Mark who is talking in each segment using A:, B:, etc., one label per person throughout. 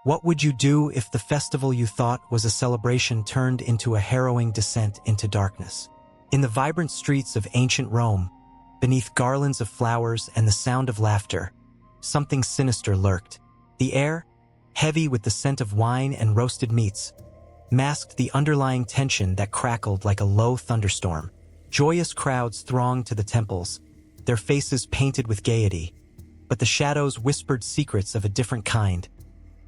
A: What would you do if the festival you thought was a celebration turned into a harrowing descent into darkness? In the vibrant streets of ancient Rome, beneath garlands of flowers and the sound of laughter, something sinister lurked. The air, heavy with the scent of wine and roasted meats, masked the underlying tension that crackled like a low thunderstorm. Joyous crowds thronged to the temples, their faces painted with gaiety, but the shadows whispered secrets of a different kind,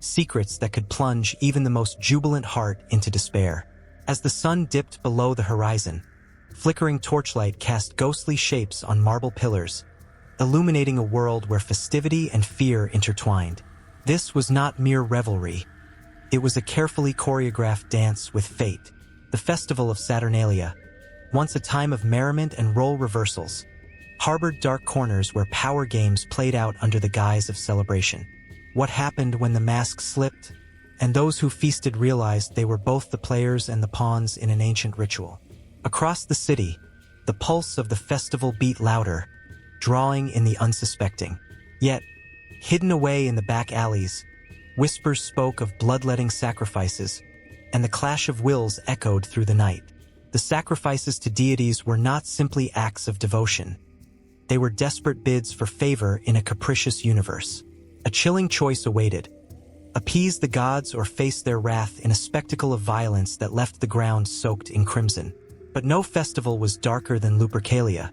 A: secrets that could plunge even the most jubilant heart into despair. As the sun dipped below the horizon, flickering torchlight cast ghostly shapes on marble pillars, illuminating a world where festivity and fear intertwined. This was not mere revelry. It was a carefully choreographed dance with fate. The festival of Saturnalia, once a time of merriment and role reversals, harbored dark corners where power games played out under the guise of celebration. What happened when the mask slipped, and those who feasted realized they were both the players and the pawns in an ancient ritual? Across the city, the pulse of the festival beat louder, drawing in the unsuspecting. Yet, hidden away in the back alleys, whispers spoke of bloodletting sacrifices, and the clash of wills echoed through the night. The sacrifices to deities were not simply acts of devotion. They were desperate bids for favor in a capricious universe. A chilling choice awaited: appease the gods or face their wrath in a spectacle of violence that left the ground soaked in crimson. But no festival was darker than Lupercalia,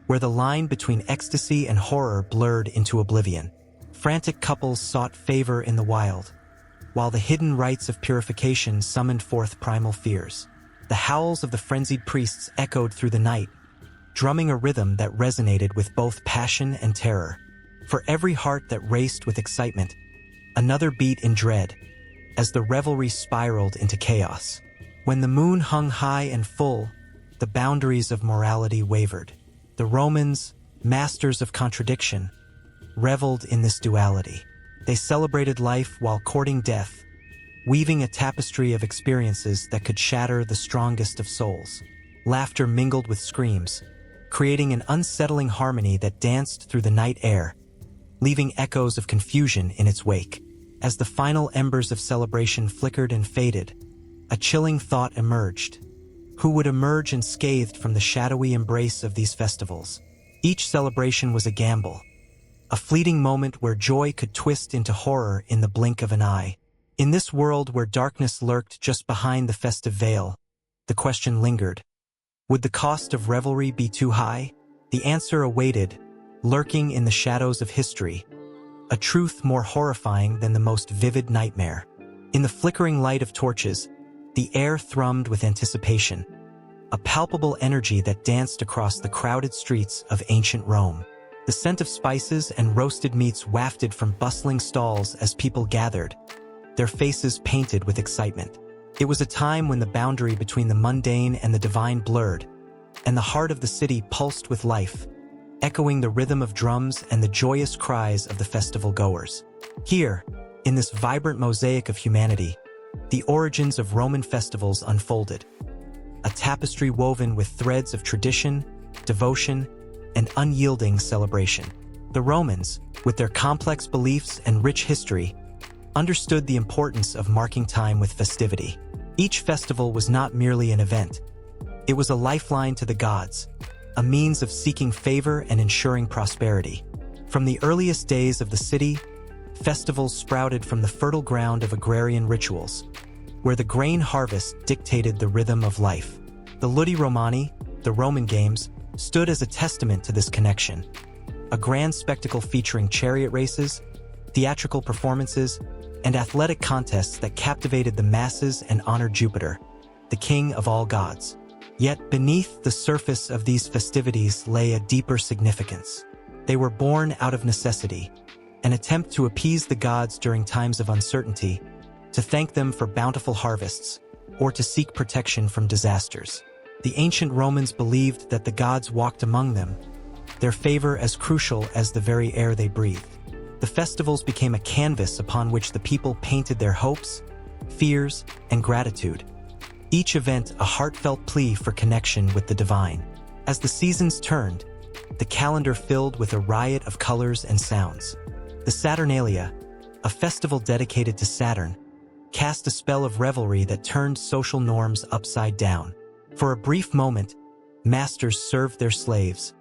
A: where the line between ecstasy and horror blurred into oblivion. Frantic couples sought favor in the wild, while the hidden rites of purification summoned forth primal fears. The howls of the frenzied priests echoed through the night, drumming a rhythm that resonated with both passion and terror. For every heart that raced with excitement, another beat in dread, as the revelry spiraled into chaos. When the moon hung high and full, the boundaries of morality wavered. The Romans, masters of contradiction, reveled in this duality. They celebrated life while courting death, weaving a tapestry of experiences that could shatter the strongest of souls. Laughter mingled with screams, creating an unsettling harmony that danced through the night air, leaving echoes of confusion in its wake. As the final embers of celebration flickered and faded, a chilling thought emerged. Who would emerge unscathed from the shadowy embrace of these festivals? Each celebration was a gamble, a fleeting moment where joy could twist into horror in the blink of an eye. In this world where darkness lurked just behind the festive veil, the question lingered: would the cost of revelry be too high? The answer awaited, lurking in the shadows of history, a truth more horrifying than the most vivid nightmare. In the flickering light of torches, the air thrummed with anticipation, a palpable energy that danced across the crowded streets of ancient Rome. The scent of spices and roasted meats wafted from bustling stalls as people gathered, their faces painted with excitement. It was a time when the boundary between the mundane and the divine blurred, and the heart of the city pulsed with life, echoing the rhythm of drums and the joyous cries of the festival goers. Here, in this vibrant mosaic of humanity, the origins of Roman festivals unfolded, a tapestry woven with threads of tradition, devotion, and unyielding celebration. The Romans, with their complex beliefs and rich history, understood the importance of marking time with festivity. Each festival was not merely an event. It was a lifeline to the gods, a means of seeking favor and ensuring prosperity. From the earliest days of the city, festivals sprouted from the fertile ground of agrarian rituals, where the grain harvest dictated the rhythm of life. The Ludi Romani, the Roman Games, stood as a testament to this connection. A grand spectacle featuring chariot races, theatrical performances, and athletic contests that captivated the masses and honored Jupiter, the king of all gods. Yet beneath the surface of these festivities lay a deeper significance. They were born out of necessity, an attempt to appease the gods during times of uncertainty, to thank them for bountiful harvests, or to seek protection from disasters. The ancient Romans believed that the gods walked among them, their favor as crucial as the very air they breathed. The festivals became a canvas upon which the people painted their hopes, fears, and gratitude, each event a heartfelt plea for connection with the divine. As the seasons turned, the calendar filled with a riot of colors and sounds. The Saturnalia, a festival dedicated to Saturn, cast a spell of revelry that turned social norms upside down. For a brief moment, masters served their slaves,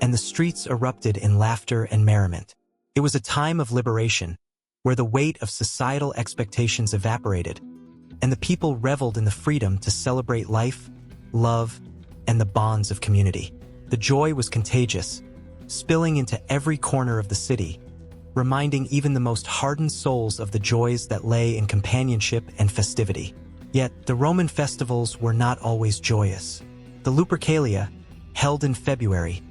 A: and the streets erupted in laughter and merriment. It was a time of liberation, where the weight of societal expectations evaporated, and the people reveled in the freedom to celebrate life, love, and the bonds of community. The joy was contagious, spilling into every corner of the city, reminding even the most hardened souls of the joys that lay in companionship and festivity. Yet, the Roman festivals were not always joyous. The Lupercalia, held in February,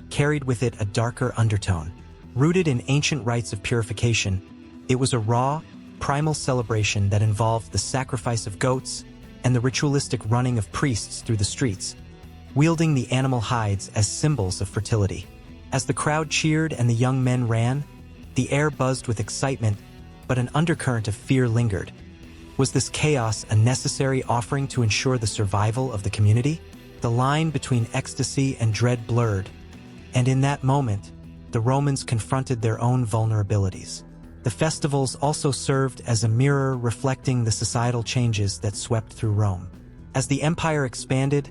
A: carried with it a darker undertone. Rooted in ancient rites of purification, it was a raw, primal celebration that involved the sacrifice of goats and the ritualistic running of priests through the streets, wielding the animal hides as symbols of fertility. As the crowd cheered and the young men ran, the air buzzed with excitement, but an undercurrent of fear lingered. Was this chaos a necessary offering to ensure the survival of the community? The line between ecstasy and dread blurred, and in that moment, the Romans confronted their own vulnerabilities. The festivals also served as a mirror reflecting the societal changes that swept through Rome. As the empire expanded,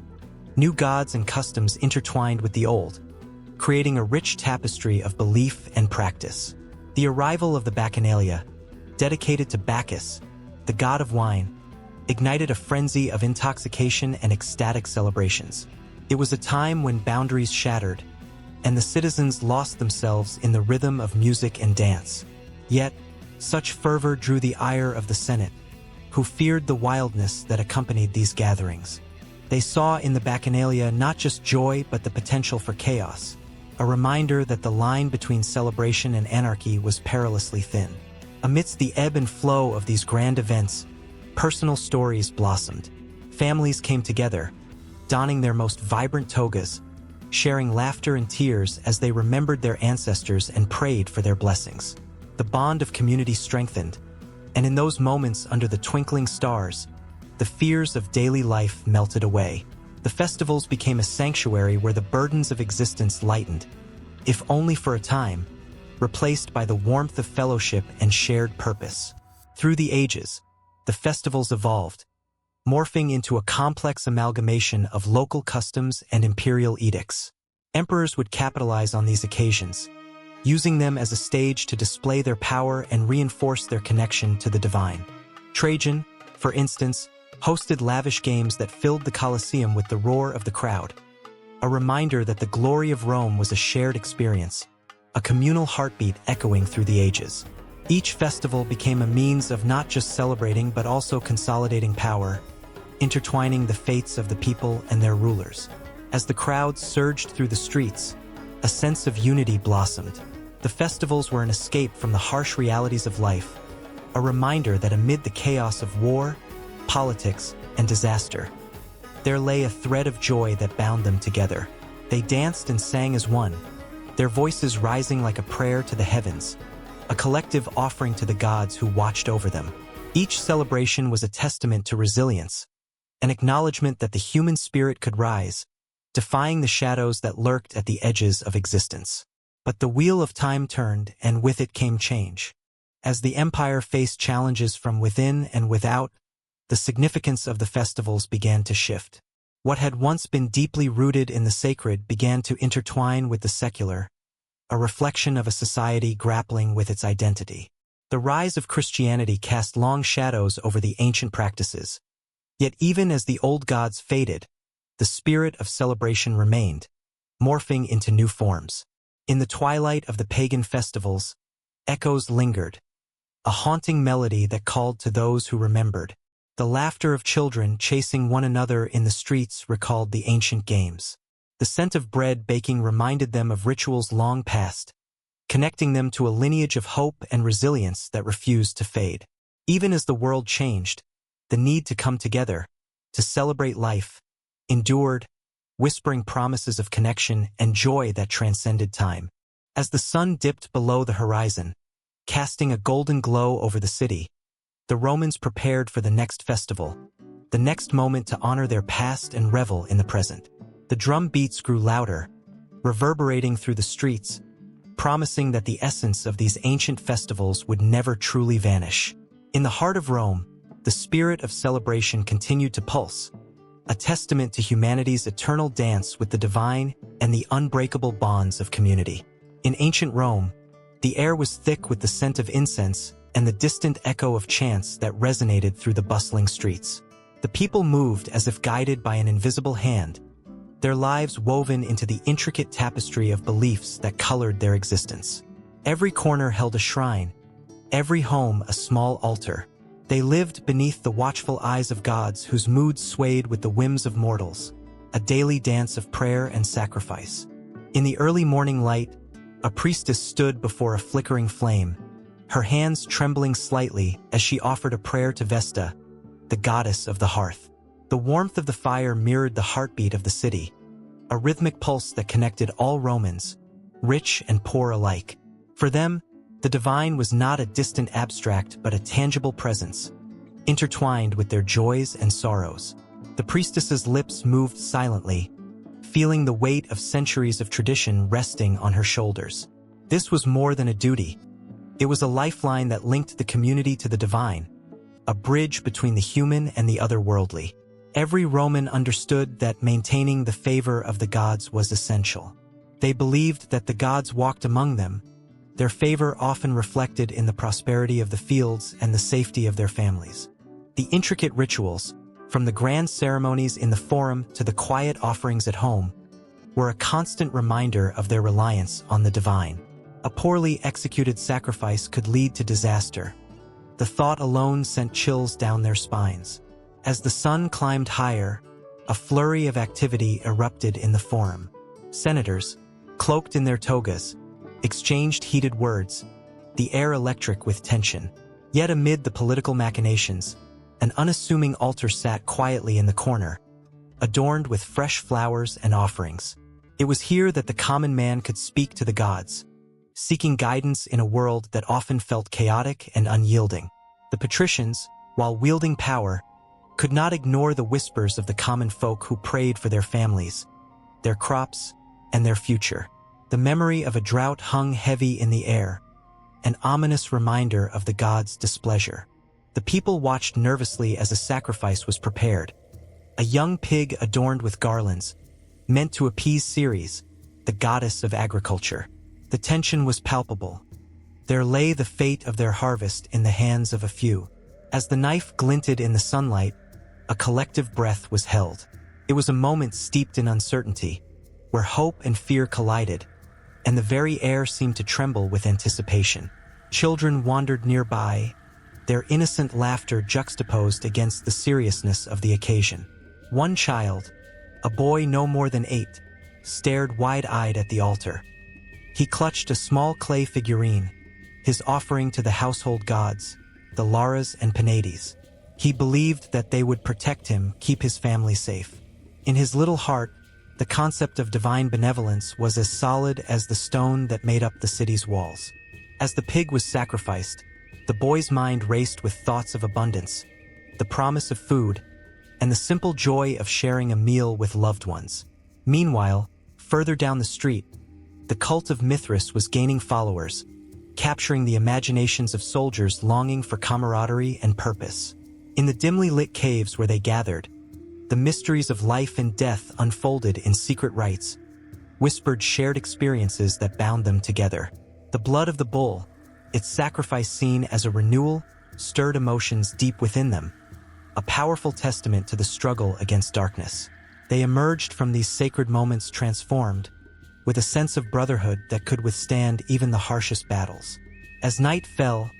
A: new gods and customs intertwined with the old, creating a rich tapestry of belief and practice. The arrival of the Bacchanalia, dedicated to Bacchus, the god of wine, ignited a frenzy of intoxication and ecstatic celebrations. It was a time when boundaries shattered, and the citizens lost themselves in the rhythm of music and dance. Yet, such fervor drew the ire of the Senate, who feared the wildness that accompanied these gatherings. They saw in the Bacchanalia not just joy but the potential for chaos, a reminder that the line between celebration and anarchy was perilously thin. Amidst the ebb and flow of these grand events, personal stories blossomed. Families came together, donning their most vibrant togas, sharing laughter and tears as they remembered their ancestors and prayed for their blessings. The bond of community strengthened, and in those moments under the twinkling stars, the fears of daily life melted away. The festivals became a sanctuary where the burdens of existence lightened, if only for a time, replaced by the warmth of fellowship and shared purpose. Through the ages, the festivals evolved, morphing into a complex amalgamation of local customs and imperial edicts. Emperors would capitalize on these occasions, using them as a stage to display their power and reinforce their connection to the divine. Trajan, for instance, hosted lavish games that filled the Colosseum with the roar of the crowd, a reminder that the glory of Rome was a shared experience, a communal heartbeat echoing through the ages. Each festival became a means of not just celebrating but also consolidating power, intertwining the fates of the people and their rulers. As the crowds surged through the streets, a sense of unity blossomed. The festivals were an escape from the harsh realities of life, a reminder that amid the chaos of war, politics, and disaster, there lay a thread of joy that bound them together. They danced and sang as one, their voices rising like a prayer to the heavens, a collective offering to the gods who watched over them. Each celebration was a testament to resilience, an acknowledgement that the human spirit could rise, defying the shadows that lurked at the edges of existence. But the wheel of time turned, and with it came change. As the empire faced challenges from within and without, the significance of the festivals began to shift. What had once been deeply rooted in the sacred began to intertwine with the secular, a reflection of a society grappling with its identity. The rise of Christianity cast long shadows over the ancient practices. Yet even as the old gods faded, the spirit of celebration remained, morphing into new forms. In the twilight of the pagan festivals, echoes lingered, a haunting melody that called to those who remembered. The laughter of children chasing one another in the streets recalled the ancient games. The scent of bread baking reminded them of rituals long past, connecting them to a lineage of hope and resilience that refused to fade. Even as the world changed, the need to come together, to celebrate life, endured, whispering promises of connection and joy that transcended time. As the sun dipped below the horizon, casting a golden glow over the city, the Romans prepared for the next festival, the next moment to honor their past and revel in the present. The drum beats grew louder, reverberating through the streets, promising that the essence of these ancient festivals would never truly vanish. In the heart of Rome, the spirit of celebration continued to pulse, a testament to humanity's eternal dance with the divine and the unbreakable bonds of community. In ancient Rome, the air was thick with the scent of incense and the distant echo of chants that resonated through the bustling streets. The people moved as if guided by an invisible hand, their lives woven into the intricate tapestry of beliefs that colored their existence. Every corner held a shrine, every home a small altar. They lived beneath the watchful eyes of gods whose moods swayed with the whims of mortals, a daily dance of prayer and sacrifice. In the early morning light, a priestess stood before a flickering flame, her hands trembling slightly as she offered a prayer to Vesta, the goddess of the hearth. The warmth of the fire mirrored the heartbeat of the city, a rhythmic pulse that connected all Romans, rich and poor alike. For them, the divine was not a distant abstract but a tangible presence, intertwined with their joys and sorrows. The priestess's lips moved silently, feeling the weight of centuries of tradition resting on her shoulders. This was more than a duty. It was a lifeline that linked the community to the divine, a bridge between the human and the otherworldly. Every Roman understood that maintaining the favor of the gods was essential. They believed that the gods walked among them, their favor often reflected in the prosperity of the fields and the safety of their families. The intricate rituals, from the grand ceremonies in the forum to the quiet offerings at home, were a constant reminder of their reliance on the divine. A poorly executed sacrifice could lead to disaster. The thought alone sent chills down their spines. As the sun climbed higher, a flurry of activity erupted in the forum. Senators, cloaked in their togas, exchanged heated words, the air electric with tension. Yet amid the political machinations, an unassuming altar sat quietly in the corner, adorned with fresh flowers and offerings. It was here that the common man could speak to the gods, seeking guidance in a world that often felt chaotic and unyielding. The patricians, while wielding power, could not ignore the whispers of the common folk who prayed for their families, their crops, and their future. The memory of a drought hung heavy in the air, an ominous reminder of the gods' displeasure. The people watched nervously as a sacrifice was prepared. A young pig adorned with garlands, meant to appease Ceres, the goddess of agriculture. The tension was palpable. There lay the fate of their harvest in the hands of a few. As the knife glinted in the sunlight, a collective breath was held. It was a moment steeped in uncertainty, where hope and fear collided, and the very air seemed to tremble with anticipation. Children wandered nearby, their innocent laughter juxtaposed against the seriousness of the occasion. One child, a boy no more than 8, stared wide-eyed at the altar. He clutched a small clay figurine, his offering to the household gods, the Laras and Penates. He believed that they would protect him, keep his family safe. In his little heart, the concept of divine benevolence was as solid as the stone that made up the city's walls. As the pig was sacrificed, the boy's mind raced with thoughts of abundance, the promise of food, and the simple joy of sharing a meal with loved ones. Meanwhile, further down the street, the cult of Mithras was gaining followers, capturing the imaginations of soldiers longing for camaraderie and purpose. In the dimly lit caves where they gathered, the mysteries of life and death unfolded in secret rites, whispered shared experiences that bound them together. The blood of the bull, its sacrifice seen as a renewal, stirred emotions deep within them, a powerful testament to the struggle against darkness. They emerged from these sacred moments transformed, with a sense of brotherhood that could withstand even the harshest battles. As night fell,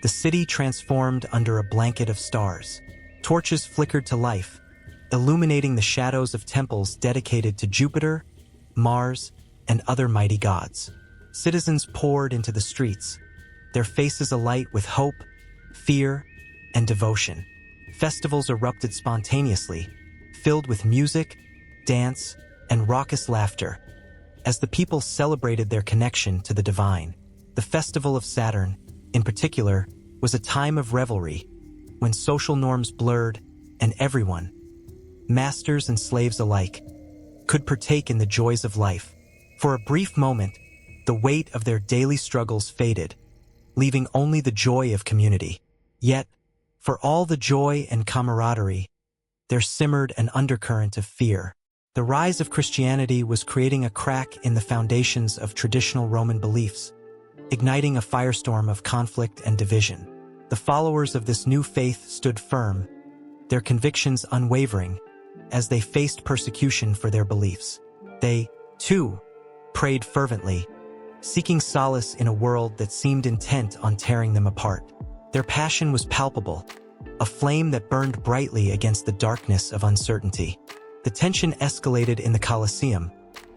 A: the city transformed under a blanket of stars. Torches flickered to life, illuminating the shadows of temples dedicated to Jupiter, Mars, and other mighty gods. Citizens poured into the streets, their faces alight with hope, fear, and devotion. Festivals erupted spontaneously, filled with music, dance, and raucous laughter, as the people celebrated their connection to the divine. The festival of Saturn, in particular, was a time of revelry, when social norms blurred and everyone, masters and slaves alike, could partake in the joys of life. For a brief moment, The weight of their daily struggles faded, leaving only the joy of community. Yet, for all the joy and camaraderie, there simmered an undercurrent of fear. The rise of Christianity was creating a crack in the foundations of traditional Roman beliefs, igniting a firestorm of conflict and division. The followers of this new faith stood firm, their convictions unwavering, as they faced persecution for their beliefs. They, too, prayed fervently, seeking solace in a world that seemed intent on tearing them apart. Their passion was palpable, a flame that burned brightly against the darkness of uncertainty. The tension escalated in the Colosseum,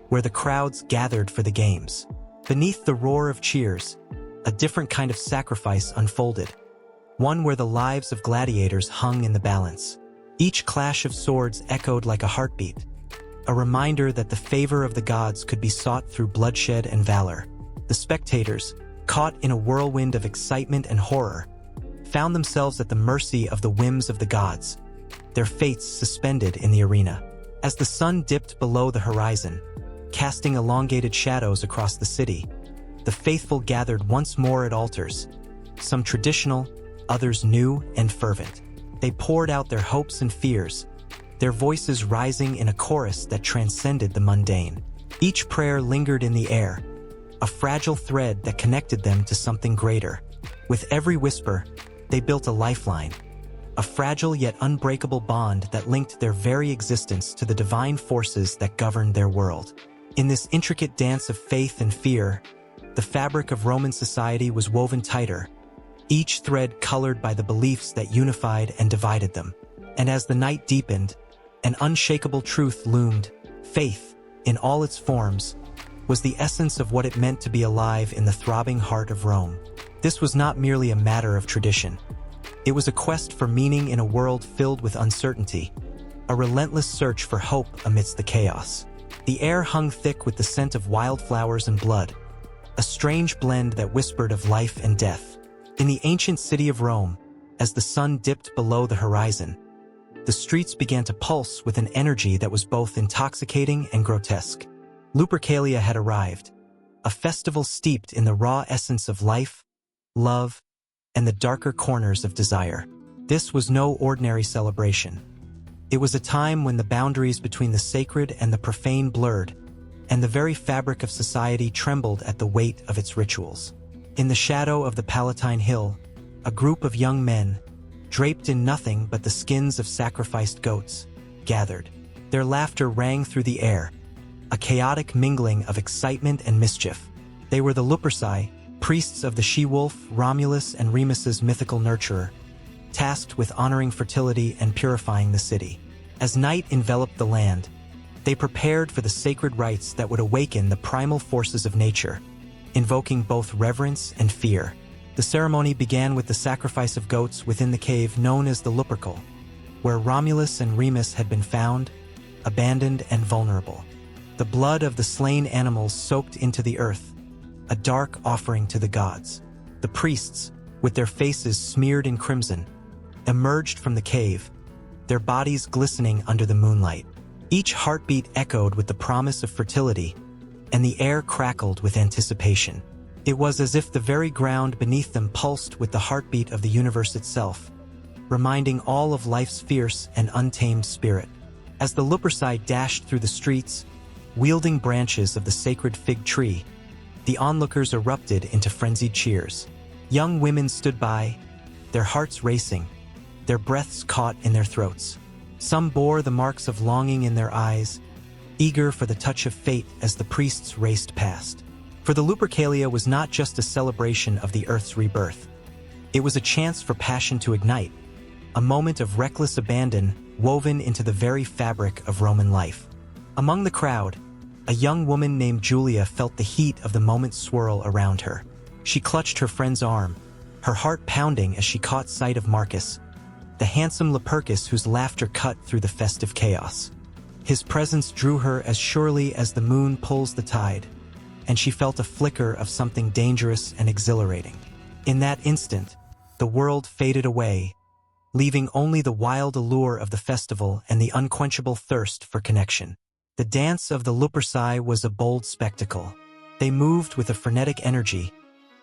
A: where the crowds gathered for the games. Beneath the roar of cheers, a different kind of sacrifice unfolded, one where the lives of gladiators hung in the balance. Each clash of swords echoed like a heartbeat, a reminder that the favor of the gods could be sought through bloodshed and valor. The spectators, caught in a whirlwind of excitement and horror, found themselves at the mercy of the whims of the gods, their fates suspended in the arena. As the sun dipped below the horizon, casting elongated shadows across the city, the faithful gathered once more at altars, some traditional, others new and fervent. They poured out their hopes and fears, their voices rising in a chorus that transcended the mundane. Each prayer lingered in the air, a fragile thread that connected them to something greater. With every whisper, they built a lifeline, a fragile yet unbreakable bond that linked their very existence to the divine forces that governed their world. In this intricate dance of faith and fear, the fabric of Roman society was woven tighter, each thread colored by the beliefs that unified and divided them. And as the night deepened, an unshakable truth loomed: faith, in all its forms, was the essence of what it meant to be alive in the throbbing heart of Rome. This was not merely a matter of tradition. It was a quest for meaning in a world filled with uncertainty, a relentless search for hope amidst the chaos. The air hung thick with the scent of wildflowers and blood, a strange blend that whispered of life and death. In the ancient city of Rome, as the sun dipped below the horizon, the streets began to pulse with an energy that was both intoxicating and grotesque. Lupercalia had arrived, a festival steeped in the raw essence of life, love, and the darker corners of desire. This was no ordinary celebration. It was a time when the boundaries between the sacred and the profane blurred, and the very fabric of society trembled at the weight of its rituals. In the shadow of the Palatine Hill, a group of young men, draped in nothing but the skins of sacrificed goats, gathered. Their laughter rang through the air, a chaotic mingling of excitement and mischief. They were the Luperci, priests of the she-wolf Romulus and Remus's mythical nurturer, tasked with honoring fertility and purifying the city. As night enveloped the land, they prepared for the sacred rites that would awaken the primal forces of nature, invoking both reverence and fear. The ceremony began with the sacrifice of goats within the cave known as the Lupercal, where Romulus and Remus had been found, abandoned and vulnerable. The blood of the slain animals soaked into the earth, a dark offering to the gods. The priests, with their faces smeared in crimson, emerged from the cave, their bodies glistening under the moonlight. Each heartbeat echoed with the promise of fertility, and the air crackled with anticipation. It was as if the very ground beneath them pulsed with the heartbeat of the universe itself, reminding all of life's fierce and untamed spirit. As the Luperci dashed through the streets, wielding branches of the sacred fig tree, the onlookers erupted into frenzied cheers. Young women stood by, their hearts racing, their breaths caught in their throats. Some bore the marks of longing in their eyes, eager for the touch of fate as the priests raced past. For the Lupercalia was not just a celebration of the Earth's rebirth. It was a chance for passion to ignite, a moment of reckless abandon woven into the very fabric of Roman life. Among the crowd, a young woman named Julia felt the heat of the moment swirl around her. She clutched her friend's arm, her heart pounding as she caught sight of Marcus, the handsome Lupercus whose laughter cut through the festive chaos. His presence drew her as surely as the moon pulls the tide, and she felt a flicker of something dangerous and exhilarating. In that instant, the world faded away, leaving only the wild allure of the festival and the unquenchable thirst for connection. The dance of the Luperci was a bold spectacle. They moved with a frenetic energy,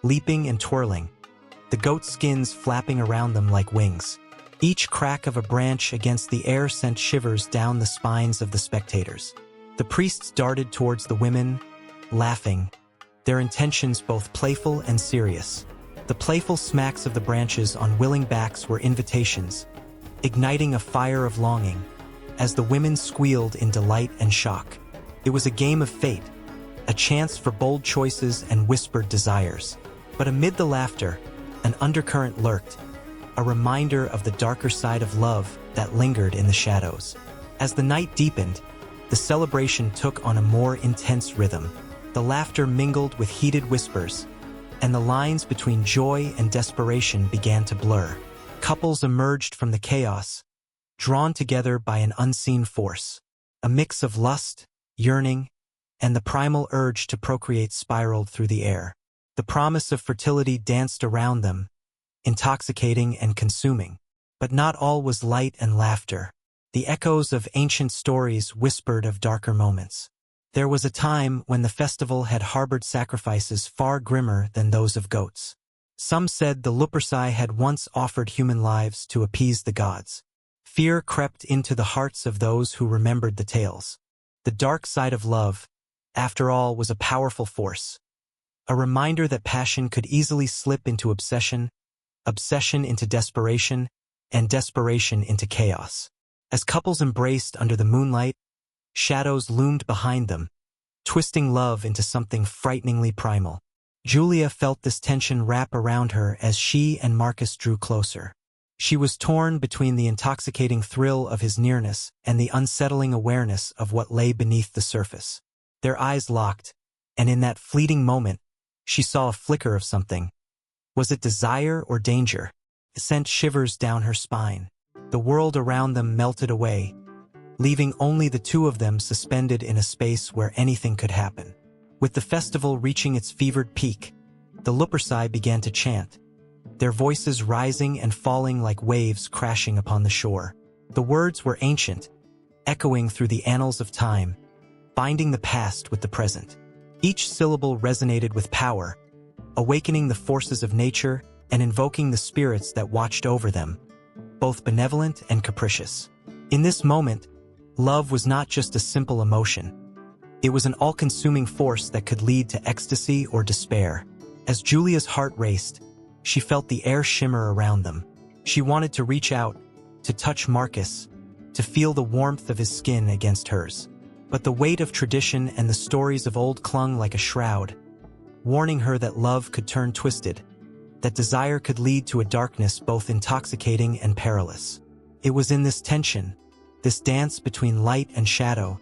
A: leaping and twirling, the goat skins flapping around them like wings. Each crack of a branch against the air sent shivers down the spines of the spectators. The priests darted towards the women, laughing, their intentions both playful and serious. The playful smacks of the branches on willing backs were invitations, igniting a fire of longing, as the women squealed in delight and shock. It was a game of fate, a chance for bold choices and whispered desires. But amid the laughter, an undercurrent lurked, a reminder of the darker side of love that lingered in the shadows. As the night deepened, the celebration took on a more intense rhythm. The laughter mingled with heated whispers, and the lines between joy and desperation began to blur. Couples emerged from the chaos, drawn together by an unseen force. A mix of lust, yearning, and the primal urge to procreate spiraled through the air. The promise of fertility danced around them, intoxicating and consuming. But not all was light and laughter. The echoes of ancient stories whispered of darker moments. There was a time when the festival had harbored sacrifices far grimmer than those of goats. Some said the Lupercalia had once offered human lives to appease the gods. Fear crept into the hearts of those who remembered the tales. The dark side of love, after all, was a powerful force. A reminder that passion could easily slip into obsession, obsession into desperation, and desperation into chaos. As couples embraced under the moonlight, shadows loomed behind them, twisting love into something frighteningly primal. Julia felt this tension wrap around her as she and Marcus drew closer. She was torn between the intoxicating thrill of his nearness and the unsettling awareness of what lay beneath the surface. Their eyes locked, and in that fleeting moment, she saw a flicker of something. Was it desire or danger? It sent shivers down her spine. The world around them melted away, leaving only the two of them suspended in a space where anything could happen. With the festival reaching its fevered peak, the Lupercalia began to chant, their voices rising and falling like waves crashing upon the shore. The words were ancient, echoing through the annals of time, binding the past with the present. Each syllable resonated with power, awakening the forces of nature and invoking the spirits that watched over them, both benevolent and capricious. In this moment, love was not just a simple emotion. It was an all-consuming force that could lead to ecstasy or despair. As Julia's heart raced, she felt the air shimmer around them. She wanted to reach out, to touch Marcus, to feel the warmth of his skin against hers. But the weight of tradition and the stories of old clung like a shroud, warning her that love could turn twisted, that desire could lead to a darkness both intoxicating and perilous. It was in this tension, this dance between light and shadow,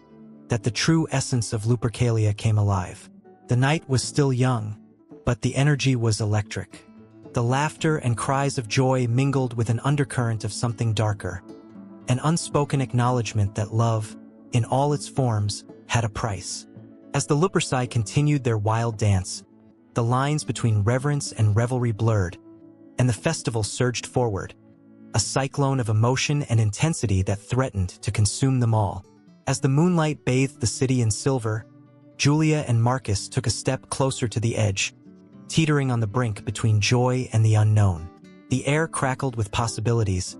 A: that the true essence of Lupercalia came alive. The night was still young, but the energy was electric. The laughter and cries of joy mingled with an undercurrent of something darker, an unspoken acknowledgement that love, in all its forms, had a price. As the Lupercalia continued their wild dance, the lines between reverence and revelry blurred, and the festival surged forward, a cyclone of emotion and intensity that threatened to consume them all. As the moonlight bathed the city in silver, Julia and Marcus took a step closer to the edge, teetering on the brink between joy and the unknown. The air crackled with possibilities,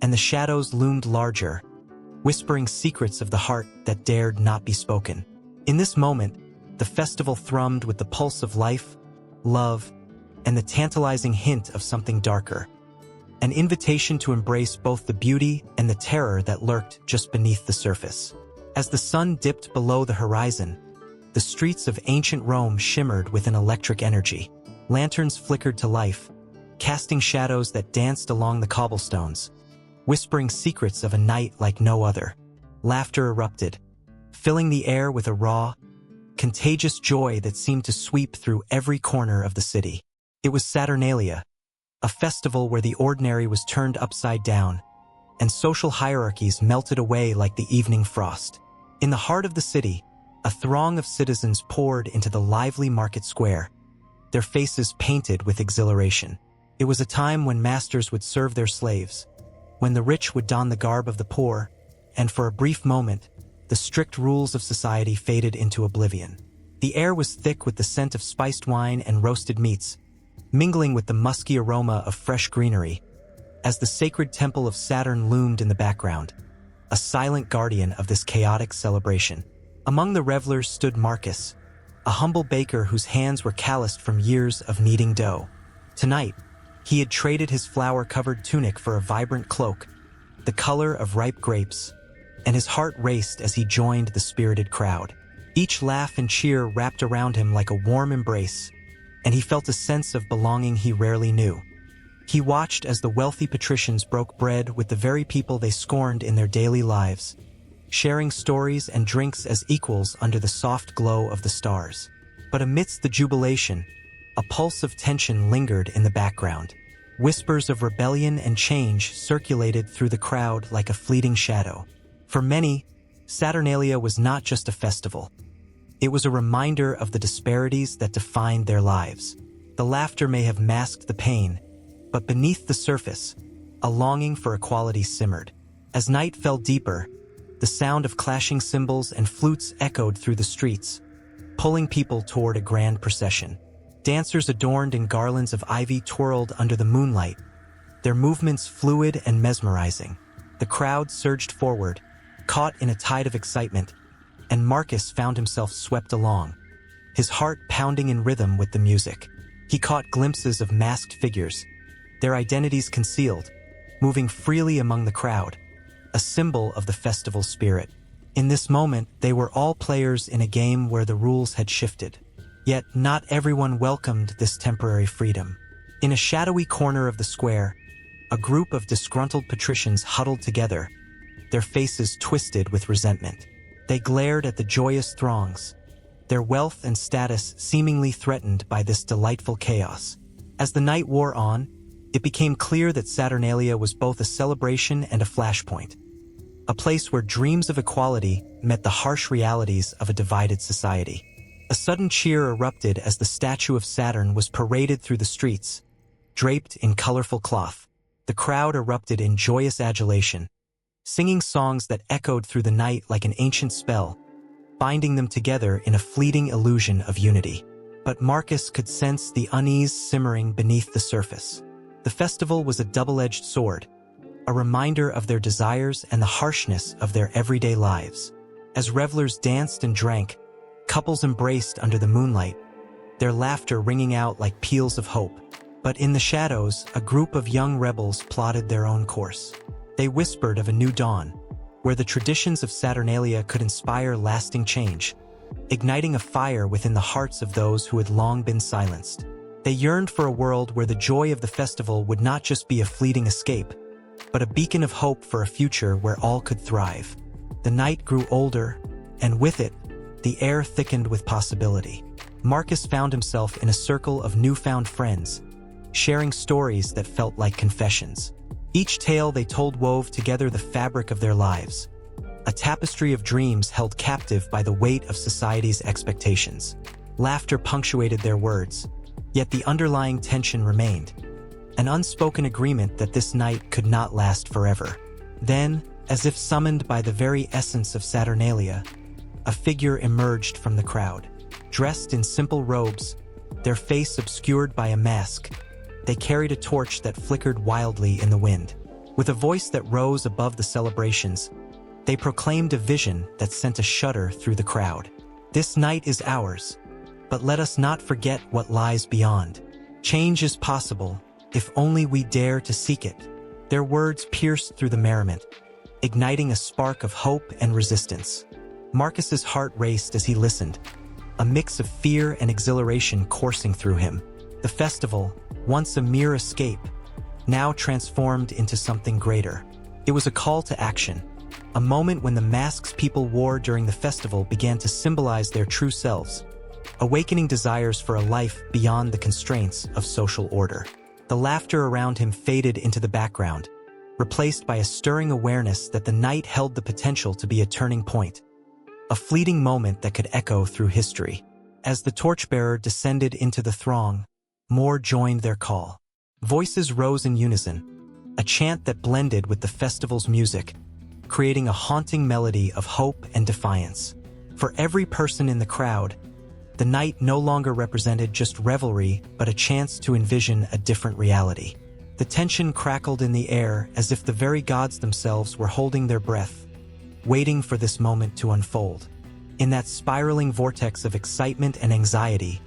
A: and the shadows loomed larger, whispering secrets of the heart that dared not be spoken. In this moment, the festival thrummed with the pulse of life, love, and the tantalizing hint of something darker, an invitation to embrace both the beauty and the terror that lurked just beneath the surface. As the sun dipped below the horizon, the streets of ancient Rome shimmered with an electric energy. Lanterns flickered to life, casting shadows that danced along the cobblestones, whispering secrets of a night like no other. Laughter erupted, filling the air with a raw, contagious joy that seemed to sweep through every corner of the city. It was Saturnalia, a festival where the ordinary was turned upside down, and social hierarchies melted away like the evening frost. In the heart of the city, a throng of citizens poured into the lively market square, their faces painted with exhilaration. It was a time when masters would serve their slaves, when the rich would don the garb of the poor, and for a brief moment, the strict rules of society faded into oblivion. The air was thick with the scent of spiced wine and roasted meats, mingling with the musky aroma of fresh greenery, as the sacred temple of Saturn loomed in the background, a silent guardian of this chaotic celebration. Among the revelers stood Marcus, a humble baker whose hands were calloused from years of kneading dough. Tonight, he had traded his flour-covered tunic for a vibrant cloak, the color of ripe grapes, and his heart raced as he joined the spirited crowd. Each laugh and cheer wrapped around him like a warm embrace, and he felt a sense of belonging he rarely knew. He watched as the wealthy patricians broke bread with the very people they scorned in their daily lives, sharing stories and drinks as equals under the soft glow of the stars. But amidst the jubilation, a pulse of tension lingered in the background. Whispers of rebellion and change circulated through the crowd like a fleeting shadow. For many, Saturnalia was not just a festival. It was a reminder of the disparities that defined their lives. The laughter may have masked the pain, but beneath the surface, a longing for equality simmered. As night fell deeper, the sound of clashing cymbals and flutes echoed through the streets, pulling people toward a grand procession. Dancers adorned in garlands of ivy twirled under the moonlight, their movements fluid and mesmerizing. The crowd surged forward, caught in a tide of excitement, and Marcus found himself swept along, his heart pounding in rhythm with the music. He caught glimpses of masked figures, their identities concealed, moving freely among the crowd, a symbol of the festival spirit. In this moment, they were all players in a game where the rules had shifted. Yet not everyone welcomed this temporary freedom. In a shadowy corner of the square, a group of disgruntled patricians huddled together, their faces twisted with resentment. They glared at the joyous throngs, their wealth and status seemingly threatened by this delightful chaos. As the night wore on, it became clear that Saturnalia was both a celebration and a flashpoint, a place where dreams of equality met the harsh realities of a divided society. A sudden cheer erupted as the statue of Saturn was paraded through the streets, draped in colorful cloth. The crowd erupted in joyous adulation, singing songs that echoed through the night like an ancient spell, binding them together in a fleeting illusion of unity. But Marcus could sense the unease simmering beneath the surface. The festival was a double-edged sword, a reminder of their desires and the harshness of their everyday lives. As revelers danced and drank, couples embraced under the moonlight, their laughter ringing out like peals of hope. But in the shadows, a group of young rebels plotted their own course. They whispered of a new dawn, where the traditions of Saturnalia could inspire lasting change, igniting a fire within the hearts of those who had long been silenced. They yearned for a world where the joy of the festival would not just be a fleeting escape, but a beacon of hope for a future where all could thrive. The night grew older, and with it, the air thickened with possibility. Marcus found himself in a circle of newfound friends, sharing stories that felt like confessions. Each tale they told wove together the fabric of their lives, a tapestry of dreams held captive by the weight of society's expectations. Laughter punctuated their words, yet the underlying tension remained, an unspoken agreement that this night could not last forever. Then, as if summoned by the very essence of Saturnalia, a figure emerged from the crowd. Dressed in simple robes, their face obscured by a mask, they carried a torch that flickered wildly in the wind. With a voice that rose above the celebrations, they proclaimed a vision that sent a shudder through the crowd. This night is ours, but let us not forget what lies beyond. Change is possible, if only we dare to seek it. Their words pierced through the merriment, igniting a spark of hope and resistance. Marcus's heart raced as he listened, a mix of fear and exhilaration coursing through him. The festival, once a mere escape, now transformed into something greater. It was a call to action, a moment when the masks people wore during the festival began to symbolize their true selves, awakening desires for a life beyond the constraints of social order. The laughter around him faded into the background, replaced by a stirring awareness that the night held the potential to be a turning point, a fleeting moment that could echo through history. As the torchbearer descended into the throng, more joined their call. Voices rose in unison, a chant that blended with the festival's music, creating a haunting melody of hope and defiance. For every person in the crowd, The night no longer represented just revelry, but a chance to envision a different reality. The tension crackled in the air as if the very gods themselves were holding their breath, waiting for this moment to unfold. In that spiraling vortex of excitement and anxiety,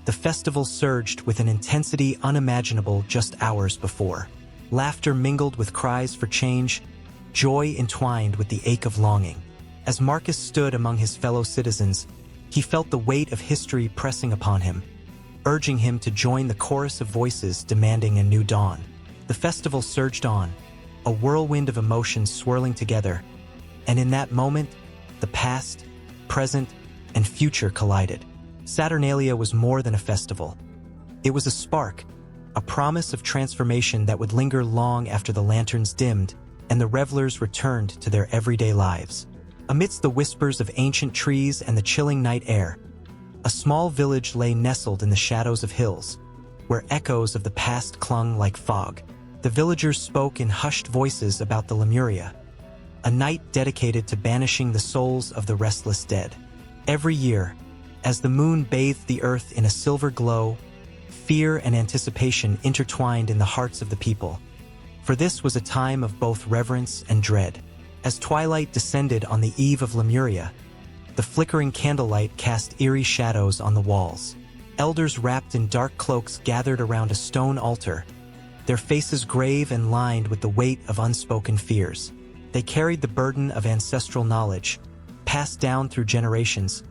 A: the festival surged with an intensity unimaginable just hours before. Laughter mingled with cries for change, joy entwined with the ache of longing. As Marcus stood among his fellow citizens, he felt the weight of history pressing upon him, urging him to join the chorus of voices demanding a new dawn. The festival surged on, a whirlwind of emotions swirling together, and in that moment, the past, present, and future collided. Saturnalia was more than a festival. It was a spark, a promise of transformation that would linger long after the lanterns dimmed and the revelers returned to their everyday lives. Amidst the whispers of ancient trees and the chilling night air, a small village lay nestled in the shadows of hills, where echoes of the past clung like fog. The villagers spoke in hushed voices about the Lemuria, a night dedicated to banishing the souls of the restless dead. Every year, as the moon bathed the earth in a silver glow, fear and anticipation intertwined in the hearts of the people, for this was a time of both reverence and dread. As twilight descended on the eve of Lemuria, the flickering candlelight cast eerie shadows on the walls. Elders wrapped in dark cloaks gathered around a stone altar, their faces grave and lined with the weight of unspoken fears. They carried the burden of ancestral knowledge, passed down through generations,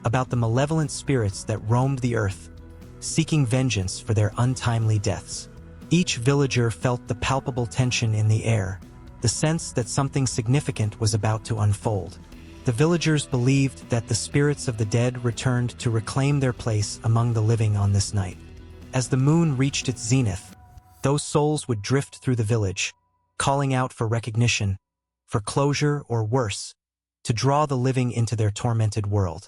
A: about the malevolent spirits that roamed the earth, seeking vengeance for their untimely deaths. Each villager felt the palpable tension in the air, the sense that something significant was about to unfold. The villagers believed that the spirits of the dead returned to reclaim their place among the living on this night. As the moon reached its zenith, those souls would drift through the village, calling out for recognition, for closure, or worse, to draw the living into their tormented world.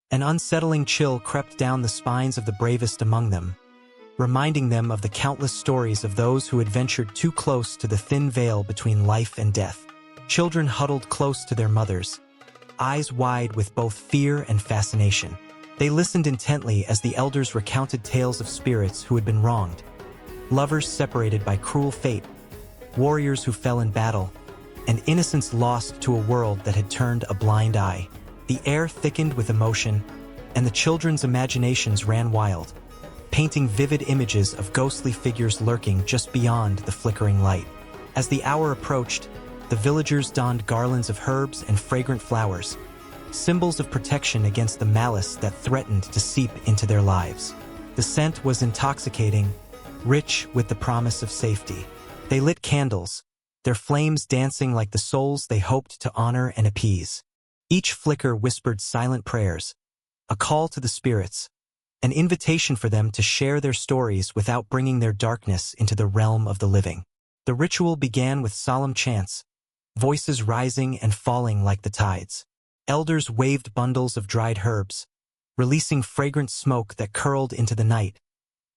A: An unsettling chill crept down the spines of the bravest among them, reminding them of the countless stories of those who had ventured too close to the thin veil between life and death. Children huddled close to their mothers, eyes wide with both fear and fascination. They listened intently as the elders recounted tales of spirits who had been wronged, lovers separated by cruel fate, warriors who fell in battle, and innocence lost to a world that had turned a blind eye. The air thickened with emotion, and the children's imaginations ran wild, painting vivid images of ghostly figures lurking just beyond the flickering light. As the hour approached, the villagers donned garlands of herbs and fragrant flowers, symbols of protection against the malice that threatened to seep into their lives. The scent was intoxicating, rich with the promise of safety. They lit candles, their flames dancing like the souls they hoped to honor and appease. Each flicker whispered silent prayers, a call to the spirits, an invitation for them to share their stories without bringing their darkness into the realm of the living. The ritual began with solemn chants, voices rising and falling like the tides. Elders waved bundles of dried herbs, releasing fragrant smoke that curled into the night,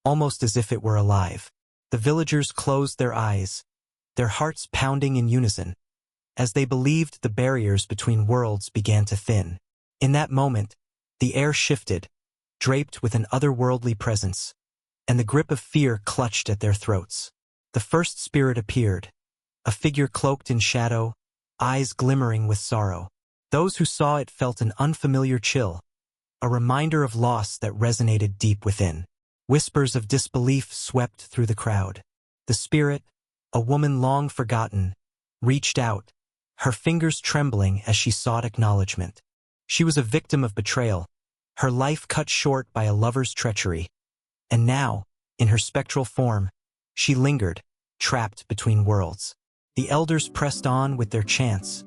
A: almost as if it were alive. The villagers closed their eyes, their hearts pounding in unison, as they believed the barriers between worlds began to thin. In that moment, the air shifted, draped with an otherworldly presence, and the grip of fear clutched at their throats. The first spirit appeared, a figure cloaked in shadow, eyes glimmering with sorrow. Those who saw it felt an unfamiliar chill, a reminder of loss that resonated deep within. Whispers of disbelief swept through the crowd. The spirit, a woman long forgotten, reached out, her fingers trembling as she sought acknowledgement. She was a victim of betrayal, her life cut short by a lover's treachery. And now, in her spectral form, she lingered, trapped between worlds. The elders pressed on with their chants,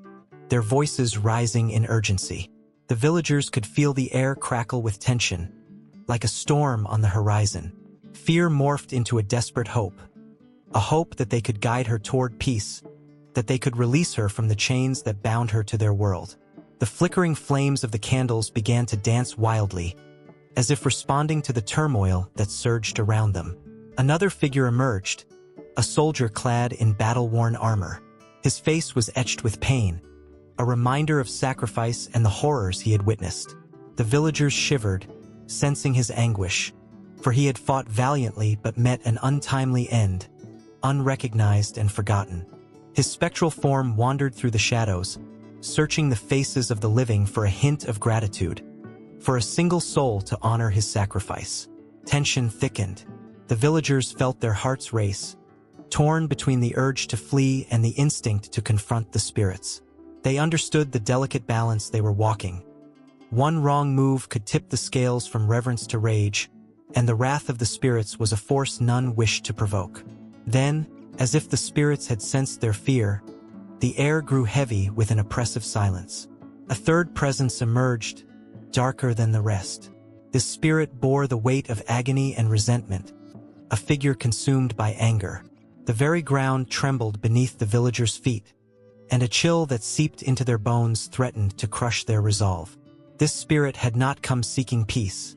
A: their voices rising in urgency. The villagers could feel the air crackle with tension, like a storm on the horizon. Fear morphed into a desperate hope, a hope that they could guide her toward peace, that they could release her from the chains that bound her to their world. The flickering flames of the candles began to dance wildly, as if responding to the turmoil that surged around them. Another figure emerged, a soldier clad in battle-worn armor. His face was etched with pain, a reminder of sacrifice and the horrors he had witnessed. The villagers shivered, sensing his anguish, for he had fought valiantly but met an untimely end, unrecognized and forgotten. His spectral form wandered through the shadows, searching the faces of the living for a hint of gratitude, for a single soul to honor his sacrifice. Tension thickened. The villagers felt their hearts race, torn between the urge to flee and the instinct to confront the spirits. They understood the delicate balance they were walking. One wrong move could tip the scales from reverence to rage, and the wrath of the spirits was a force none wished to provoke. Then, as if the spirits had sensed their fear, the air grew heavy with an oppressive silence. A third presence emerged, darker than the rest. This spirit bore the weight of agony and resentment, a figure consumed by anger. The very ground trembled beneath the villagers' feet, and a chill that seeped into their bones threatened to crush their resolve. This spirit had not come seeking peace.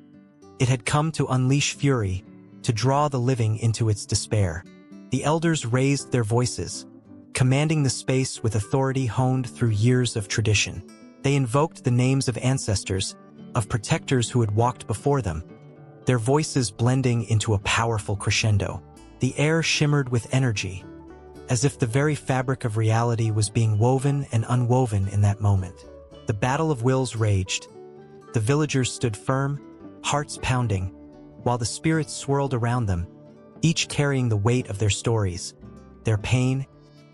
A: It had come to unleash fury, to draw the living into its despair. The elders raised their voices, commanding the space with authority honed through years of tradition. They invoked the names of ancestors, of protectors who had walked before them, their voices blending into a powerful crescendo. The air shimmered with energy, as if the very fabric of reality was being woven and unwoven in that moment. The battle of wills raged. The villagers stood firm, hearts pounding, while the spirits swirled around them, each carrying the weight of their stories, their pain,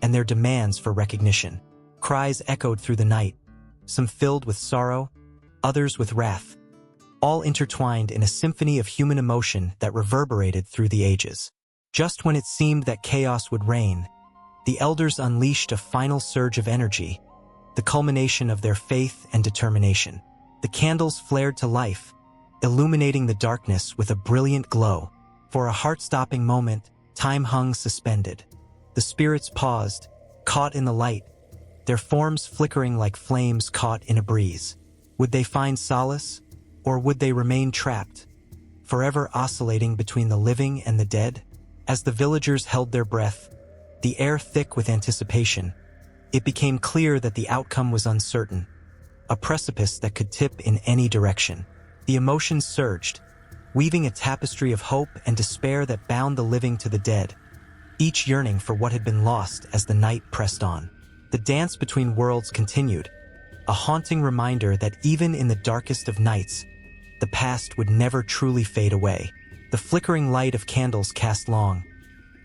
A: and their demands for recognition. Cries echoed through the night, some filled with sorrow, others with wrath, all intertwined in a symphony of human emotion that reverberated through the ages. Just when it seemed that chaos would reign, the elders unleashed a final surge of energy, the culmination of their faith and determination. The candles flared to life, illuminating the darkness with a brilliant glow. For a heart-stopping moment, time hung suspended. The spirits paused, caught in the light, their forms flickering like flames caught in a breeze. Would they find solace, or would they remain trapped, forever oscillating between the living and the dead? As the villagers held their breath, the air thick with anticipation, it became clear that the outcome was uncertain, a precipice that could tip in any direction. The emotions surged, weaving a tapestry of hope and despair that bound the living to the dead, each yearning for what had been lost as the night pressed on. The dance between worlds continued, a haunting reminder that even in the darkest of nights, the past would never truly fade away. The flickering light of candles cast long,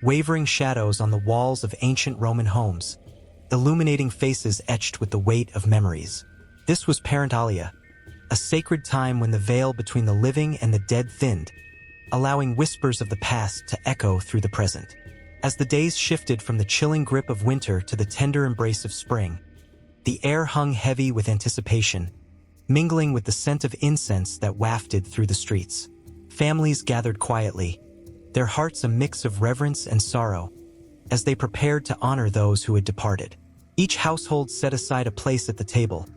A: wavering shadows on the walls of ancient Roman homes, illuminating faces etched with the weight of memories. This was Saturnalia, a sacred time when the veil between the living and the dead thinned, allowing whispers of the past to echo through the present. As the days shifted from the chilling grip of winter to the tender embrace of spring, the air hung heavy with anticipation, mingling with the scent of incense that wafted through the streets. Families gathered quietly, their hearts a mix of reverence and sorrow, as they prepared to honor those who had departed. Each household set aside a place at the table,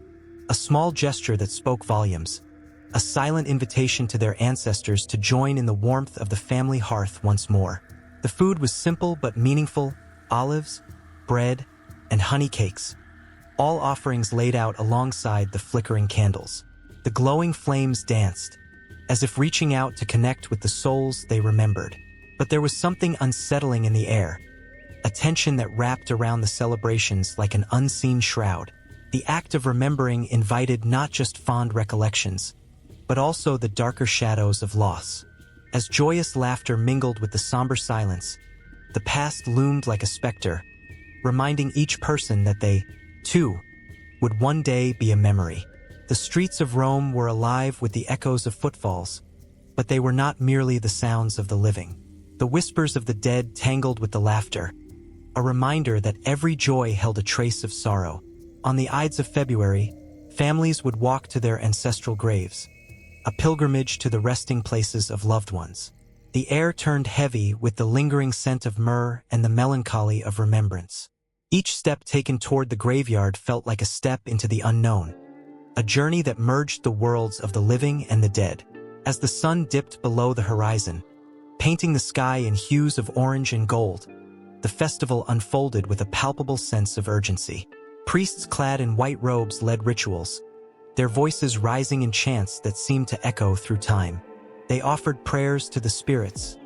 A: a small gesture that spoke volumes, a silent invitation to their ancestors to join in the warmth of the family hearth once more. The food was simple but meaningful: olives, bread, and honey cakes, all offerings laid out alongside the flickering candles. The glowing flames danced, as if reaching out to connect with the souls they remembered. But there was something unsettling in the air, a tension that wrapped around the celebrations like an unseen shroud. The act of remembering invited not just fond recollections, but also the darker shadows of loss. As joyous laughter mingled with the somber silence, the past loomed like a specter, reminding each person that they, too, would one day be a memory. The streets of Rome were alive with the echoes of footfalls, but they were not merely the sounds of the living. The whispers of the dead tangled with the laughter, a reminder that every joy held a trace of sorrow. On the Ides of February, families would walk to their ancestral graves, a pilgrimage to the resting places of loved ones. The air turned heavy with the lingering scent of myrrh and the melancholy of remembrance. Each step taken toward the graveyard felt like a step into the unknown, a journey that merged the worlds of the living and the dead. As the sun dipped below the horizon, painting the sky in hues of orange and gold, the festival unfolded with a palpable sense of urgency. Priests clad in white robes led rituals, their voices rising in chants that seemed to echo through time. They offered prayers to the spirits,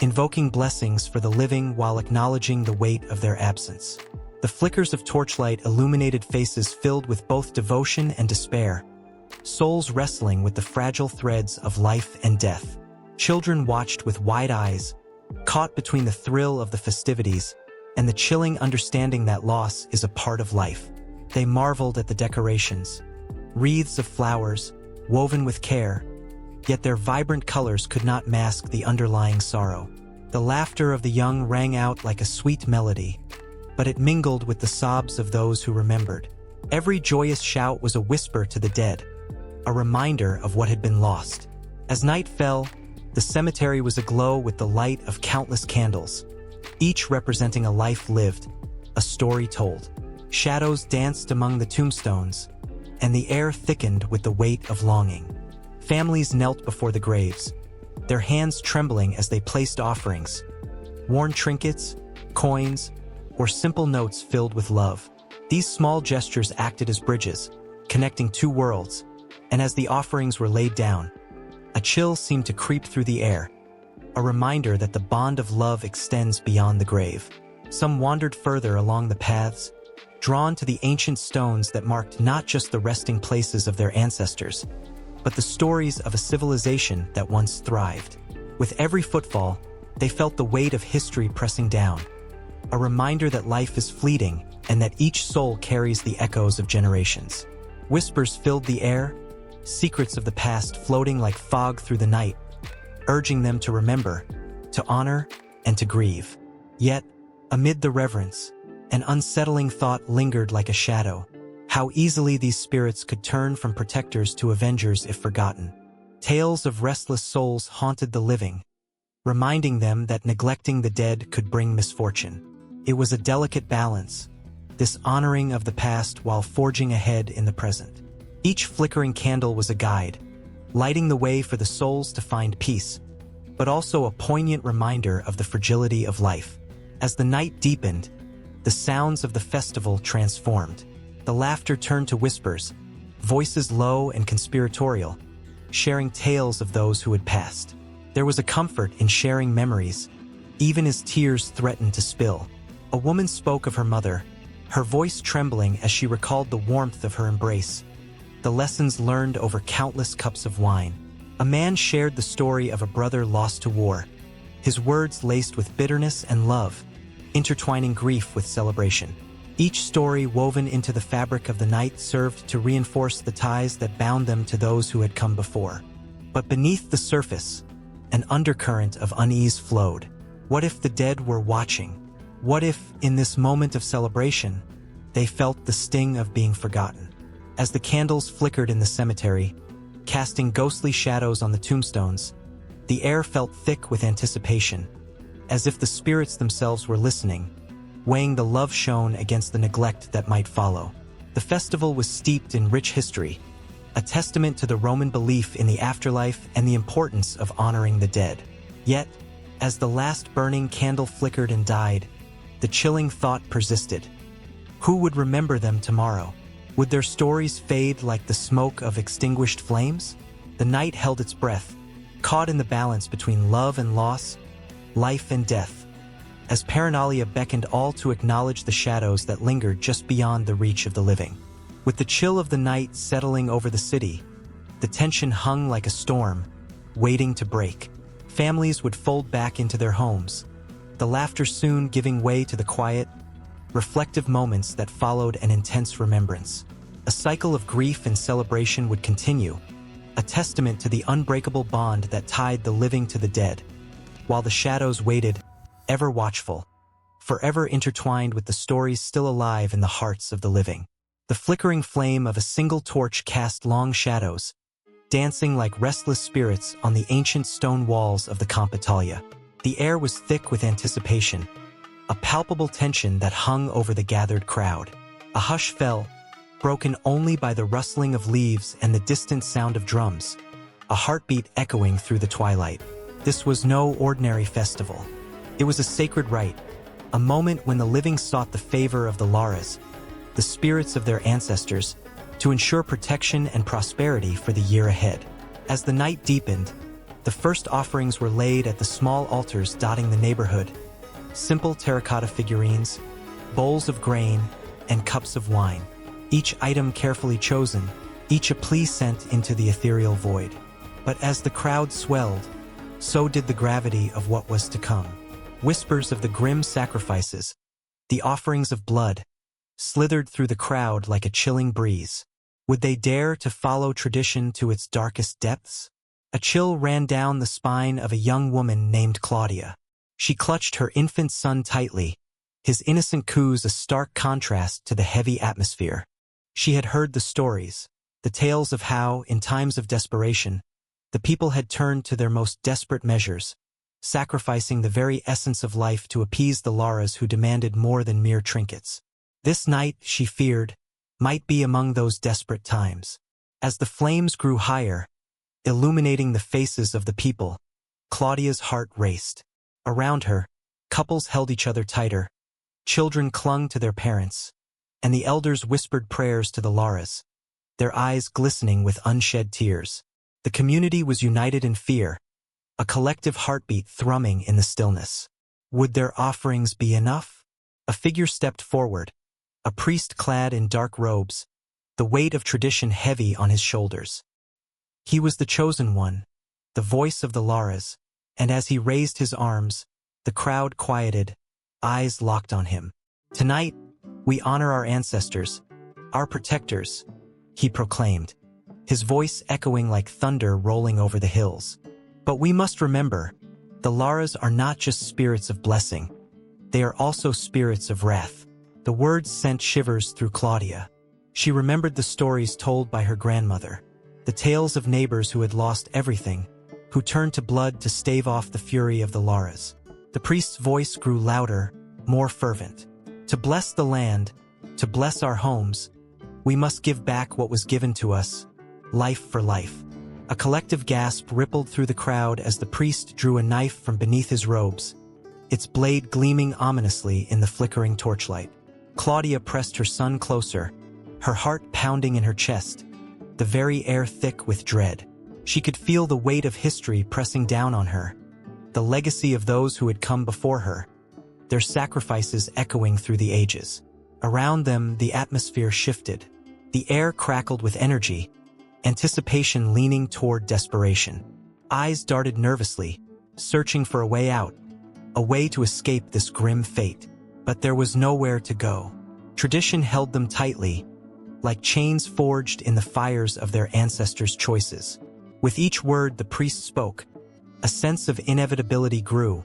A: invoking blessings for the living while acknowledging the weight of their absence. The flickers of torchlight illuminated faces filled with both devotion and despair, souls wrestling with the fragile threads of life and death. Children watched with wide eyes, caught between the thrill of the festivities and the chilling understanding that loss is a part of life. They marveled at the decorations, wreaths of flowers, woven with care, yet their vibrant colors could not mask the underlying sorrow. The laughter of the young rang out like a sweet melody, but it mingled with the sobs of those who remembered. Every joyous shout was a whisper to the dead, a reminder of what had been lost. As night fell, the cemetery was aglow with the light of countless candles, each representing a life lived, a story told. Shadows danced among the tombstones, and the air thickened with the weight of longing. Families knelt before the graves, their hands trembling as they placed offerings, worn trinkets, coins, or simple notes filled with love. These small gestures acted as bridges, connecting two worlds, and as the offerings were laid down, a chill seemed to creep through the air, a reminder that the bond of love extends beyond the grave. Some wandered further along the paths, drawn to the ancient stones that marked not just the resting places of their ancestors, but the stories of a civilization that once thrived. With every footfall, they felt the weight of history pressing down, a reminder that life is fleeting and that each soul carries the echoes of generations. Whispers filled the air, secrets of the past floating like fog through the night, urging them to remember, to honor, and to grieve. Yet, amid the reverence, an unsettling thought lingered like a shadow: how easily these spirits could turn from protectors to avengers if forgotten. Tales of restless souls haunted the living, reminding them that neglecting the dead could bring misfortune. It was a delicate balance, this honoring of the past while forging ahead in the present. Each flickering candle was a guide, lighting the way for the souls to find peace, but also a poignant reminder of the fragility of life. As the night deepened, the sounds of the festival transformed. The laughter turned to whispers, voices low and conspiratorial, sharing tales of those who had passed. There was a comfort in sharing memories, even as tears threatened to spill. A woman spoke of her mother, her voice trembling as she recalled the warmth of her embrace, the lessons learned over countless cups of wine. A man shared the story of a brother lost to war, his words laced with bitterness and love, intertwining grief with celebration. Each story woven into the fabric of the night served to reinforce the ties that bound them to those who had come before. But beneath the surface, an undercurrent of unease flowed. What if the dead were watching? What if, in this moment of celebration, they felt the sting of being forgotten? As the candles flickered in the cemetery, casting ghostly shadows on the tombstones, the air felt thick with anticipation, as if the spirits themselves were listening, weighing the love shown against the neglect that might follow. The festival was steeped in rich history, a testament to the Roman belief in the afterlife and the importance of honoring the dead. Yet, as the last burning candle flickered and died, the chilling thought persisted. Who would remember them tomorrow? Would their stories fade like the smoke of extinguished flames? The night held its breath, caught in the balance between love and loss, life and death, as Saturnalia beckoned all to acknowledge the shadows that lingered just beyond the reach of the living. With the chill of the night settling over the city, the tension hung like a storm, waiting to break. Families would fold back into their homes, the laughter soon giving way to the quiet, reflective moments that followed an intense remembrance. A cycle of grief and celebration would continue, a testament to the unbreakable bond that tied the living to the dead, while the shadows waited, ever watchful, forever intertwined with the stories still alive in the hearts of the living. The flickering flame of a single torch cast long shadows, dancing like restless spirits on the ancient stone walls of the Italia. The air was thick with anticipation, a palpable tension that hung over the gathered crowd. A hush fell, broken only by the rustling of leaves and the distant sound of drums, a heartbeat echoing through the twilight. This was no ordinary festival. It was a sacred rite, a moment when the living sought the favor of the Laras, the spirits of their ancestors, to ensure protection and prosperity for the year ahead. As the night deepened, the first offerings were laid at the small altars dotting the neighborhood. Simple terracotta figurines, bowls of grain, and cups of wine. Each item carefully chosen, each a plea sent into the ethereal void. But as the crowd swelled, so did the gravity of what was to come. Whispers of the grim sacrifices, the offerings of blood, slithered through the crowd like a chilling breeze. Would they dare to follow tradition to its darkest depths? A chill ran down the spine of a young woman named Claudia. She clutched her infant son tightly, his innocent coos a stark contrast to the heavy atmosphere. She had heard the stories, the tales of how, in times of desperation, the people had turned to their most desperate measures, sacrificing the very essence of life to appease the Laras who demanded more than mere trinkets. This night, she feared, might be among those desperate times. As the flames grew higher, illuminating the faces of the people, Claudia's heart raced. Around her, couples held each other tighter, children clung to their parents, and the elders whispered prayers to the Laras, their eyes glistening with unshed tears. The community was united in fear, a collective heartbeat thrumming in the stillness. Would their offerings be enough? A figure stepped forward, a priest clad in dark robes, the weight of tradition heavy on his shoulders. He was the chosen one, the voice of the Laras, and as he raised his arms, the crowd quieted, eyes locked on him. Tonight, we honor our ancestors, our protectors, he proclaimed, his voice echoing like thunder rolling over the hills. But we must remember, the Laras are not just spirits of blessing, they are also spirits of wrath. The words sent shivers through Claudia. She remembered the stories told by her grandmother, the tales of neighbors who had lost everything, who turned to blood to stave off the fury of the Laras. The priest's voice grew louder, more fervent. To bless the land, to bless our homes, we must give back what was given to us, life for life. A collective gasp rippled through the crowd as the priest drew a knife from beneath his robes, its blade gleaming ominously in the flickering torchlight. Claudia pressed her son closer, her heart pounding in her chest, the very air thick with dread. She could feel the weight of history pressing down on her, the legacy of those who had come before her, their sacrifices echoing through the ages. Around them, the atmosphere shifted. The air crackled with energy, anticipation leaning toward desperation. Eyes darted nervously, searching for a way out, a way to escape this grim fate. But there was nowhere to go. Tradition held them tightly, like chains forged in the fires of their ancestors' choices. With each word the priest spoke, a sense of inevitability grew,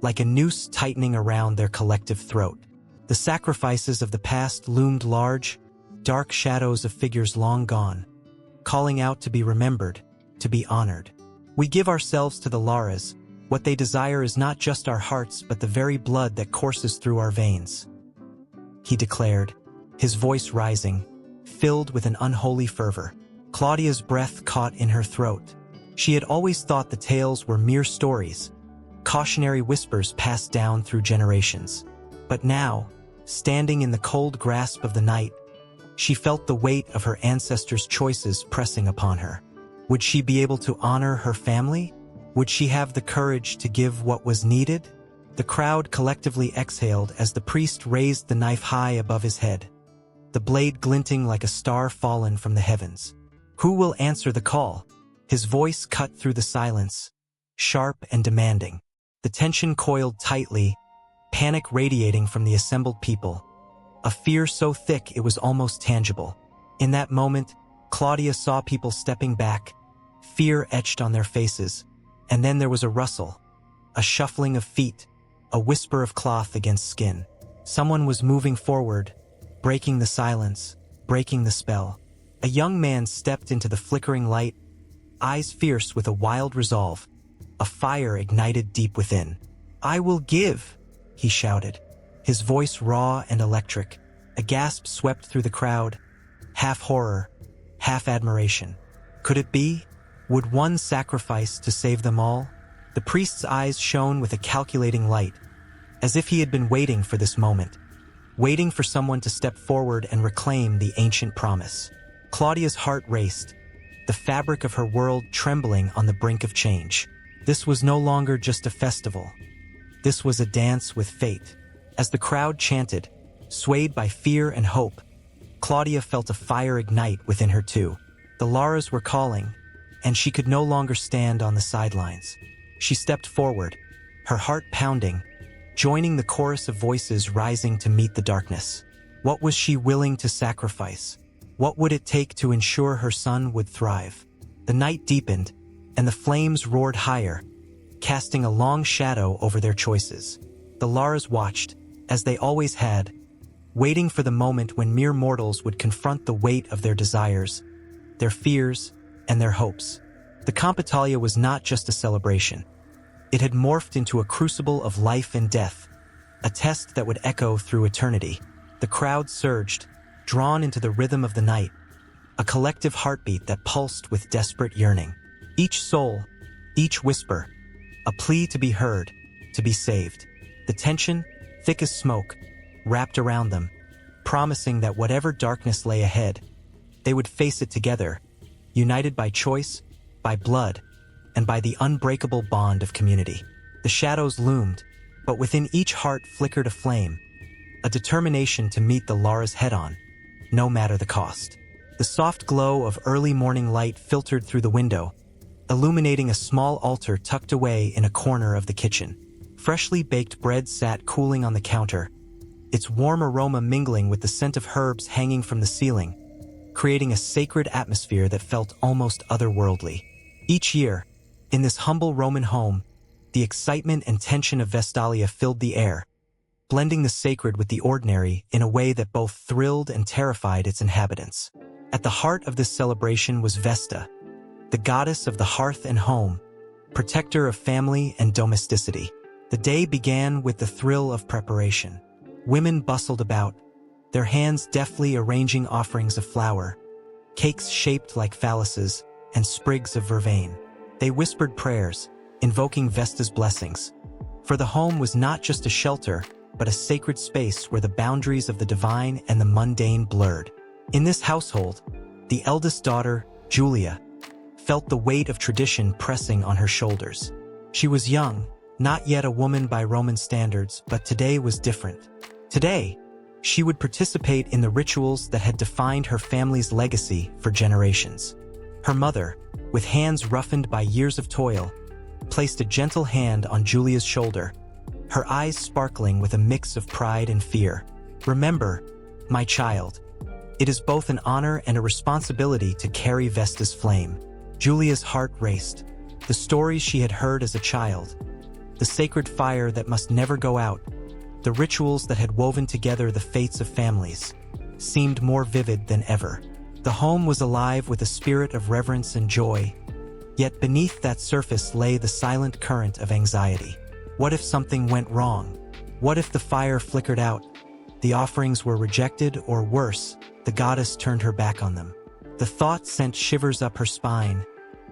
A: like a noose tightening around their collective throat. The sacrifices of the past loomed large, dark shadows of figures long gone, calling out to be remembered, to be honored. We give ourselves to the Laras. What they desire is not just our hearts but the very blood that courses through our veins, he declared, his voice rising, filled with an unholy fervor. Claudia's breath caught in her throat. She had always thought the tales were mere stories, cautionary whispers passed down through generations. But now, standing in the cold grasp of the night, she felt the weight of her ancestors' choices pressing upon her. Would she be able to honor her family? Would she have the courage to give what was needed? The crowd collectively exhaled as the priest raised the knife high above his head, the blade glinting like a star fallen from the heavens. Who will answer the call? His voice cut through the silence, sharp and demanding. The tension coiled tightly, panic radiating from the assembled people, a fear so thick it was almost tangible. In that moment, Claudia saw people stepping back, fear etched on their faces, and then there was a rustle, a shuffling of feet, a whisper of cloth against skin. Someone was moving forward, breaking the silence, breaking the spell. A young man stepped into the flickering light, eyes fierce with a wild resolve, a fire ignited deep within. "I will give," he shouted, his voice raw and electric. A gasp swept through the crowd, half horror, half admiration. Could it be? Would one sacrifice to save them all? The priest's eyes shone with a calculating light, as if he had been waiting for this moment, waiting for someone to step forward and reclaim the ancient promise. Claudia's heart raced, the fabric of her world trembling on the brink of change. This was no longer just a festival. This was a dance with fate. As the crowd chanted, swayed by fear and hope, Claudia felt a fire ignite within her too. The Laras were calling, and she could no longer stand on the sidelines. She stepped forward, her heart pounding, joining the chorus of voices rising to meet the darkness. What was she willing to sacrifice? What would it take to ensure her son would thrive? The night deepened, and the flames roared higher, casting a long shadow over their choices. The Laras watched, as they always had, waiting for the moment when mere mortals would confront the weight of their desires, their fears, and their hopes. The Compitalia was not just a celebration. It had morphed into a crucible of life and death, a test that would echo through eternity. The crowd surged, drawn into the rhythm of the night, a collective heartbeat that pulsed with desperate yearning. Each soul, each whisper, a plea to be heard, to be saved. The tension, thick as smoke, wrapped around them, promising that whatever darkness lay ahead, they would face it together, united by choice, by blood, and by the unbreakable bond of community. The shadows loomed, but within each heart flickered a flame, a determination to meet the Laras head-on, no matter the cost. The soft glow of early morning light filtered through the window, illuminating a small altar tucked away in a corner of the kitchen. Freshly baked bread sat cooling on the counter, its warm aroma mingling with the scent of herbs hanging from the ceiling, creating a sacred atmosphere that felt almost otherworldly. Each year, in this humble Roman home, the excitement and tension of Vestalia filled the air, blending the sacred with the ordinary in a way that both thrilled and terrified its inhabitants. At the heart of this celebration was Vesta, the goddess of the hearth and home, protector of family and domesticity. The day began with the thrill of preparation. Women bustled about, their hands deftly arranging offerings of flour, cakes shaped like phalluses, and sprigs of vervain. They whispered prayers, invoking Vesta's blessings. For the home was not just a shelter, but a sacred space where the boundaries of the divine and the mundane blurred. In this household, the eldest daughter, Julia, felt the weight of tradition pressing on her shoulders. She was young, not yet a woman by Roman standards, but today was different. Today, she would participate in the rituals that had defined her family's legacy for generations. Her mother, with hands roughened by years of toil, placed a gentle hand on Julia's shoulder, her eyes sparkling with a mix of pride and fear. "Remember, my child, it is both an honor and a responsibility to carry Vesta's flame." Julia's heart raced. The stories she had heard as a child, the sacred fire that must never go out, the rituals that had woven together the fates of families, seemed more vivid than ever. The home was alive with a spirit of reverence and joy, yet beneath that surface lay the silent current of anxiety. What if something went wrong? What if the fire flickered out, the offerings were rejected, or worse, the goddess turned her back on them? The thought sent shivers up her spine,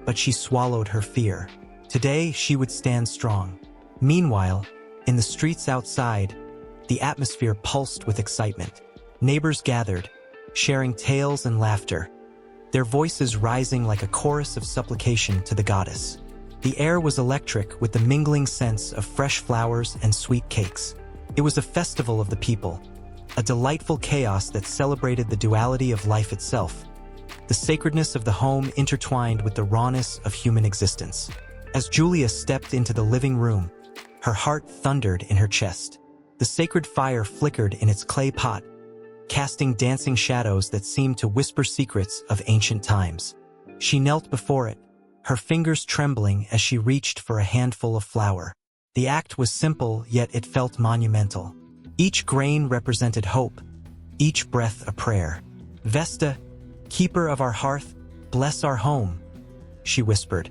A: but she swallowed her fear. Today, she would stand strong. Meanwhile, in the streets outside, the atmosphere pulsed with excitement. Neighbors gathered, sharing tales and laughter, their voices rising like a chorus of supplication to the goddess. The air was electric with the mingling scents of fresh flowers and sweet cakes. It was a festival of the people, a delightful chaos that celebrated the duality of life itself, the sacredness of the home intertwined with the rawness of human existence. As Julia stepped into the living room, her heart thundered in her chest. The sacred fire flickered in its clay pot, casting dancing shadows that seemed to whisper secrets of ancient times. She knelt before it, her fingers trembling as she reached for a handful of flour. The act was simple, yet it felt monumental. Each grain represented hope, each breath a prayer. "Vesta, keeper of our hearth, bless our home," she whispered,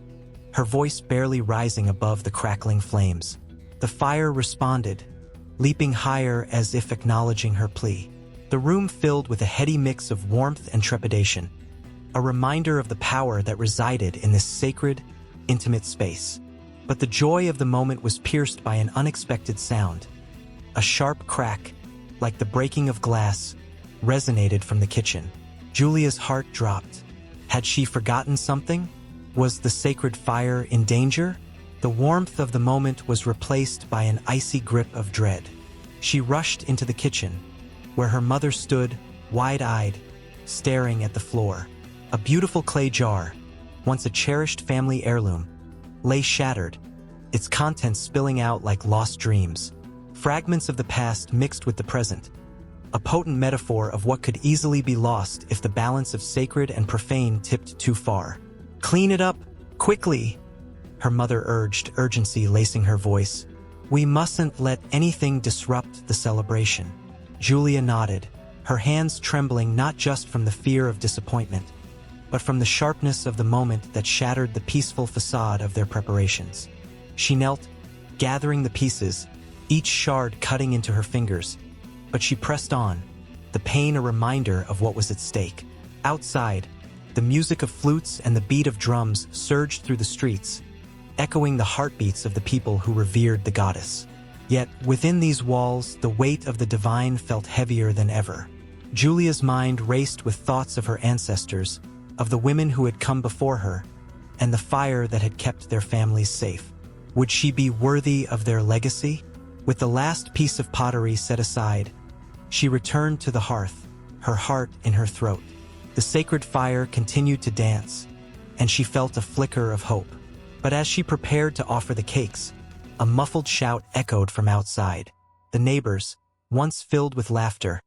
A: her voice barely rising above the crackling flames. The fire responded, leaping higher as if acknowledging her plea. The room filled with a heady mix of warmth and trepidation, a reminder of the power that resided in this sacred, intimate space. But the joy of the moment was pierced by an unexpected sound. A sharp crack, like the breaking of glass, resonated from the kitchen. Julia's heart dropped. Had she forgotten something? Was the sacred fire in danger? The warmth of the moment was replaced by an icy grip of dread. She rushed into the kitchen, where her mother stood, wide-eyed, staring at the floor. A beautiful clay jar, once a cherished family heirloom, lay shattered, its contents spilling out like lost dreams. Fragments of the past mixed with the present, a potent metaphor of what could easily be lost if the balance of sacred and profane tipped too far. "Clean it up, quickly," her mother urged, urgency lacing her voice. "We mustn't let anything disrupt the celebration." Julia nodded, her hands trembling not just from the fear of disappointment, but from the sharpness of the moment that shattered the peaceful facade of their preparations. She knelt, gathering the pieces, each shard cutting into her fingers, but she pressed on, the pain a reminder of what was at stake. Outside, the music of flutes and the beat of drums surged through the streets, echoing the heartbeats of the people who revered the goddess. Yet, within these walls, the weight of the divine felt heavier than ever. Julia's mind raced with thoughts of her ancestors, of the women who had come before her, and the fire that had kept their families safe. Would she be worthy of their legacy? With the last piece of pottery set aside, she returned to the hearth, her heart in her throat. The sacred fire continued to dance, and she felt a flicker of hope. But as she prepared to offer the cakes, a muffled shout echoed from outside. The neighbors, once filled with laughter,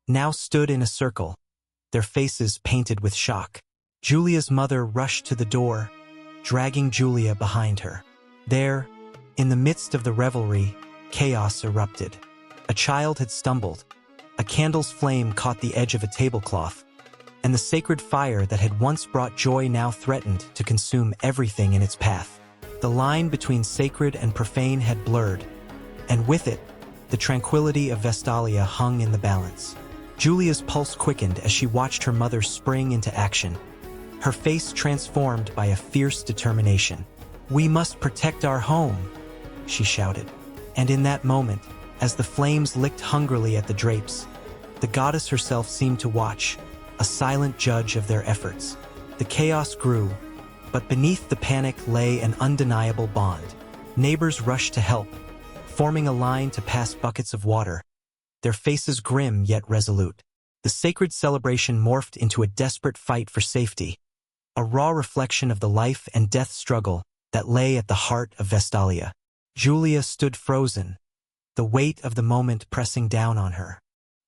A: now stood in a circle, their faces painted with shock. Julia's mother rushed to the door, dragging Julia behind her. There, in the midst of the revelry, chaos erupted. A child had stumbled, a candle's flame caught the edge of a tablecloth, and the sacred fire that had once brought joy now threatened to consume everything in its path. The line between sacred and profane had blurred, and with it, the tranquility of Vestalia hung in the balance. Julia's pulse quickened as she watched her mother spring into action, her face transformed by a fierce determination. "We must protect our home," she shouted. And in that moment, as the flames licked hungrily at the drapes, the goddess herself seemed to watch, a silent judge of their efforts. The chaos grew, but beneath the panic lay an undeniable bond. Neighbors rushed to help, forming a line to pass buckets of water, their faces grim yet resolute. The sacred celebration morphed into a desperate fight for safety, a raw reflection of the life and death struggle that lay at the heart of Vestalia. Julia stood frozen, the weight of the moment pressing down on her.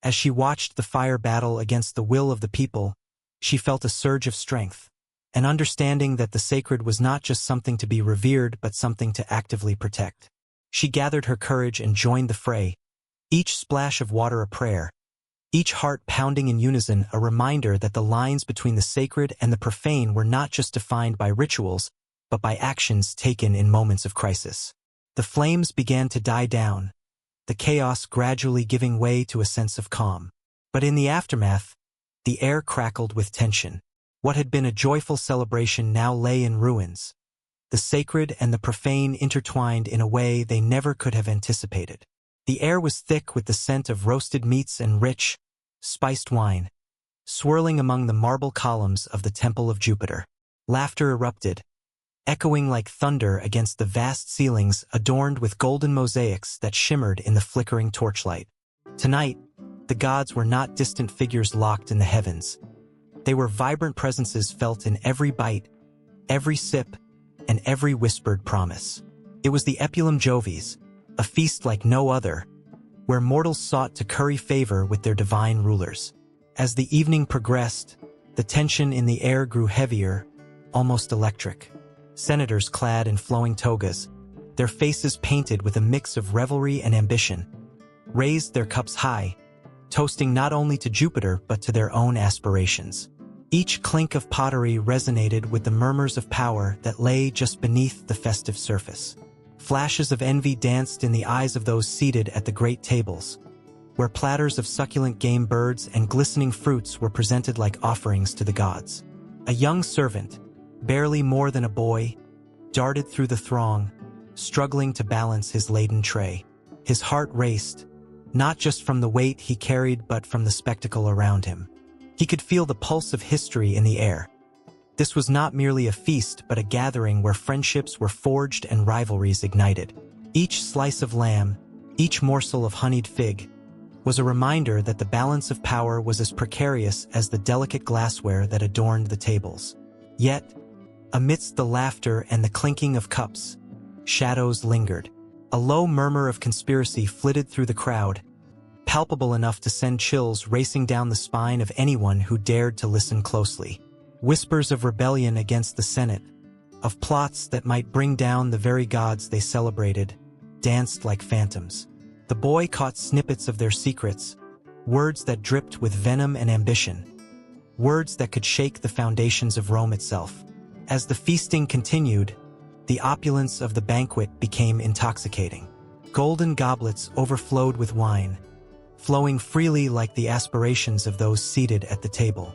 A: As she watched the fire battle against the will of the people, she felt a surge of strength, an understanding that the sacred was not just something to be revered but something to actively protect. She gathered her courage and joined the fray, each splash of water a prayer, each heart pounding in unison, a reminder that the lines between the sacred and the profane were not just defined by rituals, but by actions taken in moments of crisis. The flames began to die down, the chaos gradually giving way to a sense of calm. But in the aftermath, the air crackled with tension. What had been a joyful celebration now lay in ruins, the sacred and the profane intertwined in a way they never could have anticipated. The air was thick with the scent of roasted meats and rich, spiced wine, swirling among the marble columns of the Temple of Jupiter. Laughter erupted, echoing like thunder against the vast ceilings adorned with golden mosaics that shimmered in the flickering torchlight. Tonight, the gods were not distant figures locked in the heavens. They were vibrant presences felt in every bite, every sip, and every whispered promise. It was the Epulum Jovis, a feast like no other, where mortals sought to curry favor with their divine rulers. As the evening progressed, the tension in the air grew heavier, almost electric. Senators clad in flowing togas, their faces painted with a mix of revelry and ambition, raised their cups high, toasting not only to Jupiter but to their own aspirations. Each clink of pottery resonated with the murmurs of power that lay just beneath the festive surface. Flashes of envy danced in the eyes of those seated at the great tables, where platters of succulent game birds and glistening fruits were presented like offerings to the gods. A young servant, barely more than a boy, darted through the throng, struggling to balance his laden tray. His heart raced, not just from the weight he carried but from the spectacle around him. He could feel the pulse of history in the air. This was not merely a feast, but a gathering where friendships were forged and rivalries ignited. Each slice of lamb, each morsel of honeyed fig, was a reminder that the balance of power was as precarious as the delicate glassware that adorned the tables. Yet, amidst the laughter and the clinking of cups, shadows lingered. A low murmur of conspiracy flitted through the crowd, palpable enough to send chills racing down the spine of anyone who dared to listen closely. Whispers of rebellion against the Senate, of plots that might bring down the very gods they celebrated, danced like phantoms. The boy caught snippets of their secrets, words that dripped with venom and ambition, words that could shake the foundations of Rome itself. As the feasting continued, the opulence of the banquet became intoxicating. Golden goblets overflowed with wine, flowing freely like the aspirations of those seated at the table.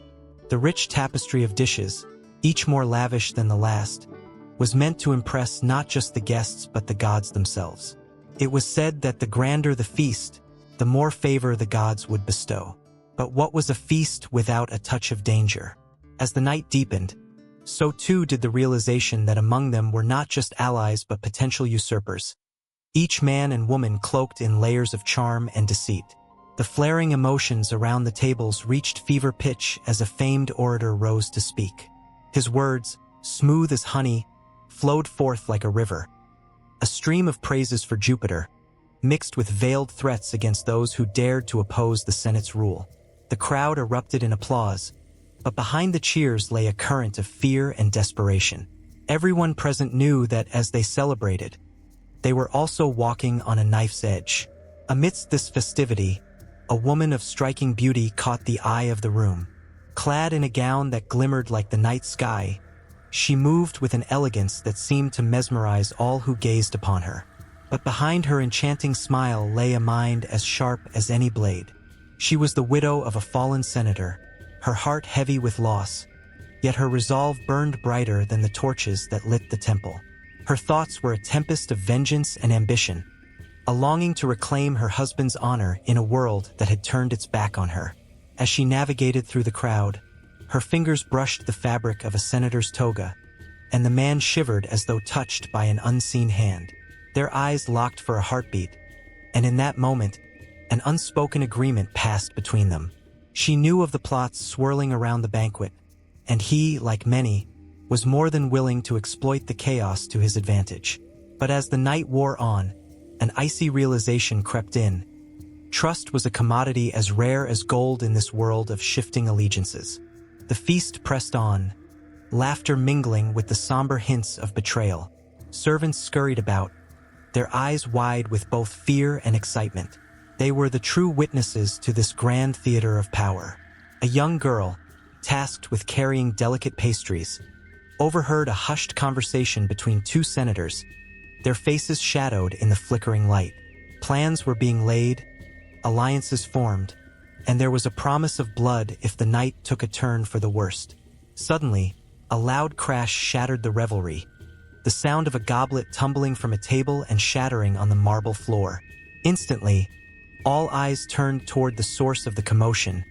A: The rich tapestry of dishes, each more lavish than the last, was meant to impress not just the guests but the gods themselves. It was said that the grander the feast, the more favor the gods would bestow. But what was a feast without a touch of danger? As the night deepened, so too did the realization that among them were not just allies but potential usurpers, each man and woman cloaked in layers of charm and deceit. The flaring emotions around the tables reached fever pitch as a famed orator rose to speak. His words, smooth as honey, flowed forth like a river, a stream of praises for Jupiter, mixed with veiled threats against those who dared to oppose the Senate's rule. The crowd erupted in applause, but behind the cheers lay a current of fear and desperation. Everyone present knew that as they celebrated, they were also walking on a knife's edge. Amidst this festivity, a woman of striking beauty caught the eye of the room. Clad in a gown that glimmered like the night sky, she moved with an elegance that seemed to mesmerize all who gazed upon her. But behind her enchanting smile lay a mind as sharp as any blade. She was the widow of a fallen senator, her heart heavy with loss, yet her resolve burned brighter than the torches that lit the temple. Her thoughts were a tempest of vengeance and ambition, a longing to reclaim her husband's honor in a world that had turned its back on her. As she navigated through the crowd, her fingers brushed the fabric of a senator's toga, and the man shivered as though touched by an unseen hand. Their eyes locked for a heartbeat, and in that moment, an unspoken agreement passed between them. She knew of the plots swirling around the banquet, and he, like many, was more than willing to exploit the chaos to his advantage. But as the night wore on, an icy realization crept in. Trust was a commodity as rare as gold in this world of shifting allegiances. The feast pressed on, laughter mingling with the somber hints of betrayal. Servants scurried about, their eyes wide with both fear and excitement. They were the true witnesses to this grand theater of power. A young girl, tasked with carrying delicate pastries, overheard a hushed conversation between two senators, their faces shadowed in the flickering light. Plans were being laid, alliances formed, and there was a promise of blood if the night took a turn for the worst. Suddenly, a loud crash shattered the revelry, the sound of a goblet tumbling from a table and shattering on the marble floor. Instantly, all eyes turned toward the source of the commotion,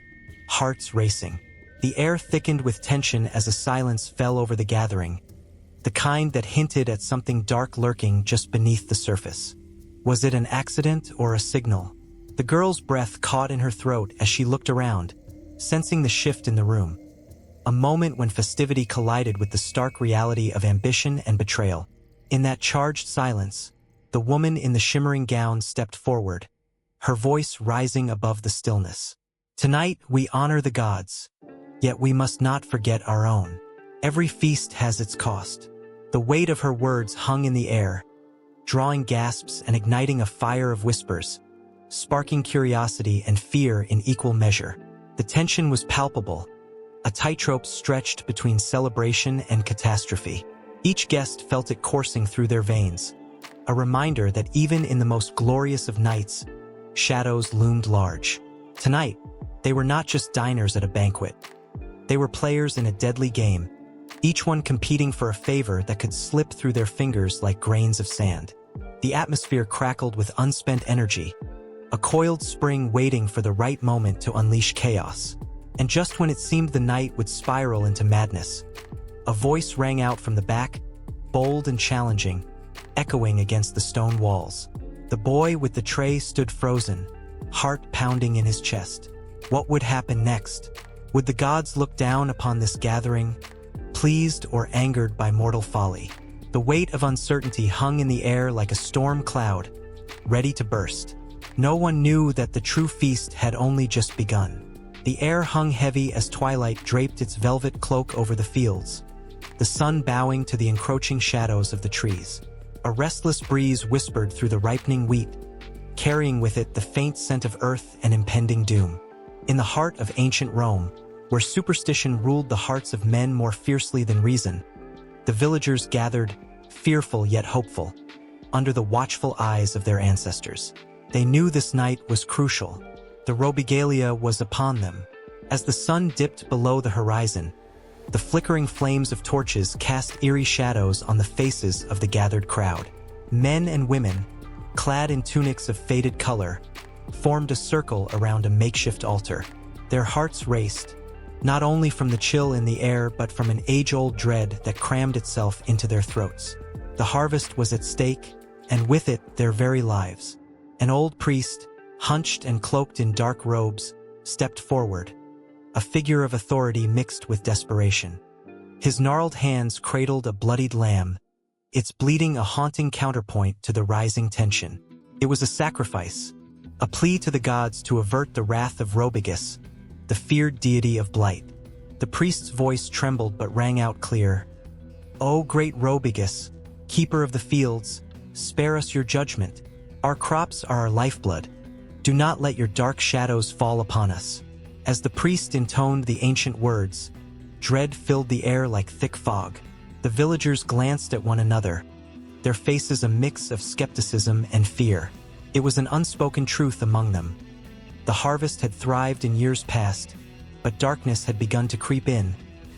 A: hearts racing. The air thickened with tension as a silence fell over the gathering, the kind that hinted at something dark lurking just beneath the surface. Was it an accident or a signal? The girl's breath caught in her throat as she looked around, sensing the shift in the room. A moment when festivity collided with the stark reality of ambition and betrayal. In that charged silence, the woman in the shimmering gown stepped forward, her voice rising above the stillness. Tonight we honor the gods, yet we must not forget our own. Every feast has its cost. The weight of her words hung in the air, drawing gasps and igniting a fire of whispers, sparking curiosity and fear in equal measure. The tension was palpable, a tightrope stretched between celebration and catastrophe. Each guest felt it coursing through their veins, a reminder that even in the most glorious of nights, shadows loomed large. Tonight, they were not just diners at a banquet. They were players in a deadly game, each one competing for a favor that could slip through their fingers like grains of sand. The atmosphere crackled with unspent energy, a coiled spring waiting for the right moment to unleash chaos. And just when it seemed the night would spiral into madness, a voice rang out from the back, bold and challenging, echoing against the stone walls. The boy with the tray stood frozen, heart pounding in his chest. What would happen next? Would the gods look down upon this gathering, pleased or angered by mortal folly? The weight of uncertainty hung in the air like a storm cloud, ready to burst. No one knew that the true feast had only just begun. The air hung heavy as twilight draped its velvet cloak over the fields, the sun bowing to the encroaching shadows of the trees. A restless breeze whispered through the ripening wheat, carrying with it the faint scent of earth and impending doom. In the heart of ancient Rome, where superstition ruled the hearts of men more fiercely than reason, the villagers gathered, fearful yet hopeful, under the watchful eyes of their ancestors. They knew this night was crucial. The Robigalia was upon them. As the sun dipped below the horizon, the flickering flames of torches cast eerie shadows on the faces of the gathered crowd. Men and women, clad in tunics of faded color, formed a circle around a makeshift altar. Their hearts raced, not only from the chill in the air but from an age-old dread that crammed itself into their throats. The harvest was at stake, and with it their very lives. An old priest, hunched and cloaked in dark robes, stepped forward, a figure of authority mixed with desperation. His gnarled hands cradled a bloodied lamb, its bleeding a haunting counterpoint to the rising tension. It was a sacrifice, a plea to the gods to avert the wrath of Robigus, the feared deity of blight. The priest's voice trembled but rang out clear. "O great Robigus, keeper of the fields, spare us your judgment. Our crops are our lifeblood. Do not let your dark shadows fall upon us." As the priest intoned the ancient words, dread filled the air like thick fog. The villagers glanced at one another, their faces a mix of skepticism and fear. It was an unspoken truth among them. The harvest had thrived in years past, but darkness had begun to creep in,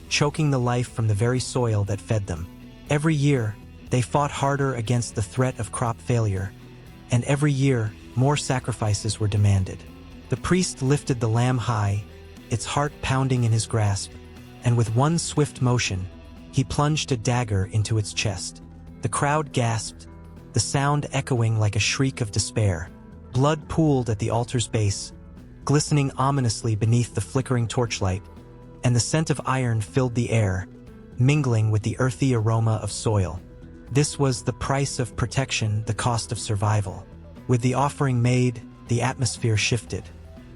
A: choking the life from the very soil that fed them. Every year, they fought harder against the threat of crop failure, and every year, more sacrifices were demanded. The priest lifted the lamb high, its heart pounding in his grasp, and with one swift motion, he plunged a dagger into its chest. The crowd gasped, the sound echoing like a shriek of despair. Blood pooled at the altar's base, glistening ominously beneath the flickering torchlight, and the scent of iron filled the air, mingling with the earthy aroma of soil. This was the price of protection, the cost of survival. With the offering made, the atmosphere shifted.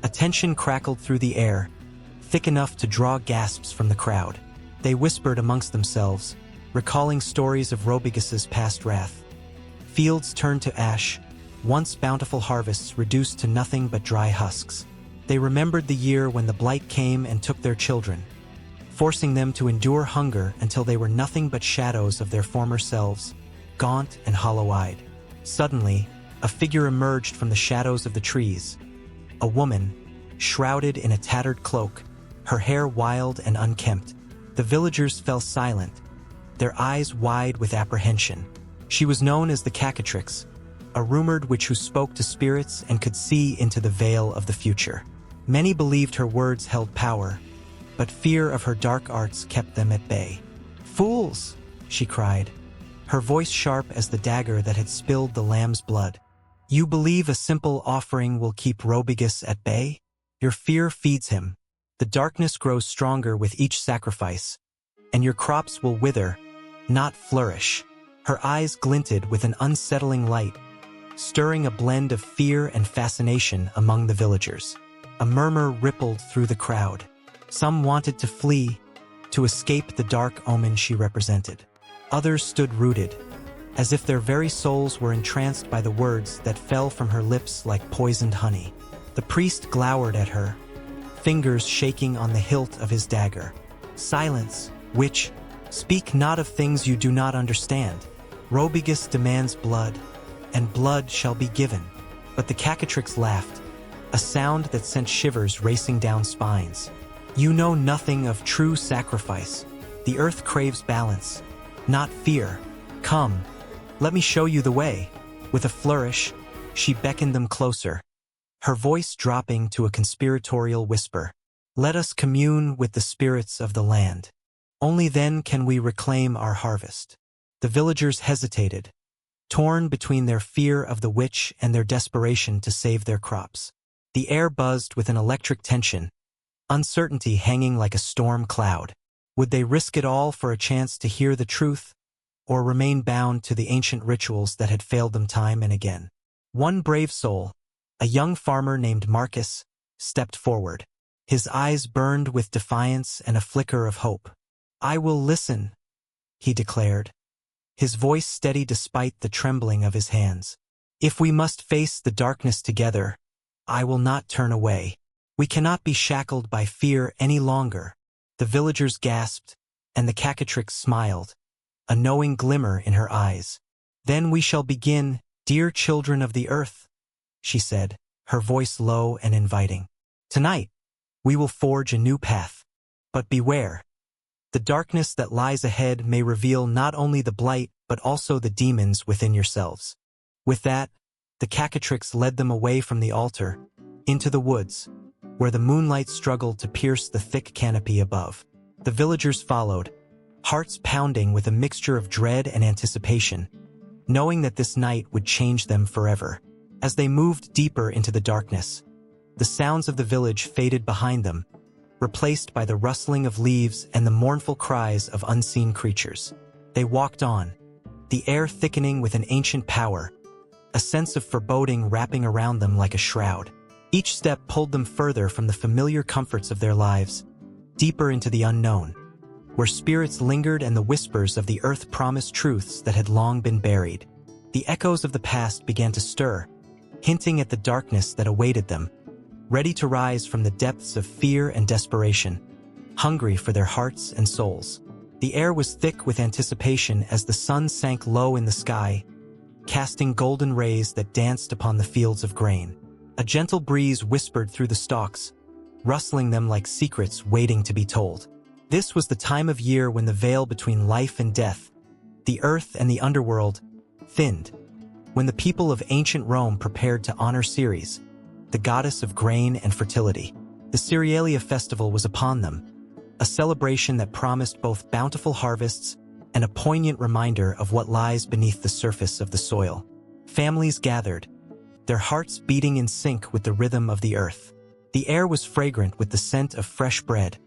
A: A tension crackled through the air, thick enough to draw gasps from the crowd. They whispered amongst themselves, recalling stories of Robigus's past wrath. Fields turned to ash, once bountiful harvests reduced to nothing but dry husks. They remembered the year when the blight came and took their children, forcing them to endure hunger until they were nothing but shadows of their former selves, gaunt and hollow-eyed. Suddenly, a figure emerged from the shadows of the trees. A woman, shrouded in a tattered cloak, her hair wild and unkempt. The villagers fell silent, their eyes wide with apprehension. She was known as the Caccatrix, a rumored witch who spoke to spirits and could see into the veil of the future. Many believed her words held power, but fear of her dark arts kept them at bay. "Fools!" she cried, her voice sharp as the dagger that had spilled the lamb's blood. "You believe a simple offering will keep Robigus at bay? Your fear feeds him. The darkness grows stronger with each sacrifice, and your crops will wither, not flourish." Her eyes glinted with an unsettling light, stirring a blend of fear and fascination among the villagers. A murmur rippled through the crowd. Some wanted to flee, to escape the dark omen she represented. Others stood rooted, as if their very souls were entranced by the words that fell from her lips like poisoned honey. The priest glowered at her, fingers shaking on the hilt of his dagger. "Silence, witch! Speak not of things you do not understand. Robigus demands blood, and blood shall be given." But the Caccatrix laughed, a sound that sent shivers racing down spines. "You know nothing of true sacrifice. The earth craves balance, not fear. Come, let me show you the way." With a flourish, she beckoned them closer, her voice dropping to a conspiratorial whisper. Let us commune with the spirits of the land. Only then can we reclaim our harvest." The villagers hesitated, torn between their fear of the witch and their desperation to save their crops. The air buzzed with an electric tension, uncertainty hanging like a storm cloud. Would they risk it all for a chance to hear the truth, or remain bound to the ancient rituals that had failed them time and again? One brave soul, a young farmer named Marcus, stepped forward. His eyes burned with defiance and a flicker of hope. "I will listen," he declared, his voice steady despite the trembling of his hands. "If we must face the darkness together, I will not turn away. We cannot be shackled by fear any longer." The villagers gasped, and the cackatrix smiled, a knowing glimmer in her eyes. "Then we shall begin, dear children of the earth," she said, her voice low and inviting. "Tonight, we will forge a new path. But beware. The darkness that lies ahead may reveal not only the blight, but also the demons within yourselves." With that, the cackatrix led them away from the altar, into the woods, where the moonlight struggled to pierce the thick canopy above. The villagers followed, hearts pounding with a mixture of dread and anticipation, knowing that this night would change them forever. As they moved deeper into the darkness, the sounds of the village faded behind them, replaced by the rustling of leaves and the mournful cries of unseen creatures. They walked on, the air thickening with an ancient power, a sense of foreboding wrapping around them like a shroud. Each step pulled them further from the familiar comforts of their lives, deeper into the unknown, where spirits lingered and the whispers of the earth promised truths that had long been buried. The echoes of the past began to stir, hinting at the darkness that awaited them, ready to rise from the depths of fear and desperation, hungry for their hearts and souls. The air was thick with anticipation as the sun sank low in the sky, casting golden rays that danced upon the fields of grain. A gentle breeze whispered through the stalks, rustling them like secrets waiting to be told. This was the time of year when the veil between life and death, the earth and the underworld, thinned, when the people of ancient Rome prepared to honor Ceres, the goddess of grain and fertility. The Saturnalia festival was upon them, a celebration that promised both bountiful harvests and a poignant reminder of what lies beneath the surface of the soil. Families gathered, their hearts beating in sync with the rhythm of the earth. The air was fragrant with the scent of fresh bread,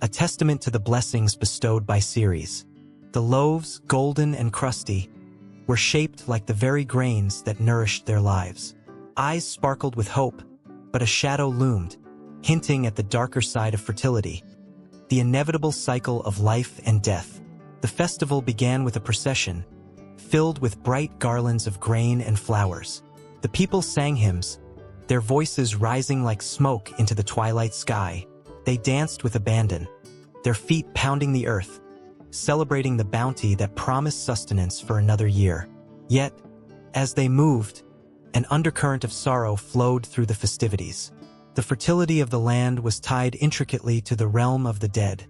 A: a testament to the blessings bestowed by Ceres. The loaves, golden and crusty, were shaped like the very grains that nourished their lives. Eyes sparkled with hope, but a shadow loomed, hinting at the darker side of fertility, the inevitable cycle of life and death. The festival began with a procession, filled with bright garlands of grain and flowers. The people sang hymns, their voices rising like smoke into the twilight sky. They danced with abandon, their feet pounding the earth, celebrating the bounty that promised sustenance for another year. Yet, as they moved, an undercurrent of sorrow flowed through the festivities. The fertility of the land was tied intricately to the realm of the dead,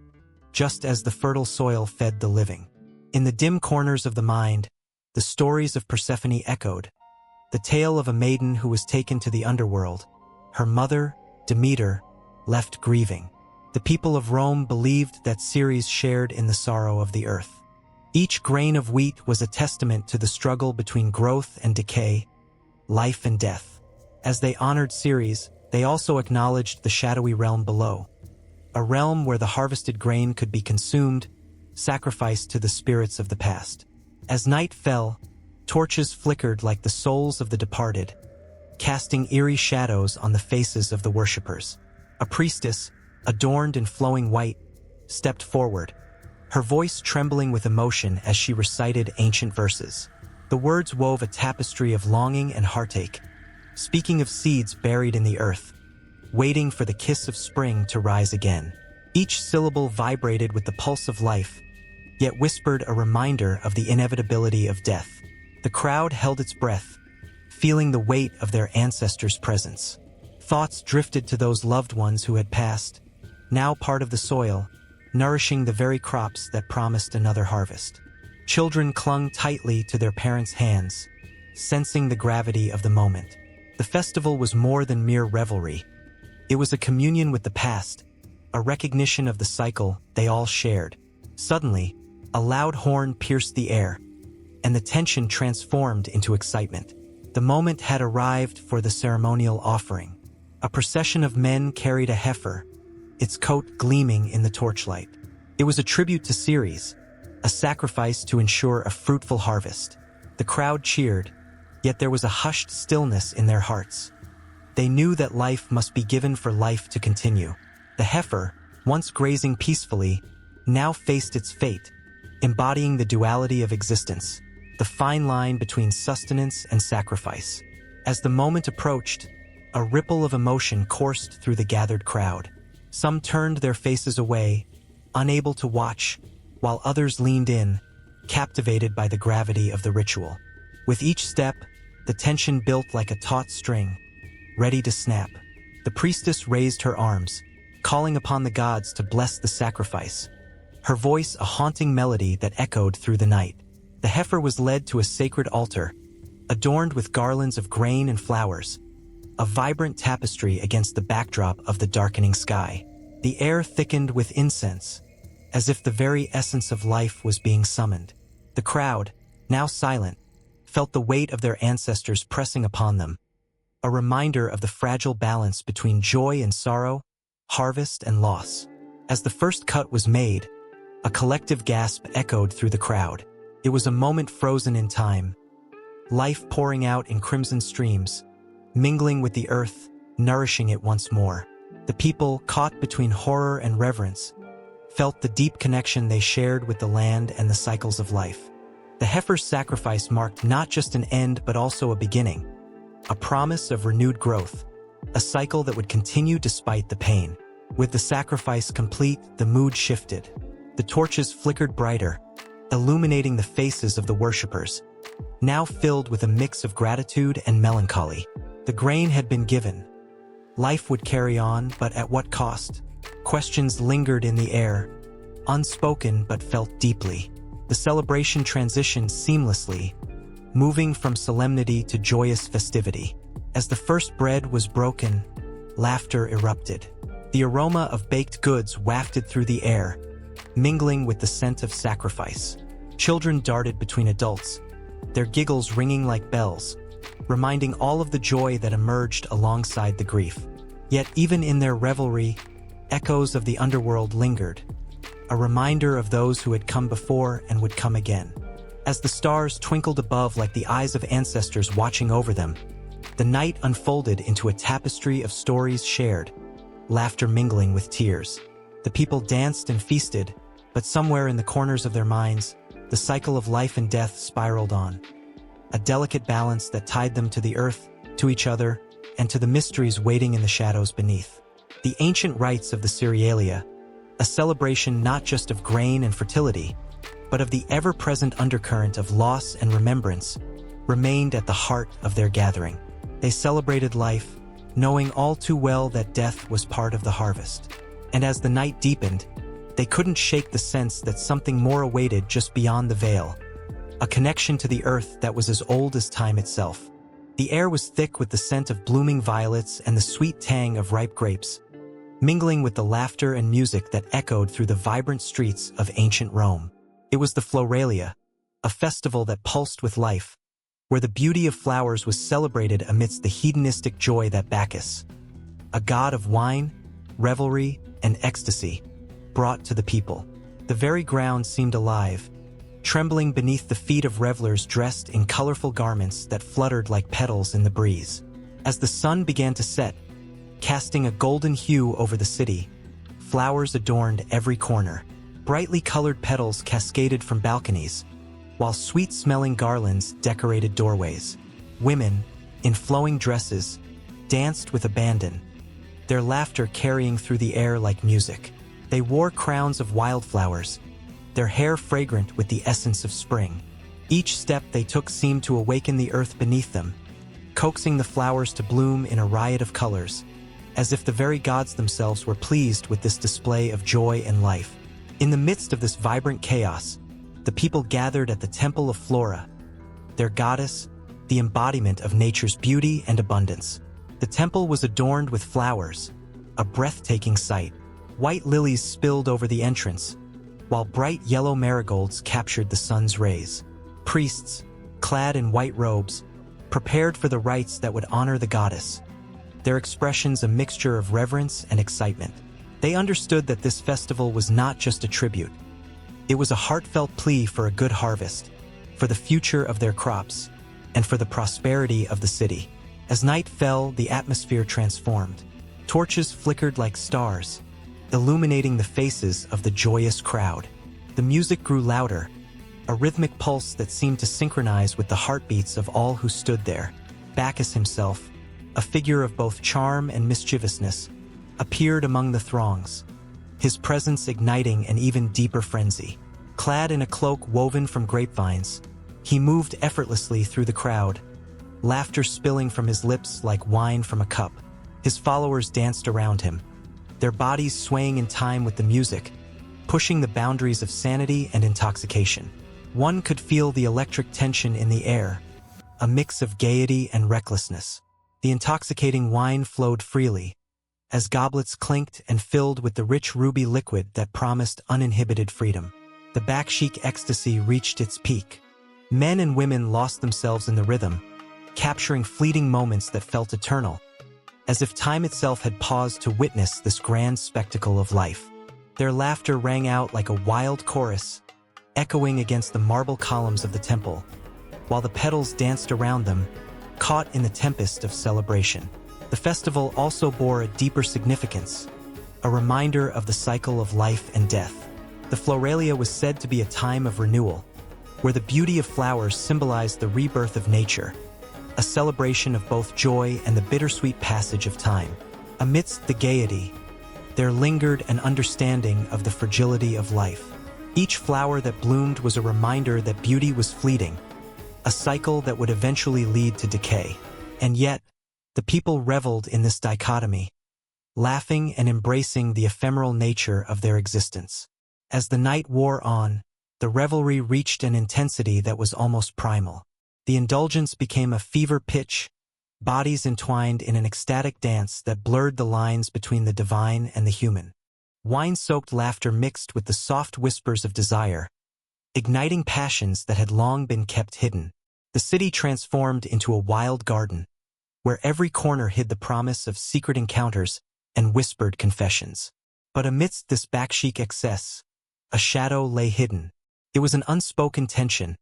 A: just as the fertile soil fed the living. In the dim corners of the mind, the stories of Persephone echoed, the tale of a maiden who was taken to the underworld, her mother, Demeter, left grieving. The people of Rome believed that Ceres shared in the sorrow of the earth. Each grain of wheat was a testament to the struggle between growth and decay, life and death. As they honored Ceres, they also acknowledged the shadowy realm below, a realm where the harvested grain could be consumed, sacrificed to the spirits of the past. As night fell, torches flickered like the souls of the departed, casting eerie shadows on the faces of the worshippers. A priestess, adorned in flowing white, stepped forward, her voice trembling with emotion as she recited ancient verses. The words wove a tapestry of longing and heartache, speaking of seeds buried in the earth, waiting for the kiss of spring to rise again. Each syllable vibrated with the pulse of life, yet whispered a reminder of the inevitability of death. The crowd held its breath, feeling the weight of their ancestors' presence. Thoughts drifted to those loved ones who had passed, now part of the soil, nourishing the very crops that promised another harvest. Children clung tightly to their parents' hands, sensing the gravity of the moment. The festival was more than mere revelry. It was a communion with the past, a recognition of the cycle they all shared. Suddenly, a loud horn pierced the air, and the tension transformed into excitement. The moment had arrived for the ceremonial offering. A procession of men carried a heifer, its coat gleaming in the torchlight. It was a tribute to Ceres, a sacrifice to ensure a fruitful harvest. The crowd cheered, yet there was a hushed stillness in their hearts. They knew that life must be given for life to continue. The heifer, once grazing peacefully, now faced its fate, embodying the duality of existence, the fine line between sustenance and sacrifice. As the moment approached, a ripple of emotion coursed through the gathered crowd. Some turned their faces away, unable to watch, while others leaned in, captivated by the gravity of the ritual. With each step, the tension built like a taut string, ready to snap. The priestess raised her arms, calling upon the gods to bless the sacrifice, her voice a haunting melody that echoed through the night. The heifer was led to a sacred altar, adorned with garlands of grain and flowers, a vibrant tapestry against the backdrop of the darkening sky. The air thickened with incense, as if the very essence of life was being summoned. The crowd, now silent, felt the weight of their ancestors pressing upon them, a reminder of the fragile balance between joy and sorrow, harvest and loss. As the first cut was made, a collective gasp echoed through the crowd. It was a moment frozen in time, life pouring out in crimson streams, mingling with the earth, nourishing it once more. The people, caught between horror and reverence, felt the deep connection they shared with the land and the cycles of life. The heifer's sacrifice marked not just an end but also a beginning, a promise of renewed growth, a cycle that would continue despite the pain. With the sacrifice complete, the mood shifted. The torches flickered brighter, illuminating the faces of the worshippers, now filled with a mix of gratitude and melancholy. The grain had been given. Life would carry on, but at what cost? Questions lingered in the air, unspoken but felt deeply. The celebration transitioned seamlessly, moving from solemnity to joyous festivity. As the first bread was broken, laughter erupted. The aroma of baked goods wafted through the air, mingling with the scent of sacrifice. Children darted between adults, their giggles ringing like bells, reminding all of the joy that emerged alongside the grief. Yet even in their revelry, echoes of the underworld lingered, a reminder of those who had come before and would come again. As the stars twinkled above like the eyes of ancestors watching over them, the night unfolded into a tapestry of stories shared, laughter mingling with tears. The people danced and feasted, but somewhere in the corners of their minds, the cycle of life and death spiraled on, a delicate balance that tied them to the earth, to each other, and to the mysteries waiting in the shadows beneath. The ancient rites of the Saturnalia, a celebration not just of grain and fertility, but of the ever-present undercurrent of loss and remembrance, remained at the heart of their gathering. They celebrated life, knowing all too well that death was part of the harvest. And as the night deepened, they couldn't shake the sense that something more awaited just beyond the veil, a connection to the earth that was as old as time itself. The air was thick with the scent of blooming violets and the sweet tang of ripe grapes, mingling with the laughter and music that echoed through the vibrant streets of ancient Rome. It was the Floralia, a festival that pulsed with life, where the beauty of flowers was celebrated amidst the hedonistic joy that Bacchus, a god of wine, revelry, and ecstasy, brought to the people. The very ground seemed alive, trembling beneath the feet of revelers dressed in colorful garments that fluttered like petals in the breeze. As the sun began to set, casting a golden hue over the city, flowers adorned every corner. Brightly colored petals cascaded from balconies, while sweet-smelling garlands decorated doorways. Women, in flowing dresses, danced with abandon, their laughter carrying through the air like music. They wore crowns of wildflowers, their hair fragrant with the essence of spring. Each step they took seemed to awaken the earth beneath them, coaxing the flowers to bloom in a riot of colors, as if the very gods themselves were pleased with this display of joy and life. In the midst of this vibrant chaos, the people gathered at the Temple of Flora, their goddess, the embodiment of nature's beauty and abundance. The temple was adorned with flowers, a breathtaking sight, White lilies spilled over the entrance, while bright yellow marigolds captured the sun's rays. Priests, clad in white robes, prepared for the rites that would honor the goddess, their expressions a mixture of reverence and excitement. They understood that this festival was not just a tribute. It was a heartfelt plea for a good harvest, for the future of their crops, and for the prosperity of the city. As night fell, the atmosphere transformed. Torches flickered like stars, illuminating the faces of the joyous crowd. The music grew louder, a rhythmic pulse that seemed to synchronize with the heartbeats of all who stood there. Bacchus himself, a figure of both charm and mischievousness, appeared among the throngs, his presence igniting an even deeper frenzy. Clad in a cloak woven from grapevines, he moved effortlessly through the crowd, laughter spilling from his lips like wine from a cup. His followers danced around him, their bodies swaying in time with the music, pushing the boundaries of sanity and intoxication. One could feel the electric tension in the air, a mix of gaiety and recklessness. The intoxicating wine flowed freely, as goblets clinked and filled with the rich ruby liquid that promised uninhibited freedom. The baksheesh ecstasy reached its peak. Men and women lost themselves in the rhythm, capturing fleeting moments that felt eternal, as if time itself had paused to witness this grand spectacle of life. Their laughter rang out like a wild chorus, echoing against the marble columns of the temple, while the petals danced around them, caught in the tempest of celebration. The festival also bore a deeper significance, a reminder of the cycle of life and death. The Floralia was said to be a time of renewal, where the beauty of flowers symbolized the rebirth of nature, a celebration of both joy and the bittersweet passage of time. Amidst the gaiety, there lingered an understanding of the fragility of life. Each flower that bloomed was a reminder that beauty was fleeting, a cycle that would eventually lead to decay. And yet, the people reveled in this dichotomy, laughing and embracing the ephemeral nature of their existence. As the night wore on, the revelry reached an intensity that was almost primal. The indulgence became a fever pitch, bodies entwined in an ecstatic dance that blurred the lines between the divine and the human. Wine-soaked laughter mixed with the soft whispers of desire, igniting passions that had long been kept hidden. The city transformed into a wild garden, where every corner hid the promise of secret encounters and whispered confessions. But amidst this baksheesh excess, a shadow lay hidden. It was an unspoken tension,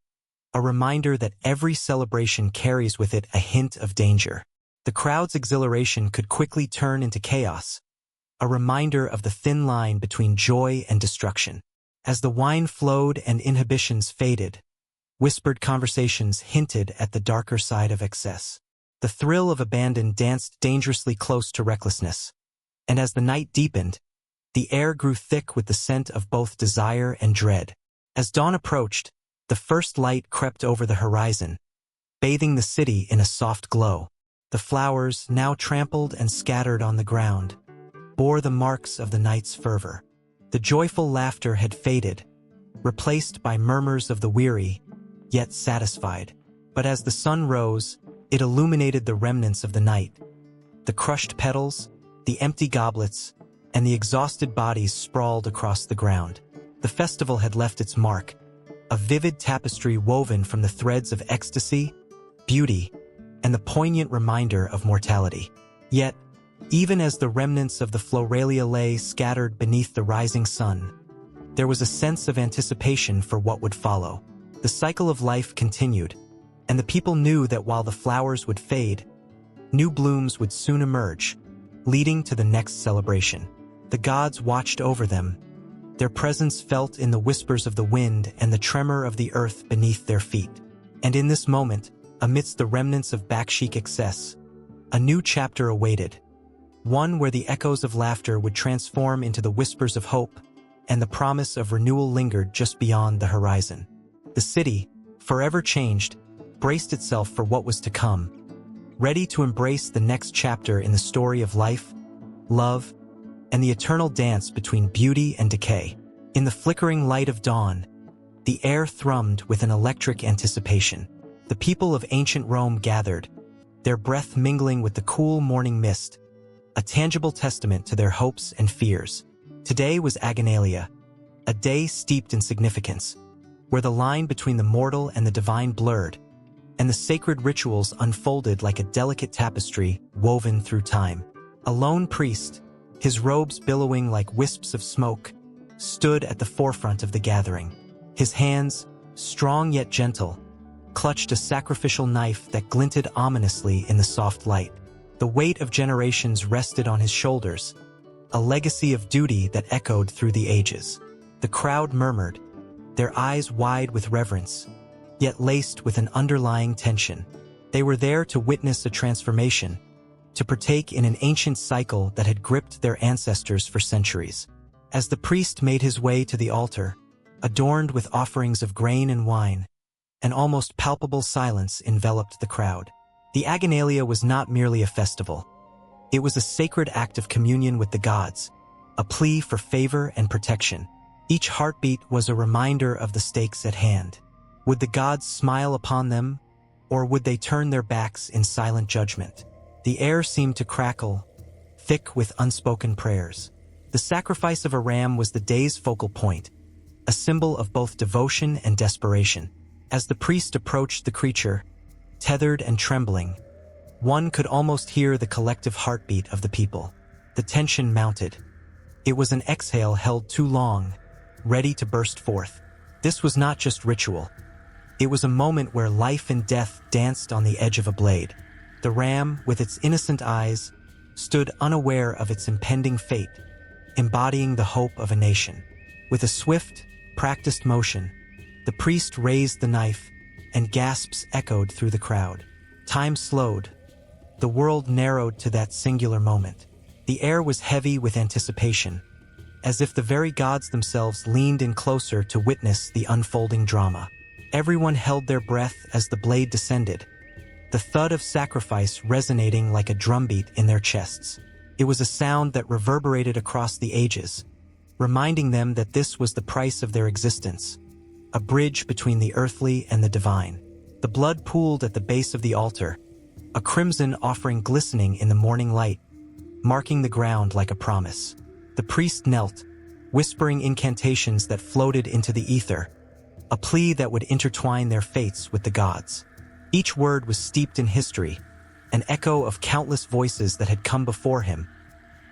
A: a reminder that every celebration carries with it a hint of danger. The crowd's exhilaration could quickly turn into chaos, a reminder of the thin line between joy and destruction. As the wine flowed and inhibitions faded, whispered conversations hinted at the darker side of excess. The thrill of abandon danced dangerously close to recklessness, and as the night deepened, the air grew thick with the scent of both desire and dread. As dawn approached, the first light crept over the horizon, bathing the city in a soft glow. The flowers, now trampled and scattered on the ground, bore the marks of the night's fervor. The joyful laughter had faded, replaced by murmurs of the weary, yet satisfied. But as the sun rose, it illuminated the remnants of the night. The crushed petals, the empty goblets, and the exhausted bodies sprawled across the ground. The festival had left its mark, a vivid tapestry woven from the threads of ecstasy, beauty, and the poignant reminder of mortality. Yet, even as the remnants of the Floralia lay scattered beneath the rising sun, there was a sense of anticipation for what would follow. The cycle of life continued, and the people knew that while the flowers would fade, new blooms would soon emerge, leading to the next celebration. The gods watched over them, their presence felt in the whispers of the wind and the tremor of the earth beneath their feet. And in this moment, amidst the remnants of baksheesh excess, a new chapter awaited, one where the echoes of laughter would transform into the whispers of hope, and the promise of renewal lingered just beyond the horizon. The city, forever changed, braced itself for what was to come, ready to embrace the next chapter in the story of life, love, and the eternal dance between beauty and decay. In the flickering light of dawn, the air thrummed with an electric anticipation. The people of ancient Rome gathered, their breath mingling with the cool morning mist, a tangible testament to their hopes and fears. Today was Saturnalia, a day steeped in significance, where the line between the mortal and the divine blurred, and the sacred rituals unfolded like a delicate tapestry woven through time. A lone priest, his robes billowing like wisps of smoke, stood at the forefront of the gathering. His hands, strong yet gentle, clutched a sacrificial knife that glinted ominously in the soft light. The weight of generations rested on his shoulders, a legacy of duty that echoed through the ages. The crowd murmured, their eyes wide with reverence, yet laced with an underlying tension. They were there to witness a transformation, to partake in an ancient cycle that had gripped their ancestors for centuries. As the priest made his way to the altar, adorned with offerings of grain and wine, an almost palpable silence enveloped the crowd. The Saturnalia was not merely a festival. It was a sacred act of communion with the gods, a plea for favor and protection. Each heartbeat was a reminder of the stakes at hand. Would the gods smile upon them, or would they turn their backs in silent judgment? The air seemed to crackle, thick with unspoken prayers. The sacrifice of a ram was the day's focal point, a symbol of both devotion and desperation. As the priest approached the creature, tethered and trembling, one could almost hear the collective heartbeat of the people. The tension mounted. It was an exhale held too long, ready to burst forth. This was not just ritual. It was a moment where life and death danced on the edge of a blade. The ram, with its innocent eyes, stood unaware of its impending fate, embodying the hope of a nation. With a swift, practiced motion, the priest raised the knife, and gasps echoed through the crowd. Time slowed. The world narrowed to that singular moment. The air was heavy with anticipation, as if the very gods themselves leaned in closer to witness the unfolding drama. Everyone held their breath as the blade descended, the thud of sacrifice resonating like a drumbeat in their chests. It was a sound that reverberated across the ages, reminding them that this was the price of their existence, a bridge between the earthly and the divine. The blood pooled at the base of the altar, a crimson offering glistening in the morning light, marking the ground like a promise. The priest knelt, whispering incantations that floated into the ether, a plea that would intertwine their fates with the gods. Each word was steeped in history, an echo of countless voices that had come before him,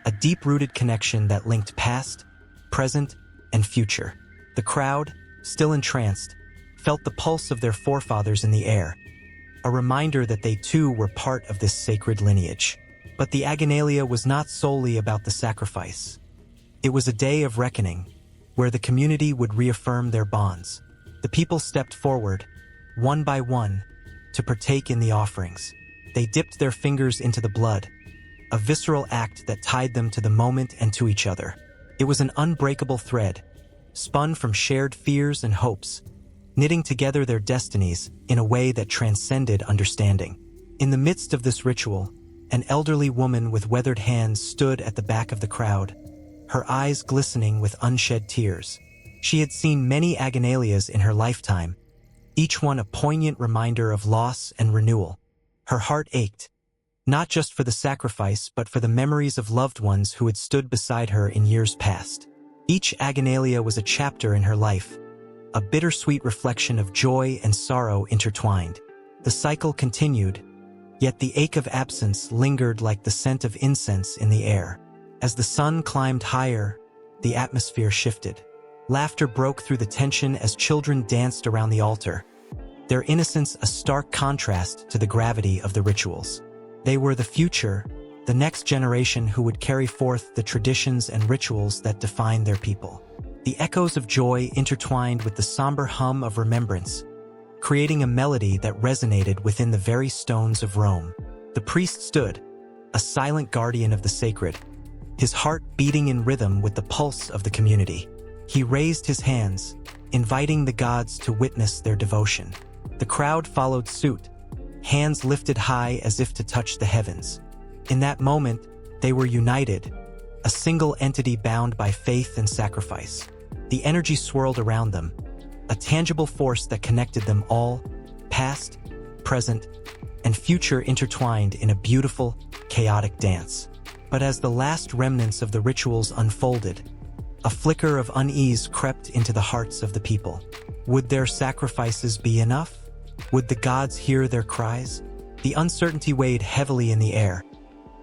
A: a deep-rooted connection that linked past, present, and future. The crowd, still entranced, felt the pulse of their forefathers in the air, a reminder that they too were part of this sacred lineage. But the Saturnalia was not solely about the sacrifice. It was a day of reckoning, where the community would reaffirm their bonds. The people stepped forward, one by one, to partake in the offerings. They dipped their fingers into the blood, a visceral act that tied them to the moment and to each other. It was an unbreakable thread, spun from shared fears and hopes, knitting together their destinies in a way that transcended understanding. In the midst of this ritual, an elderly woman with weathered hands stood at the back of the crowd, her eyes glistening with unshed tears. She had seen many Satturnalias in her lifetime, each one a poignant reminder of loss and renewal. Her heart ached, not just for the sacrifice but for the memories of loved ones who had stood beside her in years past. Each Saturnalia was a chapter in her life, a bittersweet reflection of joy and sorrow intertwined. The cycle continued, yet the ache of absence lingered like the scent of incense in the air. As the sun climbed higher, the atmosphere shifted. Laughter broke through the tension as children danced around the altar, their innocence a stark contrast to the gravity of the rituals. They were the future, the next generation who would carry forth the traditions and rituals that defined their people. The echoes of joy intertwined with the somber hum of remembrance, creating a melody that resonated within the very stones of Rome. The priest stood, a silent guardian of the sacred, his heart beating in rhythm with the pulse of the community. He raised his hands, inviting the gods to witness their devotion. The crowd followed suit, hands lifted high as if to touch the heavens. In that moment, they were united, a single entity bound by faith and sacrifice. The energy swirled around them, a tangible force that connected them all, past, present, and future intertwined in a beautiful, chaotic dance. But as the last remnants of the rituals unfolded, A flicker of unease crept into the hearts of the people. Would their sacrifices be enough? Would the gods hear their cries? The uncertainty weighed heavily in the air,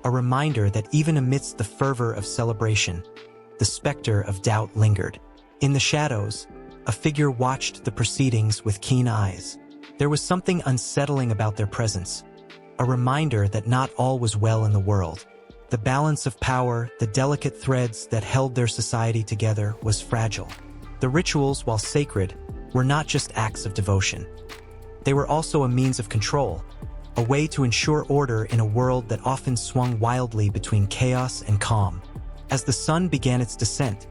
A: a reminder that even amidst the fervor of celebration, the specter of doubt lingered. In the shadows, a figure watched the proceedings with keen eyes. There was something unsettling about their presence, a reminder that not all was well in the world. The balance of power, the delicate threads that held their society together, was fragile. The rituals, while sacred, were not just acts of devotion. They were also a means of control, a way to ensure order in a world that often swung wildly between chaos and calm. As the sun began its descent,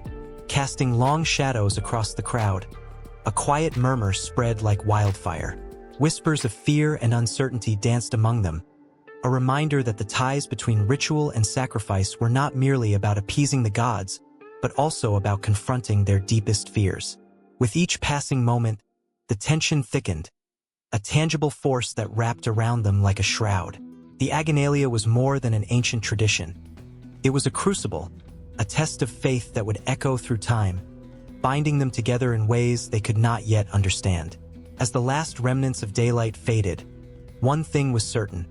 A: casting long shadows across the crowd, a quiet murmur spread like wildfire. Whispers of fear and uncertainty danced among them, a reminder that the ties between ritual and sacrifice were not merely about appeasing the gods, but also about confronting their deepest fears. With each passing moment, the tension thickened, a tangible force that wrapped around them like a shroud. The Saturnalia was more than an ancient tradition. It was a crucible, a test of faith that would echo through time, binding them together in ways they could not yet understand. As the last remnants of daylight faded, one thing was certain.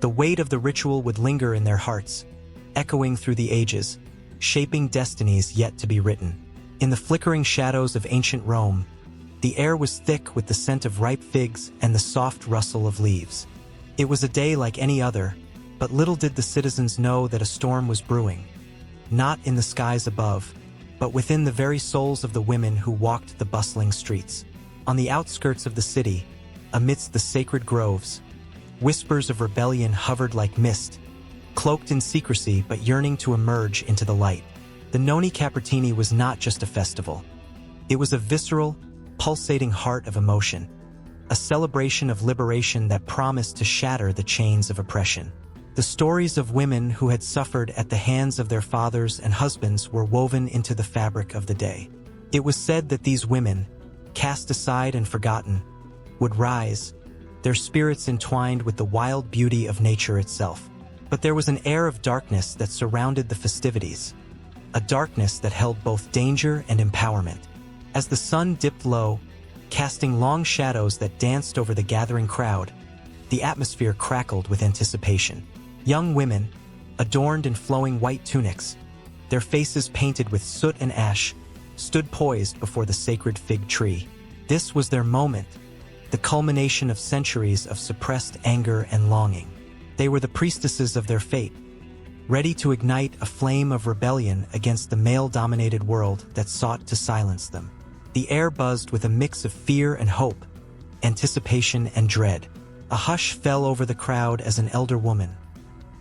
A: The weight of the ritual would linger in their hearts, echoing through the ages, shaping destinies yet to be written. In the flickering shadows of ancient Rome, the air was thick with the scent of ripe figs and the soft rustle of leaves. It was a day like any other, but little did the citizens know that a storm was brewing, not in the skies above, but within the very souls of the women who walked the bustling streets. On the outskirts of the city, amidst the sacred groves, whispers of rebellion hovered like mist, cloaked in secrecy but yearning to emerge into the light. The Noni Capertini was not just a festival. It was a visceral, pulsating heart of emotion, a celebration of liberation that promised to shatter the chains of oppression. The stories of women who had suffered at the hands of their fathers and husbands were woven into the fabric of the day. It was said that these women, cast aside and forgotten, would rise, their spirits entwined with the wild beauty of nature itself. But there was an air of darkness that surrounded the festivities, a darkness that held both danger and empowerment. As the sun dipped low, casting long shadows that danced over the gathering crowd, the atmosphere crackled with anticipation. Young women, adorned in flowing white tunics, their faces painted with soot and ash, stood poised before the sacred fig tree. This was their moment, the culmination of centuries of suppressed anger and longing. They were the priestesses of their fate, ready to ignite a flame of rebellion against the male-dominated world that sought to silence them. The air buzzed with a mix of fear and hope, anticipation and dread. A hush fell over the crowd as an elder woman,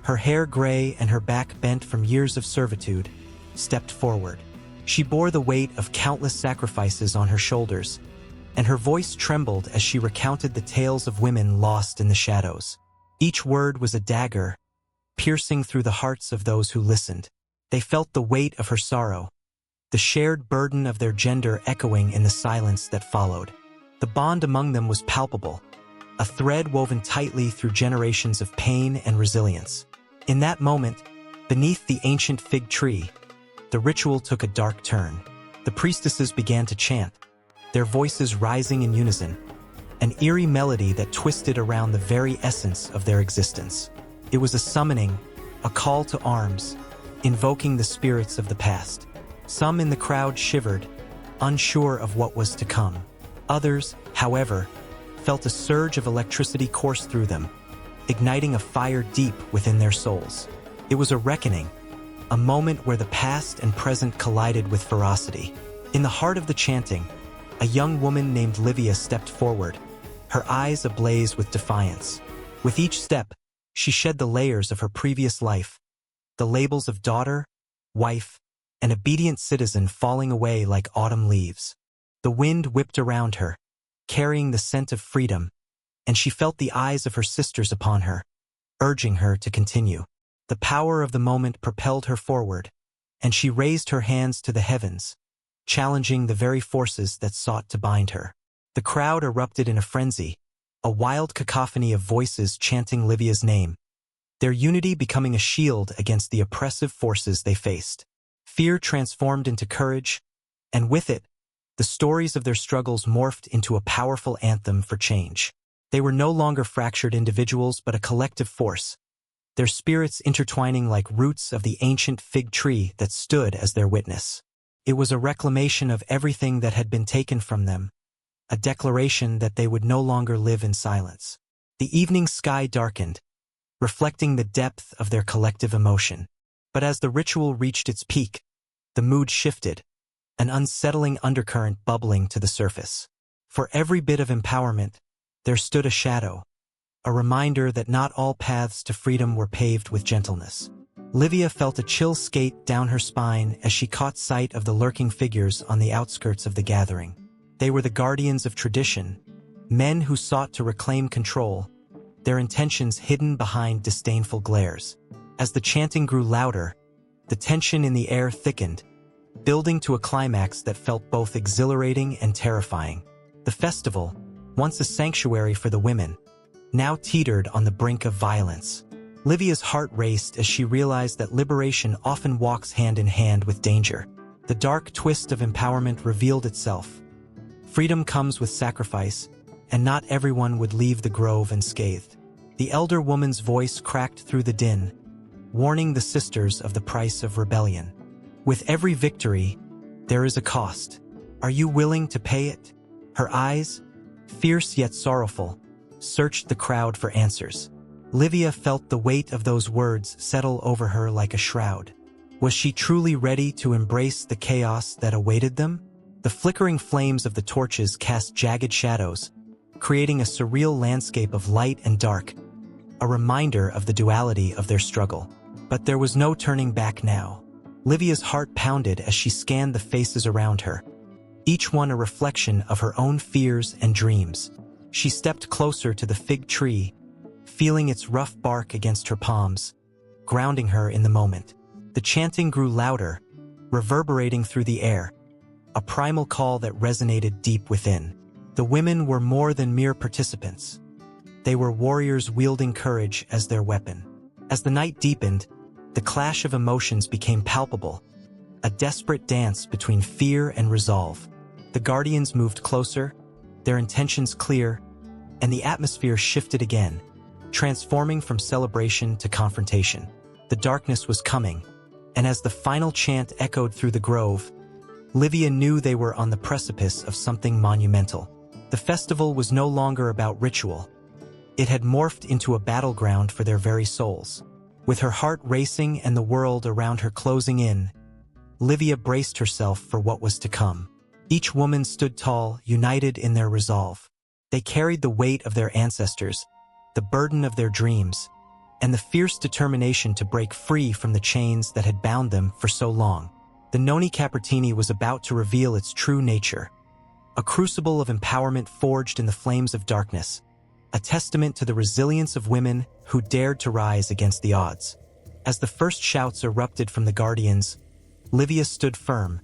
A: her hair gray and her back bent from years of servitude, stepped forward. She bore the weight of countless sacrifices on her shoulders, and her voice trembled as she recounted the tales of women lost in the shadows. Each word was a dagger, piercing through the hearts of those who listened. They felt the weight of her sorrow, the shared burden of their gender echoing in the silence that followed. The bond among them was palpable, a thread woven tightly through generations of pain and resilience. In that moment, beneath the ancient fig tree, the ritual took a dark turn. The priestesses began to chant, their voices rising in unison, an eerie melody that twisted around the very essence of their existence. It was a summoning, a call to arms, invoking the spirits of the past. Some in the crowd shivered, unsure of what was to come. Others, however, felt a surge of electricity course through them, igniting a fire deep within their souls. It was a reckoning, a moment where the past and present collided with ferocity. In the heart of the chanting, a young woman named Livia stepped forward, her eyes ablaze with defiance. With each step, she shed the layers of her previous life, the labels of daughter, wife, and obedient citizen falling away like autumn leaves. The wind whipped around her, carrying the scent of freedom, and she felt the eyes of her sisters upon her, urging her to continue. The power of the moment propelled her forward, and she raised her hands to the heavens, challenging the very forces that sought to bind her. The crowd erupted in a frenzy, a wild cacophony of voices chanting Livia's name, their unity becoming a shield against the oppressive forces they faced. Fear transformed into courage, and with it, the stories of their struggles morphed into a powerful anthem for change. They were no longer fractured individuals but a collective force, their spirits intertwining like roots of the ancient fig tree that stood as their witness. It was a reclamation of everything that had been taken from them, a declaration that they would no longer live in silence. The evening sky darkened, reflecting the depth of their collective emotion. But as the ritual reached its peak, the mood shifted, an unsettling undercurrent bubbling to the surface. For every bit of empowerment, there stood a shadow, a reminder that not all paths to freedom were paved with gentleness. Livia felt a chill skate down her spine as she caught sight of the lurking figures on the outskirts of the gathering. They were the guardians of tradition, men who sought to reclaim control, their intentions hidden behind disdainful glares. As the chanting grew louder, the tension in the air thickened, building to a climax that felt both exhilarating and terrifying. The festival, once a sanctuary for the women, now teetered on the brink of violence. Livia's heart raced as she realized that liberation often walks hand in hand with danger. The dark twist of empowerment revealed itself. Freedom comes with sacrifice, and not everyone would leave the grove unscathed. The elder woman's voice cracked through the din, warning the sisters of the price of rebellion. With every victory, there is a cost. Are you willing to pay it? Her eyes, fierce yet sorrowful, searched the crowd for answers. Livia felt the weight of those words settle over her like a shroud. Was she truly ready to embrace the chaos that awaited them? The flickering flames of the torches cast jagged shadows, creating a surreal landscape of light and dark, a reminder of the duality of their struggle. But there was no turning back now. Livia's heart pounded as she scanned the faces around her, each one a reflection of her own fears and dreams. She stepped closer to the fig tree, feeling its rough bark against her palms, grounding her in the moment. The chanting grew louder, reverberating through the air, a primal call that resonated deep within. The women were more than mere participants. They were warriors wielding courage as their weapon. As the night deepened, the clash of emotions became palpable, a desperate dance between fear and resolve. The guardians moved closer, their intentions clear, and the atmosphere shifted again, transforming from celebration to confrontation. The darkness was coming, and as the final chant echoed through the grove, Livia knew they were on the precipice of something monumental. The festival was no longer about ritual. It had morphed into a battleground for their very souls. With her heart racing and the world around her closing in, Livia braced herself for what was to come. Each woman stood tall, united in their resolve. They carried the weight of their ancestors, the burden of their dreams, and the fierce determination to break free from the chains that had bound them for so long. The Noni Capertini was about to reveal its true nature, a crucible of empowerment forged in the flames of darkness, a testament to the resilience of women who dared to rise against the odds. As the first shouts erupted from the guardians, Livia stood firm,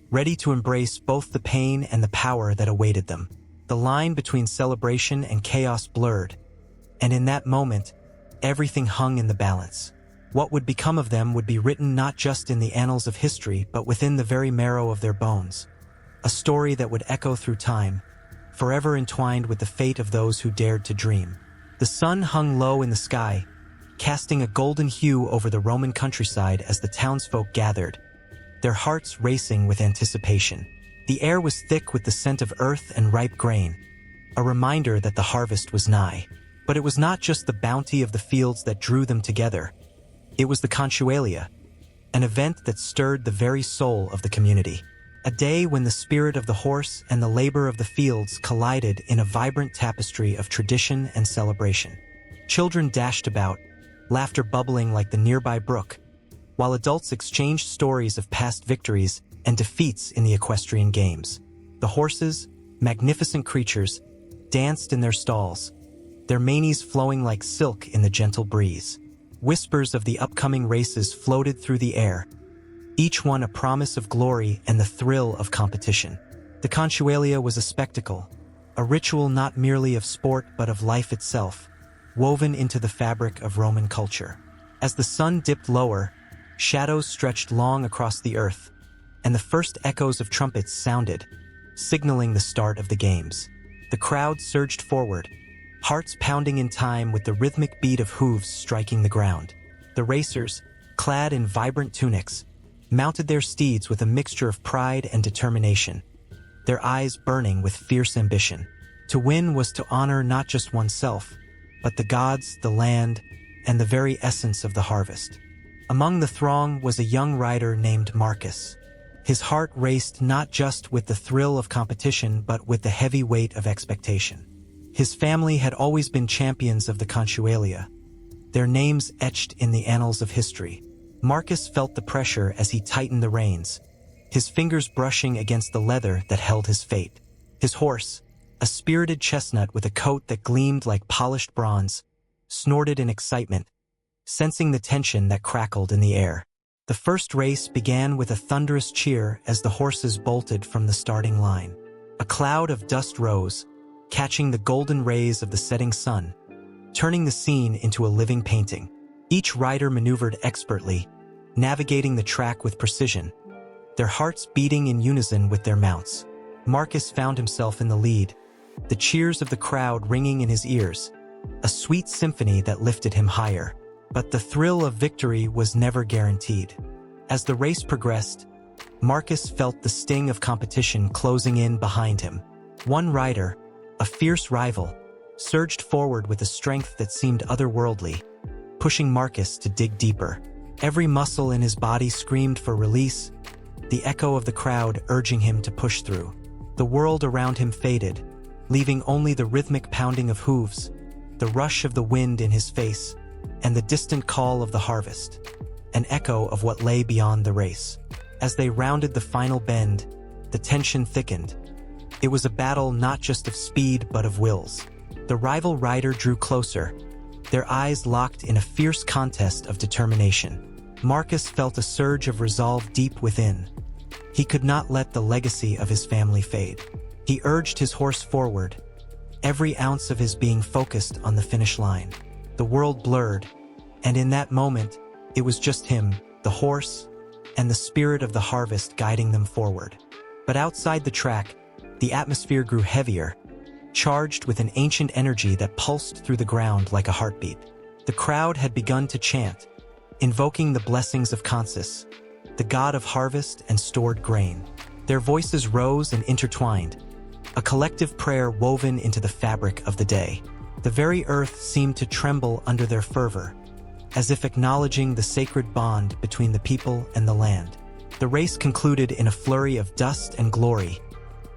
A: ready to embrace both the pain and the power that awaited them. The line between celebration and chaos blurred, and in that moment, everything hung in the balance. What would become of them would be written not just in the annals of history but within the very marrow of their bones. A story that would echo through time, forever entwined with the fate of those who dared to dream. The sun hung low in the sky, casting a golden hue over the Roman countryside as the townsfolk gathered, their hearts racing with anticipation. The air was thick with the scent of earth and ripe grain, a reminder that the harvest was nigh. But it was not just the bounty of the fields that drew them together. It was the Consualia, an event that stirred the very soul of the community. A day when the spirit of the horse and the labor of the fields collided in a vibrant tapestry of tradition and celebration. Children dashed about, laughter bubbling like the nearby brook, while adults exchanged stories of past victories and defeats in the equestrian games. The horses, magnificent creatures, danced in their stalls, their manes flowing like silk in the gentle breeze. Whispers of the upcoming races floated through the air, each one a promise of glory and the thrill of competition. The Consualia was a spectacle, a ritual not merely of sport but of life itself, woven into the fabric of Roman culture. As the sun dipped lower, Shadows stretched long across the earth, and the first echoes of trumpets sounded, signaling the start of the games. The crowd surged forward, hearts pounding in time with the rhythmic beat of hooves striking the ground. The racers, clad in vibrant tunics, mounted their steeds with a mixture of pride and determination, their eyes burning with fierce ambition. To win was to honor not just oneself, but the gods, the land, and the very essence of the harvest. Among the throng was a young rider named Marcus. His heart raced not just with the thrill of competition but with the heavy weight of expectation. His family had always been champions of the Consuelia, their names etched in the annals of history. Marcus felt the pressure as he tightened the reins, his fingers brushing against the leather that held his fate. His horse, a spirited chestnut with a coat that gleamed like polished bronze, snorted in excitement, sensing the tension that crackled in the air. The first race began with a thunderous cheer as the horses bolted from the starting line. A cloud of dust rose, catching the golden rays of the setting sun, turning the scene into a living painting. Each rider maneuvered expertly, navigating the track with precision, their hearts beating in unison with their mounts. Marcus found himself in the lead, the cheers of the crowd ringing in his ears, a sweet symphony that lifted him higher. But the thrill of victory was never guaranteed. As the race progressed, Marcus felt the sting of competition closing in behind him. One rider, a fierce rival, surged forward with a strength that seemed otherworldly, pushing Marcus to dig deeper. Every muscle in his body screamed for release, the echo of the crowd urging him to push through. The world around him faded, leaving only the rhythmic pounding of hooves, the rush of the wind in his face, and the distant call of the harvest, an echo of what lay beyond the race. As they rounded the final bend, the tension thickened. It was a battle not just of speed but of wills. The rival rider drew closer, their eyes locked in a fierce contest of determination. Marcus felt a surge of resolve deep within. He could not let the legacy of his family fade. He urged his horse forward, every ounce of his being focused on the finish line. The world blurred, and in that moment, it was just him, the horse, and the spirit of the harvest guiding them forward. But outside the track, the atmosphere grew heavier, charged with an ancient energy that pulsed through the ground like a heartbeat. The crowd had begun to chant, invoking the blessings of Consus, the god of harvest and stored grain. Their voices rose and intertwined, a collective prayer woven into the fabric of the day. The very earth seemed to tremble under their fervor, as if acknowledging the sacred bond between the people and the land. The race concluded in a flurry of dust and glory,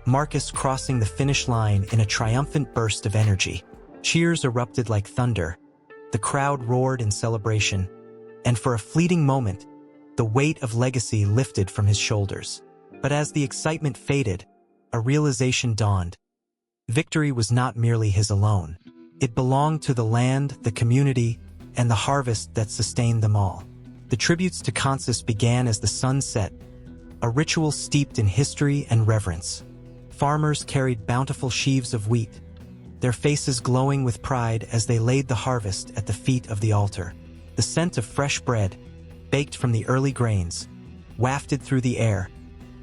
A: Marcus crossing the finish line in a triumphant burst of energy. Cheers erupted like thunder, the crowd roared in celebration, and for a fleeting moment, the weight of legacy lifted from his shoulders. But as the excitement faded, a realization dawned. Victory was not merely his alone. It belonged to the land, the community, and the harvest that sustained them all. The tributes to Consus began as the sun set, a ritual steeped in history and reverence. Farmers carried bountiful sheaves of wheat, their faces glowing with pride as they laid the harvest at the feet of the altar. The scent of fresh bread, baked from the early grains, wafted through the air,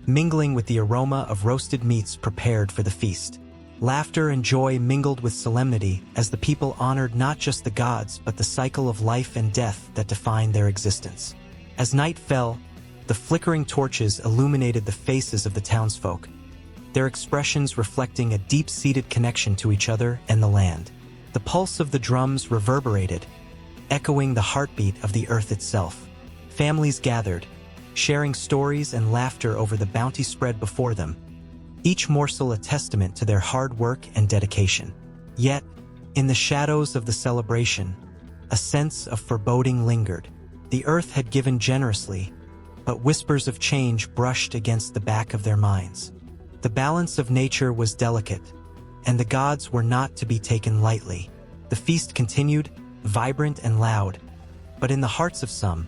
A: mingling with the aroma of roasted meats prepared for the feast. Laughter and joy mingled with solemnity as the people honored not just the gods but the cycle of life and death that defined their existence. As night fell, the flickering torches illuminated the faces of the townsfolk, their expressions reflecting a deep-seated connection to each other and the land. The pulse of the drums reverberated, echoing the heartbeat of the earth itself. Families gathered, sharing stories and laughter over the bounty spread before them, each morsel a testament to their hard work and dedication. Yet, in the shadows of the celebration, a sense of foreboding lingered. The earth had given generously, but whispers of change brushed against the back of their minds. The balance of nature was delicate, and the gods were not to be taken lightly. The feast continued, vibrant and loud, but in the hearts of some,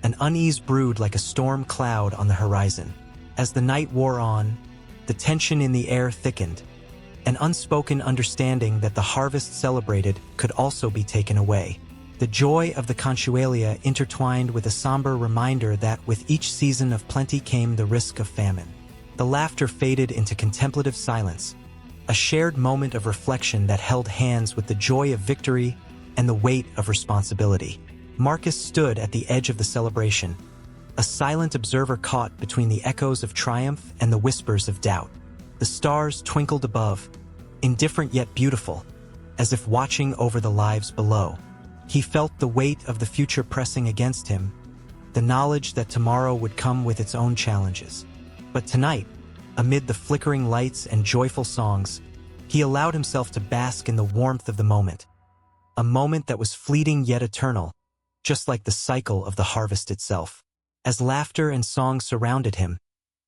A: an unease brewed like a storm cloud on the horizon. As the night wore on, the tension in the air thickened, an unspoken understanding that the harvest celebrated could also be taken away. The joy of the conchuelia intertwined with a somber reminder that with each season of plenty came the risk of famine. The laughter faded into contemplative silence, a shared moment of reflection that held hands with the joy of victory and the weight of responsibility. Marcus stood at the edge of the celebration, a silent observer caught between the echoes of triumph and the whispers of doubt. The stars twinkled above, indifferent yet beautiful, as if watching over the lives below. He felt the weight of the future pressing against him, the knowledge that tomorrow would come with its own challenges. But tonight, amid the flickering lights and joyful songs, he allowed himself to bask in the warmth of the moment, a moment that was fleeting yet eternal, just like the cycle of the harvest itself. As laughter and song surrounded him,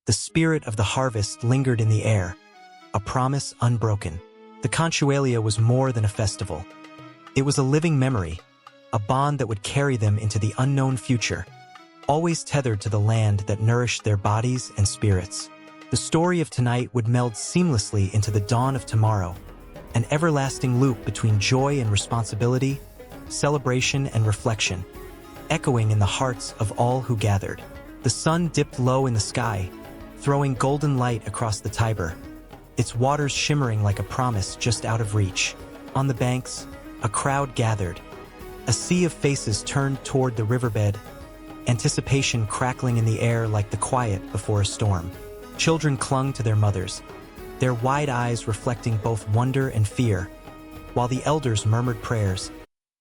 A: the spirit of the harvest lingered in the air, a promise unbroken. The conchuelia was more than a festival. It was a living memory, a bond that would carry them into the unknown future, always tethered to the land that nourished their bodies and spirits. The story of tonight would meld seamlessly into the dawn of tomorrow, an everlasting loop between joy and responsibility, celebration and reflection, echoing in the hearts of all who gathered. The sun dipped low in the sky, throwing golden light across the Tiber, its waters shimmering like a promise just out of reach. On the banks, a crowd gathered, a sea of faces turned toward the riverbed, anticipation crackling in the air like the quiet before a storm. Children clung to their mothers, their wide eyes reflecting both wonder and fear, while the elders murmured prayers,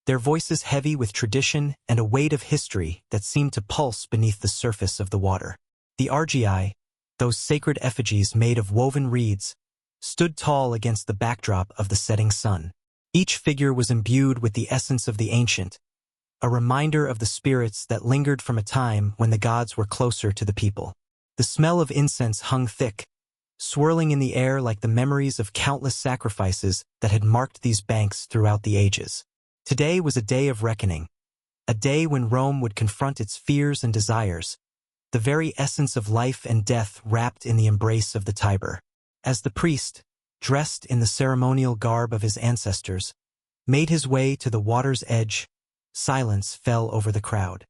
A: their voices heavy with tradition and a weight of history that seemed to pulse beneath the surface of the water. The argii, those sacred effigies made of woven reeds, stood tall against the backdrop of the setting sun. Each figure was imbued with the essence of the ancient, a reminder of the spirits that lingered from a time when the gods were closer to the people. The smell of incense hung thick, swirling in the air like the memories of countless sacrifices that had marked these banks throughout the ages. Today was a day of reckoning, a day when Rome would confront its fears and desires, the very essence of life and death wrapped in the embrace of the Tiber. As the priest, dressed in the ceremonial garb of his ancestors, made his way to the water's edge, silence fell over the crowd.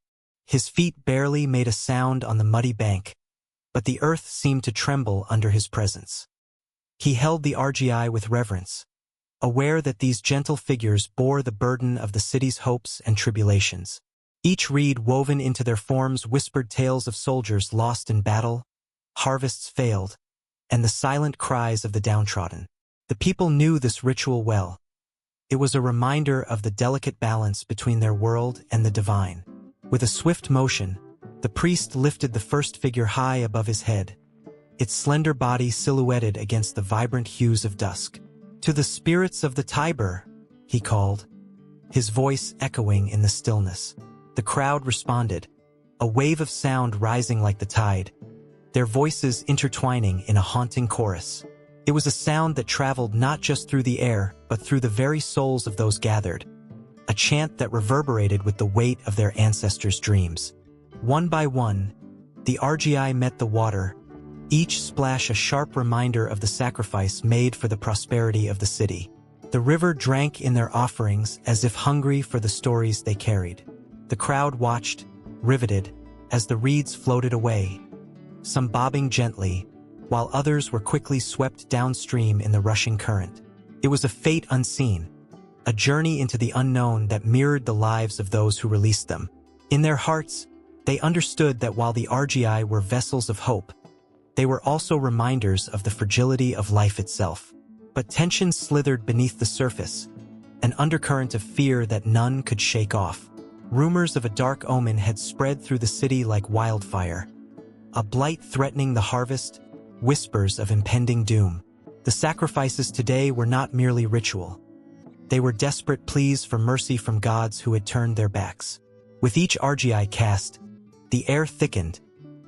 A: His feet barely made a sound on the muddy bank, but the earth seemed to tremble under his presence. He held the argii with reverence, aware that these gentle figures bore the burden of the city's hopes and tribulations. Each reed woven into their forms whispered tales of soldiers lost in battle, harvests failed, and the silent cries of the downtrodden. The people knew this ritual well. It was a reminder of the delicate balance between their world and the divine. With a swift motion, the priest lifted the first figure high above his head, its slender body silhouetted against the vibrant hues of dusk. "To the spirits of the Tiber," he called, his voice echoing in the stillness. The crowd responded, a wave of sound rising like the tide, their voices intertwining in a haunting chorus. It was a sound that traveled not just through the air, but through the very souls of those gathered, a chant that reverberated with the weight of their ancestors' dreams. One by one, the argii met the water, each splash a sharp reminder of the sacrifice made for the prosperity of the city. The river drank in their offerings as if hungry for the stories they carried. The crowd watched, riveted, as the reeds floated away, some bobbing gently, while others were quickly swept downstream in the rushing current. It was a fate unseen, a journey into the unknown that mirrored the lives of those who released them. In their hearts, they understood that while the argii were vessels of hope, they were also reminders of the fragility of life itself. But tension slithered beneath the surface, an undercurrent of fear that none could shake off. Rumors of a dark omen had spread through the city like wildfire, a blight threatening the harvest, whispers of impending doom. The sacrifices today were not merely ritual. They were desperate pleas for mercy from gods who had turned their backs. With each argii cast, the air thickened,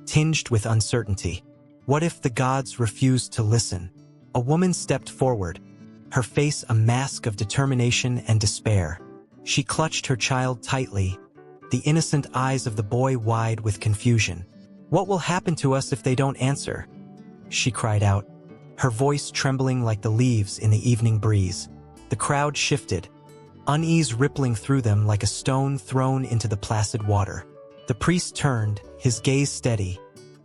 A: tinged with uncertainty. What if the gods refused to listen? A woman stepped forward, her face a mask of determination and despair. She clutched her child tightly, the innocent eyes of the boy wide with confusion. "What will happen to us if they don't answer?" she cried out, her voice trembling like the leaves in the evening breeze. The crowd shifted, unease rippling through them like a stone thrown into the placid water. The priest turned, his gaze steady,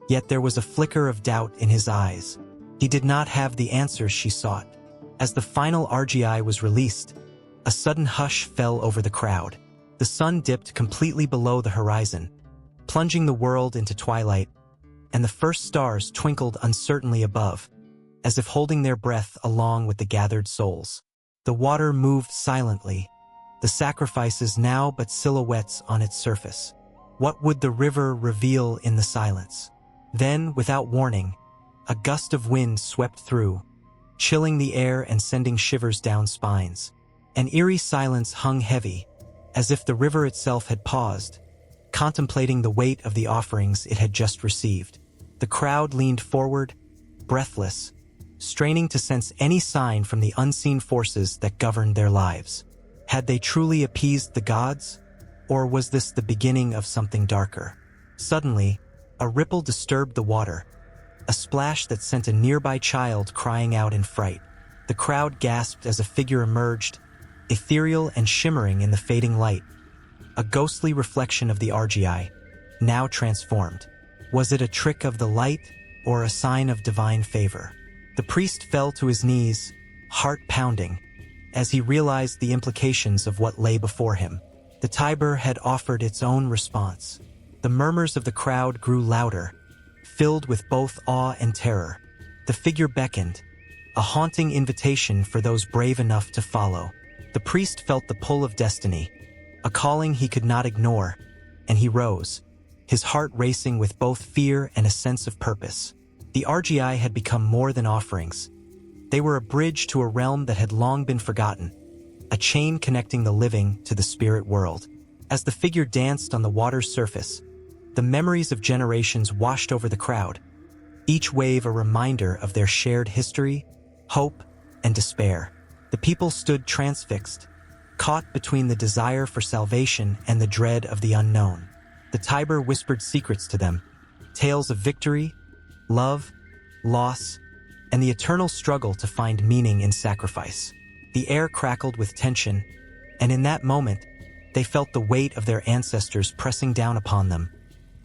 A: yet there was a flicker of doubt in his eyes. He did not have the answers she sought. As the final RGI was released, a sudden hush fell over the crowd. The sun dipped completely below the horizon, plunging the world into twilight, and the first stars twinkled uncertainly above, as if holding their breath along with the gathered souls. The water moved silently, the sacrifices now but silhouettes on its surface. What would the river reveal in the silence? Then, without warning, a gust of wind swept through, chilling the air and sending shivers down spines. An eerie silence hung heavy, as if the river itself had paused, contemplating the weight of the offerings it had just received. The crowd leaned forward, breathless, straining to sense any sign from the unseen forces that governed their lives. Had they truly appeased the gods, or was this the beginning of something darker? Suddenly, a ripple disturbed the water, a splash that sent a nearby child crying out in fright. The crowd gasped as a figure emerged, ethereal and shimmering in the fading light, a ghostly reflection of the RGI, now transformed. Was it a trick of the light, or a sign of divine favor? The priest fell to his knees, heart pounding, as he realized the implications of what lay before him. The Tiber had offered its own response. The murmurs of the crowd grew louder, filled with both awe and terror. The figure beckoned, a haunting invitation for those brave enough to follow. The priest felt the pull of destiny, a calling he could not ignore, and he rose, his heart racing with both fear and a sense of purpose. The RGI had become more than offerings. They were a bridge to a realm that had long been forgotten, a chain connecting the living to the spirit world. As the figure danced on the water's surface, the memories of generations washed over the crowd, each wave a reminder of their shared history, hope, and despair. The people stood transfixed, caught between the desire for salvation and the dread of the unknown. The Tiber whispered secrets to them, tales of victory, love, loss, and the eternal struggle to find meaning in sacrifice. The air crackled with tension, and in that moment, they felt the weight of their ancestors pressing down upon them,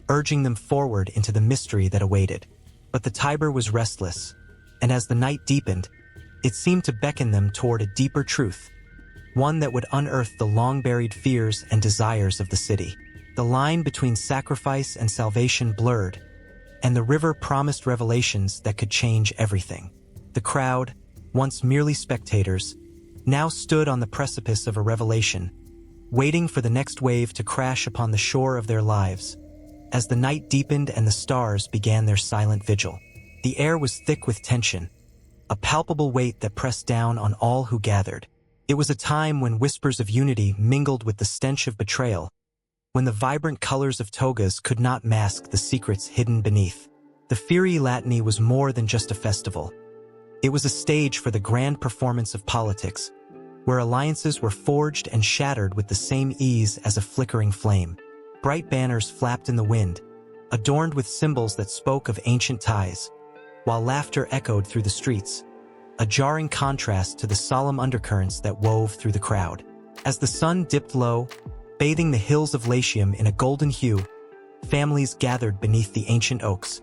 A: urging them forward into the mystery that awaited. But the Tiber was restless, and as the night deepened, it seemed to beckon them toward a deeper truth, one that would unearth the long-buried fears and desires of the city. The line between sacrifice and salvation blurred, and the river promised revelations that could change everything. The crowd, once merely spectators, now stood on the precipice of a revelation, waiting for the next wave to crash upon the shore of their lives. As the night deepened and the stars began their silent vigil, the air was thick with tension, a palpable weight that pressed down on all who gathered. It was a time when whispers of unity mingled with the stench of betrayal, when the vibrant colors of togas could not mask the secrets hidden beneath. The Fiery Latiny was more than just a festival. It was a stage for the grand performance of politics, where alliances were forged and shattered with the same ease as a flickering flame. Bright banners flapped in the wind, adorned with symbols that spoke of ancient ties, while laughter echoed through the streets, a jarring contrast to the solemn undercurrents that wove through the crowd. As the sun dipped low, bathing the hills of Latium in a golden hue, families gathered beneath the ancient oaks,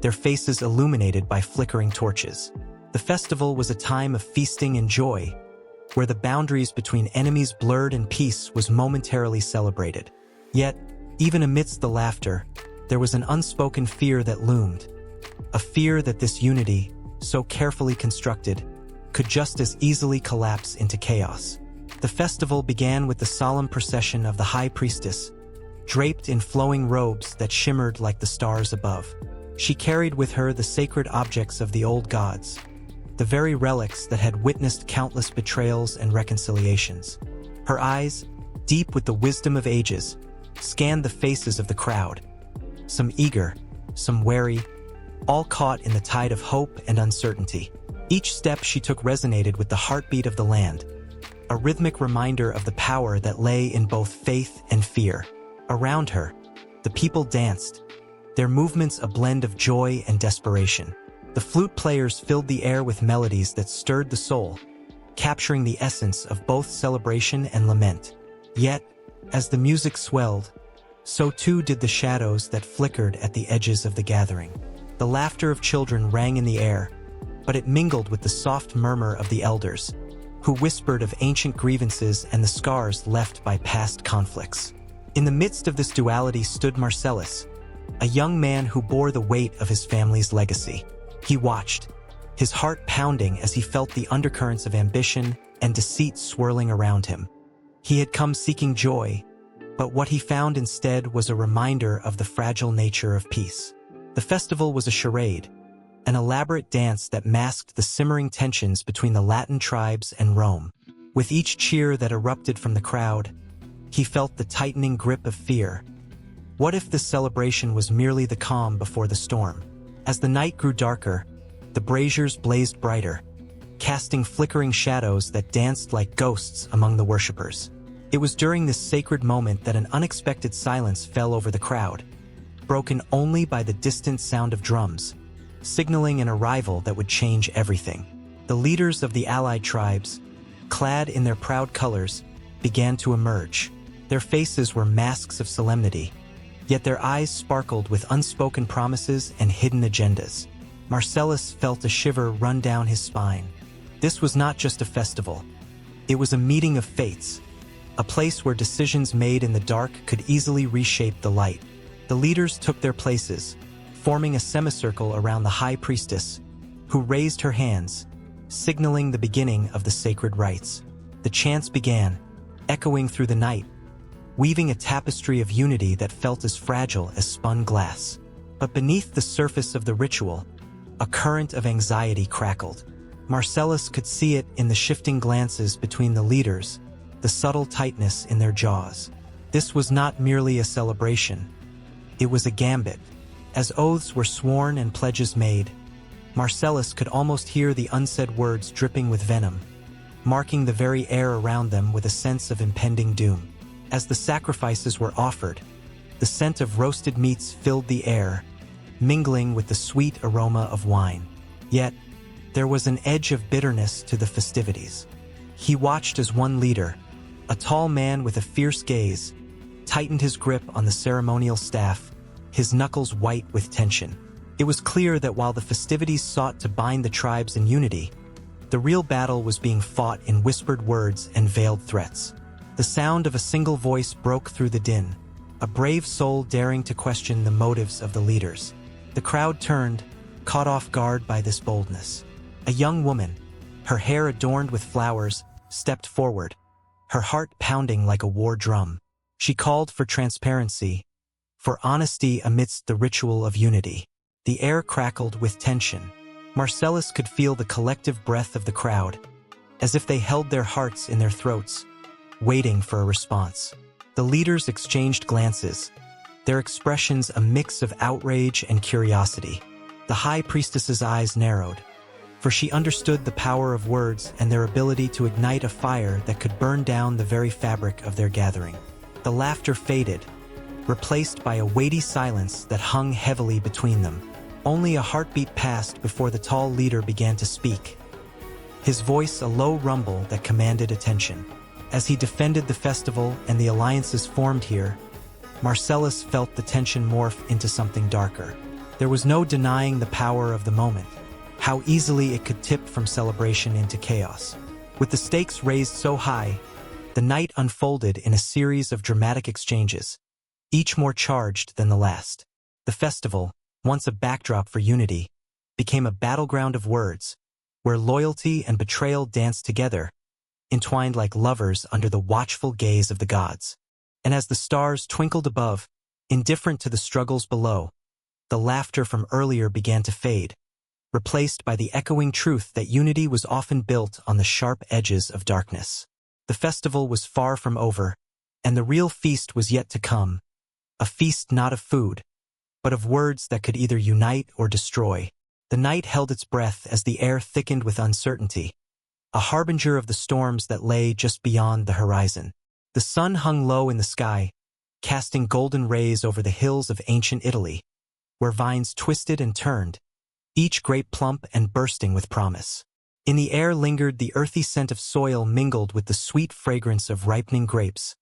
A: their faces illuminated by flickering torches. The festival was a time of feasting and joy, where the boundaries between enemies blurred and peace was momentarily celebrated. Yet, even amidst the laughter, there was an unspoken fear that loomed, a fear that this unity, so carefully constructed, could just as easily collapse into chaos. The festival began with the solemn procession of the High Priestess, draped in flowing robes that shimmered like the stars above. She carried with her the sacred objects of the old gods, the very relics that had witnessed countless betrayals and reconciliations. Her eyes, deep with the wisdom of ages, scanned the faces of the crowd, some eager, some wary, all caught in the tide of hope and uncertainty. Each step she took resonated with the heartbeat of the land, a rhythmic reminder of the power that lay in both faith and fear. Around her, the people danced, their movements a blend of joy and desperation. The flute players filled the air with melodies that stirred the soul, capturing the essence of both celebration and lament. Yet, as the music swelled, so too did the shadows that flickered at the edges of the gathering. The laughter of children rang in the air, but it mingled with the soft murmur of the elders, who whispered of ancient grievances and the scars left by past conflicts. In the midst of this duality stood Marcellus, a young man who bore the weight of his family's legacy. He watched, his heart pounding as he felt the undercurrents of ambition and deceit swirling around him. He had come seeking joy, but what he found instead was a reminder of the fragile nature of peace. The festival was a charade, an elaborate dance that masked the simmering tensions between the Latin tribes and Rome. With each cheer that erupted from the crowd, he felt the tightening grip of fear. What if this celebration was merely the calm before the storm? As the night grew darker, the braziers blazed brighter, casting flickering shadows that danced like ghosts among the worshippers. It was during this sacred moment that an unexpected silence fell over the crowd, broken only by the distant sound of drums, signaling an arrival that would change everything. The leaders of the allied tribes, clad in their proud colors, began to emerge. Their faces were masks of solemnity, yet their eyes sparkled with unspoken promises and hidden agendas. Marcellus felt a shiver run down his spine. This was not just a festival. It was a meeting of fates, a place where decisions made in the dark could easily reshape the light. The leaders took their places, forming a semicircle around the high priestess, who raised her hands, signaling the beginning of the sacred rites. The chants began, echoing through the night, weaving a tapestry of unity that felt as fragile as spun glass. But beneath the surface of the ritual, a current of anxiety crackled. Marcellus could see it in the shifting glances between the leaders, the subtle tightness in their jaws. This was not merely a celebration. It was a gambit. As oaths were sworn and pledges made, Marcellus could almost hear the unsaid words dripping with venom, marking the very air around them with a sense of impending doom. As the sacrifices were offered, the scent of roasted meats filled the air, mingling with the sweet aroma of wine. Yet, there was an edge of bitterness to the festivities. He watched as one leader, a tall man with a fierce gaze, tightened his grip on the ceremonial staff, his knuckles white with tension. It was clear that while the festivities sought to bind the tribes in unity, the real battle was being fought in whispered words and veiled threats. The sound of a single voice broke through the din, a brave soul daring to question the motives of the leaders. The crowd turned, caught off guard by this boldness. A young woman, her hair adorned with flowers, stepped forward, her heart pounding like a war drum. She called for transparency, for honesty amidst the ritual of unity. The air crackled with tension. Marcellus could feel the collective breath of the crowd, as if they held their hearts in their throats, waiting for a response. The leaders exchanged glances, their expressions a mix of outrage and curiosity. The high priestess's eyes narrowed, for she understood the power of words and their ability to ignite a fire that could burn down the very fabric of their gathering. The laughter faded, replaced by a weighty silence that hung heavily between them. Only a heartbeat passed before the tall leader began to speak, his voice a low rumble that commanded attention. As he defended the festival and the alliances formed here, Marcellus felt the tension morph into something darker. There was no denying the power of the moment, how easily it could tip from celebration into chaos. With the stakes raised so high, the night unfolded in a series of dramatic exchanges, each more charged than the last. The festival, once a backdrop for unity, became a battleground of words, where loyalty and betrayal danced together, entwined like lovers under the watchful gaze of the gods. And as the stars twinkled above, indifferent to the struggles below, the laughter from earlier began to fade, replaced by the echoing truth that unity was often built on the sharp edges of darkness. The festival was far from over, and the real feast was yet to come, a feast not of food, but of words that could either unite or destroy. The night held its breath as the air thickened with uncertainty, a harbinger of the storms that lay just beyond the horizon. The sun hung low in the sky, casting golden rays over the hills of ancient Italy, where vines twisted and turned, each grape plump and bursting with promise. In the air lingered the earthy scent of soil mingled with the sweet fragrance of ripening grapes,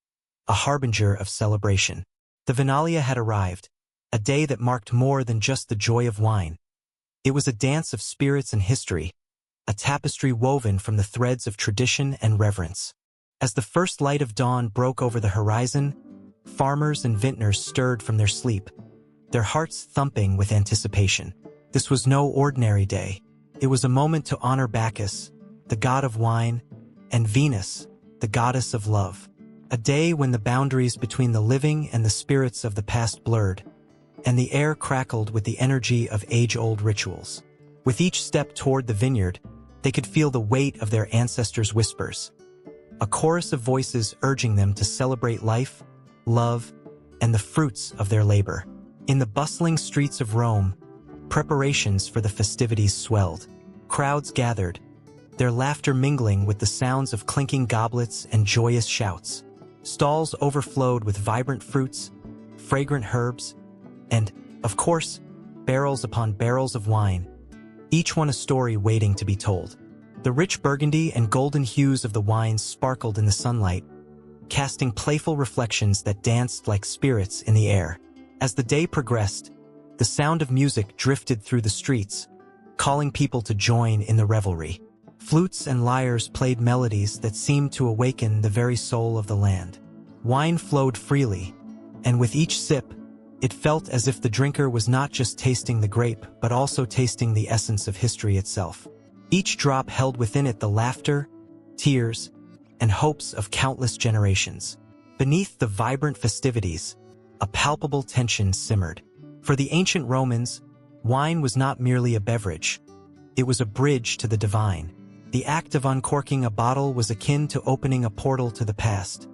A: a harbinger of celebration. The Vinalia had arrived, a day that marked more than just the joy of wine. It was a dance of spirits and history, a tapestry woven from the threads of tradition and reverence. As the first light of dawn broke over the horizon, farmers and vintners stirred from their sleep, their hearts thumping with anticipation. This was no ordinary day. It was a moment to honor Bacchus, the god of wine, and Venus, the goddess of love. A day when the boundaries between the living and the spirits of the past blurred, and the air crackled with the energy of age-old rituals. With each step toward the vineyard, they could feel the weight of their ancestors' whispers, a chorus of voices urging them to celebrate life, love, and the fruits of their labor. In the bustling streets of Rome, preparations for the festivities swelled. Crowds gathered, their laughter mingling with the sounds of clinking goblets and joyous shouts. Stalls overflowed with vibrant fruits, fragrant herbs, and, of course, barrels upon barrels of wine, each one a story waiting to be told. The rich burgundy and golden hues of the wines sparkled in the sunlight, casting playful reflections that danced like spirits in the air. As the day progressed, the sound of music drifted through the streets, calling people to join in the revelry. Flutes and lyres played melodies that seemed to awaken the very soul of the land. Wine flowed freely, and with each sip, it felt as if the drinker was not just tasting the grape but also tasting the essence of history itself. Each drop held within it the laughter, tears, and hopes of countless generations. Beneath the vibrant festivities, a palpable tension simmered. For the ancient Romans, wine was not merely a beverage. It was a bridge to the divine. The act of uncorking a bottle was akin to opening a portal to the past,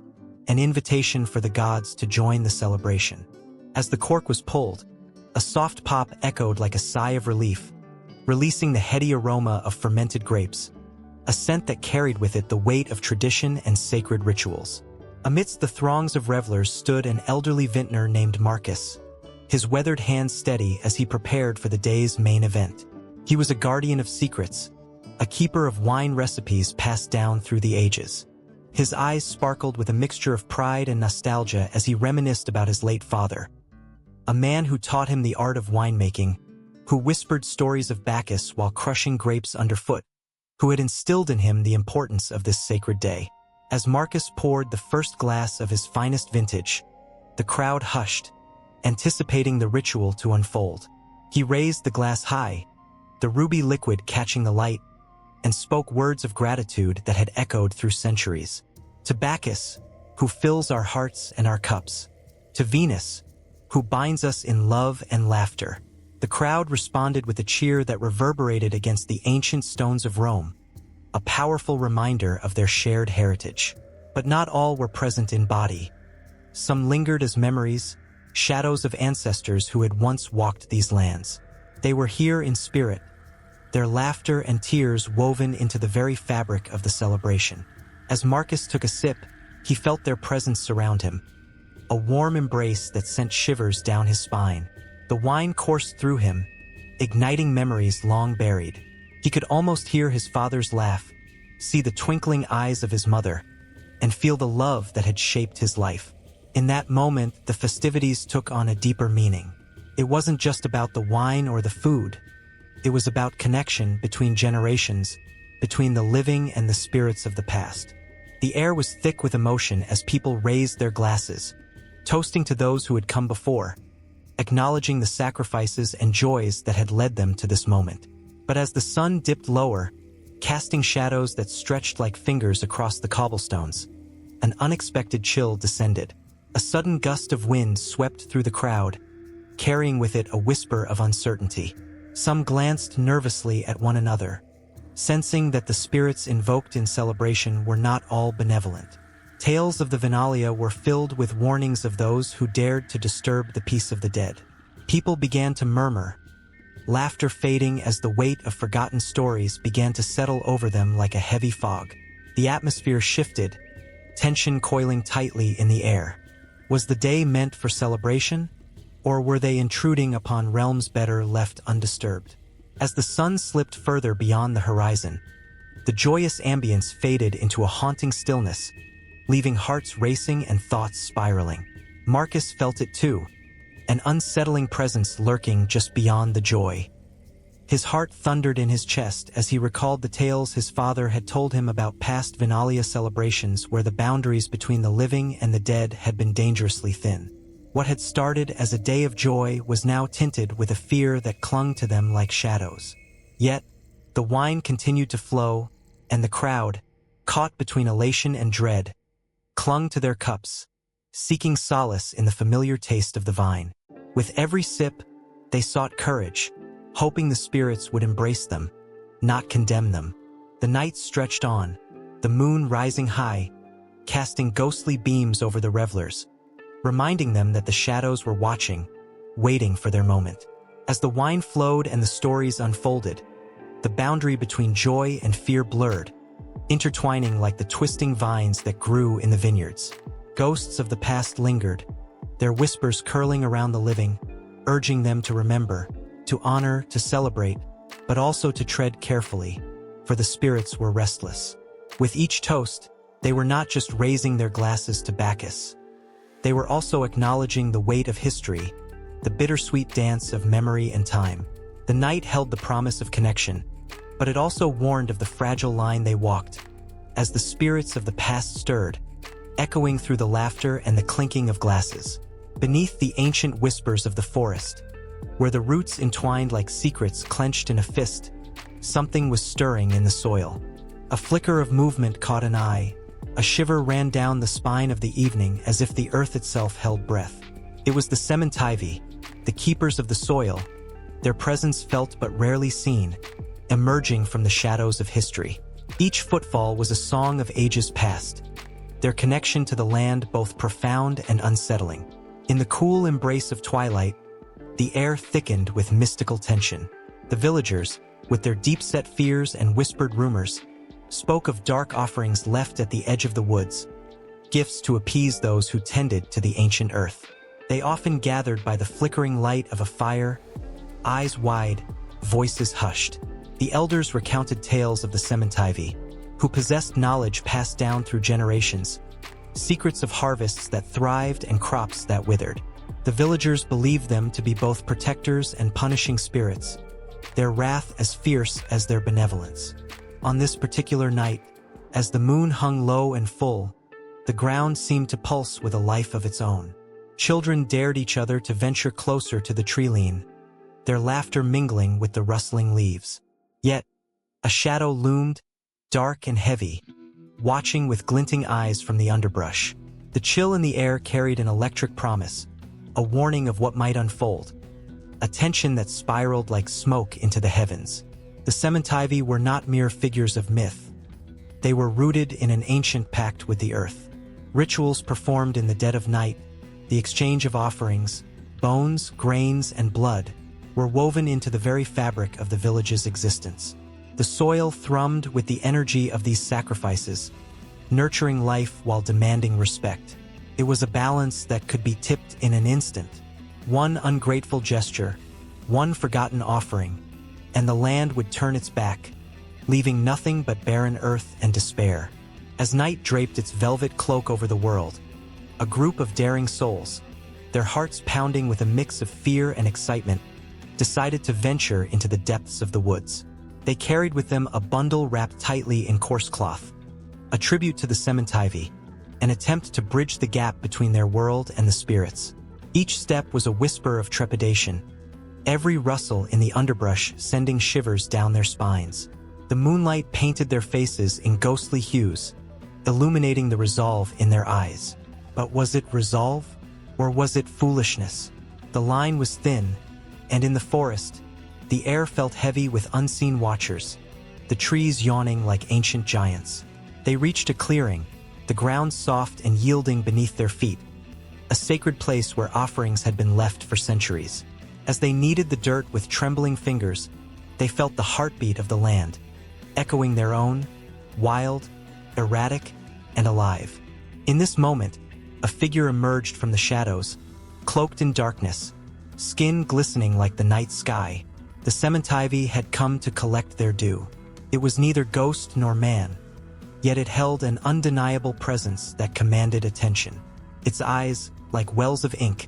A: an invitation for the gods to join the celebration. As the cork was pulled, a soft pop echoed like a sigh of relief, releasing the heady aroma of fermented grapes, a scent that carried with it the weight of tradition and sacred rituals. Amidst the throngs of revelers stood an elderly vintner named Marcus, his weathered hands steady as he prepared for the day's main event. He was a guardian of secrets, a keeper of wine recipes passed down through the ages. His eyes sparkled with a mixture of pride and nostalgia as he reminisced about his late father, a man who taught him the art of winemaking, who whispered stories of Bacchus while crushing grapes underfoot, who had instilled in him the importance of this sacred day. As Marcus poured the first glass of his finest vintage, the crowd hushed, anticipating the ritual to unfold. He raised the glass high, the ruby liquid catching the light, and spoke words of gratitude that had echoed through centuries. To Bacchus, who fills our hearts and our cups. To Venus, who binds us in love and laughter. The crowd responded with a cheer that reverberated against the ancient stones of Rome, a powerful reminder of their shared heritage. But not all were present in body. Some lingered as memories, shadows of ancestors who had once walked these lands. They were here in spirit, their laughter and tears woven into the very fabric of the celebration. As Marcus took a sip, he felt their presence surround him, a warm embrace that sent shivers down his spine. The wine coursed through him, igniting memories long buried. He could almost hear his father's laugh, see the twinkling eyes of his mother, and feel the love that had shaped his life. In that moment, the festivities took on a deeper meaning. It wasn't just about the wine or the food. It was about connection between generations, between the living and the spirits of the past. The air was thick with emotion as people raised their glasses, toasting to those who had come before, acknowledging the sacrifices and joys that had led them to this moment. But as the sun dipped lower, casting shadows that stretched like fingers across the cobblestones, an unexpected chill descended. A sudden gust of wind swept through the crowd, carrying with it a whisper of uncertainty. Some glanced nervously at one another, sensing that the spirits invoked in celebration were not all benevolent. Tales of the Vinalia were filled with warnings of those who dared to disturb the peace of the dead. People began to murmur, laughter fading as the weight of forgotten stories began to settle over them like a heavy fog. The atmosphere shifted, tension coiling tightly in the air. Was the day meant for celebration, or were they intruding upon realms better left undisturbed? As the sun slipped further beyond the horizon, The joyous ambience faded into a haunting stillness, leaving hearts racing and thoughts spiraling. Marcus felt it too, an unsettling presence lurking just beyond the joy. His heart thundered in his chest as he recalled the tales his father had told him about past Vinalia celebrations where the boundaries between the living and the dead had been dangerously thin. What had started as a day of joy was now tinted with a fear that clung to them like shadows. Yet, the wine continued to flow, and the crowd, caught between elation and dread, clung to their cups, seeking solace in the familiar taste of the vine. With every sip, they sought courage, hoping the spirits would embrace them, not condemn them. The night stretched on, the moon rising high, casting ghostly beams over the revelers, reminding them that the shadows were watching, waiting for their moment. As the wine flowed and the stories unfolded, the boundary between joy and fear blurred, intertwining like the twisting vines that grew in the vineyards. Ghosts of the past lingered, their whispers curling around the living, urging them to remember, to honor, to celebrate, but also to tread carefully, for the spirits were restless. With each toast, they were not just raising their glasses to Bacchus. They were also acknowledging the weight of history, the bittersweet dance of memory and time. The night held the promise of connection, but it also warned of the fragile line they walked, as the spirits of the past stirred, echoing through the laughter and the clinking of glasses. Beneath the ancient whispers of the forest, where the roots entwined like secrets clenched in a fist, something was stirring in the soil. A flicker of movement caught an eye. A shiver ran down the spine of the evening as if the earth itself held breath. It was the ceremonies, the keepers of the soil, their presence felt but rarely seen, emerging from the shadows of history. Each footfall was a song of ages past, their connection to the land both profound and unsettling. In the cool embrace of twilight, the air thickened with mystical tension. The villagers, with their deep-set fears and whispered rumors, spoke of dark offerings left at the edge of the woods, gifts to appease those who tended to the ancient earth. They often gathered by the flickering light of a fire, eyes wide, voices hushed. The elders recounted tales of the ceremonies, who possessed knowledge passed down through generations, secrets of harvests that thrived and crops that withered. The villagers believed them to be both protectors and punishing spirits, their wrath as fierce as their benevolence. On this particular night, as the moon hung low and full, the ground seemed to pulse with a life of its own. Children dared each other to venture closer to the tree-line, their laughter mingling with the rustling leaves. Yet, a shadow loomed, dark and heavy, watching with glinting eyes from the underbrush. The chill in the air carried an electric promise, a warning of what might unfold, a tension that spiraled like smoke into the heavens. The ceremonies were not mere figures of myth. They were rooted in an ancient pact with the earth. Rituals performed in the dead of night, the exchange of offerings, bones, grains, and blood, were woven into the very fabric of the village's existence. The soil thrummed with the energy of these sacrifices, nurturing life while demanding respect. It was a balance that could be tipped in an instant. One ungrateful gesture, one forgotten offering, and the land would turn its back, leaving nothing but barren earth and despair. As night draped its velvet cloak over the world, a group of daring souls, their hearts pounding with a mix of fear and excitement, decided to venture into the depths of the woods. They carried with them a bundle wrapped tightly in coarse cloth, a tribute to the ceremonies, an attempt to bridge the gap between their world and the spirits. Each step was a whisper of trepidation, every rustle in the underbrush sending shivers down their spines. The moonlight painted their faces in ghostly hues, illuminating the resolve in their eyes. But was it resolve, or was it foolishness? The line was thin, and in the forest, the air felt heavy with unseen watchers, the trees yawning like ancient giants. They reached a clearing, the ground soft and yielding beneath their feet, a sacred place where offerings had been left for centuries. As they kneaded the dirt with trembling fingers, they felt the heartbeat of the land, echoing their own, wild, erratic, and alive. In this moment, a figure emerged from the shadows, cloaked in darkness, skin glistening like the night sky. The ceremonies had come to collect their due. It was neither ghost nor man, yet it held an undeniable presence that commanded attention. Its eyes, like wells of ink,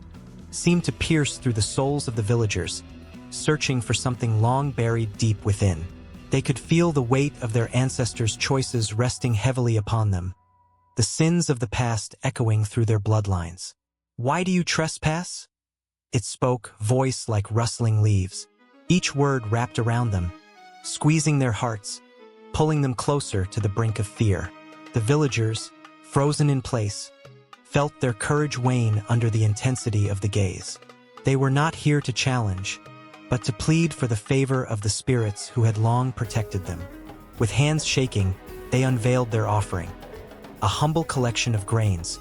A: seemed to pierce through the souls of the villagers, searching for something long buried deep within. They could feel the weight of their ancestors' choices resting heavily upon them, the sins of the past echoing through their bloodlines. "Why do you trespass?" It spoke, voice like rustling leaves. Each word wrapped around them, squeezing their hearts, pulling them closer to the brink of fear. The villagers, frozen in place, felt their courage wane under the intensity of the gaze. They were not here to challenge, but to plead for the favor of the spirits who had long protected them. With hands shaking, they unveiled their offering, a humble collection of grains,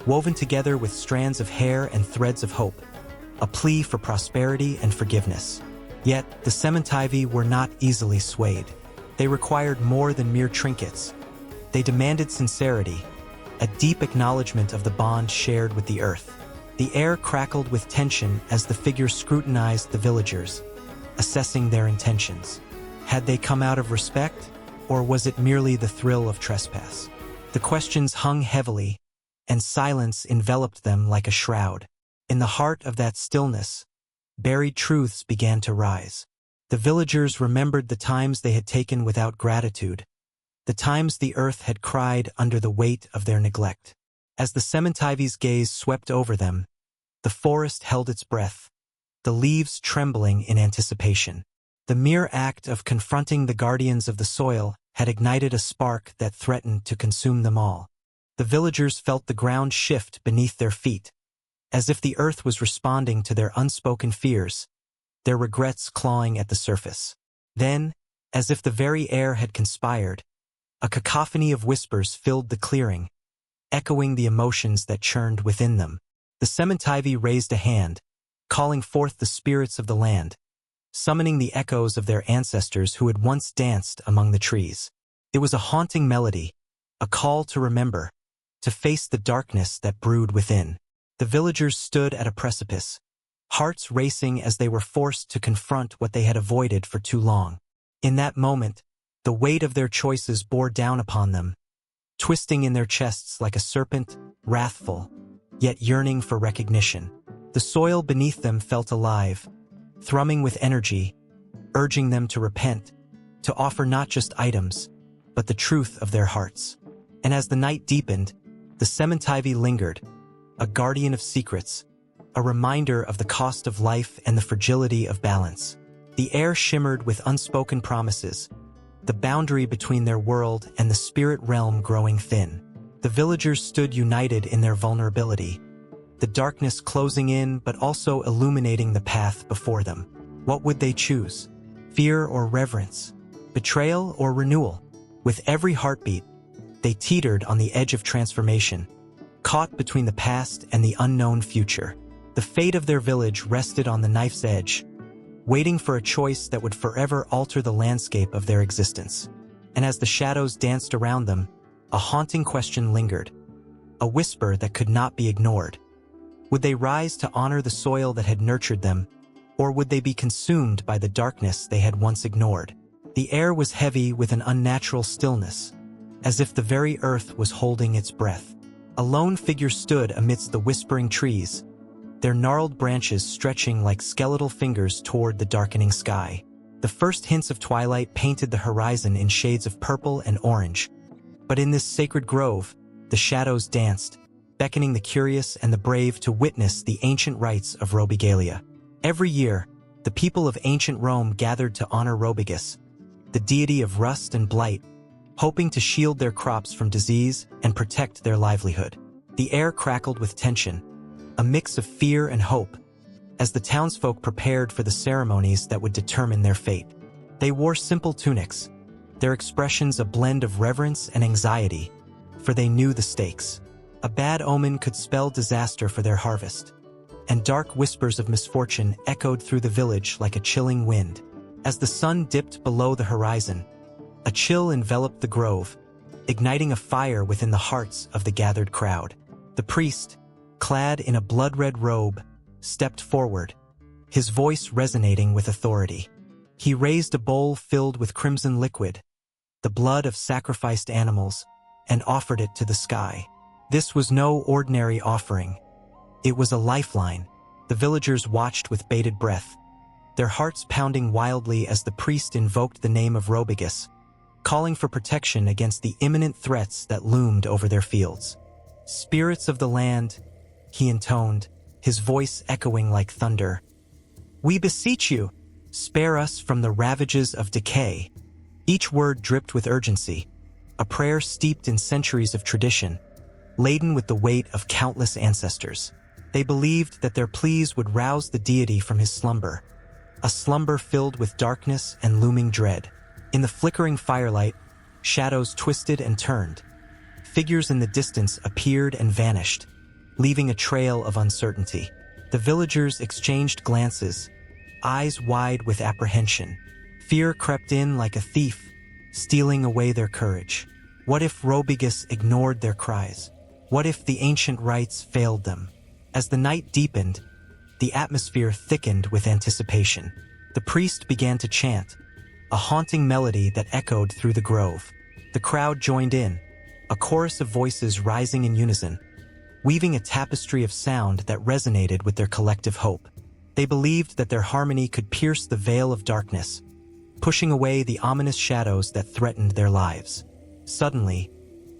A: woven together with strands of hair and threads of hope, a plea for prosperity and forgiveness. Yet, the ceremonies were not easily swayed. They required more than mere trinkets. They demanded sincerity, a deep acknowledgement of the bond shared with the earth. The air crackled with tension as the figure scrutinized the villagers, assessing their intentions. Had they come out of respect, or was it merely the thrill of trespass? The questions hung heavily, and silence enveloped them like a shroud. In the heart of that stillness, buried truths began to rise. The villagers remembered the times they had taken without gratitude, the times the earth had cried under the weight of their neglect. As the ceremonies' gaze swept over them, the forest held its breath, the leaves trembling in anticipation. The mere act of confronting the guardians of the soil had ignited a spark that threatened to consume them all. The villagers felt the ground shift beneath their feet, as if the earth was responding to their unspoken fears, their regrets clawing at the surface. Then, as if the very air had conspired, a cacophony of whispers filled the clearing, echoing the emotions that churned within them. The ceremonies raised a hand, calling forth the spirits of the land, summoning the echoes of their ancestors who had once danced among the trees. It was a haunting melody, a call to remember, to face the darkness that brewed within. The villagers stood at a precipice, hearts racing as they were forced to confront what they had avoided for too long. In that moment, the weight of their choices bore down upon them, twisting in their chests like a serpent, wrathful, yet yearning for recognition. The soil beneath them felt alive, thrumming with energy, urging them to repent, to offer not just items, but the truth of their hearts. And as the night deepened, the ceremonies lingered, a guardian of secrets, a reminder of the cost of life and the fragility of balance. The air shimmered with unspoken promises, the boundary between their world and the spirit realm growing thin. The villagers stood united in their vulnerability, the darkness closing in but also illuminating the path before them. What would they choose? Fear or reverence? Betrayal or renewal? With every heartbeat, they teetered on the edge of transformation, caught between the past and the unknown future. The fate of their village rested on the knife's edge, waiting for a choice that would forever alter the landscape of their existence. And as the shadows danced around them, a haunting question lingered, a whisper that could not be ignored. Would they rise to honor the soil that had nurtured them, or would they be consumed by the darkness they had once ignored? The air was heavy with an unnatural stillness, as if the very earth was holding its breath. A lone figure stood amidst the whispering trees, their gnarled branches stretching like skeletal fingers toward the darkening sky. The first hints of twilight painted the horizon in shades of purple and orange. But in this sacred grove, the shadows danced, beckoning the curious and the brave to witness the ancient rites of Robigalia. Every year, the people of ancient Rome gathered to honor Robigus, the deity of rust and blight, hoping to shield their crops from disease and protect their livelihood. The air crackled with tension, a mix of fear and hope, as the townsfolk prepared for the ceremonies that would determine their fate. They wore simple tunics, their expressions a blend of reverence and anxiety, for they knew the stakes. A bad omen could spell disaster for their harvest, and dark whispers of misfortune echoed through the village like a chilling wind. As the sun dipped below the horizon, a chill enveloped the grove, igniting a fire within the hearts of the gathered crowd. The priest, clad in a blood-red robe, stepped forward, his voice resonating with authority. He raised a bowl filled with crimson liquid, the blood of sacrificed animals, and offered it to the sky. This was no ordinary offering. It was a lifeline. The villagers watched with bated breath, their hearts pounding wildly as the priest invoked the name of Robigus, calling for protection against the imminent threats that loomed over their fields. "Spirits of the land," he intoned, his voice echoing like thunder. "We beseech you, spare us from the ravages of decay." Each word dripped with urgency, a prayer steeped in centuries of tradition, laden with the weight of countless ancestors. They believed that their pleas would rouse the deity from his slumber, a slumber filled with darkness and looming dread. In the flickering firelight, shadows twisted and turned. Figures in the distance appeared and vanished, leaving a trail of uncertainty. The villagers exchanged glances, eyes wide with apprehension. Fear crept in like a thief, stealing away their courage. What if Robigus ignored their cries? What if the ancient rites failed them? As the night deepened, the atmosphere thickened with anticipation. The priest began to chant, a haunting melody that echoed through the grove. The crowd joined in, a chorus of voices rising in unison, weaving a tapestry of sound that resonated with their collective hope. They believed that their harmony could pierce the veil of darkness, pushing away the ominous shadows that threatened their lives. Suddenly,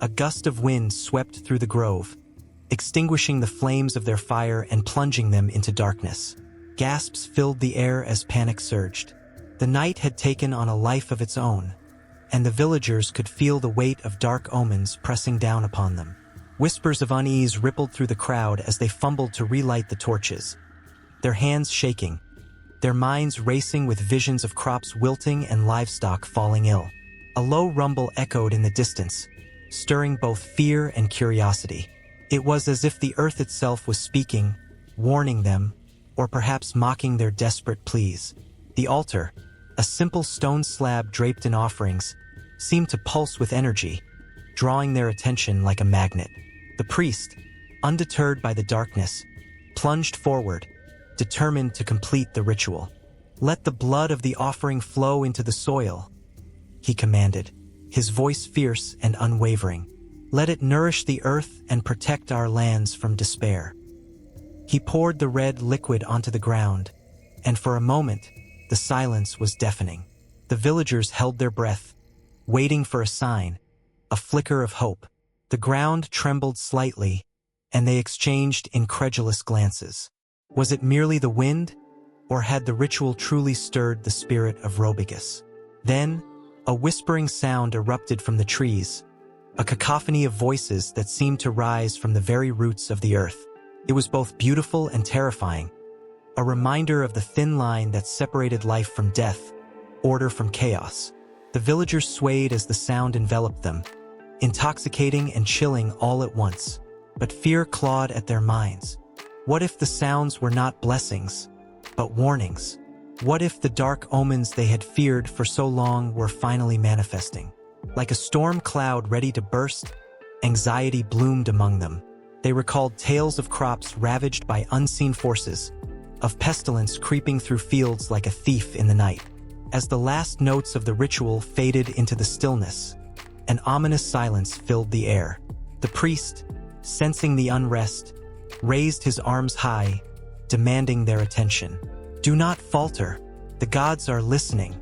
A: a gust of wind swept through the grove, extinguishing the flames of their fire and plunging them into darkness. Gasps filled the air as panic surged. The night had taken on a life of its own, and the villagers could feel the weight of dark omens pressing down upon them. Whispers of unease rippled through the crowd as they fumbled to relight the torches, their hands shaking, their minds racing with visions of crops wilting and livestock falling ill. A low rumble echoed in the distance, stirring both fear and curiosity. It was as if the earth itself was speaking, warning them, or perhaps mocking their desperate pleas. The altar, a simple stone slab draped in offerings, seemed to pulse with energy, drawing their attention like a magnet. The priest, undeterred by the darkness, plunged forward, determined to complete the ritual. "Let the blood of the offering flow into the soil," he commanded, his voice fierce and unwavering. "Let it nourish the earth and protect our lands from despair." He poured the red liquid onto the ground, and for a moment, the silence was deafening. The villagers held their breath, waiting for a sign, a flicker of hope. The ground trembled slightly, and they exchanged incredulous glances. Was it merely the wind, or had the ritual truly stirred the spirit of Robigus? Then, a whispering sound erupted from the trees, a cacophony of voices that seemed to rise from the very roots of the earth. It was both beautiful and terrifying, a reminder of the thin line that separated life from death, order from chaos. The villagers swayed as the sound enveloped them, intoxicating and chilling all at once. But fear clawed at their minds. What if the sounds were not blessings, but warnings? What if the dark omens they had feared for so long were finally manifesting? Like a storm cloud ready to burst, anxiety bloomed among them. They recalled tales of crops ravaged by unseen forces, of pestilence creeping through fields like a thief in the night. As the last notes of the ritual faded into the stillness, an ominous silence filled the air. The priest, sensing the unrest, raised his arms high, demanding their attention. "Do not falter. The gods are listening.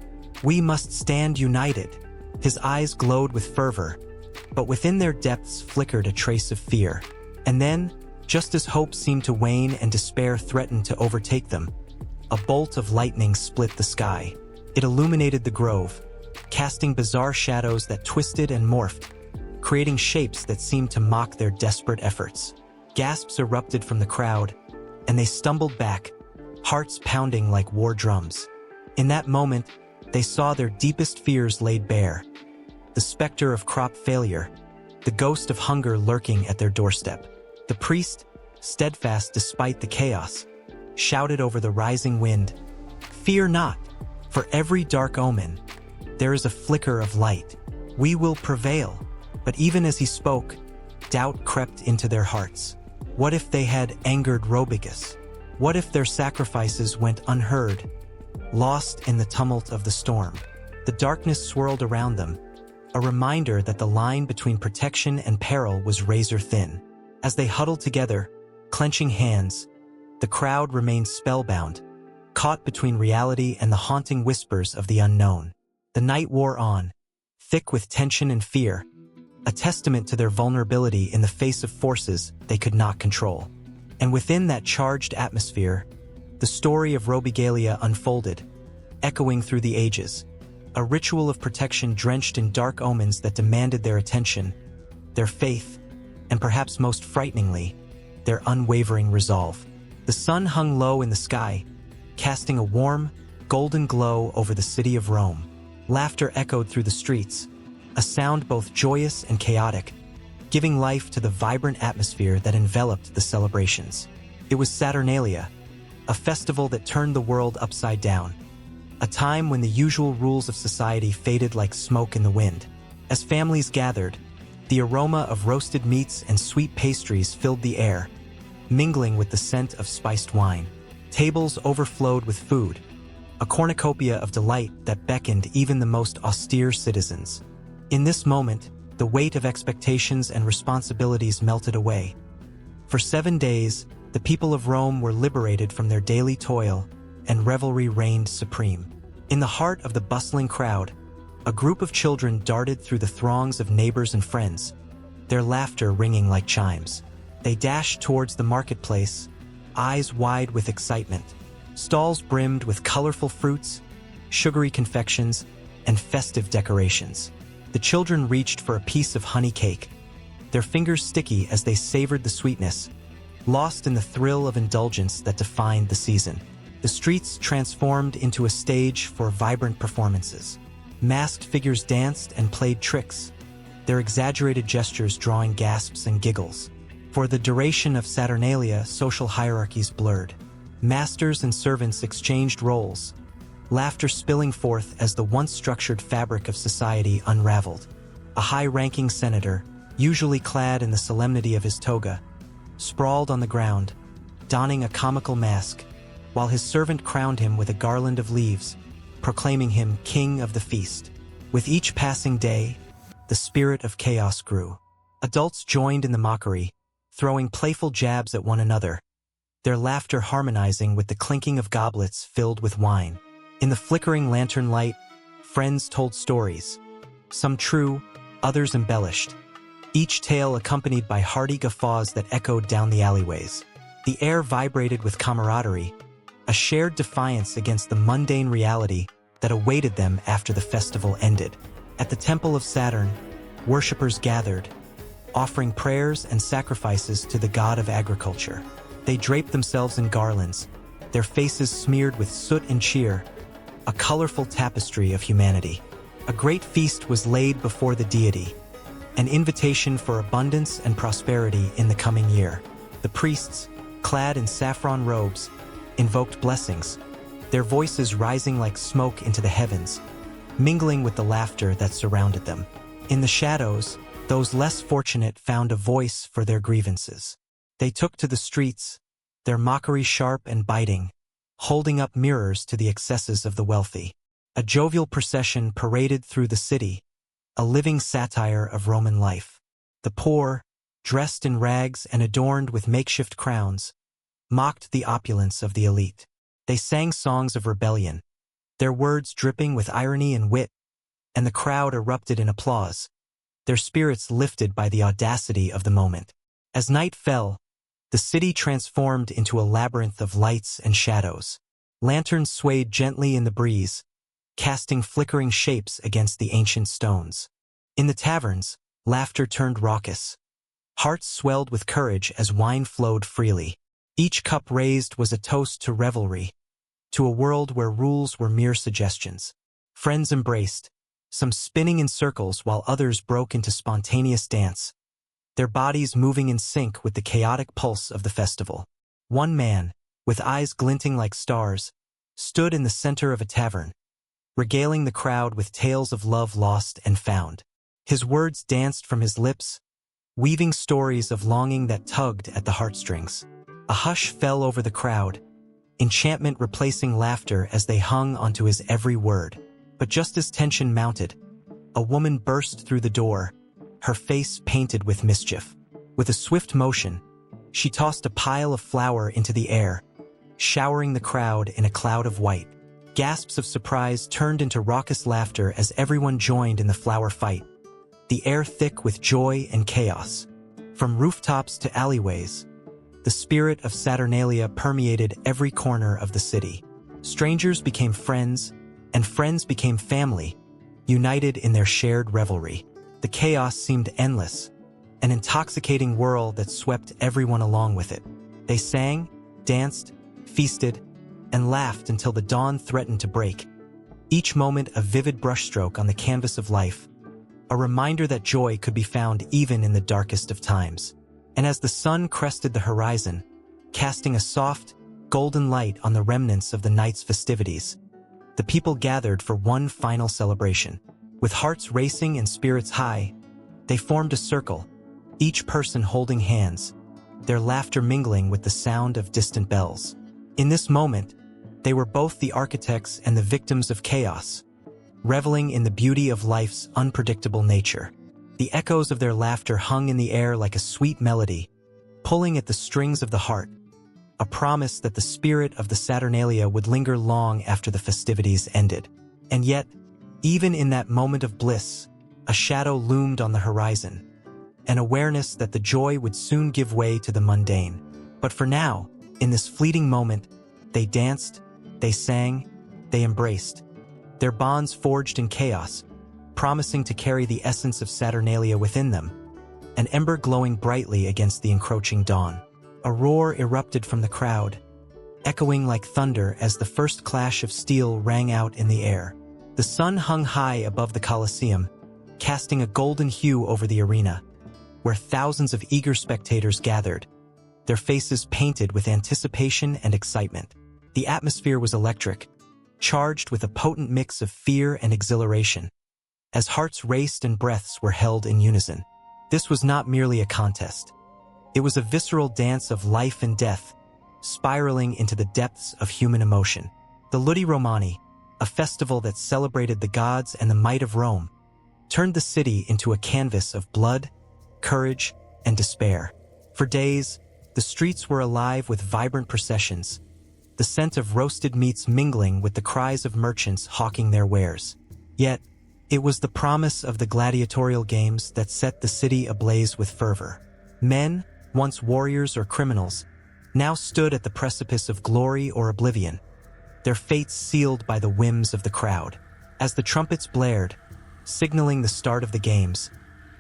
A: We must stand united." His eyes glowed with fervor, but within their depths flickered a trace of fear. And then, just as hope seemed to wane and despair threatened to overtake them, a bolt of lightning split the sky. It illuminated the grove, casting bizarre shadows that twisted and morphed, creating shapes that seemed to mock their desperate efforts. Gasps erupted from the crowd, and they stumbled back, hearts pounding like war drums. In that moment, they saw their deepest fears laid bare. The specter of crop failure, the ghost of hunger lurking at their doorstep. The priest, steadfast despite the chaos, shouted over the rising wind, "Fear not, for every dark omen, there is a flicker of light. We will prevail." But even as he spoke, doubt crept into their hearts. What if they had angered Robigus? What if their sacrifices went unheard, lost in the tumult of the storm? The darkness swirled around them, a reminder that the line between protection and peril was razor thin. As they huddled together, clenching hands, the crowd remained spellbound, caught between reality and the haunting whispers of the unknown. The night wore on, thick with tension and fear, a testament to their vulnerability in the face of forces they could not control. And within that charged atmosphere, the story of Robigalia unfolded, echoing through the ages, a ritual of protection drenched in dark omens that demanded their attention, their faith, and perhaps most frighteningly, their unwavering resolve. The sun hung low in the sky, casting a warm, golden glow over the city of Rome. Laughter echoed through the streets, a sound both joyous and chaotic, giving life to the vibrant atmosphere that enveloped the celebrations. It was Saturnalia, a festival that turned the world upside down, a time when the usual rules of society faded like smoke in the wind. As families gathered, the aroma of roasted meats and sweet pastries filled the air, mingling with the scent of spiced wine. Tables overflowed with food, a cornucopia of delight that beckoned even the most austere citizens. In this moment, the weight of expectations and responsibilities melted away. For 7 days, the people of Rome were liberated from their daily toil, and revelry reigned supreme. In the heart of the bustling crowd, a group of children darted through the throngs of neighbors and friends, their laughter ringing like chimes. They dashed towards the marketplace, eyes wide with excitement. Stalls brimmed with colorful fruits, sugary confections, and festive decorations. The children reached for a piece of honey cake, their fingers sticky as they savored the sweetness, lost in the thrill of indulgence that defined the season. The streets transformed into a stage for vibrant performances. Masked figures danced and played tricks, their exaggerated gestures drawing gasps and giggles. For the duration of Saturnalia, social hierarchies blurred. Masters and servants exchanged roles, laughter spilling forth as the once structured fabric of society unraveled. A high-ranking senator, usually clad in the solemnity of his toga, sprawled on the ground, donning a comical mask, while his servant crowned him with a garland of leaves, proclaiming him king of the feast. With each passing day, the spirit of chaos grew. Adults joined in the mockery, throwing playful jabs at one another, their laughter harmonizing with the clinking of goblets filled with wine. In the flickering lantern light, friends told stories, some true, others embellished, each tale accompanied by hearty guffaws that echoed down the alleyways. The air vibrated with camaraderie, a shared defiance against the mundane reality that awaited them after the festival ended. At the Temple of Saturn, worshippers gathered, offering prayers and sacrifices to the god of agriculture. They draped themselves in garlands, their faces smeared with soot and cheer, a colorful tapestry of humanity. A great feast was laid before the deity, an invitation for abundance and prosperity in the coming year. The priests, clad in saffron robes, invoked blessings, their voices rising like smoke into the heavens, mingling with the laughter that surrounded them. In the shadows, those less fortunate found a voice for their grievances. They took to the streets, their mockery sharp and biting, holding up mirrors to the excesses of the wealthy. A jovial procession paraded through the city, a living satire of Roman life. The poor, dressed in rags and adorned with makeshift crowns, mocked the opulence of the elite. They sang songs of rebellion, their words dripping with irony and wit, and the crowd erupted in applause, their spirits lifted by the audacity of the moment. As night fell, the city transformed into a labyrinth of lights and shadows. Lanterns swayed gently in the breeze, casting flickering shapes against the ancient stones. In the taverns, laughter turned raucous. Hearts swelled with courage as wine flowed freely. Each cup raised was a toast to revelry, to a world where rules were mere suggestions. Friends embraced, some spinning in circles while others broke into spontaneous dance, their bodies moving in sync with the chaotic pulse of the festival. One man, with eyes glinting like stars, stood in the center of a tavern, regaling the crowd with tales of love lost and found. His words danced from his lips, weaving stories of longing that tugged at the heartstrings. A hush fell over the crowd, enchantment replacing laughter as they hung onto his every word. But just as tension mounted, a woman burst through the door, her face painted with mischief. With a swift motion, she tossed a pile of flour into the air, showering the crowd in a cloud of white. Gasps of surprise turned into raucous laughter as everyone joined in the flower fight, the air thick with joy and chaos. From rooftops to alleyways, the spirit of Saturnalia permeated every corner of the city. Strangers became friends, and friends became family, united in their shared revelry. The chaos seemed endless, an intoxicating whirl that swept everyone along with it. They sang, danced, feasted, and laughed until the dawn threatened to break, each moment a vivid brushstroke on the canvas of life, a reminder that joy could be found even in the darkest of times. And as the sun crested the horizon, casting a soft, golden light on the remnants of the night's festivities, the people gathered for one final celebration. With hearts racing and spirits high, they formed a circle, each person holding hands, their laughter mingling with the sound of distant bells. In this moment, they were both the architects and the victims of chaos, reveling in the beauty of life's unpredictable nature. The echoes of their laughter hung in the air like a sweet melody, pulling at the strings of the heart, a promise that the spirit of the Saturnalia would linger long after the festivities ended. And yet, even in that moment of bliss, a shadow loomed on the horizon, an awareness that the joy would soon give way to the mundane. But for now, in this fleeting moment, they danced, they sang, they embraced, their bonds forged in chaos, promising to carry the essence of Saturnalia within them, an ember glowing brightly against the encroaching dawn. A roar erupted from the crowd, echoing like thunder as the first clash of steel rang out in the air. The sun hung high above the Colosseum, casting a golden hue over the arena, where thousands of eager spectators gathered, their faces painted with anticipation and excitement. The atmosphere was electric, charged with a potent mix of fear and exhilaration, as hearts raced and breaths were held in unison. This was not merely a contest. It was a visceral dance of life and death, spiraling into the depths of human emotion. The Ludi Romani, a festival that celebrated the gods and the might of Rome, turned the city into a canvas of blood, courage, and despair. For days, the streets were alive with vibrant processions, the scent of roasted meats mingling with the cries of merchants hawking their wares. Yet, it was the promise of the gladiatorial games that set the city ablaze with fervor. Men, once warriors or criminals, now stood at the precipice of glory or oblivion, their fates sealed by the whims of the crowd. As the trumpets blared, signaling the start of the games,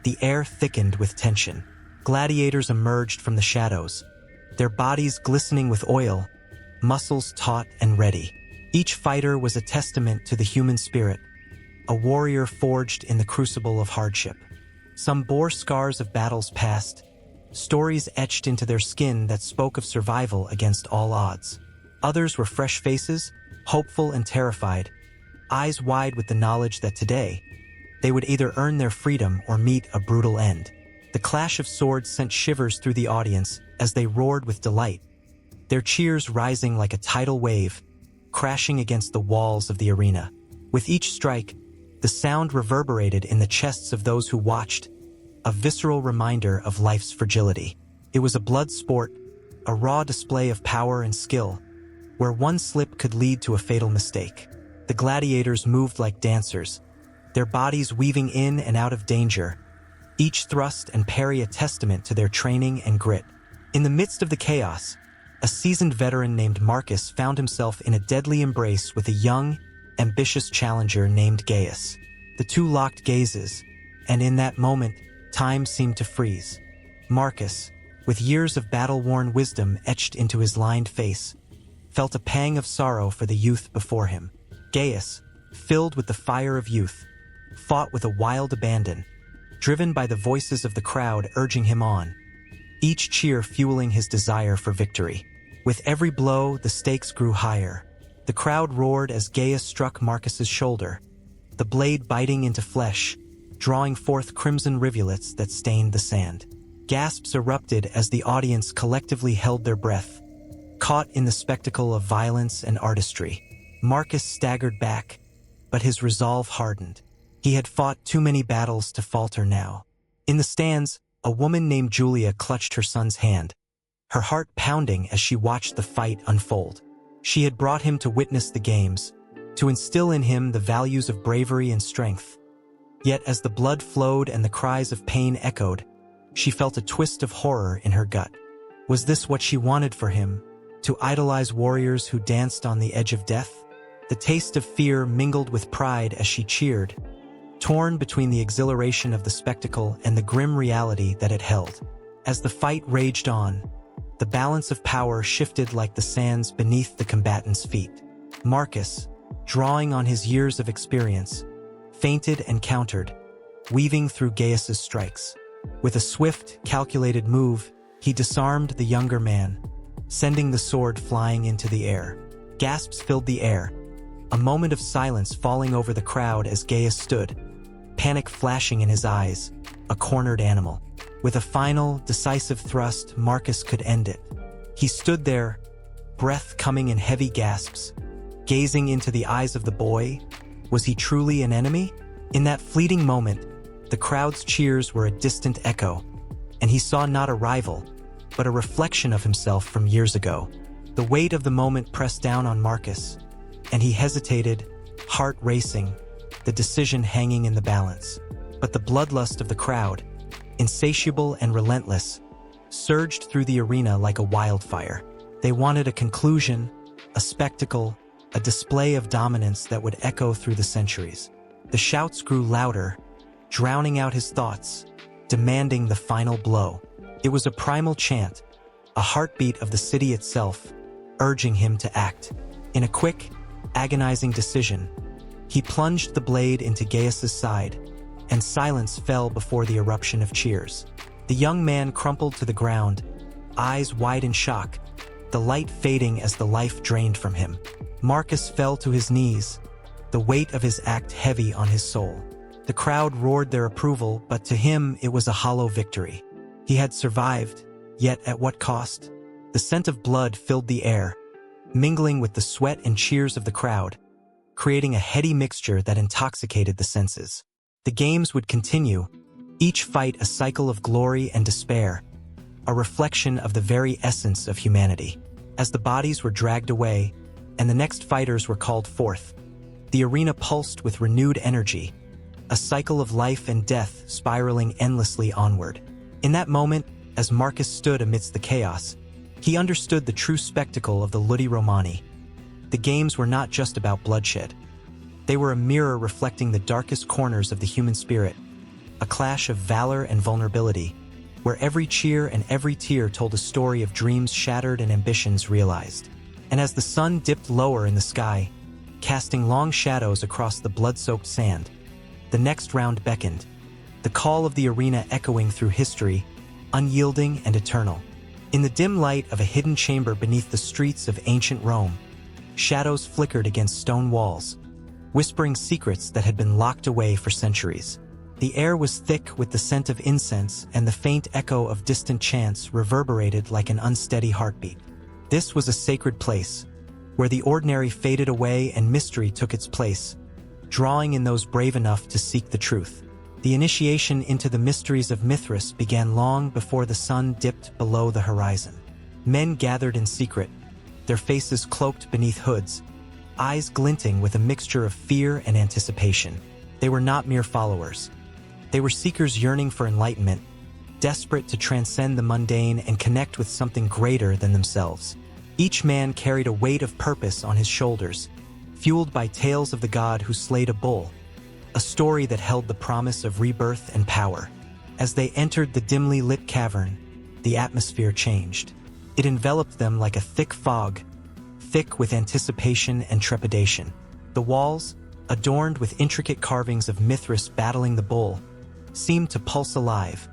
A: the air thickened with tension. Gladiators emerged from the shadows, their bodies glistening with oil, muscles taut and ready. Each fighter was a testament to the human spirit, a warrior forged in the crucible of hardship. Some bore scars of battles past, stories etched into their skin that spoke of survival against all odds. Others were fresh faces, hopeful and terrified, eyes wide with the knowledge that today, they would either earn their freedom or meet a brutal end. The clash of swords sent shivers through the audience as they roared with delight, their cheers rising like a tidal wave, crashing against the walls of the arena. With each strike, the sound reverberated in the chests of those who watched, a visceral reminder of life's fragility. It was a blood sport, a raw display of power and skill, where one slip could lead to a fatal mistake. The gladiators moved like dancers, their bodies weaving in and out of danger, each thrust and parry a testament to their training and grit. In the midst of the chaos, a seasoned veteran named Marcus found himself in a deadly embrace with a young, ambitious challenger named Gaius. The two locked gazes, and in that moment, time seemed to freeze. Marcus, with years of battle-worn wisdom etched into his lined face, felt a pang of sorrow for the youth before him. Gaius, filled with the fire of youth, fought with a wild abandon, driven by the voices of the crowd urging him on, each cheer fueling his desire for victory. With every blow, the stakes grew higher. The crowd roared as Gaius struck Marcus's shoulder, the blade biting into flesh, drawing forth crimson rivulets that stained the sand. Gasps erupted as the audience collectively held their breath, caught in the spectacle of violence and artistry. Marcus staggered back, but his resolve hardened. He had fought too many battles to falter now. In the stands, a woman named Julia clutched her son's hand, her heart pounding as she watched the fight unfold. She had brought him to witness the games, to instill in him the values of bravery and strength. Yet as the blood flowed and the cries of pain echoed, she felt a twist of horror in her gut. Was this what she wanted for him, to idolize warriors who danced on the edge of death? The taste of fear mingled with pride as she cheered, torn between the exhilaration of the spectacle and the grim reality that it held. As the fight raged on, the balance of power shifted like the sands beneath the combatants' feet. Marcus, drawing on his years of experience, feinted and countered, weaving through Gaius's strikes. With a swift, calculated move, he disarmed the younger man, sending the sword flying into the air. Gasps filled the air, a moment of silence falling over the crowd as Gaius stood, panic flashing in his eyes, a cornered animal. With a final, decisive thrust, Marcus could end it. He stood there, breath coming in heavy gasps, gazing into the eyes of the boy. Was he truly an enemy? In that fleeting moment, the crowd's cheers were a distant echo, and he saw not a rival, but a reflection of himself from years ago. The weight of the moment pressed down on Marcus, and he hesitated, heart racing, the decision hanging in the balance. But the bloodlust of the crowd, insatiable and relentless, surged through the arena like a wildfire. They wanted a conclusion, a spectacle, a display of dominance that would echo through the centuries. The shouts grew louder, drowning out his thoughts, demanding the final blow. It was a primal chant, a heartbeat of the city itself, urging him to act. In a quick, agonizing decision, he plunged the blade into Gaius's side, and silence fell before the eruption of cheers. The young man crumpled to the ground, eyes wide in shock, the light fading as the life drained from him. Marcus fell to his knees, the weight of his act heavy on his soul. The crowd roared their approval, but to him it was a hollow victory. He had survived, yet at what cost? The scent of blood filled the air, mingling with the sweat and cheers of the crowd, creating a heady mixture that intoxicated the senses. The games would continue, each fight a cycle of glory and despair, a reflection of the very essence of humanity. As the bodies were dragged away, and the next fighters were called forth, the arena pulsed with renewed energy, a cycle of life and death spiraling endlessly onward. In that moment, as Marcus stood amidst the chaos, he understood the true spectacle of the Ludi Romani. The games were not just about bloodshed. They were a mirror reflecting the darkest corners of the human spirit, a clash of valor and vulnerability, where every cheer and every tear told a story of dreams shattered and ambitions realized. And as the sun dipped lower in the sky, casting long shadows across the blood-soaked sand, the next round beckoned, the call of the arena echoing through history, unyielding and eternal. In the dim light of a hidden chamber beneath the streets of ancient Rome, shadows flickered against stone walls, whispering secrets that had been locked away for centuries. The air was thick with the scent of incense, and the faint echo of distant chants reverberated like an unsteady heartbeat. This was a sacred place, where the ordinary faded away and mystery took its place, drawing in those brave enough to seek the truth. The initiation into the mysteries of Mithras began long before the sun dipped below the horizon. Men gathered in secret, their faces cloaked beneath hoods, eyes glinting with a mixture of fear and anticipation. They were not mere followers. They were seekers yearning for enlightenment, desperate to transcend the mundane and connect with something greater than themselves. Each man carried a weight of purpose on his shoulders, fueled by tales of the god who slayed a bull, a story that held the promise of rebirth and power. As they entered the dimly lit cavern, the atmosphere changed. It enveloped them like a thick fog, thick with anticipation and trepidation. The walls, adorned with intricate carvings of Mithras battling the bull, seemed to pulse alive,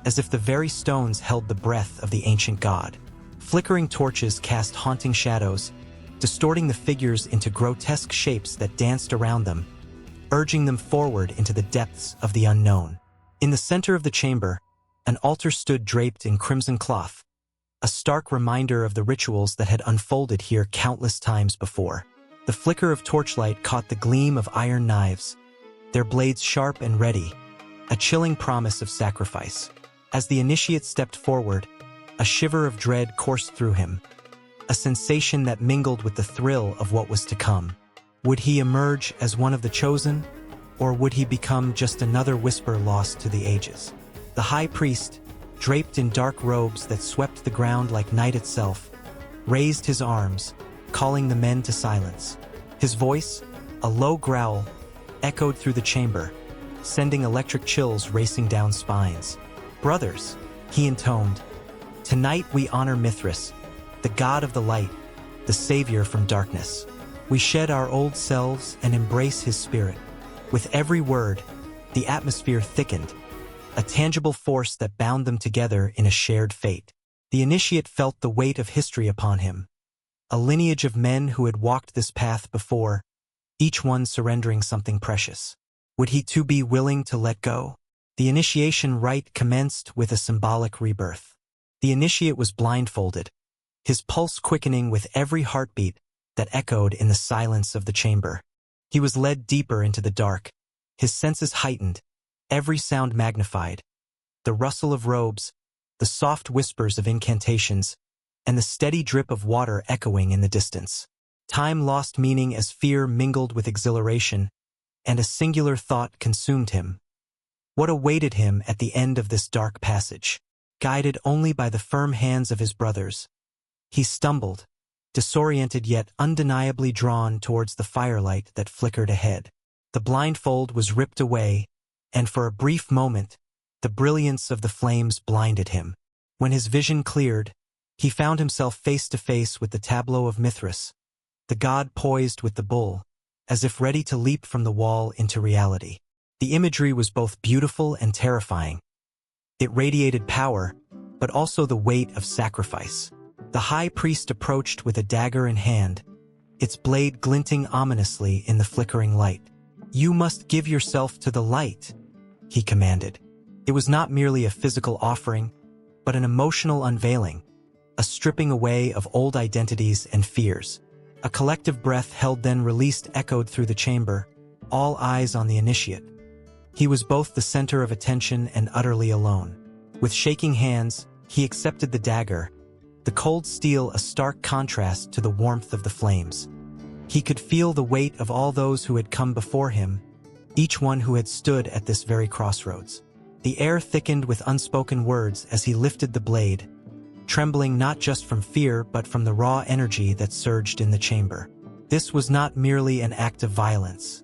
A: as if the very stones held the breath of the ancient god. Flickering torches cast haunting shadows, distorting the figures into grotesque shapes that danced around them, urging them forward into the depths of the unknown. In the center of the chamber, an altar stood draped in crimson cloth, a stark reminder of the rituals that had unfolded here countless times before. The flicker of torchlight caught the gleam of iron knives, their blades sharp and ready, a chilling promise of sacrifice. As the initiate stepped forward, a shiver of dread coursed through him, a sensation that mingled with the thrill of what was to come. Would he emerge as one of the chosen, or would he become just another whisper lost to the ages? The high priest, draped in dark robes that swept the ground like night itself, raised his arms, calling the men to silence. His voice, a low growl, echoed through the chamber, sending electric chills racing down spines. "Brothers," he intoned, "tonight we honor Mithras, the god of the light, the savior from darkness. We shed our old selves and embrace his spirit." With every word, the atmosphere thickened, a tangible force that bound them together in a shared fate. The initiate felt the weight of history upon him, a lineage of men who had walked this path before, each one surrendering something precious. Would he too be willing to let go? The initiation rite commenced with a symbolic rebirth. The initiate was blindfolded, his pulse quickening with every heartbeat that echoed in the silence of the chamber. He was led deeper into the dark, his senses heightened, every sound magnified. The rustle of robes, the soft whispers of incantations, and the steady drip of water echoing in the distance. Time lost meaning as fear mingled with exhilaration, and a singular thought consumed him. What awaited him at the end of this dark passage? Guided only by the firm hands of his brothers, he stumbled, disoriented yet undeniably drawn towards the firelight that flickered ahead. The blindfold was ripped away, and for a brief moment, the brilliance of the flames blinded him. When his vision cleared, he found himself face to face with the tableau of Mithras, the god poised with the bull, as if ready to leap from the wall into reality. The imagery was both beautiful and terrifying. It radiated power, but also the weight of sacrifice. The high priest approached with a dagger in hand, its blade glinting ominously in the flickering light. "You must give yourself to the light," he commanded. It was not merely a physical offering, but an emotional unveiling, a stripping away of old identities and fears. A collective breath held then released echoed through the chamber, all eyes on the initiate. He was both the center of attention and utterly alone. With shaking hands, he accepted the dagger, the cold steel a stark contrast to the warmth of the flames. He could feel the weight of all those who had come before him, each one who had stood at this very crossroads. The air thickened with unspoken words as he lifted the blade, trembling not just from fear but from the raw energy that surged in the chamber. This was not merely an act of violence.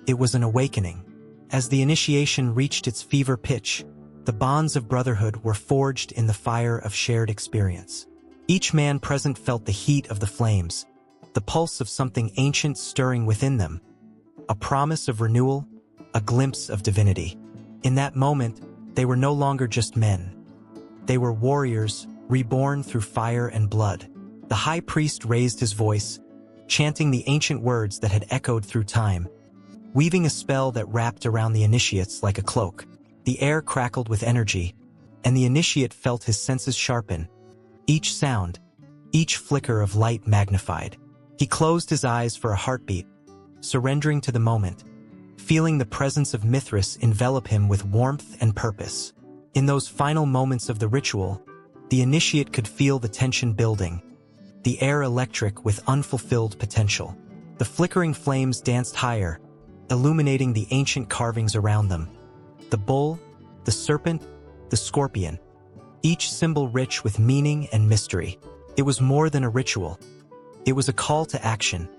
A: It was an awakening. As the initiation reached its fever pitch, the bonds of brotherhood were forged in the fire of shared experience. Each man present felt the heat of the flames, the pulse of something ancient stirring within them, a promise of renewal, a glimpse of divinity. In that moment, they were no longer just men. They were warriors, reborn through fire and blood. The high priest raised his voice, chanting the ancient words that had echoed through time, weaving a spell that wrapped around the initiates like a cloak. The air crackled with energy, and the initiate felt his senses sharpen, each sound, each flicker of light magnified. He closed his eyes for a heartbeat, surrendering to the moment, feeling the presence of Mithras envelop him with warmth and purpose. In those final moments of the ritual, the initiate could feel the tension building, the air electric with unfulfilled potential. The flickering flames danced higher, illuminating the ancient carvings around them. The bull, the serpent, the scorpion, each symbol rich with meaning and mystery. It was more than a ritual. It was a call to action,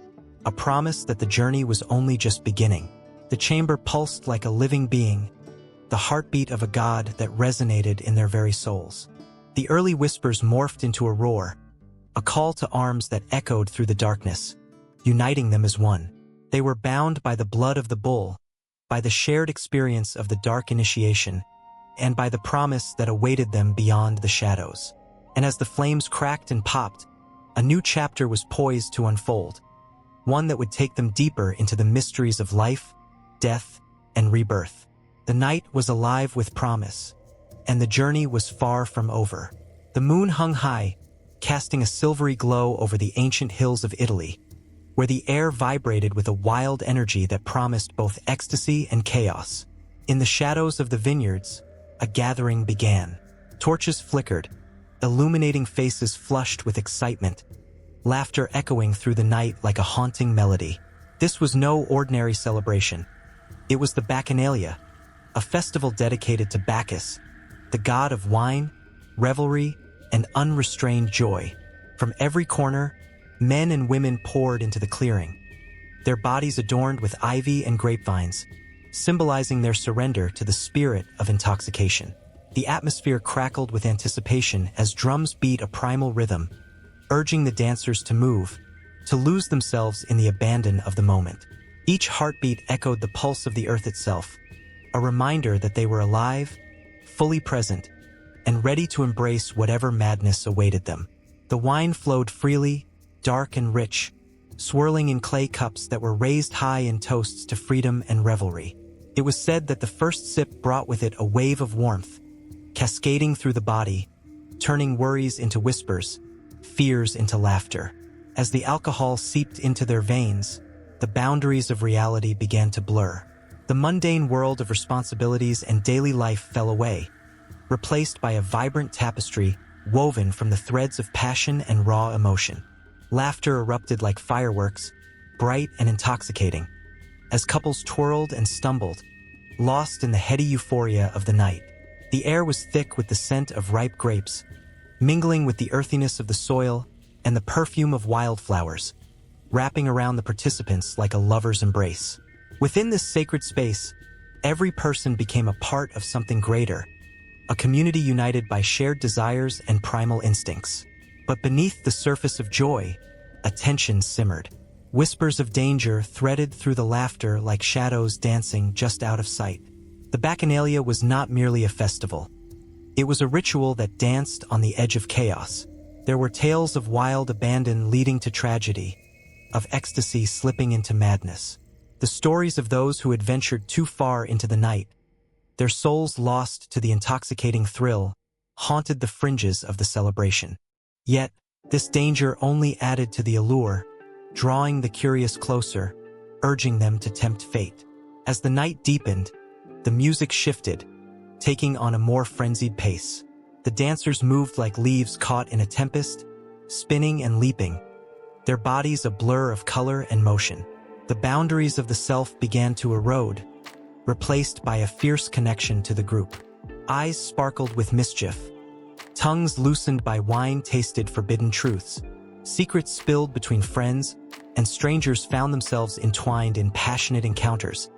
A: a promise that the journey was only just beginning. The chamber pulsed like a living being, the heartbeat of a god that resonated in their very souls. The early whispers morphed into a roar, a call to arms that echoed through the darkness, uniting them as one. They were bound by the blood of the bull, by the shared experience of the dark initiation, and by the promise that awaited them beyond the shadows. And as the flames cracked and popped, a new chapter was poised to unfold, one that would take them deeper into the mysteries of life, death, and rebirth. The night was alive with promise, and the journey was far from over. The moon hung high, casting a silvery glow over the ancient hills of Italy, where the air vibrated with a wild energy that promised both ecstasy and chaos. In the shadows of the vineyards, a gathering began. Torches flickered, illuminating faces flushed with excitement, laughter echoing through the night like a haunting melody. This was no ordinary celebration. It was the Bacchanalia, a festival dedicated to Bacchus, the god of wine, revelry, and unrestrained joy. From every corner, men and women poured into the clearing, their bodies adorned with ivy and grapevines, symbolizing their surrender to the spirit of intoxication. The atmosphere crackled with anticipation as drums beat a primal rhythm, urging the dancers to move, to lose themselves in the abandon of the moment. Each heartbeat echoed the pulse of the earth itself, a reminder that they were alive, fully present, and ready to embrace whatever madness awaited them. The wine flowed freely, dark and rich, swirling in clay cups that were raised high in toasts to freedom and revelry. It was said that the first sip brought with it a wave of warmth, cascading through the body, turning worries into whispers, fears into laughter. As the alcohol seeped into their veins, the boundaries of reality began to blur. The mundane world of responsibilities and daily life fell away, replaced by a vibrant tapestry woven from the threads of passion and raw emotion. Laughter erupted like fireworks, bright and intoxicating, as couples twirled and stumbled, lost in the heady euphoria of the night. The air was thick with the scent of ripe grapes, mingling with the earthiness of the soil and the perfume of wildflowers, wrapping around the participants like a lover's embrace. Within this sacred space, every person became a part of something greater, a community united by shared desires and primal instincts. But beneath the surface of joy, a tension simmered. Whispers of danger threaded through the laughter like shadows dancing just out of sight. The Bacchanalia was not merely a festival. It was a ritual that danced on the edge of chaos. There were tales of wild abandon leading to tragedy, of ecstasy slipping into madness. The stories of those who had ventured too far into the night, their souls lost to the intoxicating thrill, haunted the fringes of the celebration. Yet, this danger only added to the allure, drawing the curious closer, urging them to tempt fate. As the night deepened, the music shifted, taking on a more frenzied pace. The dancers moved like leaves caught in a tempest, spinning and leaping, their bodies a blur of color and motion. The boundaries of the self began to erode, replaced by a fierce connection to the group. Eyes sparkled with mischief, tongues loosened by wine tasted forbidden truths, secrets spilled between friends, and strangers found themselves entwined in passionate encounters,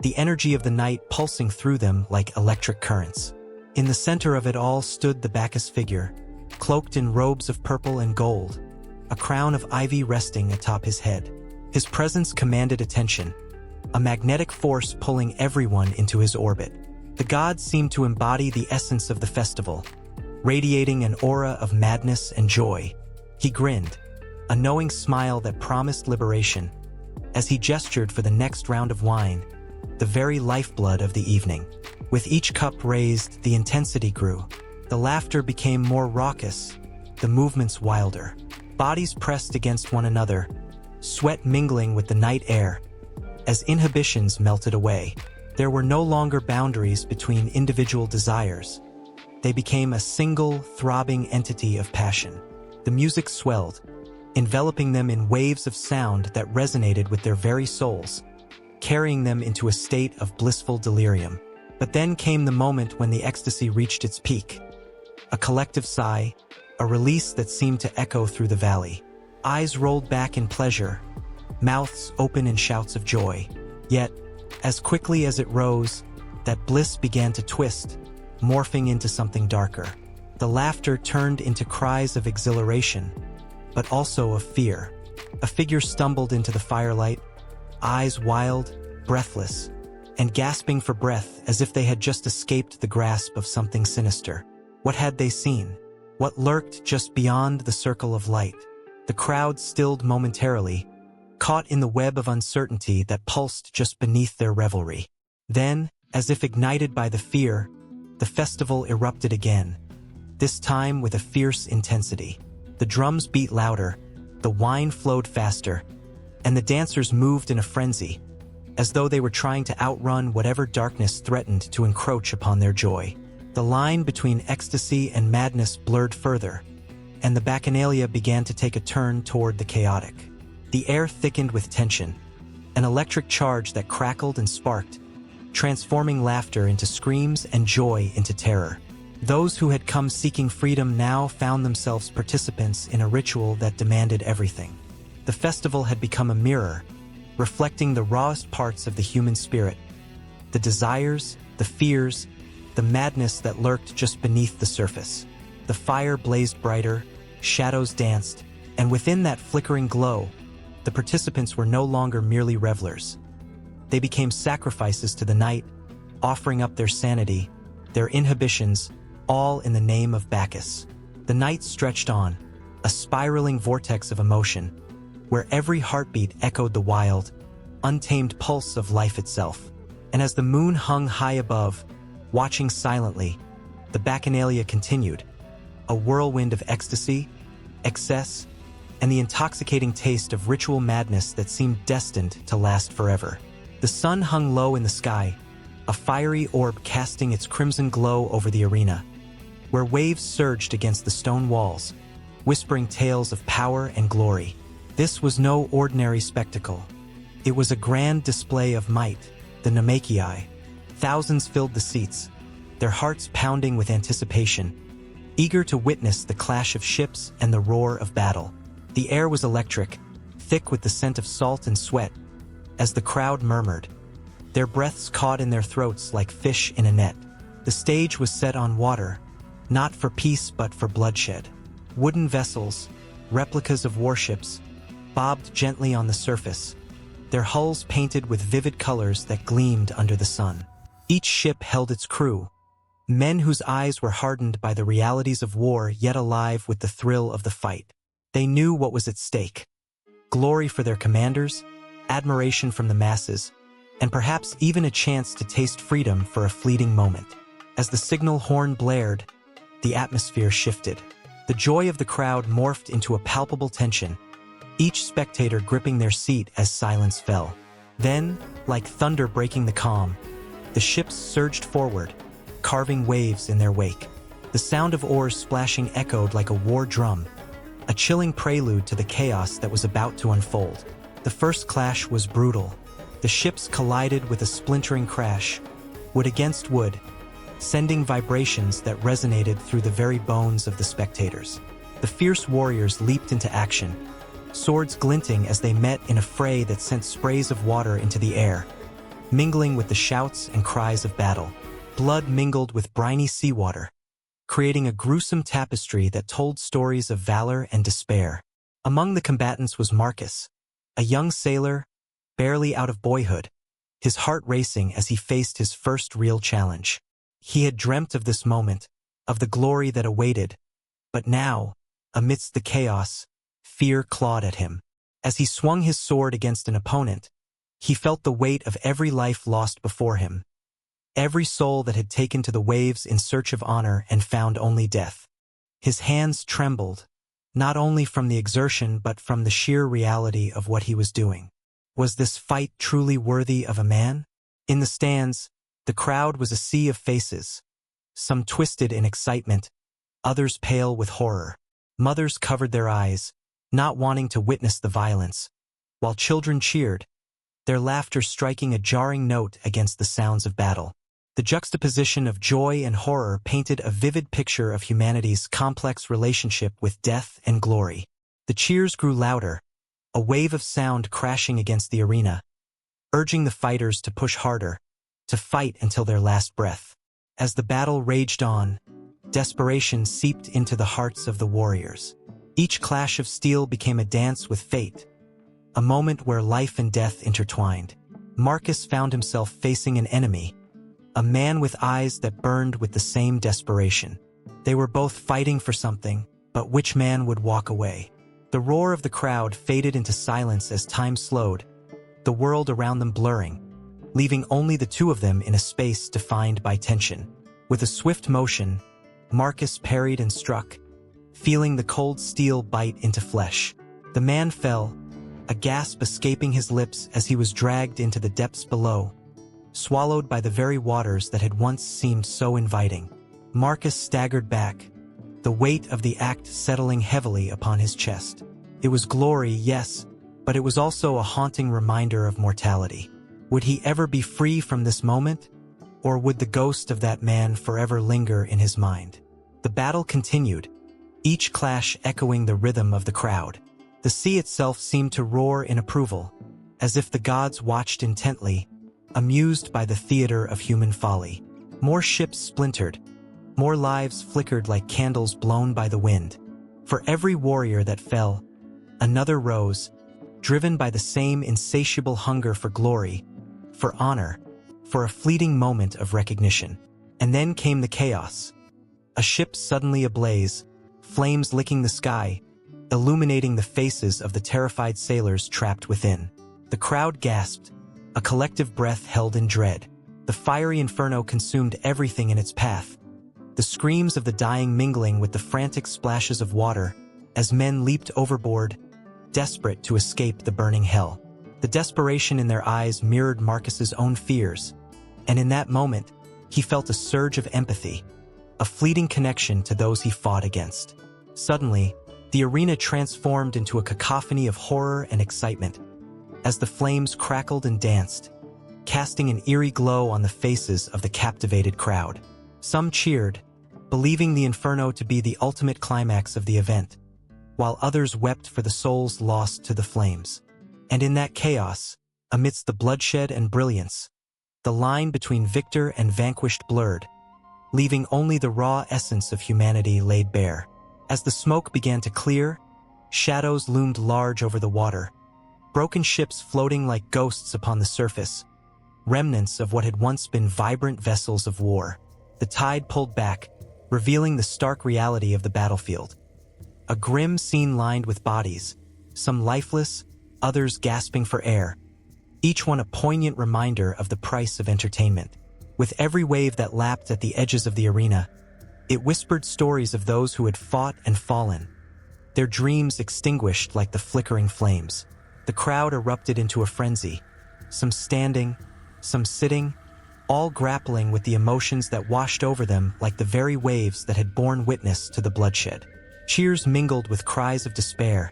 A: the energy of the night pulsing through them like electric currents. In the center of it all stood the Bacchus figure, cloaked in robes of purple and gold, a crown of ivy resting atop his head. His presence commanded attention, a magnetic force pulling everyone into his orbit. The god seemed to embody the essence of the festival, radiating an aura of madness and joy. He grinned, a knowing smile that promised liberation, as he gestured for the next round of wine, the very lifeblood of the evening. With each cup raised, the intensity grew. The laughter became more raucous, the movements wilder. Bodies pressed against one another, sweat mingling with the night air. As inhibitions melted away, there were no longer boundaries between individual desires. They became a single, throbbing entity of passion. The music swelled, enveloping them in waves of sound that resonated with their very souls, carrying them into a state of blissful delirium. But then came the moment when the ecstasy reached its peak. A collective sigh, a release that seemed to echo through the valley. Eyes rolled back in pleasure, mouths open in shouts of joy. Yet, as quickly as it rose, that bliss began to twist, morphing into something darker. The laughter turned into cries of exhilaration, but also of fear. A figure stumbled into the firelight, eyes wild, breathless, and gasping for breath as if they had just escaped the grasp of something sinister. What had they seen? What lurked just beyond the circle of light? The crowd stilled momentarily, caught in the web of uncertainty that pulsed just beneath their revelry. Then, as if ignited by the fear, the festival erupted again, this time with a fierce intensity. The drums beat louder, the wine flowed faster, and the dancers moved in a frenzy, as though they were trying to outrun whatever darkness threatened to encroach upon their joy. The line between ecstasy and madness blurred further, and the Bacchanalia began to take a turn toward the chaotic. The air thickened with tension, an electric charge that crackled and sparked, transforming laughter into screams and joy into terror. Those who had come seeking freedom now found themselves participants in a ritual that demanded everything. The festival had become a mirror, reflecting the rawest parts of the human spirit, the desires, the fears, the madness that lurked just beneath the surface. The fire blazed brighter, shadows danced, and within that flickering glow, the participants were no longer merely revelers. They became sacrifices to the night, offering up their sanity, their inhibitions, all in the name of Bacchus. The night stretched on, a spiraling vortex of emotion, where every heartbeat echoed the wild, untamed pulse of life itself. And as the moon hung high above, watching silently, the Bacchanalia continued, a whirlwind of ecstasy, excess, and the intoxicating taste of ritual madness that seemed destined to last forever. The sun hung low in the sky, a fiery orb casting its crimson glow over the arena, where waves surged against the stone walls, whispering tales of power and glory. This was no ordinary spectacle. It was a grand display of might, the Naumachii. Thousands filled the seats, their hearts pounding with anticipation, eager to witness the clash of ships and the roar of battle. The air was electric, thick with the scent of salt and sweat, as the crowd murmured, their breaths caught in their throats like fish in a net. The stage was set on water, not for peace but for bloodshed. Wooden vessels, replicas of warships, bobbed gently on the surface, their hulls painted with vivid colors that gleamed under the sun. Each ship held its crew, men whose eyes were hardened by the realities of war yet alive with the thrill of the fight. They knew what was at stake: glory for their commanders, admiration from the masses, and perhaps even a chance to taste freedom for a fleeting moment. As the signal horn blared, the atmosphere shifted. The joy of the crowd morphed into a palpable tension, each spectator gripping their seat as silence fell. Then, like thunder breaking the calm, the ships surged forward, carving waves in their wake. The sound of oars splashing echoed like a war drum, a chilling prelude to the chaos that was about to unfold. The first clash was brutal. The ships collided with a splintering crash, wood against wood, sending vibrations that resonated through the very bones of the spectators. The fierce warriors leaped into action, swords glinting as they met in a fray that sent sprays of water into the air, mingling with the shouts and cries of battle. Blood mingled with briny seawater, creating a gruesome tapestry that told stories of valor and despair. Among the combatants was Marcus, a young sailor, barely out of boyhood, his heart racing as he faced his first real challenge. He had dreamt of this moment, of the glory that awaited, but now, amidst the chaos, fear clawed at him. As he swung his sword against an opponent, he felt the weight of every life lost before him, every soul that had taken to the waves in search of honor and found only death. His hands trembled, not only from the exertion but from the sheer reality of what he was doing. Was this fight truly worthy of a man? In the stands, the crowd was a sea of faces, some twisted in excitement, others pale with horror. Mothers covered their eyes, not wanting to witness the violence, while children cheered, their laughter striking a jarring note against the sounds of battle. The juxtaposition of joy and horror painted a vivid picture of humanity's complex relationship with death and glory. The cheers grew louder, a wave of sound crashing against the arena, urging the fighters to push harder, to fight until their last breath. As the battle raged on, desperation seeped into the hearts of the warriors. Each clash of steel became a dance with fate, a moment where life and death intertwined. Marcus found himself facing an enemy, a man with eyes that burned with the same desperation. They were both fighting for something, but which man would walk away? The roar of the crowd faded into silence as time slowed, the world around them blurring, leaving only the two of them in a space defined by tension. With a swift motion, Marcus parried and struck, feeling the cold steel bite into flesh. The man fell, a gasp escaping his lips as he was dragged into the depths below, swallowed by the very waters that had once seemed so inviting. Marcus staggered back, the weight of the act settling heavily upon his chest. It was glory, yes, but it was also a haunting reminder of mortality. Would he ever be free from this moment, or would the ghost of that man forever linger in his mind? The battle continued, each clash echoing the rhythm of the crowd. The sea itself seemed to roar in approval, as if the gods watched intently, amused by the theater of human folly. More ships splintered, more lives flickered like candles blown by the wind. For every warrior that fell, another rose, driven by the same insatiable hunger for glory, for honor, for a fleeting moment of recognition. And then came the chaos. A ship suddenly ablaze, flames licking the sky, illuminating the faces of the terrified sailors trapped within. The crowd gasped, a collective breath held in dread. The fiery inferno consumed everything in its path, the screams of the dying mingling with the frantic splashes of water as men leaped overboard, desperate to escape the burning hell. The desperation in their eyes mirrored Marcus's own fears, and in that moment, he felt a surge of empathy, a fleeting connection to those he fought against. Suddenly, the arena transformed into a cacophony of horror and excitement, as the flames crackled and danced, casting an eerie glow on the faces of the captivated crowd. Some cheered, believing the inferno to be the ultimate climax of the event, while others wept for the souls lost to the flames. And in that chaos, amidst the bloodshed and brilliance, the line between victor and vanquished blurred, leaving only the raw essence of humanity laid bare. As the smoke began to clear, shadows loomed large over the water, broken ships floating like ghosts upon the surface, remnants of what had once been vibrant vessels of war. The tide pulled back, revealing the stark reality of the battlefield. A grim scene lined with bodies, some lifeless, others gasping for air, each one a poignant reminder of the price of entertainment. With every wave that lapped at the edges of the arena, it whispered stories of those who had fought and fallen, their dreams extinguished like the flickering flames. The crowd erupted into a frenzy, some standing, some sitting, all grappling with the emotions that washed over them like the very waves that had borne witness to the bloodshed. Cheers mingled with cries of despair,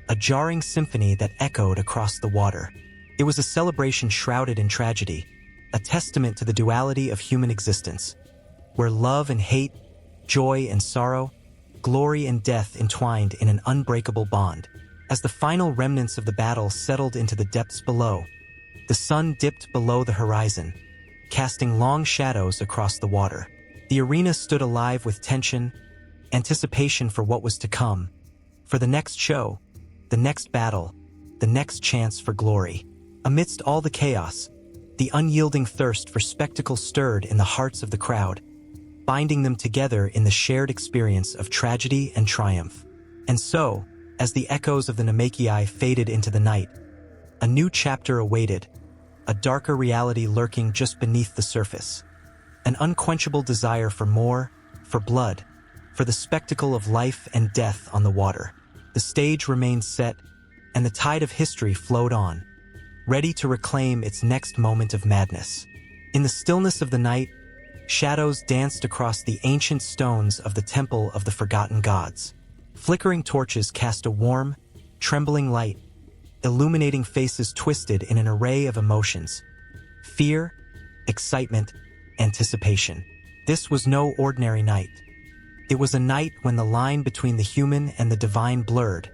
A: a jarring symphony that echoed across the water. It was a celebration shrouded in tragedy, a testament to the duality of human existence, where love and hate, joy and sorrow, glory and death entwined in an unbreakable bond. As the final remnants of the battle settled into the depths below, the sun dipped below the horizon, casting long shadows across the water. The arena stood alive with tension, anticipation for what was to come, for the next show, the next battle, the next chance for glory. Amidst all the chaos, the unyielding thirst for spectacle stirred in the hearts of the crowd, binding them together in the shared experience of tragedy and triumph. And so, as the echoes of the Namakii faded into the night, a new chapter awaited, a darker reality lurking just beneath the surface. An unquenchable desire for more, for blood, for the spectacle of life and death on the water. The stage remained set, and the tide of history flowed on, ready to reclaim its next moment of madness. In the stillness of the night, shadows danced across the ancient stones of the Temple of the Forgotten Gods. Flickering torches cast a warm, trembling light, illuminating faces twisted in an array of emotions: fear, excitement, anticipation. This was no ordinary night. It was a night when the line between the human and the divine blurred,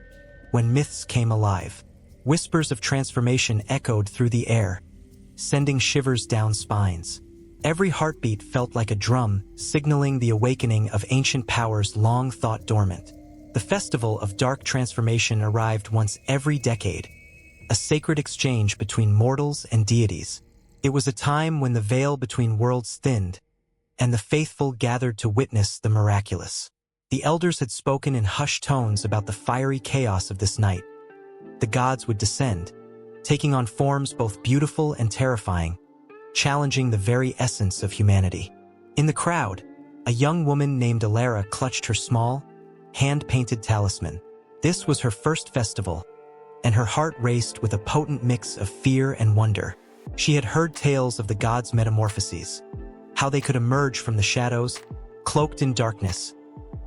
A: when myths came alive. Whispers of transformation echoed through the air, sending shivers down spines. Every heartbeat felt like a drum, signaling the awakening of ancient powers long thought dormant. The festival of dark transformation arrived once every decade, a sacred exchange between mortals and deities. It was a time when the veil between worlds thinned, and the faithful gathered to witness the miraculous. The elders had spoken in hushed tones about the fiery chaos of this night. The gods would descend, taking on forms both beautiful and terrifying, challenging the very essence of humanity. In the crowd, a young woman named Alara clutched her small, hand-painted talisman. This was her first festival, and her heart raced with a potent mix of fear and wonder. She had heard tales of the gods' metamorphoses, how they could emerge from the shadows, cloaked in darkness,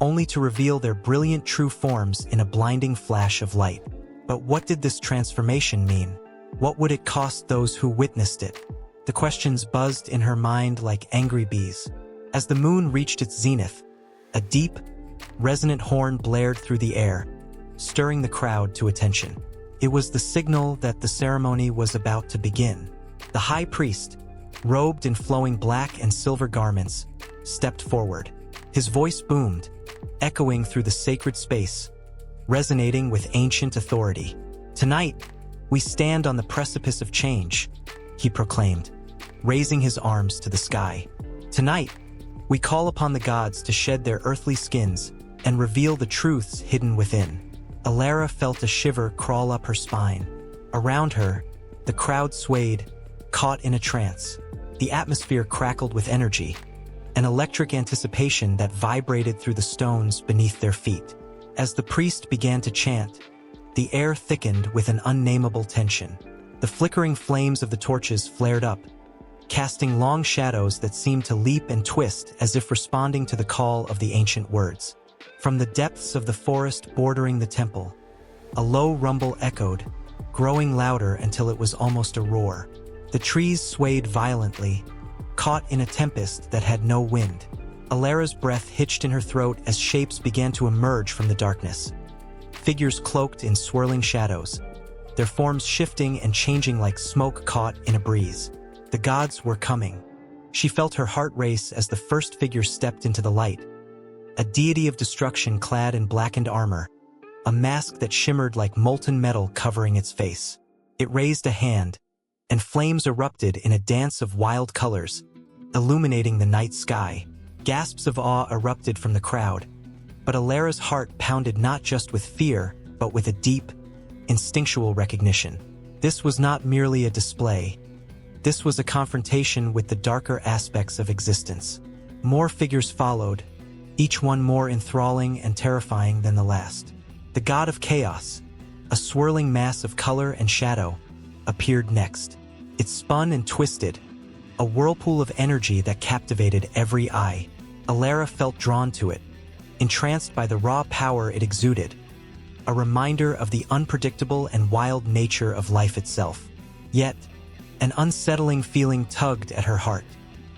A: only to reveal their brilliant true forms in a blinding flash of light. But what did this transformation mean? What would it cost those who witnessed it? The questions buzzed in her mind like angry bees. As the moon reached its zenith, a deep, resonant horn blared through the air, stirring the crowd to attention. It was the signal that the ceremony was about to begin. The high priest, robed in flowing black and silver garments, stepped forward. His voice boomed, echoing through the sacred space, resonating with ancient authority. "Tonight, we stand on the precipice of change," he proclaimed, raising his arms to the sky. "Tonight, we call upon the gods to shed their earthly skins and reveal the truths hidden within." Alara felt a shiver crawl up her spine. Around her, the crowd swayed, caught in a trance. The atmosphere crackled with energy, an electric anticipation that vibrated through the stones beneath their feet. As the priest began to chant, the air thickened with an unnameable tension. The flickering flames of the torches flared up, casting long shadows that seemed to leap and twist as if responding to the call of the ancient words. From the depths of the forest bordering the temple, a low rumble echoed, growing louder until it was almost a roar. The trees swayed violently, caught in a tempest that had no wind. Alara's breath hitched in her throat as shapes began to emerge from the darkness. Figures cloaked in swirling shadows, their forms shifting and changing like smoke caught in a breeze. The gods were coming. She felt her heart race as the first figure stepped into the light, a deity of destruction clad in blackened armor, a mask that shimmered like molten metal covering its face. It raised a hand, and flames erupted in a dance of wild colors, illuminating the night sky. Gasps of awe erupted from the crowd, but Alara's heart pounded not just with fear, but with a deep, instinctual recognition. This was not merely a display. This was a confrontation with the darker aspects of existence. More figures followed, each one more enthralling and terrifying than the last. The god of chaos, a swirling mass of color and shadow, appeared next. It spun and twisted, a whirlpool of energy that captivated every eye. Alara felt drawn to it, entranced by the raw power it exuded, a reminder of the unpredictable and wild nature of life itself. Yet, an unsettling feeling tugged at her heart.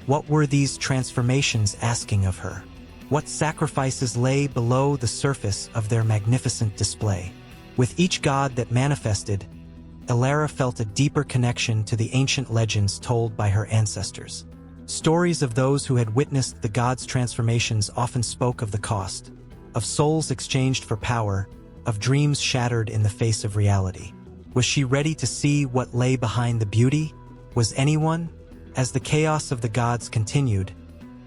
A: What were these transformations asking of her? What sacrifices lay below the surface of their magnificent display? With each god that manifested, Alara felt a deeper connection to the ancient legends told by her ancestors. Stories of those who had witnessed the gods' transformations often spoke of the cost, of souls exchanged for power, of dreams shattered in the face of reality. Was she ready to see what lay behind the beauty? Was anyone? As the chaos of the gods continued,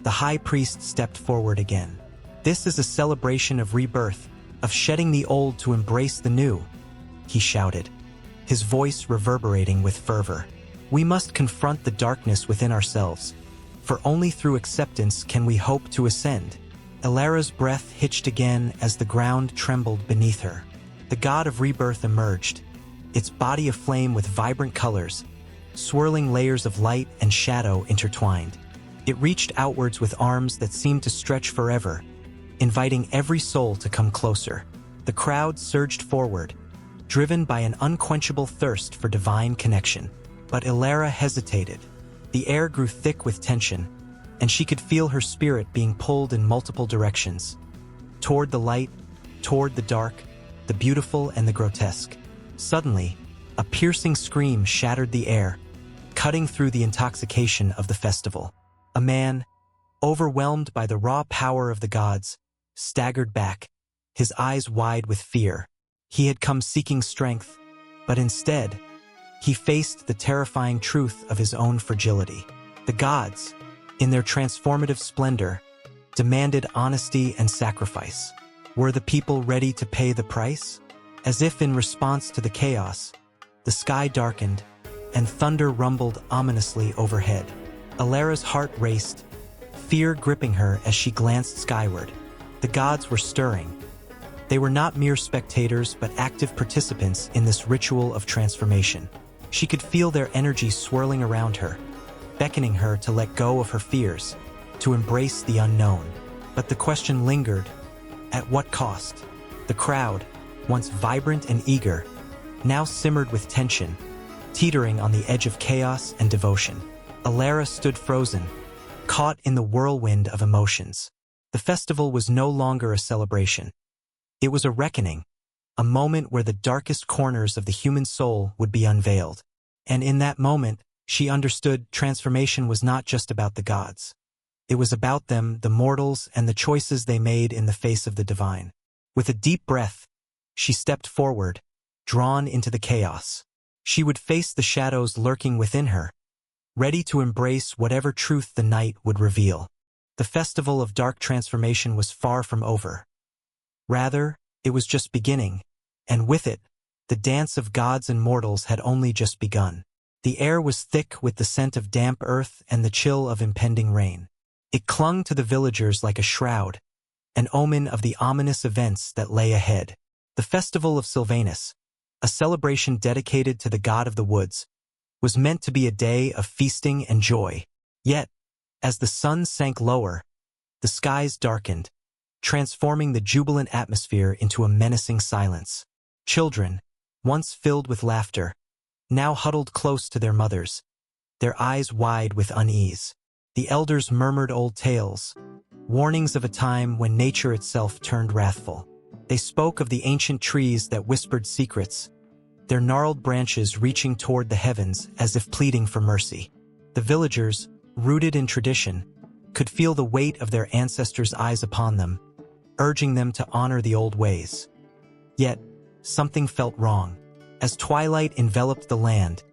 A: the high priest stepped forward again. "This is a celebration of rebirth, of shedding the old to embrace the new," he shouted, his voice reverberating with fervor. "We must confront the darkness within ourselves, for only through acceptance can we hope to ascend." Alara's breath hitched again as the ground trembled beneath her. The god of rebirth emerged, its body aflame with vibrant colors, swirling layers of light and shadow intertwined. It reached outwards with arms that seemed to stretch forever, inviting every soul to come closer. The crowd surged forward, driven by an unquenchable thirst for divine connection. But Alara hesitated. The air grew thick with tension, and she could feel her spirit being pulled in multiple directions. Toward the light, toward the dark, the beautiful and the grotesque. Suddenly, a piercing scream shattered the air, cutting through the intoxication of the festival. A man, overwhelmed by the raw power of the gods, staggered back, his eyes wide with fear. He had come seeking strength, but instead, he faced the terrifying truth of his own fragility. The gods, in their transformative splendor, demanded honesty and sacrifice. Were the people ready to pay the price? As if in response to the chaos, the sky darkened, and thunder rumbled ominously overhead. Alara's heart raced, fear gripping her as she glanced skyward. The gods were stirring, They were not mere spectators but active participants in this ritual of transformation. She could feel their energy swirling around her, beckoning her to let go of her fears, to embrace the unknown. But the question lingered, at what cost? The crowd, once vibrant and eager, now simmered with tension, teetering on the edge of chaos and devotion. Alara stood frozen, caught in the whirlwind of emotions. The festival was no longer a celebration. It was a reckoning, a moment where the darkest corners of the human soul would be unveiled. And in that moment, she understood transformation was not just about the gods. It was about them, the mortals, and the choices they made in the face of the divine. With a deep breath, she stepped forward, drawn into the chaos. She would face the shadows lurking within her, ready to embrace whatever truth the night would reveal. The festival of dark transformation was far from over. Rather, it was just beginning, and with it, the dance of gods and mortals had only just begun. The air was thick with the scent of damp earth and the chill of impending rain. It clung to the villagers like a shroud, an omen of the ominous events that lay ahead. The festival of Silvanus, a celebration dedicated to the god of the woods, was meant to be a day of feasting and joy. Yet, as the sun sank lower, the skies darkened, transforming the jubilant atmosphere into a menacing silence. Children, once filled with laughter, now huddled close to their mothers, their eyes wide with unease. The elders murmured old tales, warnings of a time when nature itself turned wrathful. They spoke of the ancient trees that whispered secrets, their gnarled branches reaching toward the heavens as if pleading for mercy. The villagers, rooted in tradition, could feel the weight of their ancestors' eyes upon them, urging them to honor the old ways. Yet, something felt wrong. As twilight enveloped the land,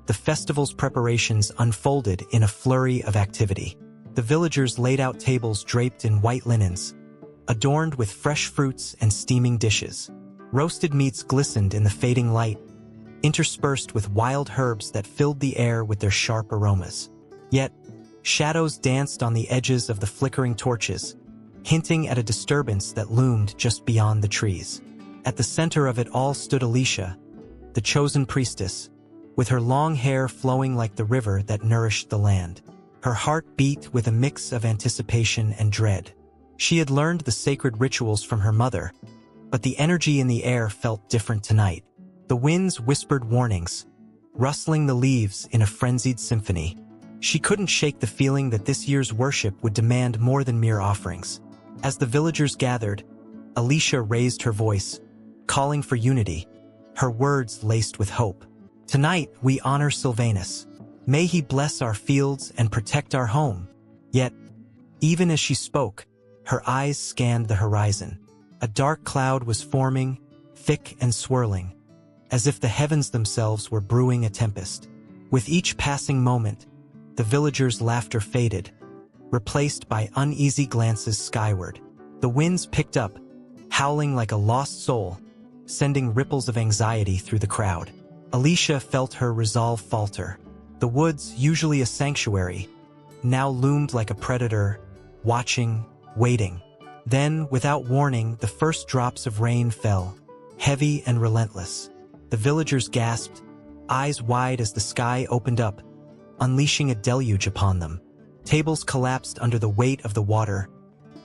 A: the festival's preparations unfolded in a flurry of activity. The villagers laid out tables draped in white linens, adorned with fresh fruits and steaming dishes. Roasted meats glistened in the fading light, interspersed with wild herbs that filled the air with their sharp aromas. Yet, shadows danced on the edges of the flickering torches, hinting at a disturbance that loomed just beyond the trees. At the center of it all stood Alicia, the chosen priestess, with her long hair flowing like the river that nourished the land. Her heart beat with a mix of anticipation and dread. She had learned the sacred rituals from her mother, but the energy in the air felt different tonight. The winds whispered warnings, rustling the leaves in a frenzied symphony. She couldn't shake the feeling that this year's worship would demand more than mere offerings. As the villagers gathered, Alicia raised her voice, calling for unity, her words laced with hope. Tonight, we honor Silvanus. May he bless our fields and protect our home. Yet, even as she spoke, her eyes scanned the horizon. A dark cloud was forming, thick and swirling, as if the heavens themselves were brewing a tempest. With each passing moment, the villagers' laughter faded, replaced by uneasy glances skyward. The winds picked up, howling like a lost soul, sending ripples of anxiety through the crowd. Alicia felt her resolve falter. The woods, usually a sanctuary, now loomed like a predator, watching, waiting. Then, without warning, the first drops of rain fell, heavy and relentless. The villagers gasped, eyes wide as the sky opened up, unleashing a deluge upon them. Tables collapsed under the weight of the water,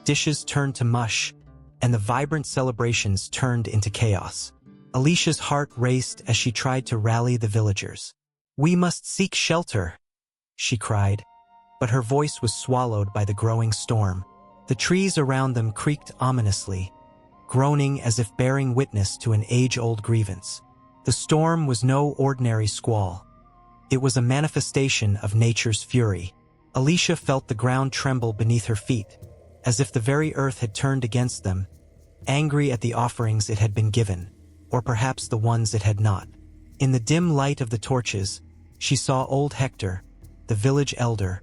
A: dishes turned to mush, and the vibrant celebrations turned into chaos. Alicia's heart raced as she tried to rally the villagers. "We must seek shelter," she cried, but her voice was swallowed by the growing storm. The trees around them creaked ominously, groaning as if bearing witness to an age-old grievance. The storm was no ordinary squall. It was a manifestation of nature's fury. Alicia felt the ground tremble beneath her feet, as if the very earth had turned against them, angry at the offerings it had been given, or perhaps the ones it had not. In the dim light of the torches, she saw old Hector, the village elder,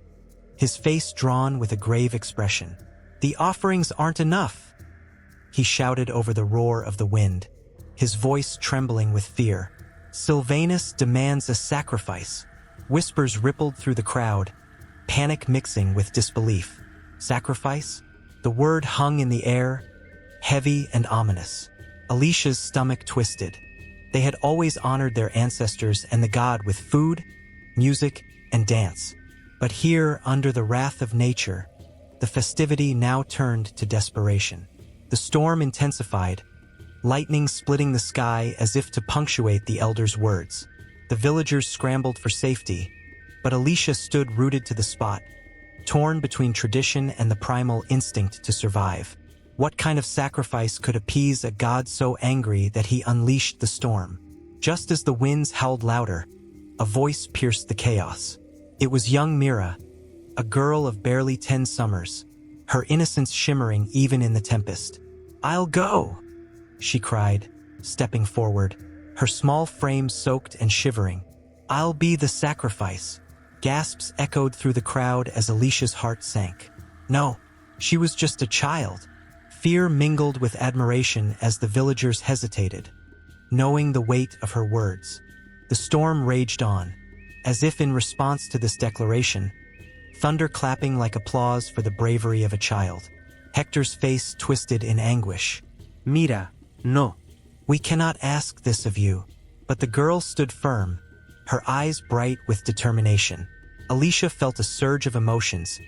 A: his face drawn with a grave expression. "The offerings aren't enough," he shouted over the roar of the wind, his voice trembling with fear. "Silvanus demands a sacrifice." Whispers rippled through the crowd, panic mixing with disbelief. Sacrifice? The word hung in the air, heavy and ominous. Alicia's stomach twisted. They had always honored their ancestors and the god with food, music, and dance. But here, under the wrath of nature, the festivity now turned to desperation. The storm intensified, lightning splitting the sky as if to punctuate the elders' words. The villagers scrambled for safety, but Alicia stood rooted to the spot, torn between tradition and the primal instinct to survive. What kind of sacrifice could appease a god so angry that he unleashed the storm? Just as the winds howled louder, a voice pierced the chaos. It was young Mira, a girl of barely 10 summers, her innocence shimmering even in the tempest. "I'll go," she cried, stepping forward, her small frame soaked and shivering. "I'll be the sacrifice." Gasps echoed through the crowd as Alicia's heart sank. No, she was just a child. Fear mingled with admiration as the villagers hesitated, knowing the weight of her words. The storm raged on, as if in response to this declaration, thunder clapping like applause for the bravery of a child. Hector's face twisted in anguish. "Mira, no. We cannot ask this of you." But the girl stood firm, her eyes bright with determination. Alicia felt a surge of emotions,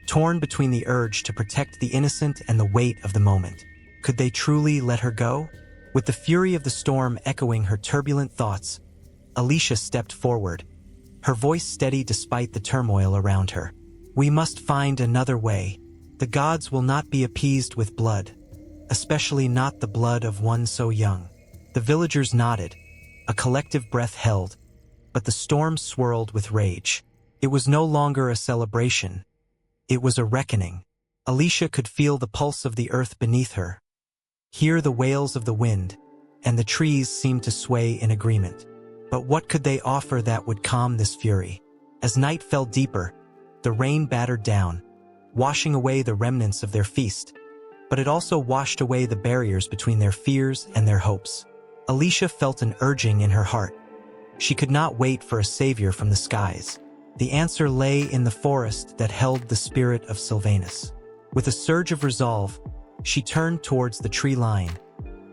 A: torn between the urge to protect the innocent and the weight of the moment. Could they truly let her go? With the fury of the storm echoing her turbulent thoughts, Alicia stepped forward, her voice steady despite the turmoil around her. "We must find another way. The gods will not be appeased with blood, especially not the blood of one so young." The villagers nodded, a collective breath held, but the storm swirled with rage. It was no longer a celebration. It was a reckoning. Alicia could feel the pulse of the earth beneath her, hear the wails of the wind, and the trees seemed to sway in agreement. But what could they offer that would calm this fury? As night fell deeper, the rain battered down, washing away the remnants of their feast. But it also washed away the barriers between their fears and their hopes. Alicia felt an urging in her heart. She could not wait for a savior from the skies. The answer lay in the forest that held the spirit of Sylvanus. With a surge of resolve, she turned towards the tree line,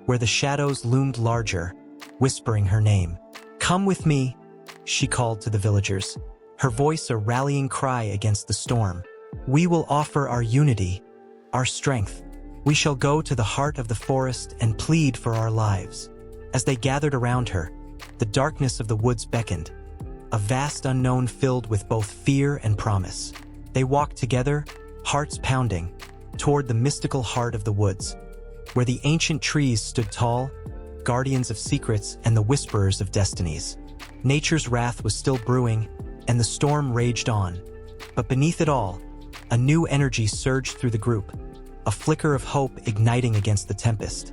A: where the shadows loomed larger, whispering her name. "Come with me," she called to the villagers, her voice a rallying cry against the storm. "We will offer our unity, our strength. We shall go to the heart of the forest and plead for our lives." As they gathered around her, the darkness of the woods beckoned, a vast unknown filled with both fear and promise. They walked together, hearts pounding, toward the mystical heart of the woods, where the ancient trees stood tall, guardians of secrets and the whisperers of destinies. Nature's wrath was still brewing, and the storm raged on. But beneath it all, a new energy surged through the group, a flicker of hope igniting against the tempest,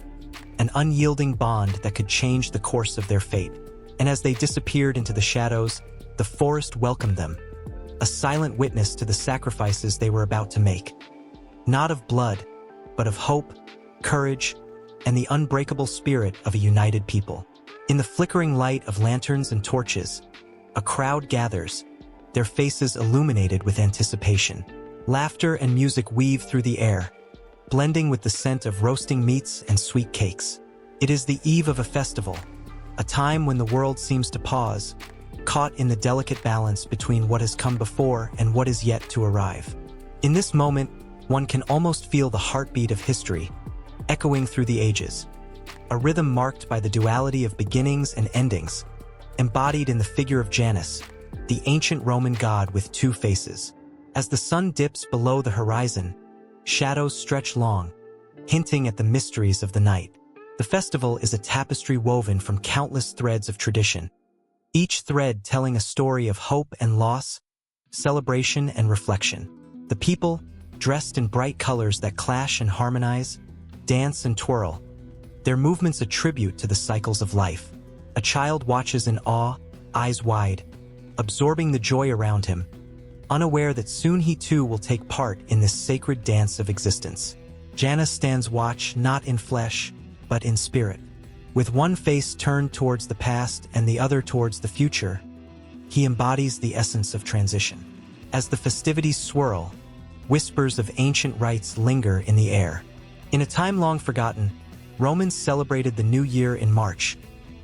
A: an unyielding bond that could change the course of their fate. And as they disappeared into the shadows, the forest welcomed them, a silent witness to the sacrifices they were about to make. Not of blood, but of hope, courage, and the unbreakable spirit of a united people. In the flickering light of lanterns and torches, a crowd gathers, their faces illuminated with anticipation. Laughter and music weave through the air, blending with the scent of roasting meats and sweet cakes. It is the eve of a festival, a time when the world seems to pause, caught in the delicate balance between what has come before and what is yet to arrive. In this moment, one can almost feel the heartbeat of history, echoing through the ages, a rhythm marked by the duality of beginnings and endings, embodied in the figure of Janus, the ancient Roman god with two faces. As the sun dips below the horizon, shadows stretch long, hinting at the mysteries of the night. The festival is a tapestry woven from countless threads of tradition, each thread telling a story of hope and loss, celebration and reflection. The people, dressed in bright colors that clash and harmonize, dance and twirl, their movements a tribute to the cycles of life. A child watches in awe, eyes wide, absorbing the joy around him, unaware that soon he too will take part in this sacred dance of existence. Janus stands watch not in flesh, but in spirit. With one face turned towards the past and the other towards the future, he embodies the essence of transition. As the festivities swirl, whispers of ancient rites linger in the air. In a time long forgotten, Romans celebrated the new year in March,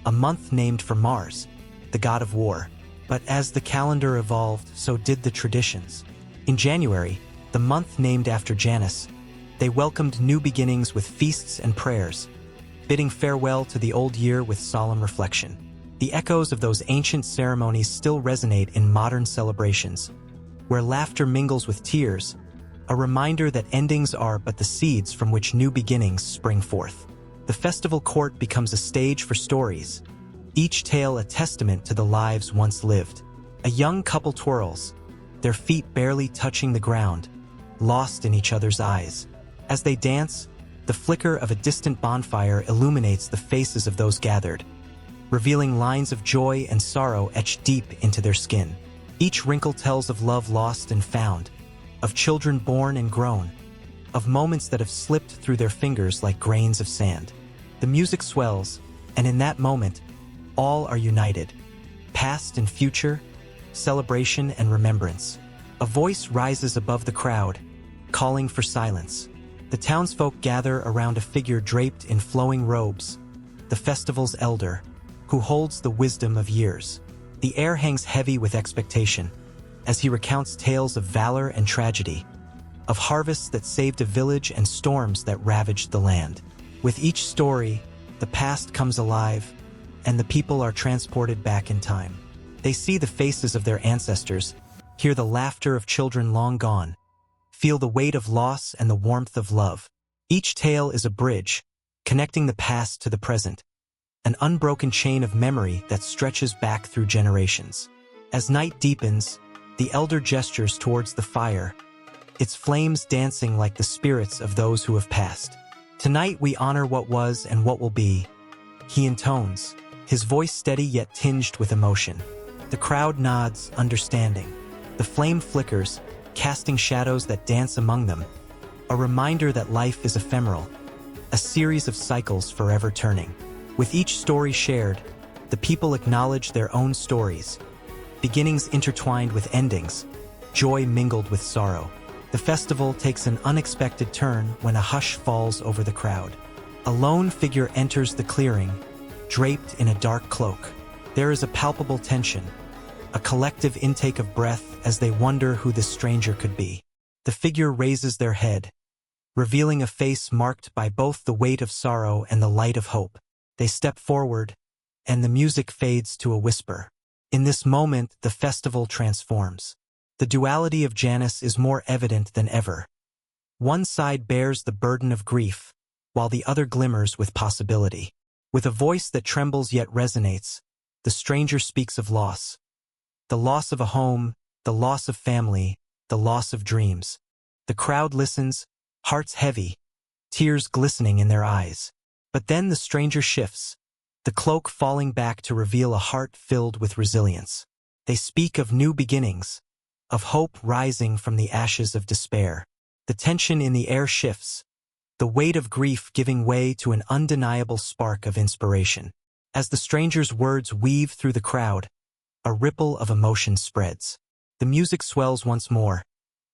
A: a month named for Mars, the god of war. But as the calendar evolved, so did the traditions. In January, the month named after Janus, they welcomed new beginnings with feasts and prayers, bidding farewell to the old year with solemn reflection. The echoes of those ancient ceremonies still resonate in modern celebrations, where laughter mingles with tears, a reminder that endings are but the seeds from which new beginnings spring forth. The festival court becomes a stage for stories, each tale a testament to the lives once lived. A young couple twirls, their feet barely touching the ground, lost in each other's eyes. As they dance, the flicker of a distant bonfire illuminates the faces of those gathered, revealing lines of joy and sorrow etched deep into their skin. Each wrinkle tells of love lost and found, of children born and grown, of moments that have slipped through their fingers like grains of sand. The music swells, and in that moment, all are united. Past and future, celebration and remembrance. A voice rises above the crowd, calling for silence. The townsfolk gather around a figure draped in flowing robes, the festival's elder, who holds the wisdom of years. The air hangs heavy with expectation, as he recounts tales of valor and tragedy, of harvests that saved a village and storms that ravaged the land. With each story, the past comes alive, and the people are transported back in time. They see the faces of their ancestors, hear the laughter of children long gone, feel the weight of loss and the warmth of love. Each tale is a bridge, connecting the past to the present, an unbroken chain of memory that stretches back through generations. As night deepens, the elder gestures towards the fire, its flames dancing like the spirits of those who have passed. Tonight we honor what was and what will be, he intones, his voice steady yet tinged with emotion. The crowd nods, understanding. The flame flickers, casting shadows that dance among them, a reminder that life is ephemeral, a series of cycles forever turning. With each story shared, the people acknowledge their own stories, beginnings intertwined with endings, joy mingled with sorrow. The festival takes an unexpected turn when a hush falls over the crowd. A lone figure enters the clearing, draped in a dark cloak. There is a palpable tension, a collective intake of breath as they wonder who this stranger could be. The figure raises their head, revealing a face marked by both the weight of sorrow and the light of hope. They step forward, and the music fades to a whisper. In this moment, the festival transforms. The duality of Janus is more evident than ever. One side bears the burden of grief, while the other glimmers with possibility. With a voice that trembles yet resonates, the stranger speaks of loss. The loss of a home, the loss of family, the loss of dreams. The crowd listens, hearts heavy, tears glistening in their eyes. But then the stranger shifts, the cloak falling back to reveal a heart filled with resilience. They speak of new beginnings, of hope rising from the ashes of despair. The tension in the air shifts, the weight of grief giving way to an undeniable spark of inspiration. As the stranger's words weave through the crowd, a ripple of emotion spreads. The music swells once more,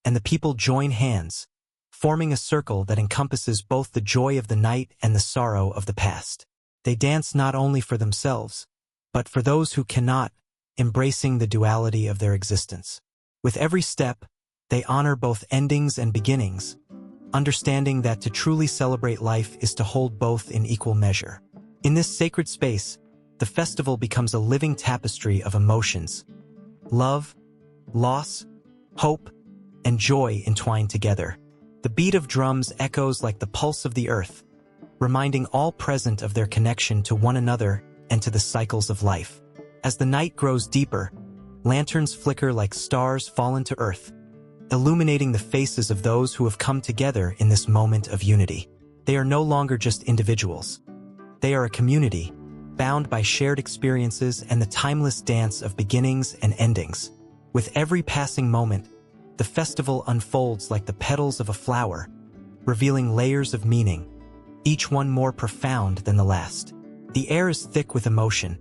A: and the people join hands, forming a circle that encompasses both the joy of the night and the sorrow of the past. They dance not only for themselves, but for those who cannot, embracing the duality of their existence. With every step, they honor both endings and beginnings, understanding that to truly celebrate life is to hold both in equal measure. In this sacred space, the festival becomes a living tapestry of emotions. Love, loss, hope, and joy entwined together. The beat of drums echoes like the pulse of the earth, reminding all present of their connection to one another and to the cycles of life. As the night grows deeper, lanterns flicker like stars fallen to earth, illuminating the faces of those who have come together in this moment of unity. They are no longer just individuals. They are a community, bound by shared experiences and the timeless dance of beginnings and endings. With every passing moment, the festival unfolds like the petals of a flower, revealing layers of meaning, each one more profound than the last. The air is thick with emotion,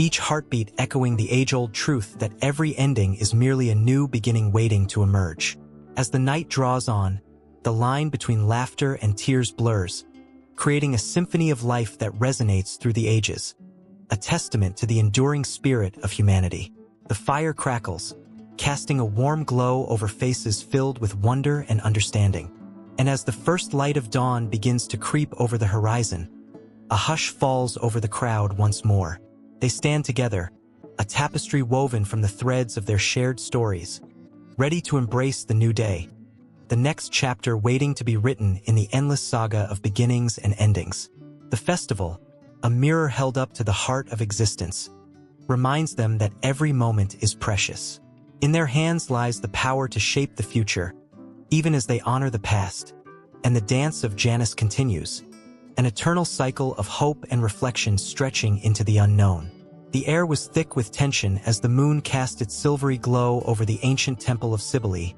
A: each heartbeat echoing the age-old truth that every ending is merely a new beginning waiting to emerge. As the night draws on, the line between laughter and tears blurs, creating a symphony of life that resonates through the ages, a testament to the enduring spirit of humanity. The fire crackles, casting a warm glow over faces filled with wonder and understanding. And as the first light of dawn begins to creep over the horizon, a hush falls over the crowd once more. They stand together, a tapestry woven from the threads of their shared stories, ready to embrace the new day, the next chapter waiting to be written in the endless saga of beginnings and endings. The festival, a mirror held up to the heart of existence, reminds them that every moment is precious. In their hands lies the power to shape the future, even as they honor the past. And the dance of Janus continues, an eternal cycle of hope and reflection stretching into the unknown. The air was thick with tension as the moon cast its silvery glow over the ancient temple of Cybele,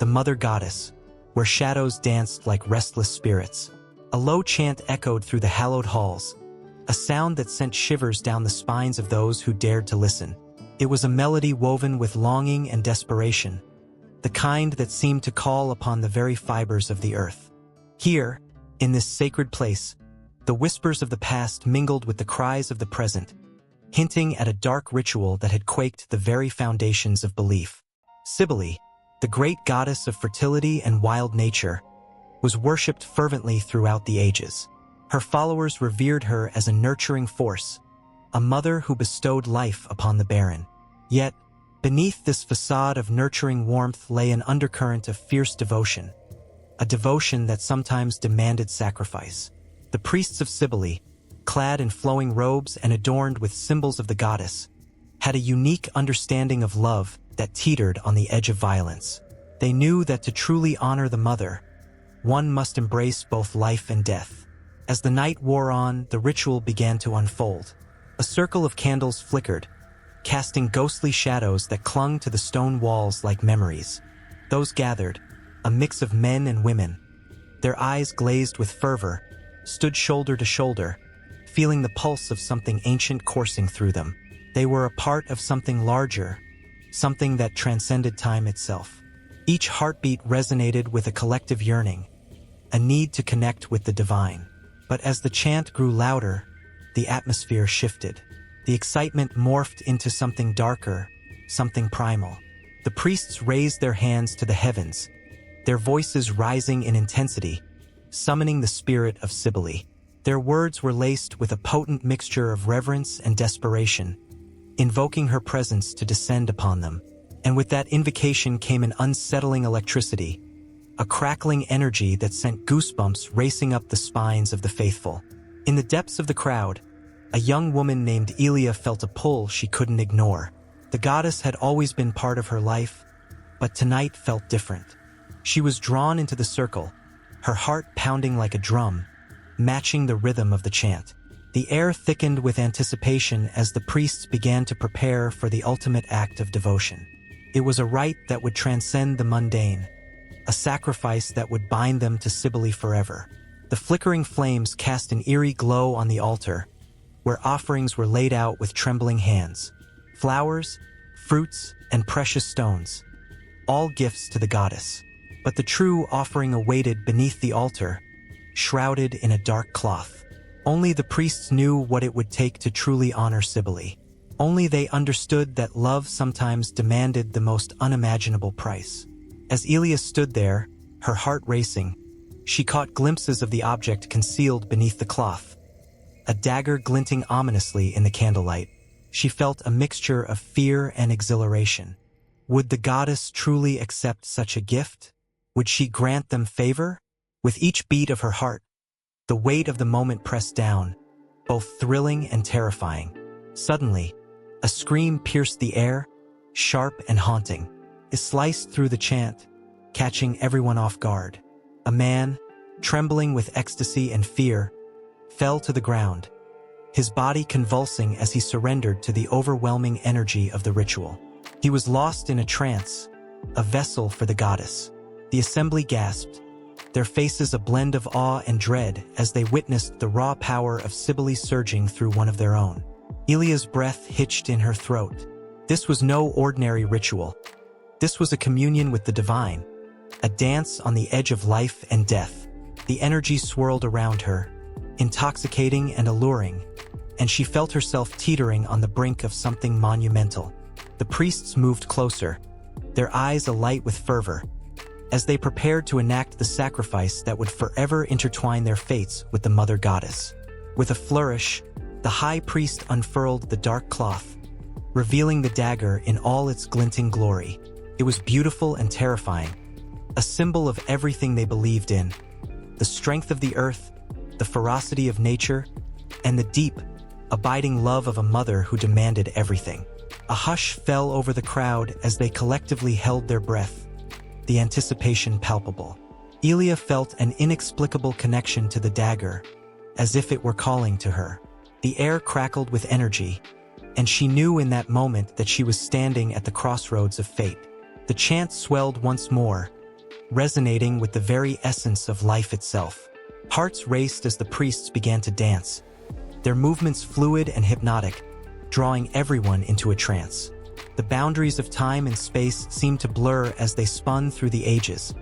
A: the mother goddess, where shadows danced like restless spirits. A low chant echoed through the hallowed halls, a sound that sent shivers down the spines of those who dared to listen. It was a melody woven with longing and desperation, the kind that seemed to call upon the very fibers of the earth. Here, in this sacred place, the whispers of the past mingled with the cries of the present, hinting at a dark ritual that had quaked the very foundations of belief. Cybele, the great goddess of fertility and wild nature, was worshipped fervently throughout the ages. Her followers revered her as a nurturing force, a mother who bestowed life upon the barren. Yet, beneath this facade of nurturing warmth lay an undercurrent of fierce devotion, a devotion that sometimes demanded sacrifice. The priests of Cybele, clad in flowing robes and adorned with symbols of the goddess, had a unique understanding of love that teetered on the edge of violence. They knew that to truly honor the mother, one must embrace both life and death. As the night wore on, the ritual began to unfold. A circle of candles flickered, casting ghostly shadows that clung to the stone walls like memories. Those gathered, a mix of men and women, their eyes glazed with fervor, stood shoulder to shoulder, feeling the pulse of something ancient coursing through them. They were a part of something larger, something that transcended time itself. Each heartbeat resonated with a collective yearning, a need to connect with the divine. But as the chant grew louder, the atmosphere shifted. The excitement morphed into something darker, something primal. The priests raised their hands to the heavens, their voices rising in intensity, summoning the spirit of Cybele. Their words were laced with a potent mixture of reverence and desperation, invoking her presence to descend upon them. And with that invocation came an unsettling electricity, a crackling energy that sent goosebumps racing up the spines of the faithful. In the depths of the crowd, a young woman named Elia felt a pull she couldn't ignore. The goddess had always been part of her life, but tonight felt different. She was drawn into the circle, her heart pounding like a drum, matching the rhythm of the chant. The air thickened with anticipation as the priests began to prepare for the ultimate act of devotion. It was a rite that would transcend the mundane, a sacrifice that would bind them to Cybele forever. The flickering flames cast an eerie glow on the altar, where offerings were laid out with trembling hands. Flowers, fruits, and precious stones, all gifts to the goddess. But the true offering awaited beneath the altar, shrouded in a dark cloth. Only the priests knew what it would take to truly honor Cybele. Only they understood that love sometimes demanded the most unimaginable price. As Elia stood there, her heart racing, she caught glimpses of the object concealed beneath the cloth, a dagger glinting ominously in the candlelight. She felt a mixture of fear and exhilaration. Would the goddess truly accept such a gift? Would she grant them favor? With each beat of her heart, the weight of the moment pressed down, both thrilling and terrifying. Suddenly, a scream pierced the air, sharp and haunting. It sliced through the chant, catching everyone off guard. A man, trembling with ecstasy and fear, fell to the ground, his body convulsing as he surrendered to the overwhelming energy of the ritual. He was lost in a trance, a vessel for the goddess. The assembly gasped, their faces a blend of awe and dread as they witnessed the raw power of Cybele surging through one of their own. Elia's breath hitched in her throat. This was no ordinary ritual. This was a communion with the divine, a dance on the edge of life and death. The energy swirled around her, intoxicating and alluring, and she felt herself teetering on the brink of something monumental. The priests moved closer, their eyes alight with fervor, as they prepared to enact the sacrifice that would forever intertwine their fates with the Mother Goddess. With a flourish, the high priest unfurled the dark cloth, revealing the dagger in all its glinting glory. It was beautiful and terrifying, a symbol of everything they believed in: the strength of the earth, the ferocity of nature, and the deep, abiding love of a mother who demanded everything. A hush fell over the crowd as they collectively held their breath, the anticipation palpable. Elia felt an inexplicable connection to the dagger, as if it were calling to her. The air crackled with energy, and she knew in that moment that she was standing at the crossroads of fate. The chant swelled once more, resonating with the very essence of life itself. Hearts raced as the priests began to dance, their movements fluid and hypnotic, drawing everyone into a trance. The boundaries of time and space seemed to blur as they spun through the ages,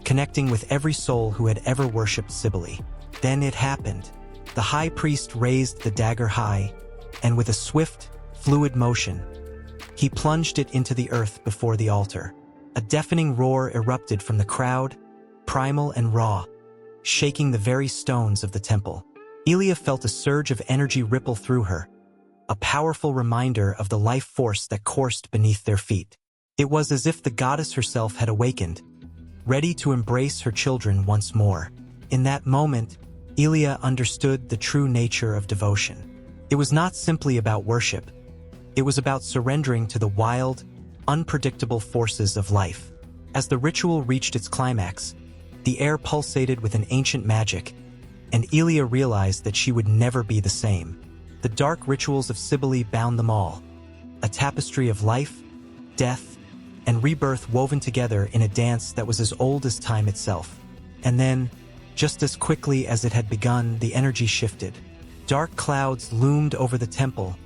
A: connecting with every soul who had ever worshipped Cybele. Then it happened. The high priest raised the dagger high, and with a swift, fluid motion, he plunged it into the earth before the altar. A deafening roar erupted from the crowd, primal and raw, shaking the very stones of the temple. Elia felt a surge of energy ripple through her, a powerful reminder of the life force that coursed beneath their feet. It was as if the goddess herself had awakened, ready to embrace her children once more. In that moment, Elia understood the true nature of devotion. It was not simply about worship. It was about surrendering to the wild, unpredictable forces of life. As the ritual reached its climax, the air pulsated with an ancient magic, and Elia realized that she would never be the same. The dark rituals of Cybele bound them all, a tapestry of life, death, and rebirth woven together in a dance that was as old as time itself. And then, just as quickly as it had begun, the energy shifted. Dark clouds loomed over the temple,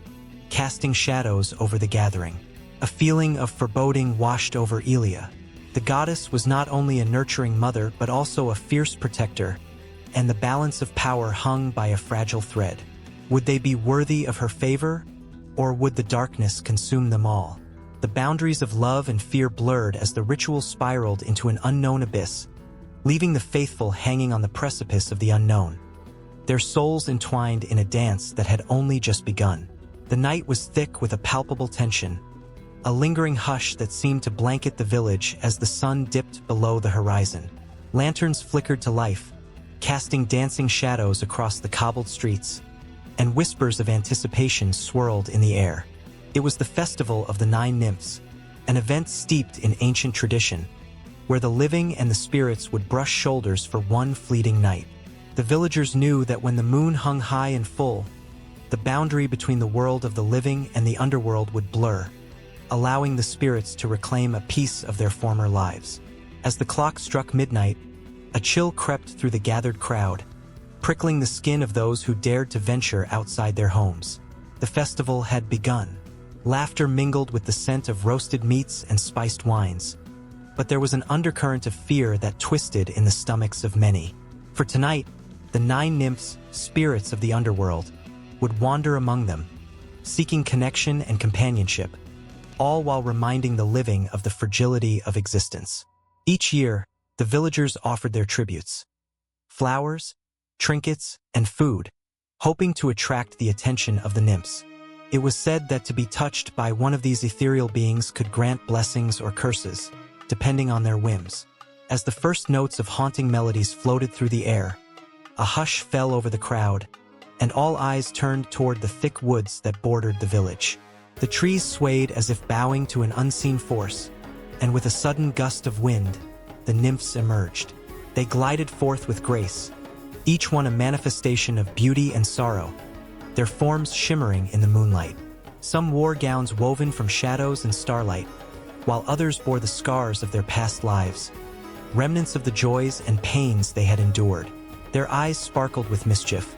A: casting shadows over the gathering. A feeling of foreboding washed over Elia. The goddess was not only a nurturing mother but also a fierce protector, and the balance of power hung by a fragile thread. Would they be worthy of her favor, or would the darkness consume them all? The boundaries of love and fear blurred as the ritual spiraled into an unknown abyss, leaving the faithful hanging on the precipice of the unknown, their souls entwined in a dance that had only just begun. The night was thick with a palpable tension, a lingering hush that seemed to blanket the village as the sun dipped below the horizon. Lanterns flickered to life, casting dancing shadows across the cobbled streets, and whispers of anticipation swirled in the air. It was the festival of the 9 nymphs, an event steeped in ancient tradition, where the living and the spirits would brush shoulders for one fleeting night. The villagers knew that when the moon hung high and full, the boundary between the world of the living and the underworld would blur, allowing the spirits to reclaim a piece of their former lives. As the clock struck midnight, a chill crept through the gathered crowd, prickling the skin of those who dared to venture outside their homes. The festival had begun. Laughter mingled with the scent of roasted meats and spiced wines, but there was an undercurrent of fear that twisted in the stomachs of many. For tonight, the 9 nymphs, spirits of the underworld, would wander among them, seeking connection and companionship, all while reminding the living of the fragility of existence. Each year, the villagers offered their tributes: flowers, trinkets, and food, hoping to attract the attention of the nymphs. It was said that to be touched by one of these ethereal beings could grant blessings or curses, depending on their whims. As the first notes of haunting melodies floated through the air, a hush fell over the crowd, and all eyes turned toward the thick woods that bordered the village. The trees swayed as if bowing to an unseen force, and with a sudden gust of wind, the nymphs emerged. They glided forth with grace, each one a manifestation of beauty and sorrow, their forms shimmering in the moonlight. Some wore gowns woven from shadows and starlight, while others bore the scars of their past lives, remnants of the joys and pains they had endured. Their eyes sparkled with mischief,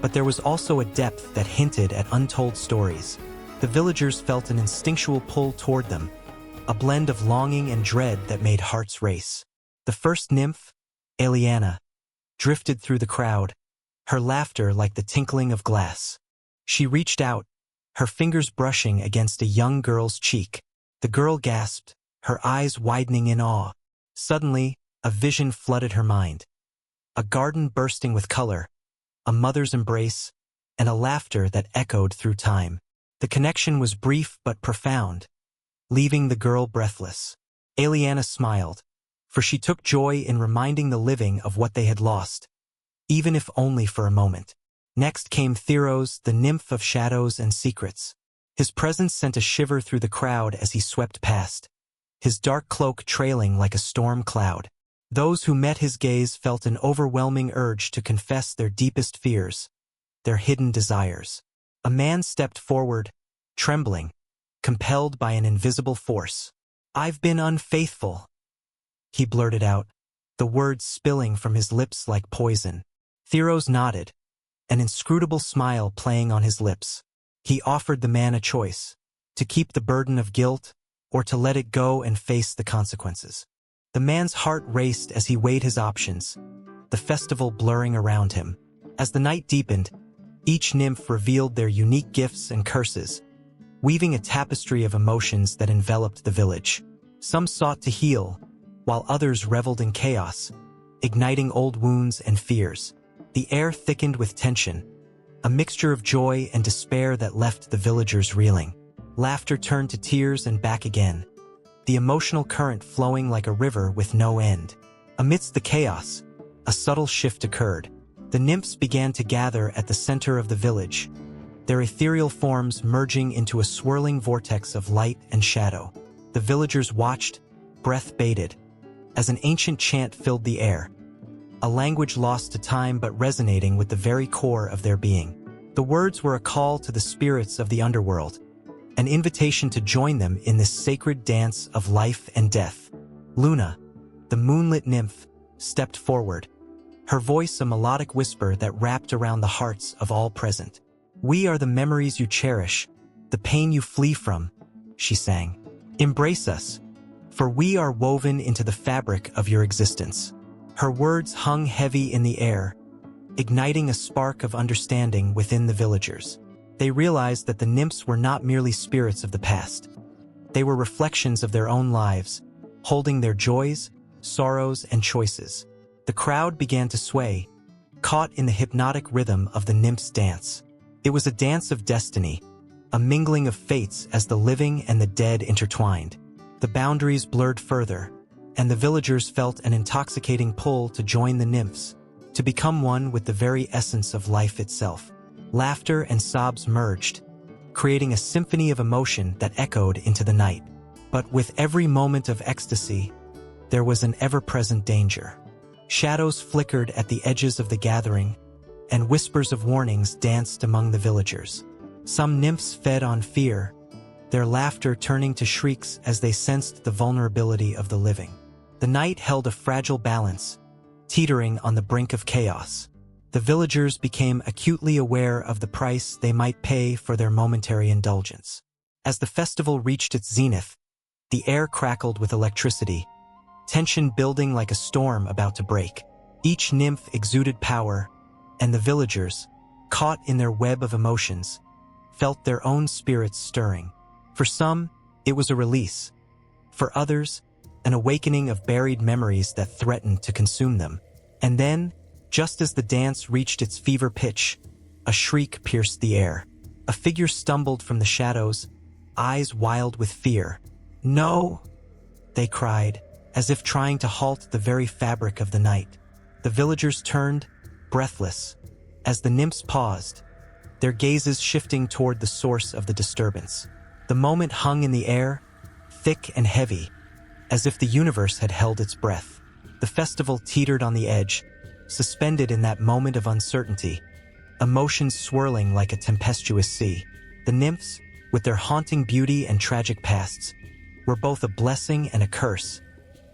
A: but there was also a depth that hinted at untold stories. The villagers felt an instinctual pull toward them, a blend of longing and dread that made hearts race. The first nymph, Eliana, drifted through the crowd, her laughter like the tinkling of glass. She reached out, her fingers brushing against a young girl's cheek. The girl gasped, her eyes widening in awe. Suddenly, a vision flooded her mind. A garden bursting with color, a mother's embrace, and a laughter that echoed through time. The connection was brief but profound, leaving the girl breathless. Eliana smiled, for she took joy in reminding the living of what they had lost, even if only for a moment. Next came Theros, the nymph of shadows and secrets. His presence sent a shiver through the crowd as he swept past, his dark cloak trailing like a storm cloud. Those who met his gaze felt an overwhelming urge to confess their deepest fears, their hidden desires. A man stepped forward, trembling, compelled by an invisible force. "I've been unfaithful," he blurted out, the words spilling from his lips like poison. Theros nodded, an inscrutable smile playing on his lips. He offered the man a choice, to keep the burden of guilt or to let it go and face the consequences. The man's heart raced as he weighed his options, the festival blurring around him. As the night deepened, each nymph revealed their unique gifts and curses, weaving a tapestry of emotions that enveloped the village. Some sought to heal, while others reveled in chaos, igniting old wounds and fears. The air thickened with tension, a mixture of joy and despair that left the villagers reeling. Laughter turned to tears and back again, the emotional current flowing like a river with no end. Amidst the chaos, a subtle shift occurred. The nymphs began to gather at the center of the village, their ethereal forms merging into a swirling vortex of light and shadow. The villagers watched, breath bated, as an ancient chant filled the air, a language lost to time but resonating with the very core of their being. The words were a call to the spirits of the underworld, an invitation to join them in this sacred dance of life and death. Luna, the moonlit nymph, stepped forward, her voice a melodic whisper that wrapped around the hearts of all present. "We are the memories you cherish, the pain you flee from," she sang. "Embrace us, for we are woven into the fabric of your existence." Her words hung heavy in the air, igniting a spark of understanding within the villagers. They realized that the nymphs were not merely spirits of the past. They were reflections of their own lives, holding their joys, sorrows, and choices. The crowd began to sway, caught in the hypnotic rhythm of the nymphs' dance. It was a dance of destiny, a mingling of fates as the living and the dead intertwined. The boundaries blurred further, and the villagers felt an intoxicating pull to join the nymphs, to become one with the very essence of life itself. Laughter and sobs merged, creating a symphony of emotion that echoed into the night. But with every moment of ecstasy, there was an ever-present danger. Shadows flickered at the edges of the gathering, and whispers of warnings danced among the villagers. Some nymphs fed on fear, their laughter turning to shrieks as they sensed the vulnerability of the living. The night held a fragile balance, teetering on the brink of chaos. The villagers became acutely aware of the price they might pay for their momentary indulgence. As the festival reached its zenith, the air crackled with electricity, tension building like a storm about to break. Each nymph exuded power, and the villagers, caught in their web of emotions, felt their own spirits stirring. For some, it was a release. For others, an awakening of buried memories that threatened to consume them. And then, just as the dance reached its fever pitch, a shriek pierced the air. A figure stumbled from the shadows, eyes wild with fear. "No!" they cried, as if trying to halt the very fabric of the night. The villagers turned, breathless, as the nymphs paused, their gazes shifting toward the source of the disturbance. The moment hung in the air, thick and heavy, as if the universe had held its breath. The festival teetered on the edge, suspended in that moment of uncertainty, emotions swirling like a tempestuous sea. The nymphs, with their haunting beauty and tragic pasts, were both a blessing and a curse,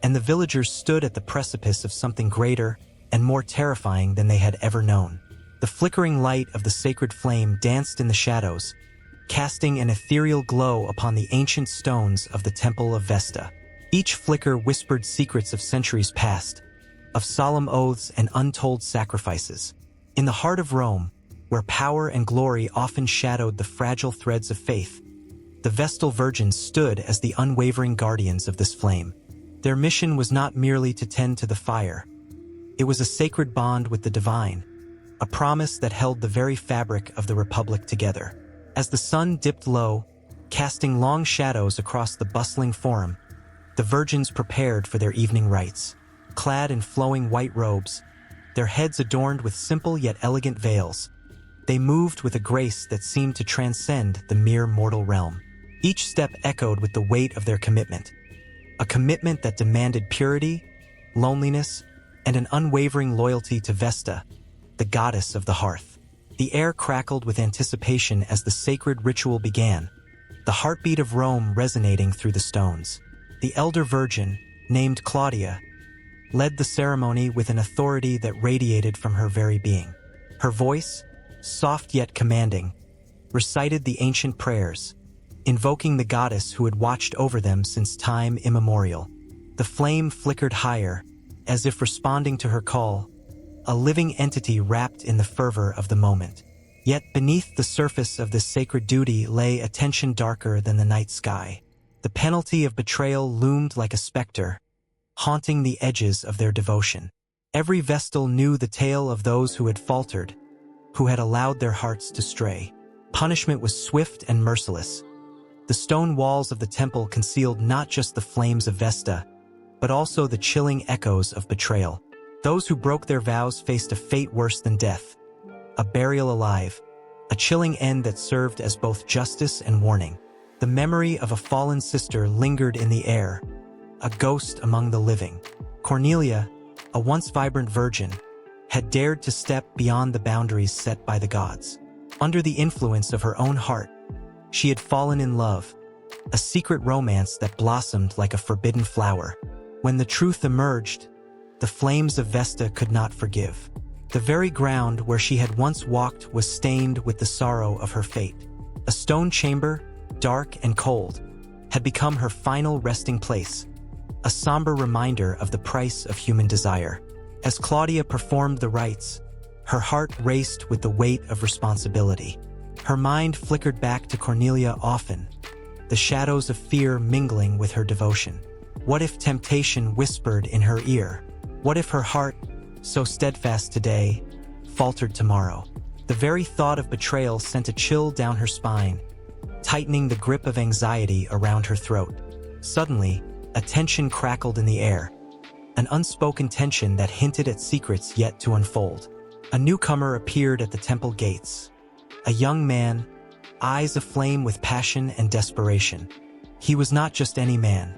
A: and the villagers stood at the precipice of something greater and more terrifying than they had ever known. The flickering light of the sacred flame danced in the shadows, casting an ethereal glow upon the ancient stones of the Temple of Vesta. Each flicker whispered secrets of centuries past, of solemn oaths and untold sacrifices. In the heart of Rome, where power and glory often shadowed the fragile threads of faith, the Vestal Virgins stood as the unwavering guardians of this flame. Their mission was not merely to tend to the fire. It was a sacred bond with the divine, a promise that held the very fabric of the Republic together. As the sun dipped low, casting long shadows across the bustling forum, the virgins prepared for their evening rites. Clad in flowing white robes, their heads adorned with simple yet elegant veils, they moved with a grace that seemed to transcend the mere mortal realm. Each step echoed with the weight of their commitment, a commitment that demanded purity, loneliness, and an unwavering loyalty to Vesta, the goddess of the hearth. The air crackled with anticipation as the sacred ritual began, the heartbeat of Rome resonating through the stones. The elder virgin, named Claudia, led the ceremony with an authority that radiated from her very being. Her voice, soft yet commanding, recited the ancient prayers, invoking the goddess who had watched over them since time immemorial. The flame flickered higher, as if responding to her call, a living entity wrapped in the fervor of the moment. Yet beneath the surface of this sacred duty lay a tension darker than the night sky. The penalty of betrayal loomed like a specter, haunting the edges of their devotion. Every Vestal knew the tale of those who had faltered, who had allowed their hearts to stray. Punishment was swift and merciless. The stone walls of the temple concealed not just the flames of Vesta, but also the chilling echoes of betrayal. Those who broke their vows faced a fate worse than death, a burial alive, a chilling end that served as both justice and warning. The memory of a fallen sister lingered in the air, a ghost among the living. Cornelia, a once vibrant virgin, had dared to step beyond the boundaries set by the gods. Under the influence of her own heart, she had fallen in love, a secret romance that blossomed like a forbidden flower. When the truth emerged, the flames of Vesta could not forgive. The very ground where she had once walked was stained with the sorrow of her fate. A stone chamber, dark and cold, had become her final resting place, a somber reminder of the price of human desire. As Claudia performed the rites, her heart raced with the weight of responsibility. Her mind flickered back to Cornelia often, the shadows of fear mingling with her devotion. What if temptation whispered in her ear? What if her heart, so steadfast today, faltered tomorrow? The very thought of betrayal sent a chill down her spine, tightening the grip of anxiety around her throat. Suddenly, a tension crackled in the air, an unspoken tension that hinted at secrets yet to unfold. A newcomer appeared at the temple gates, a young man, eyes aflame with passion and desperation. He was not just any man.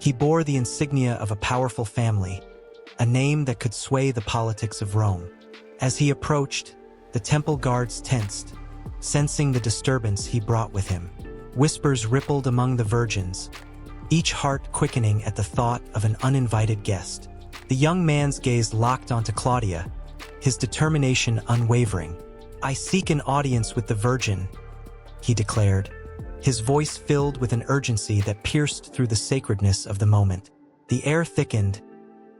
A: He bore the insignia of a powerful family, a name that could sway the politics of Rome. As he approached, the temple guards tensed, sensing the disturbance he brought with him. Whispers rippled among the virgins, each heart quickening at the thought of an uninvited guest. The young man's gaze locked onto Claudia, his determination unwavering. "I seek an audience with the Virgin," he declared, his voice filled with an urgency that pierced through the sacredness of the moment. The air thickened,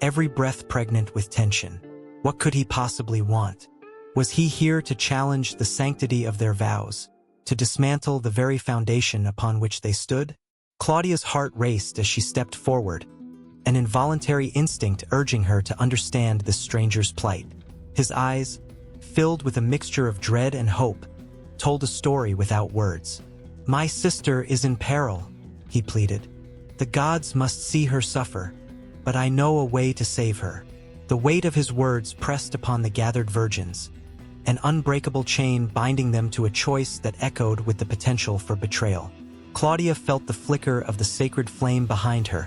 A: every breath pregnant with tension. What could he possibly want? Was he here to challenge the sanctity of their vows, to dismantle the very foundation upon which they stood? Claudia's heart raced as she stepped forward, an involuntary instinct urging her to understand this stranger's plight. His eyes, filled with a mixture of dread and hope, told a story without words. "My sister is in peril," he pleaded. "The gods must see her suffer, but I know a way to save her." The weight of his words pressed upon the gathered virgins, an unbreakable chain binding them to a choice that echoed with the potential for betrayal. Claudia felt the flicker of the sacred flame behind her,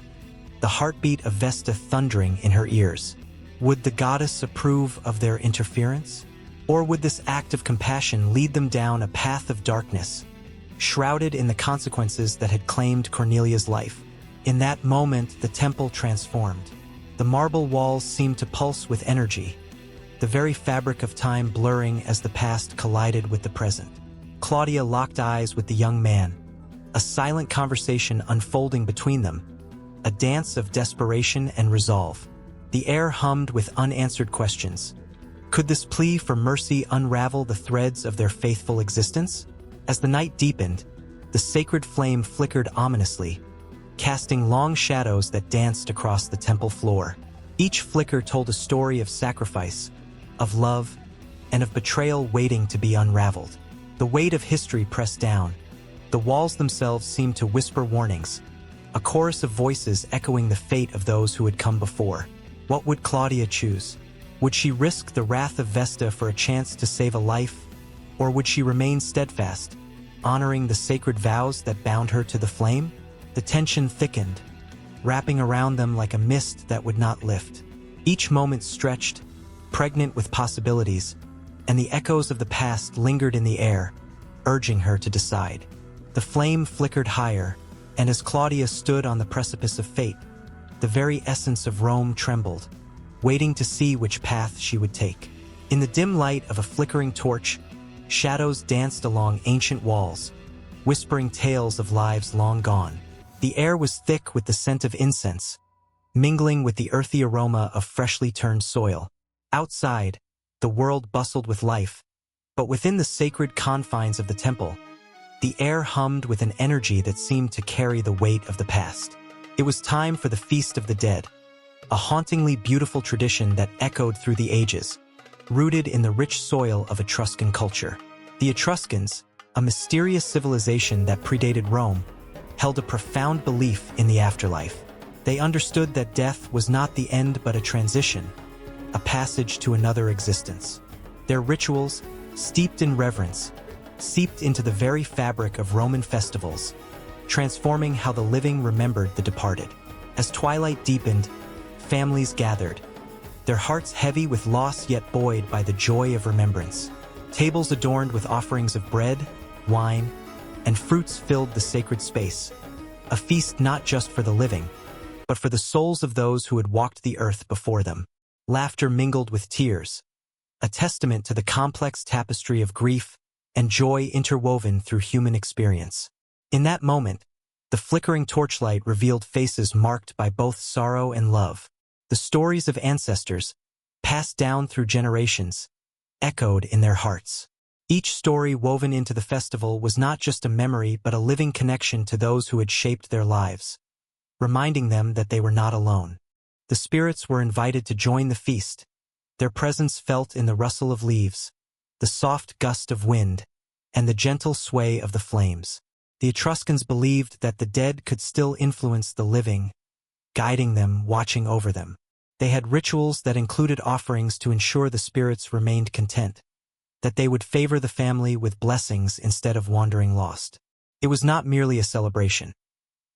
A: the heartbeat of Vesta thundering in her ears. Would the goddess approve of their interference? Or would this act of compassion lead them down a path of darkness, shrouded in the consequences that had claimed Cornelia's life? In that moment, the temple transformed. The marble walls seemed to pulse with energy, the very fabric of time blurring as the past collided with the present. Claudia locked eyes with the young man, a silent conversation unfolding between them, a dance of desperation and resolve. The air hummed with unanswered questions, Could this plea for mercy unravel the threads of their faithful existence? As the night deepened, the sacred flame flickered ominously, casting long shadows that danced across the temple floor. Each flicker told a story of sacrifice, of love, and of betrayal waiting to be unraveled. The weight of history pressed down. The walls themselves seemed to whisper warnings, a chorus of voices echoing the fate of those who had come before. What would Claudia choose? Would she risk the wrath of Vesta for a chance to save a life, or would she remain steadfast, honoring the sacred vows that bound her to the flame? The tension thickened, wrapping around them like a mist that would not lift. Each moment stretched, pregnant with possibilities, and the echoes of the past lingered in the air, urging her to decide. The flame flickered higher, and as Claudia stood on the precipice of fate, the very essence of Rome trembled, waiting to see which path she would take. In the dim light of a flickering torch, shadows danced along ancient walls, whispering tales of lives long gone. The air was thick with the scent of incense, mingling with the earthy aroma of freshly turned soil. Outside, the world bustled with life, but within the sacred confines of the temple, the air hummed with an energy that seemed to carry the weight of the past. It was time for the Feast of the Dead, a hauntingly beautiful tradition that echoed through the ages, rooted in the rich soil of Etruscan culture. The Etruscans, a mysterious civilization that predated Rome, held a profound belief in the afterlife. They understood that death was not the end but a transition, a passage to another existence. Their rituals, steeped in reverence, seeped into the very fabric of Roman festivals, transforming how the living remembered the departed. As twilight deepened, families gathered, their hearts heavy with loss yet buoyed by the joy of remembrance. Tables adorned with offerings of bread, wine, and fruits filled the sacred space, a feast not just for the living, but for the souls of those who had walked the earth before them. Laughter mingled with tears, a testament to the complex tapestry of grief and joy interwoven through human experience. In that moment, the flickering torchlight revealed faces marked by both sorrow and love. The stories of ancestors, passed down through generations, echoed in their hearts. Each story woven into the festival was not just a memory but a living connection to those who had shaped their lives, reminding them that they were not alone. The spirits were invited to join the feast, their presence felt in the rustle of leaves, the soft gust of wind, and the gentle sway of the flames. The Etruscans believed that the dead could still influence the living, guiding them, watching over them. They had rituals that included offerings to ensure the spirits remained content, that they would favor the family with blessings instead of wandering lost. It was not merely a celebration.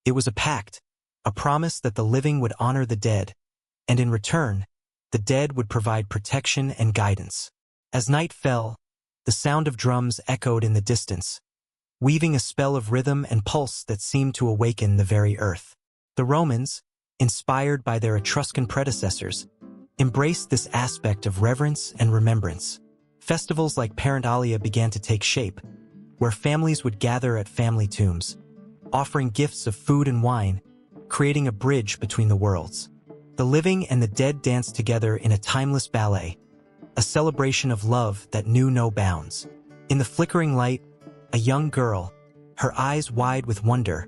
A: It was a pact, a promise that the living would honor the dead, and in return, the dead would provide protection and guidance. As night fell, the sound of drums echoed in the distance, weaving a spell of rhythm and pulse that seemed to awaken the very earth. The Romans, inspired by their Etruscan predecessors, embraced this aspect of reverence and remembrance. Festivals like Saturnalia began to take shape, where families would gather at family tombs, offering gifts of food and wine, creating a bridge between the worlds. The living and the dead danced together in a timeless ballet, a celebration of love that knew no bounds. In the flickering light, a young girl, her eyes wide with wonder,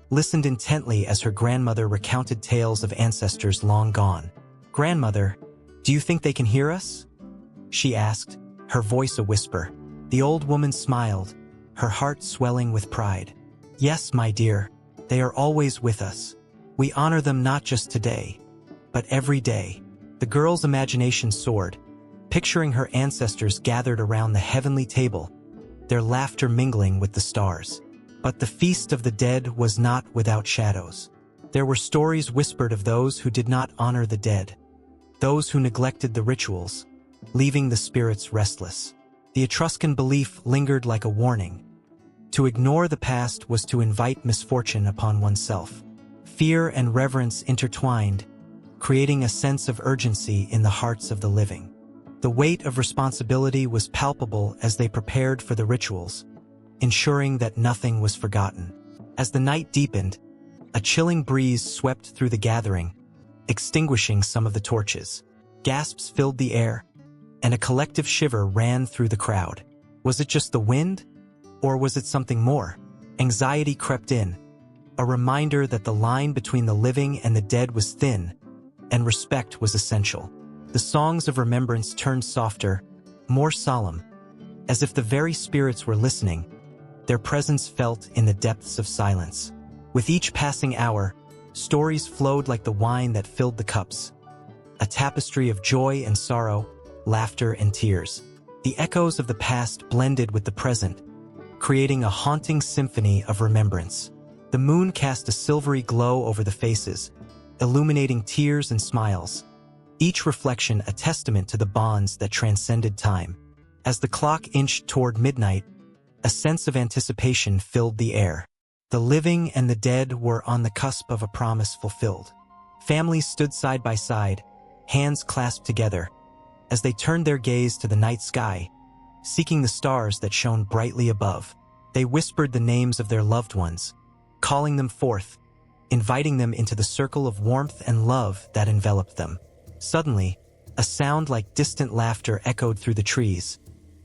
A: listened intently as her grandmother recounted tales of ancestors long gone. "Grandmother, do you think they can hear us?" she asked, her voice a whisper. The old woman smiled, her heart swelling with pride. "Yes, my dear, they are always with us. We honor them not just today, but every day." The girl's imagination soared, picturing her ancestors gathered around the heavenly table, their laughter mingling with the stars. But the Feast of the Dead was not without shadows. There were stories whispered of those who did not honor the dead, those who neglected the rituals, leaving the spirits restless. The Etruscan belief lingered like a warning. To ignore the past was to invite misfortune upon oneself. Fear and reverence intertwined, creating a sense of urgency in the hearts of the living. The weight of responsibility was palpable as they prepared for the rituals, ensuring that nothing was forgotten. As the night deepened, a chilling breeze swept through the gathering, extinguishing some of the torches. Gasps filled the air, and a collective shiver ran through the crowd. Was it just the wind? Or was it something more? Anxiety crept in, a reminder that the line between the living and the dead was thin, and respect was essential. The songs of remembrance turned softer, more solemn, as if the very spirits were listening, their presence felt in the depths of silence. With each passing hour, stories flowed like the wine that filled the cups, a tapestry of joy and sorrow, laughter and tears. The echoes of the past blended with the present, creating a haunting symphony of remembrance. The moon cast a silvery glow over the faces, illuminating tears and smiles, each reflection a testament to the bonds that transcended time. As the clock inched toward midnight, a sense of anticipation filled the air. The living and the dead were on the cusp of a promise fulfilled. Families stood side by side, hands clasped together, as they turned their gaze to the night sky, seeking the stars that shone brightly above. They whispered the names of their loved ones, calling them forth, inviting them into the circle of warmth and love that enveloped them. Suddenly, a sound like distant laughter echoed through the trees,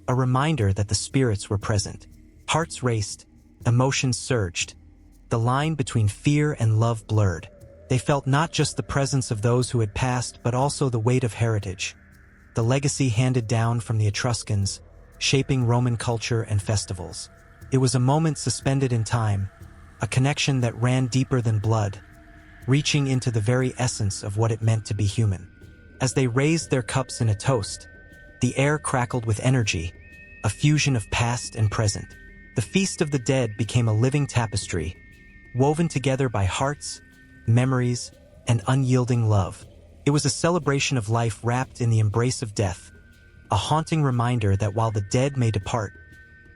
A: a reminder that the spirits were present. Hearts raced, emotions surged. The line between fear and love blurred. They felt not just the presence of those who had passed, but also the weight of heritage, the legacy handed down from the Etruscans, shaping Roman culture and festivals. It was a moment suspended in time, a connection that ran deeper than blood, reaching into the very essence of what it meant to be human. As they raised their cups in a toast, the air crackled with energy, a fusion of past and present. The feast of the dead became a living tapestry, woven together by hearts, memories, and unyielding love. It was a celebration of life wrapped in the embrace of death, a haunting reminder that while the dead may depart,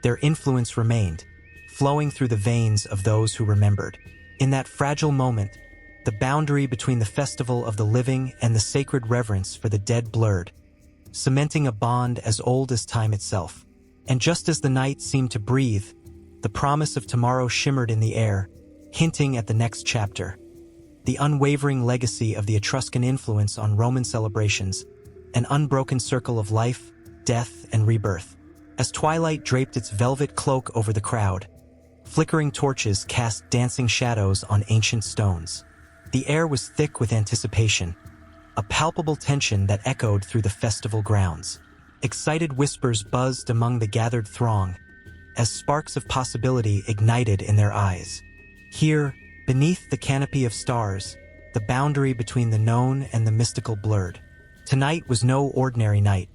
A: their influence remained, flowing through the veins of those who remembered. In that fragile moment, the boundary between the festival of the living and the sacred reverence for the dead blurred, cementing a bond as old as time itself. And just as the night seemed to breathe, the promise of tomorrow shimmered in the air, hinting at the next chapter. The unwavering legacy of the Etruscan influence on Roman celebrations, an unbroken circle of life, death, and rebirth. As twilight draped its velvet cloak over the crowd, flickering torches cast dancing shadows on ancient stones. The air was thick with anticipation, a palpable tension that echoed through the festival grounds. Excited whispers buzzed among the gathered throng, as sparks of possibility ignited in their eyes. Here, beneath the canopy of stars, the boundary between the known and the mystical blurred. Tonight was no ordinary night.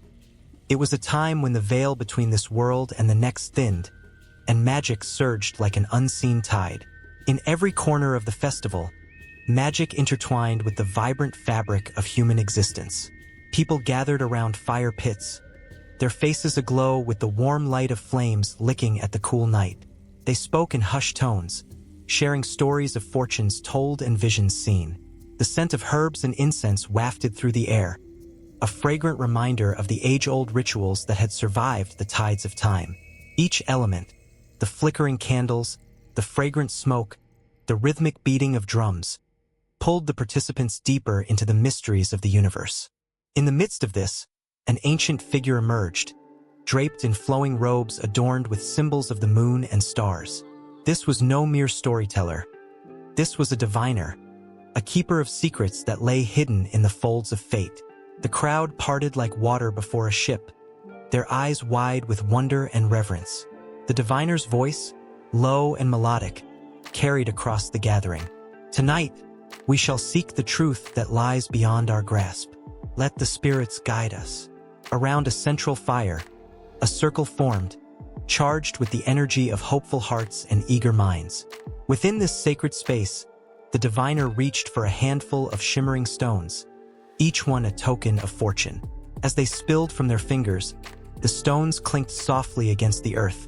A: It was a time when the veil between this world and the next thinned, and magic surged like an unseen tide. In every corner of the festival, magic intertwined with the vibrant fabric of human existence. People gathered around fire pits, their faces aglow with the warm light of flames licking at the cool night. They spoke in hushed tones, sharing stories of fortunes told and visions seen. The scent of herbs and incense wafted through the air, a fragrant reminder of the age-old rituals that had survived the tides of time. Each element, the flickering candles, the fragrant smoke, the rhythmic beating of drums, pulled the participants deeper into the mysteries of the universe. In the midst of this, an ancient figure emerged, draped in flowing robes adorned with symbols of the moon and stars. This was no mere storyteller. This was a diviner, a keeper of secrets that lay hidden in the folds of fate. The crowd parted like water before a ship, their eyes wide with wonder and reverence. The diviner's voice, low and melodic, carried across the gathering. Tonight, we shall seek the truth that lies beyond our grasp. Let the spirits guide us. Around a central fire, a circle formed, charged with the energy of hopeful hearts and eager minds. Within this sacred space, the diviner reached for a handful of shimmering stones, each one a token of fortune. As they spilled from their fingers, the stones clinked softly against the earth,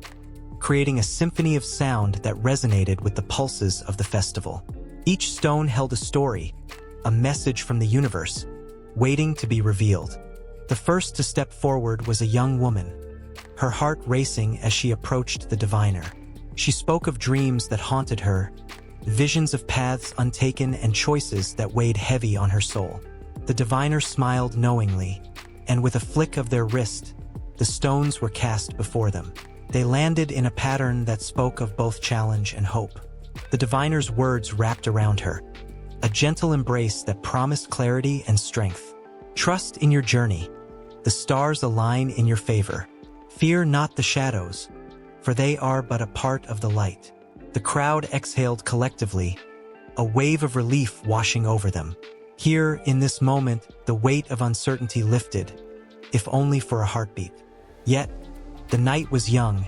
A: creating a symphony of sound that resonated with the pulses of the festival. Each stone held a story, a message from the universe, waiting to be revealed. The first to step forward was a young woman, her heart racing as she approached the diviner. She spoke of dreams that haunted her, visions of paths untaken and choices that weighed heavy on her soul. The diviner smiled knowingly, and with a flick of their wrist, the stones were cast before them. They landed in a pattern that spoke of both challenge and hope. The diviner's words wrapped around her, a gentle embrace that promised clarity and strength. Trust in your journey. The stars align in your favor. Fear not the shadows, for they are but a part of the light. The crowd exhaled collectively, a wave of relief washing over them. Here, in this moment, the weight of uncertainty lifted, if only for a heartbeat. Yet, the night was young,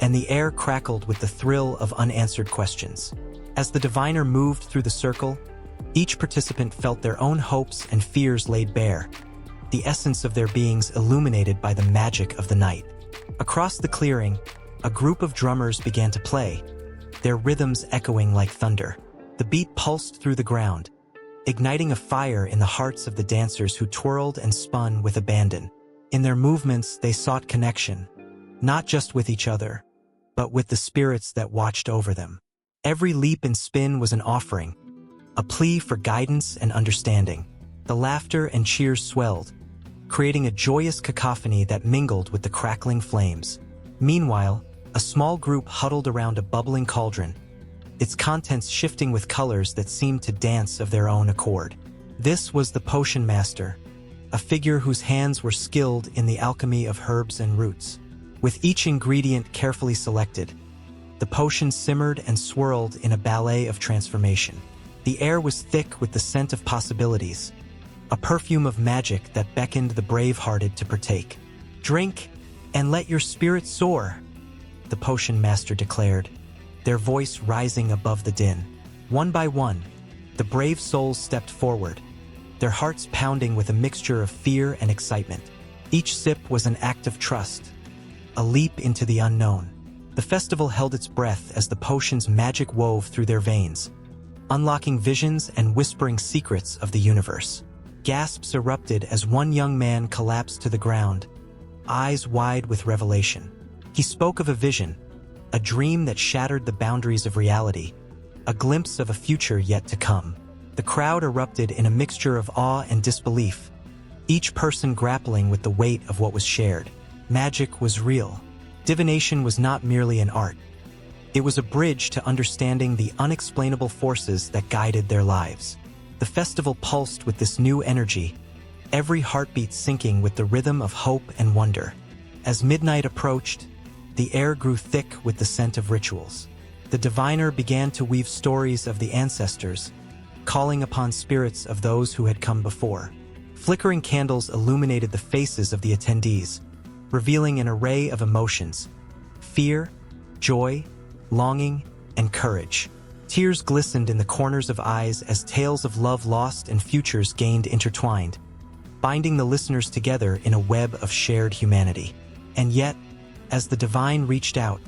A: and the air crackled with the thrill of unanswered questions. As the diviner moved through the circle, each participant felt their own hopes and fears laid bare, the essence of their beings illuminated by the magic of the night. Across the clearing, a group of drummers began to play, their rhythms echoing like thunder. The beat pulsed through the ground, igniting a fire in the hearts of the dancers who twirled and spun with abandon. In their movements, they sought connection, not just with each other, but with the spirits that watched over them. Every leap and spin was an offering, a plea for guidance and understanding. The laughter and cheers swelled, creating a joyous cacophony that mingled with the crackling flames. Meanwhile, a small group huddled around a bubbling cauldron, its contents shifting with colors that seemed to dance of their own accord. This was the potion master, a figure whose hands were skilled in the alchemy of herbs and roots. With each ingredient carefully selected, the potion simmered and swirled in a ballet of transformation. The air was thick with the scent of possibilities, a perfume of magic that beckoned the brave-hearted to partake. "Drink, and let your spirit soar," the potion master declared, their voice rising above the din. One by one, the brave souls stepped forward, their hearts pounding with a mixture of fear and excitement. Each sip was an act of trust, a leap into the unknown. The festival held its breath as the potion's magic wove through their veins, unlocking visions and whispering secrets of the universe. Gasps erupted as one young man collapsed to the ground, eyes wide with revelation. He spoke of a vision, a dream that shattered the boundaries of reality, a glimpse of a future yet to come. The crowd erupted in a mixture of awe and disbelief, each person grappling with the weight of what was shared. Magic was real. Divination was not merely an art. It was a bridge to understanding the unexplainable forces that guided their lives. The festival pulsed with this new energy, every heartbeat syncing with the rhythm of hope and wonder. As midnight approached, the air grew thick with the scent of rituals. The diviner began to weave stories of the ancestors, calling upon spirits of those who had come before. Flickering candles illuminated the faces of the attendees, revealing an array of emotions: fear, joy, longing, and courage. Tears glistened in the corners of eyes as tales of love lost and futures gained intertwined, binding the listeners together in a web of shared humanity. And yet, as the divine reached out,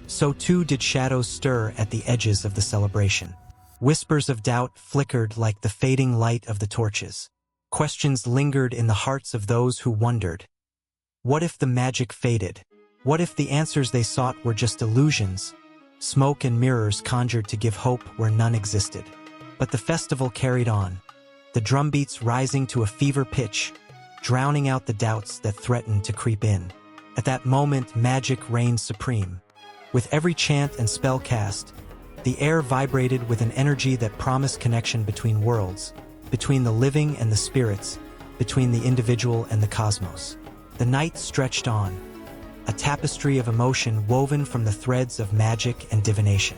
A: so too did shadows stir at the edges of the celebration. Whispers of doubt flickered like the fading light of the torches. Questions lingered in the hearts of those who wondered. What if the magic faded? What if the answers they sought were just illusions, smoke and mirrors conjured to give hope where none existed? But the festival carried on, the drumbeats rising to a fever pitch, drowning out the doubts that threatened to creep in. At that moment, magic reigned supreme. With every chant and spell cast, the air vibrated with an energy that promised connection between worlds, between the living and the spirits, between the individual and the cosmos. The night stretched on, a tapestry of emotion woven from the threads of magic and divination.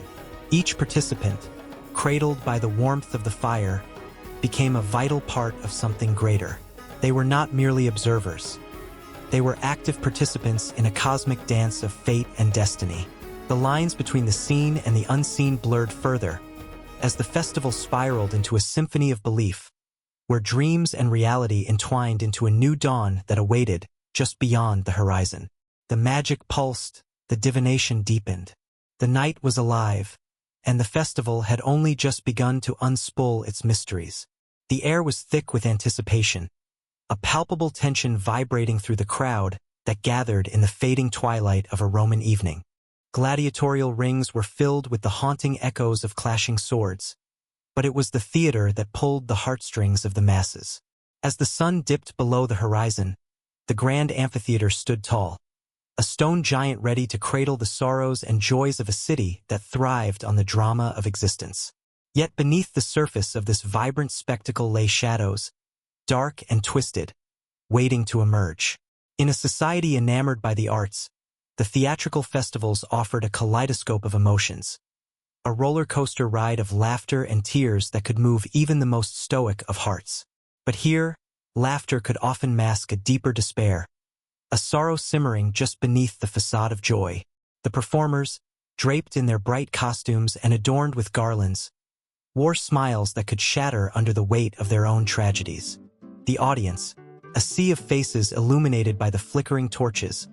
A: Each participant, cradled by the warmth of the fire, became a vital part of something greater. They were not merely observers. They were active participants in a cosmic dance of fate and destiny. The lines between the seen and the unseen blurred further, as the festival spiraled into a symphony of belief, where dreams and reality entwined into a new dawn that awaited just beyond the horizon. The magic pulsed, the divination deepened. The night was alive, and the festival had only just begun to unspool its mysteries. The air was thick with anticipation, a palpable tension vibrating through the crowd that gathered in the fading twilight of a Roman evening. Gladiatorial rings were filled with the haunting echoes of clashing swords, but it was the theater that pulled the heartstrings of the masses. As the sun dipped below the horizon, the grand amphitheater stood tall, a stone giant ready to cradle the sorrows and joys of a city that thrived on the drama of existence. Yet beneath the surface of this vibrant spectacle lay shadows, dark and twisted, waiting to emerge. In a society enamored by the arts, the theatrical festivals offered a kaleidoscope of emotions, a roller coaster ride of laughter and tears that could move even the most stoic of hearts. But here, laughter could often mask a deeper despair, a sorrow simmering just beneath the facade of joy. The performers, draped in their bright costumes and adorned with garlands, wore smiles that could shatter under the weight of their own tragedies. The audience, a sea of faces illuminated by the flickering torches,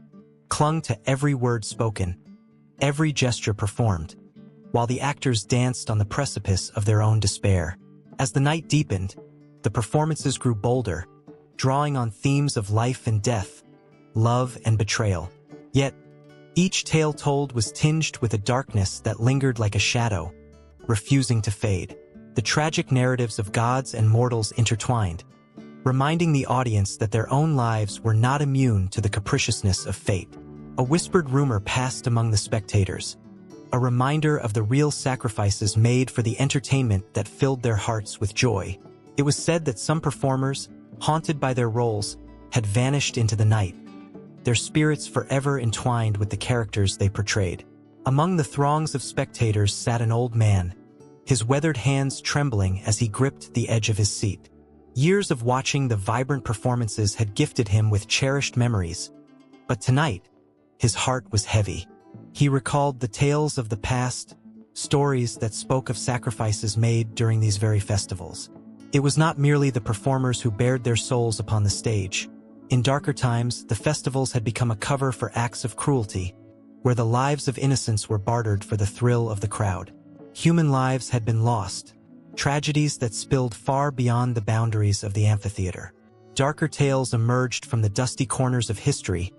A: clung to every word spoken, every gesture performed, while the actors danced on the precipice of their own despair. As the night deepened, the performances grew bolder, drawing on themes of life and death, love and betrayal. Yet, each tale told was tinged with a darkness that lingered like a shadow, refusing to fade. The tragic narratives of gods and mortals intertwined, reminding the audience that their own lives were not immune to the capriciousness of fate. A whispered rumor passed among the spectators, a reminder of the real sacrifices made for the entertainment that filled their hearts with joy. It was said that some performers, haunted by their roles, had vanished into the night, their spirits forever entwined with the characters they portrayed. Among the throngs of spectators sat an old man, his weathered hands trembling as he gripped the edge of his seat. Years of watching the vibrant performances had gifted him with cherished memories, but tonight, his heart was heavy. He recalled the tales of the past, stories that spoke of sacrifices made during these very festivals. It was not merely the performers who bared their souls upon the stage. In darker times, the festivals had become a cover for acts of cruelty, where the lives of innocents were bartered for the thrill of the crowd. Human lives had been lost, tragedies that spilled far beyond the boundaries of the amphitheater. Darker tales emerged from the dusty corners of history,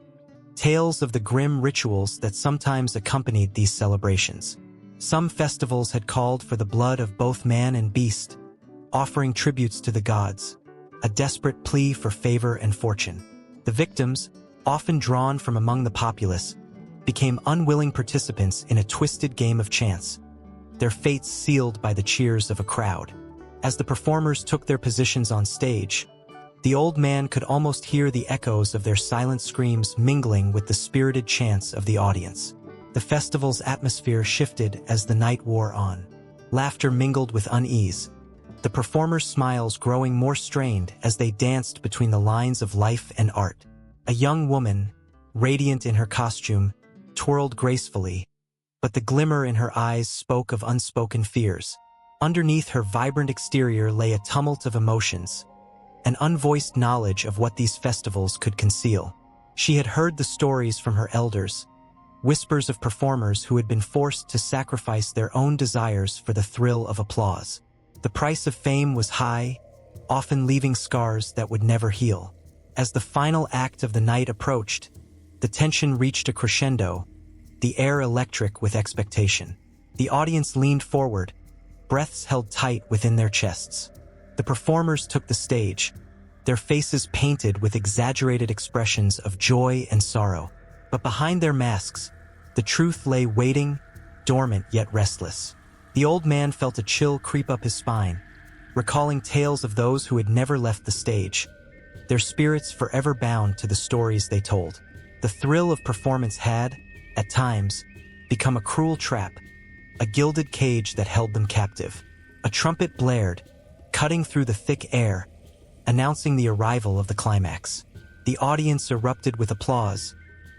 A: tales of the grim rituals that sometimes accompanied these celebrations. Some festivals had called for the blood of both man and beast, offering tributes to the gods, a desperate plea for favor and fortune. The victims, often drawn from among the populace, became unwilling participants in a twisted game of chance, their fates sealed by the cheers of a crowd. As the performers took their positions on stage, the old man could almost hear the echoes of their silent screams mingling with the spirited chants of the audience. The festival's atmosphere shifted as the night wore on. Laughter mingled with unease, the performers' smiles growing more strained as they danced between the lines of life and art. A young woman, radiant in her costume, twirled gracefully, but the glimmer in her eyes spoke of unspoken fears. Underneath her vibrant exterior lay a tumult of emotions, an unvoiced knowledge of what these festivals could conceal. She had heard the stories from her elders, whispers of performers who had been forced to sacrifice their own desires for the thrill of applause. The price of fame was high, often leaving scars that would never heal. As the final act of the night approached, the tension reached a crescendo, the air electric with expectation. The audience leaned forward, breaths held tight within their chests. The performers took the stage, their faces painted with exaggerated expressions of joy and sorrow. But behind their masks, the truth lay waiting, dormant yet restless. The old man felt a chill creep up his spine, recalling tales of those who had never left the stage, their spirits forever bound to the stories they told. The thrill of performance had, at times, become a cruel trap, a gilded cage that held them captive. A trumpet blared, cutting through the thick air, announcing the arrival of the climax. The audience erupted with applause,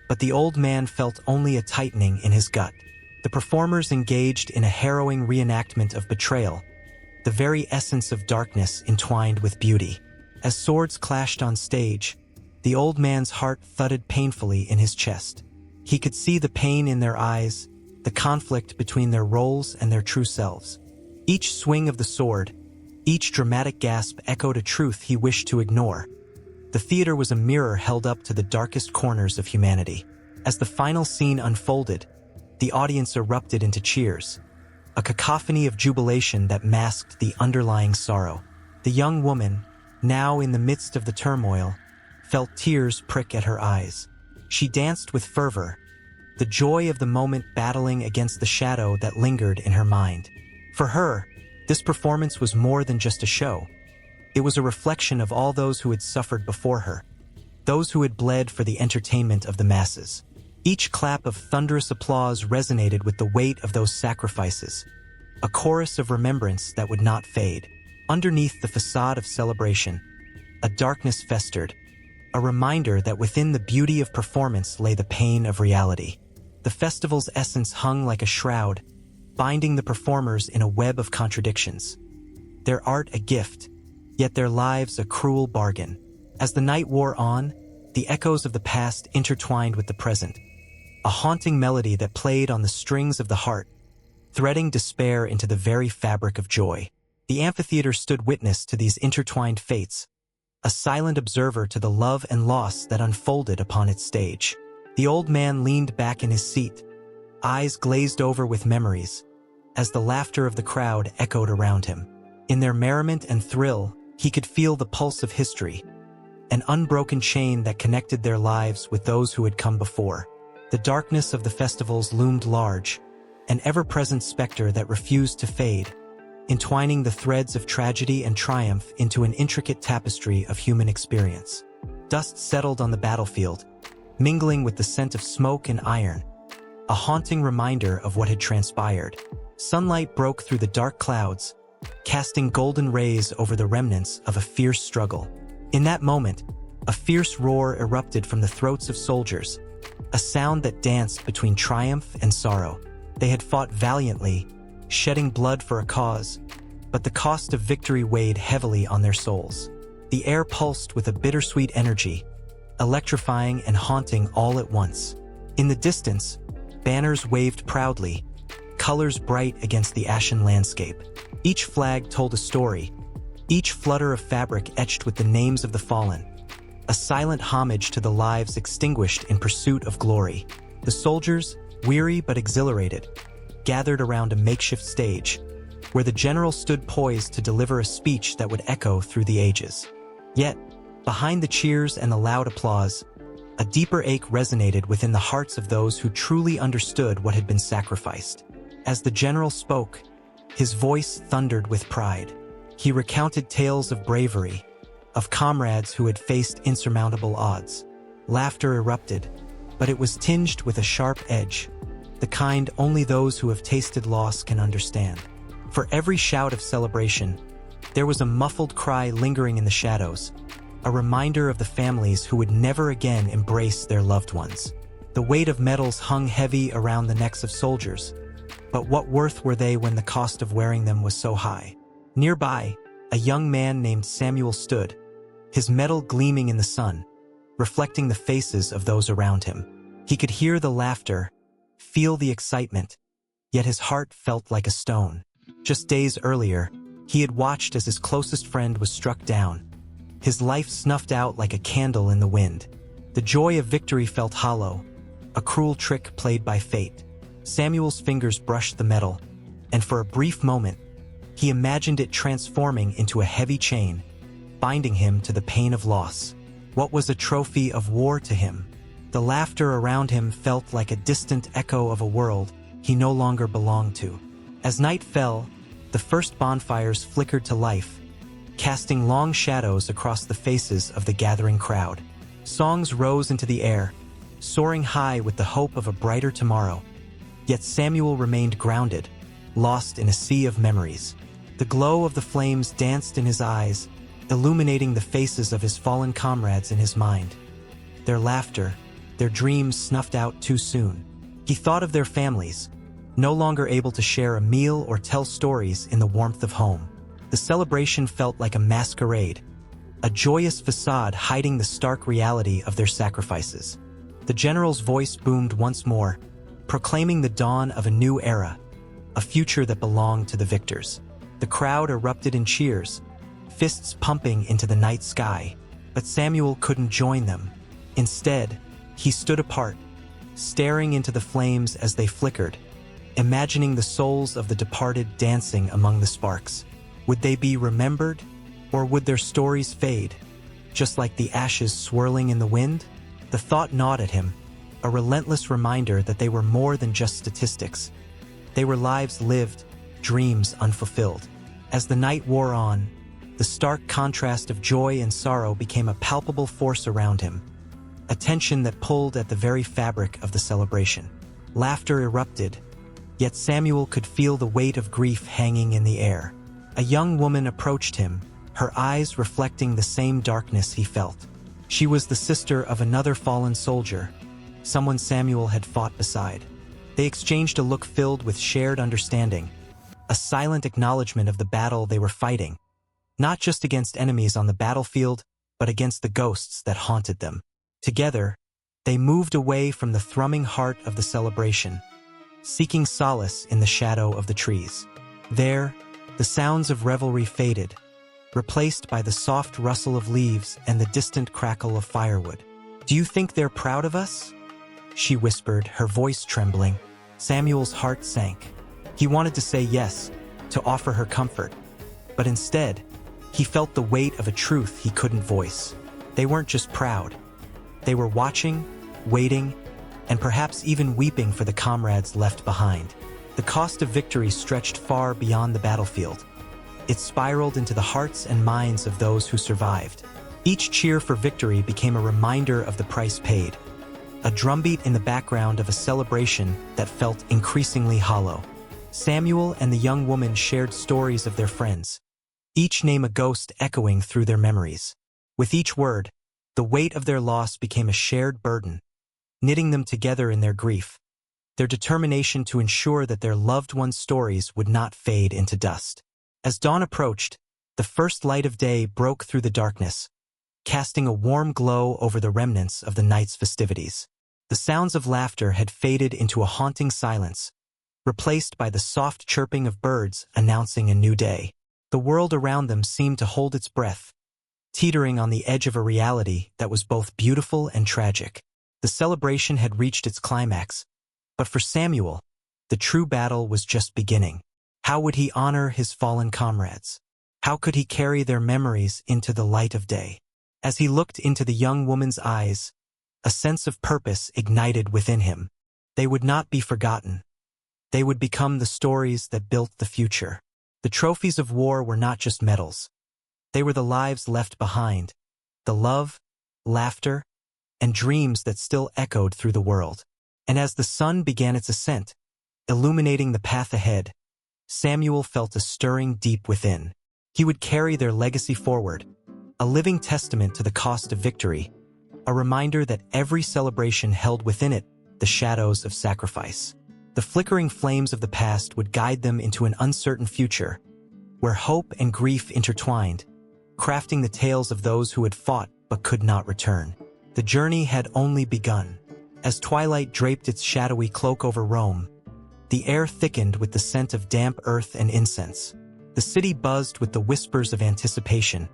A: but the old man felt only a tightening in his gut. The performers engaged in a harrowing reenactment of betrayal, the very essence of darkness entwined with beauty. As swords clashed on stage, the old man's heart thudded painfully in his chest. He could see the pain in their eyes, the conflict between their roles and their true selves. Each swing of the sword, each dramatic gasp echoed a truth he wished to ignore. The theater was a mirror held up to the darkest corners of humanity. As the final scene unfolded, the audience erupted into cheers, a cacophony of jubilation that masked the underlying sorrow. The young woman, now in the midst of the turmoil, felt tears prick at her eyes. She danced with fervor, the joy of the moment battling against the shadow that lingered in her mind. For her, this performance was more than just a show. It was a reflection of all those who had suffered before her, those who had bled for the entertainment of the masses. Each clap of thunderous applause resonated with the weight of those sacrifices, a chorus of remembrance that would not fade. Underneath the facade of celebration, a darkness festered, a reminder that within the beauty of performance lay the pain of reality. The festival's essence hung like a shroud, binding the performers in a web of contradictions. Their art a gift, yet their lives a cruel bargain. As the night wore on, the echoes of the past intertwined with the present, a haunting melody that played on the strings of the heart, threading despair into the very fabric of joy. The amphitheater stood witness to these intertwined fates, a silent observer to the love and loss that unfolded upon its stage. The old man leaned back in his seat, eyes glazed over with memories, as the laughter of the crowd echoed around him. In their merriment and thrill, he could feel the pulse of history, an unbroken chain that connected their lives with those who had come before. The darkness of the festivals loomed large, an ever-present specter that refused to fade, entwining the threads of tragedy and triumph into an intricate tapestry of human experience. Dust settled on the battlefield, mingling with the scent of smoke and iron, a haunting reminder of what had transpired. Sunlight broke through the dark clouds, casting golden rays over the remnants of a fierce struggle. In that moment, a fierce roar erupted from the throats of soldiers, a sound that danced between triumph and sorrow. They had fought valiantly, shedding blood for a cause, but the cost of victory weighed heavily on their souls. The air pulsed with a bittersweet energy, electrifying and haunting all at once. In the distance, banners waved proudly, colors bright against the ashen landscape. Each flag told a story, each flutter of fabric etched with the names of the fallen, a silent homage to the lives extinguished in pursuit of glory. The soldiers, weary but exhilarated, gathered around a makeshift stage, where the general stood poised to deliver a speech that would echo through the ages. Yet, behind the cheers and the loud applause, a deeper ache resonated within the hearts of those who truly understood what had been sacrificed. As the general spoke, his voice thundered with pride. He recounted tales of bravery, of comrades who had faced insurmountable odds. Laughter erupted, but it was tinged with a sharp edge, the kind only those who have tasted loss can understand. For every shout of celebration, there was a muffled cry lingering in the shadows, a reminder of the families who would never again embrace their loved ones. The weight of medals hung heavy around the necks of soldiers, but what worth were they when the cost of wearing them was so high? Nearby, a young man named Samuel stood, his medal gleaming in the sun, reflecting the faces of those around him. He could hear the laughter, feel the excitement, yet his heart felt like a stone. Just days earlier, he had watched as his closest friend was struck down, his life snuffed out like a candle in the wind. The joy of victory felt hollow, a cruel trick played by fate. Samuel's fingers brushed the metal, and for a brief moment, he imagined it transforming into a heavy chain, binding him to the pain of loss. What was a trophy of war to him? The laughter around him felt like a distant echo of a world he no longer belonged to. As night fell, the first bonfires flickered to life, casting long shadows across the faces of the gathering crowd. Songs rose into the air, soaring high with the hope of a brighter tomorrow. Yet Samuel remained grounded, lost in a sea of memories. The glow of the flames danced in his eyes, illuminating the faces of his fallen comrades in his mind. Their laughter, their dreams snuffed out too soon. He thought of their families, no longer able to share a meal or tell stories in the warmth of home. The celebration felt like a masquerade, a joyous facade hiding the stark reality of their sacrifices. The general's voice boomed once more, proclaiming the dawn of a new era, a future that belonged to the victors. The crowd erupted in cheers, fists pumping into the night sky, but Samuel couldn't join them. Instead, he stood apart, staring into the flames as they flickered, imagining the souls of the departed dancing among the sparks. Would they be remembered, or would their stories fade, just like the ashes swirling in the wind? The thought gnawed at him, a relentless reminder that they were more than just statistics. They were lives lived, dreams unfulfilled. As the night wore on, the stark contrast of joy and sorrow became a palpable force around him, a tension that pulled at the very fabric of the celebration. Laughter erupted, yet Samuel could feel the weight of grief hanging in the air. A young woman approached him, her eyes reflecting the same darkness he felt. She was the sister of another fallen soldier, someone Samuel had fought beside. They exchanged a look filled with shared understanding, a silent acknowledgement of the battle they were fighting, not just against enemies on the battlefield, but against the ghosts that haunted them. Together, they moved away from the thrumming heart of the celebration, seeking solace in the shadow of the trees. There, the sounds of revelry faded, replaced by the soft rustle of leaves and the distant crackle of firewood. "Do you think they're proud of us?" she whispered, her voice trembling. Samuel's heart sank. He wanted to say yes, to offer her comfort, but instead, he felt the weight of a truth he couldn't voice. They weren't just proud. They were watching, waiting, and perhaps even weeping for the comrades left behind. The cost of victory stretched far beyond the battlefield. It spiraled into the hearts and minds of those who survived. Each cheer for victory became a reminder of the price paid, a drumbeat in the background of a celebration that felt increasingly hollow. Samuel and the young woman shared stories of their friends, each name a ghost echoing through their memories. With each word, the weight of their loss became a shared burden, knitting them together in their grief, their determination to ensure that their loved ones' stories would not fade into dust. As dawn approached, the first light of day broke through the darkness, casting a warm glow over the remnants of the night's festivities. The sounds of laughter had faded into a haunting silence, replaced by the soft chirping of birds announcing a new day. The world around them seemed to hold its breath, teetering on the edge of a reality that was both beautiful and tragic. The celebration had reached its climax, but for Samuel, the true battle was just beginning. How would he honor his fallen comrades? How could he carry their memories into the light of day? As he looked into the young woman's eyes, a sense of purpose ignited within him. They would not be forgotten. They would become the stories that built the future. The trophies of war were not just medals. They were the lives left behind, the love, laughter, and dreams that still echoed through the world. And as the sun began its ascent, illuminating the path ahead, Samuel felt a stirring deep within. He would carry their legacy forward, a living testament to the cost of victory, a reminder that every celebration held within it the shadows of sacrifice. The flickering flames of the past would guide them into an uncertain future, where hope and grief intertwined, crafting the tales of those who had fought but could not return. The journey had only begun. As twilight draped its shadowy cloak over Rome, the air thickened with the scent of damp earth and incense. The city buzzed with the whispers of anticipation,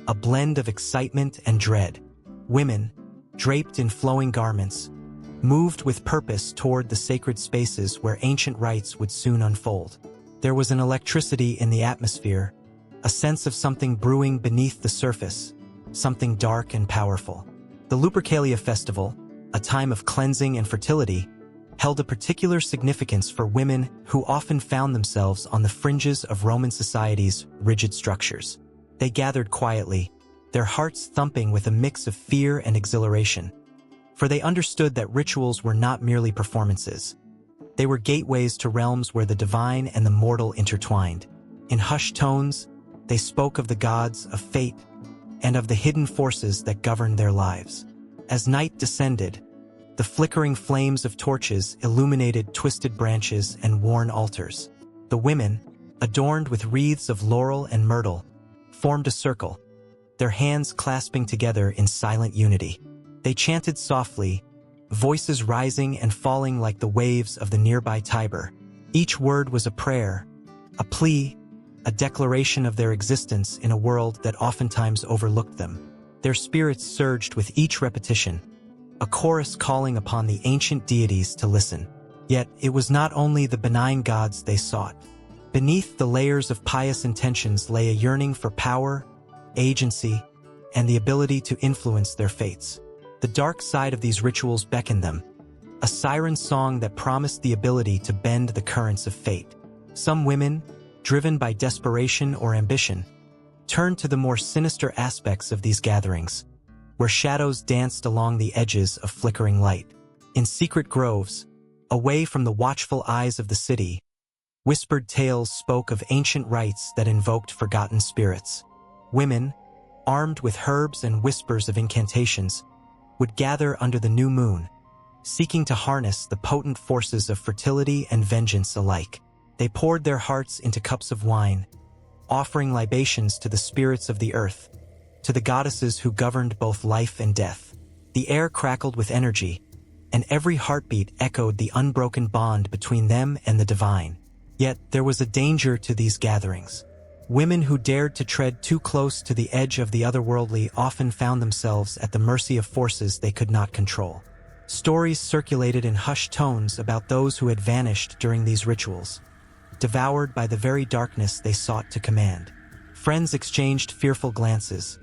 A: a blend of excitement and dread. Women, draped in flowing garments, moved with purpose toward the sacred spaces where ancient rites would soon unfold. There was an electricity in the atmosphere, a sense of something brewing beneath the surface, something dark and powerful. The Lupercalia festival, a time of cleansing and fertility, held a particular significance for women who often found themselves on the fringes of Roman society's rigid structures. They gathered quietly, their hearts thumping with a mix of fear and exhilaration, for they understood that rituals were not merely performances. They were gateways to realms where the divine and the mortal intertwined. In hushed tones, they spoke of the gods, of fate, and of the hidden forces that governed their lives. As night descended, the flickering flames of torches illuminated twisted branches and worn altars. The women, adorned with wreaths of laurel and myrtle, formed a circle, their hands clasping together in silent unity. They chanted softly, voices rising and falling like the waves of the nearby Tiber. Each word was a prayer, a plea, a declaration of their existence in a world that oftentimes overlooked them. Their spirits surged with each repetition, a chorus calling upon the ancient deities to listen. Yet it was not only the benign gods they sought. Beneath the layers of pious intentions lay a yearning for power, agency, and the ability to influence their fates. The dark side of these rituals beckoned them, a siren song that promised the ability to bend the currents of fate. Some women, driven by desperation or ambition, turned to the more sinister aspects of these gatherings, where shadows danced along the edges of flickering light. In secret groves, away from the watchful eyes of the city, whispered tales spoke of ancient rites that invoked forgotten spirits. Women, armed with herbs and whispers of incantations, would gather under the new moon, seeking to harness the potent forces of fertility and vengeance alike. They poured their hearts into cups of wine, offering libations to the spirits of the earth, to the goddesses who governed both life and death. The air crackled with energy, and every heartbeat echoed the unbroken bond between them and the divine. Yet there was a danger to these gatherings. Women who dared to tread too close to the edge of the otherworldly often found themselves at the mercy of forces they could not control. Stories circulated in hushed tones about those who had vanished during these rituals, devoured by the very darkness they sought to command. Friends exchanged fearful glances,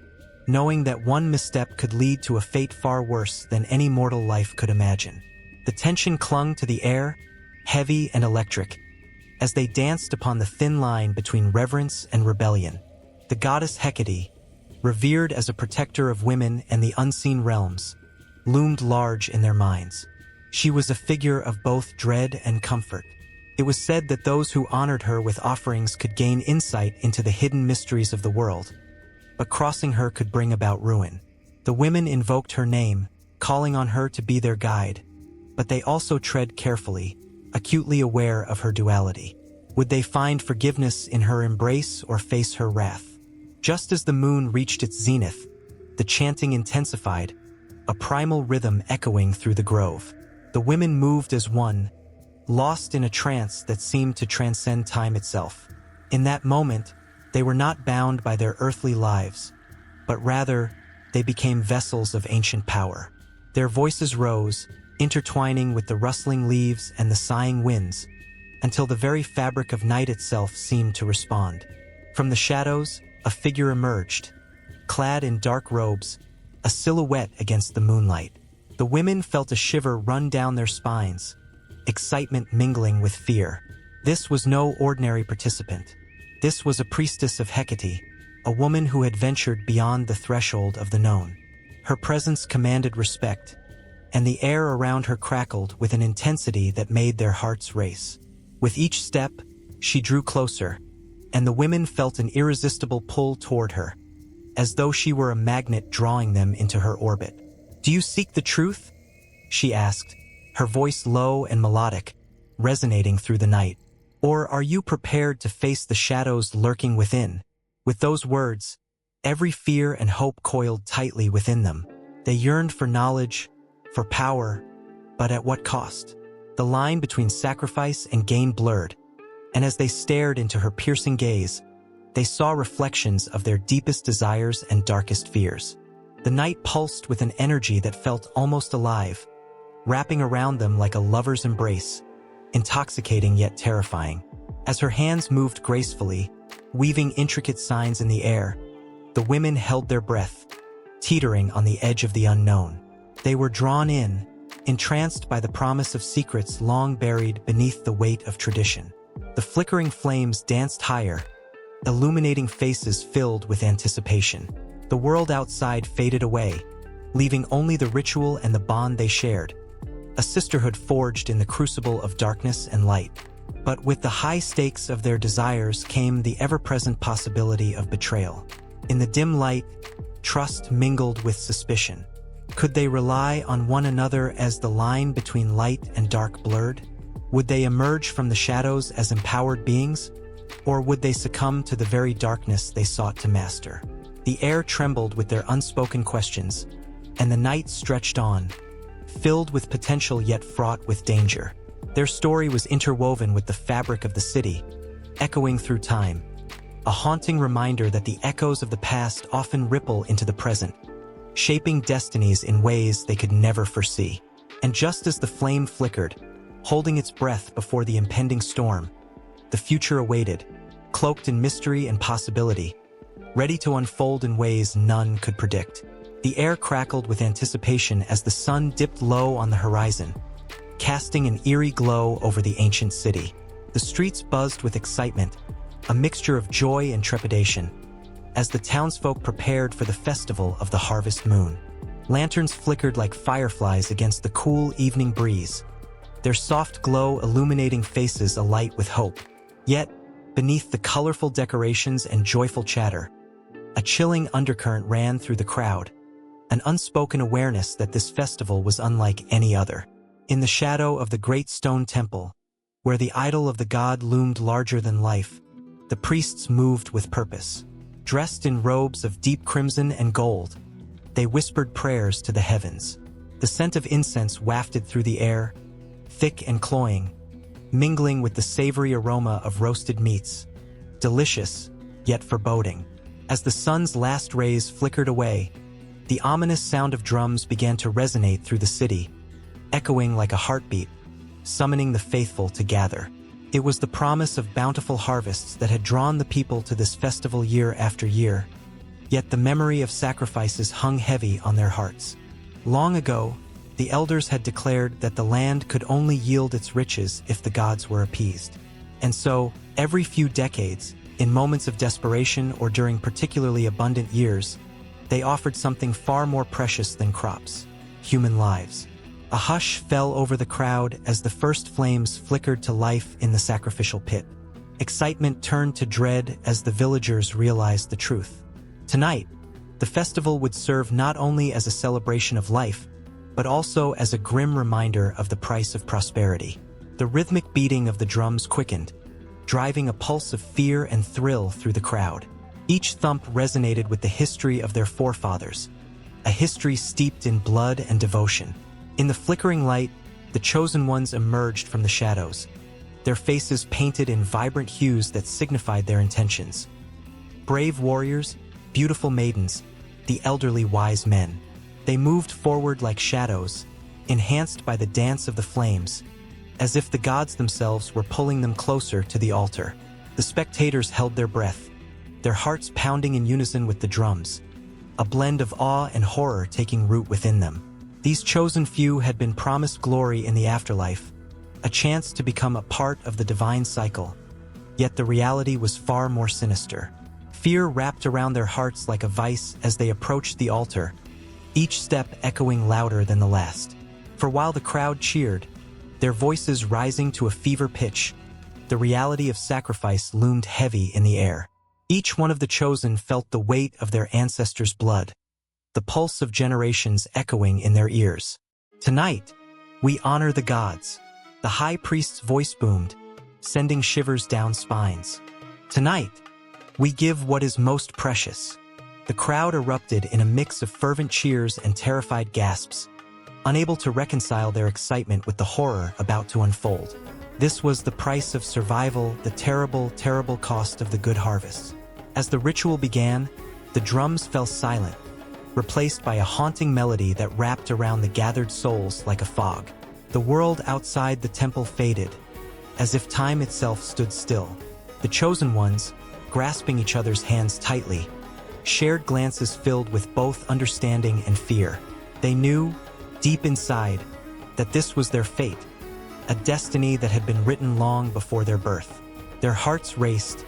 A: knowing that one misstep could lead to a fate far worse than any mortal life could imagine. The tension clung to the air, heavy and electric, as they danced upon the thin line between reverence and rebellion. The goddess Hecate, revered as a protector of women and the unseen realms, loomed large in their minds. She was a figure of both dread and comfort. It was said that those who honored her with offerings could gain insight into the hidden mysteries of the world, but crossing her could bring about ruin. The women invoked her name, calling on her to be their guide, but they also tread carefully, acutely aware of her duality. Would they find forgiveness in her embrace or face her wrath? Just as the moon reached its zenith, the chanting intensified, a primal rhythm echoing through the grove. The women moved as one, lost in a trance that seemed to transcend time itself. In that moment, they were not bound by their earthly lives, but rather, they became vessels of ancient power. Their voices rose, intertwining with the rustling leaves and the sighing winds, until the very fabric of night itself seemed to respond. From the shadows, a figure emerged, clad in dark robes, a silhouette against the moonlight. The women felt a shiver run down their spines, excitement mingling with fear. This was no ordinary participant. This was a priestess of Hecate, a woman who had ventured beyond the threshold of the known. Her presence commanded respect, and the air around her crackled with an intensity that made their hearts race. With each step, she drew closer, and the women felt an irresistible pull toward her, as though she were a magnet drawing them into her orbit. "Do you seek the truth?" she asked, her voice low and melodic, resonating through the night. "Or are you prepared to face the shadows lurking within?" With those words, every fear and hope coiled tightly within them. They yearned for knowledge, for power, but at what cost? The line between sacrifice and gain blurred, and as they stared into her piercing gaze, they saw reflections of their deepest desires and darkest fears. The night pulsed with an energy that felt almost alive, wrapping around them like a lover's embrace, intoxicating yet terrifying. As her hands moved gracefully, weaving intricate signs in the air, the women held their breath, teetering on the edge of the unknown. They were drawn in, entranced by the promise of secrets long buried beneath the weight of tradition. The flickering flames danced higher, illuminating faces filled with anticipation. The world outside faded away, leaving only the ritual and the bond they shared, a sisterhood forged in the crucible of darkness and light. But with the high stakes of their desires came the ever-present possibility of betrayal. In the dim light, trust mingled with suspicion. Could they rely on one another as the line between light and dark blurred? Would they emerge from the shadows as empowered beings? Or would they succumb to the very darkness they sought to master? The air trembled with their unspoken questions, and the night stretched on, filled with potential yet fraught with danger. Their story was interwoven with the fabric of the city, echoing through time, a haunting reminder that the echoes of the past often ripple into the present, shaping destinies in ways they could never foresee. And just as the flame flickered, holding its breath before the impending storm, the future awaited, cloaked in mystery and possibility, ready to unfold in ways none could predict. The air crackled with anticipation as the sun dipped low on the horizon, casting an eerie glow over the ancient city. The streets buzzed with excitement, a mixture of joy and trepidation, as the townsfolk prepared for the festival of the harvest moon. Lanterns flickered like fireflies against the cool evening breeze, their soft glow illuminating faces alight with hope. Yet, beneath the colorful decorations and joyful chatter, a chilling undercurrent ran through the crowd, an unspoken awareness that this festival was unlike any other. In the shadow of the great stone temple, where the idol of the god loomed larger than life, the priests moved with purpose. Dressed in robes of deep crimson and gold, they whispered prayers to the heavens. The scent of incense wafted through the air, thick and cloying, mingling with the savory aroma of roasted meats, delicious, yet foreboding. As the sun's last rays flickered away, the ominous sound of drums began to resonate through the city, echoing like a heartbeat, summoning the faithful to gather. It was the promise of bountiful harvests that had drawn the people to this festival year after year, yet the memory of sacrifices hung heavy on their hearts. Long ago, the elders had declared that the land could only yield its riches if the gods were appeased. And so, every few decades, in moments of desperation or during particularly abundant years, they offered something far more precious than crops: human lives. A hush fell over the crowd as the first flames flickered to life in the sacrificial pit. Excitement turned to dread as the villagers realized the truth. Tonight, the festival would serve not only as a celebration of life, but also as a grim reminder of the price of prosperity. The rhythmic beating of the drums quickened, driving a pulse of fear and thrill through the crowd. Each thump resonated with the history of their forefathers, a history steeped in blood and devotion. In the flickering light, the chosen ones emerged from the shadows, their faces painted in vibrant hues that signified their intentions. Brave warriors, beautiful maidens, the elderly wise men. They moved forward like shadows, enhanced by the dance of the flames, as if the gods themselves were pulling them closer to the altar. The spectators held their breath, their hearts pounding in unison with the drums, a blend of awe and horror taking root within them. These chosen few had been promised glory in the afterlife, a chance to become a part of the divine cycle. Yet the reality was far more sinister. Fear wrapped around their hearts like a vice as they approached the altar, each step echoing louder than the last. For while the crowd cheered, their voices rising to a fever pitch, the reality of sacrifice loomed heavy in the air. Each one of the chosen felt the weight of their ancestors' blood, the pulse of generations echoing in their ears. Tonight, we honor the gods. The high priest's voice boomed, sending shivers down spines. Tonight, we give what is most precious. The crowd erupted in a mix of fervent cheers and terrified gasps, unable to reconcile their excitement with the horror about to unfold. This was the price of survival, the terrible, terrible cost of the good harvest. As the ritual began, the drums fell silent, replaced by a haunting melody that wrapped around the gathered souls like a fog. The world outside the temple faded, as if time itself stood still. The chosen ones, grasping each other's hands tightly, shared glances filled with both understanding and fear. They knew, deep inside, that this was their fate, a destiny that had been written long before their birth. Their hearts raced,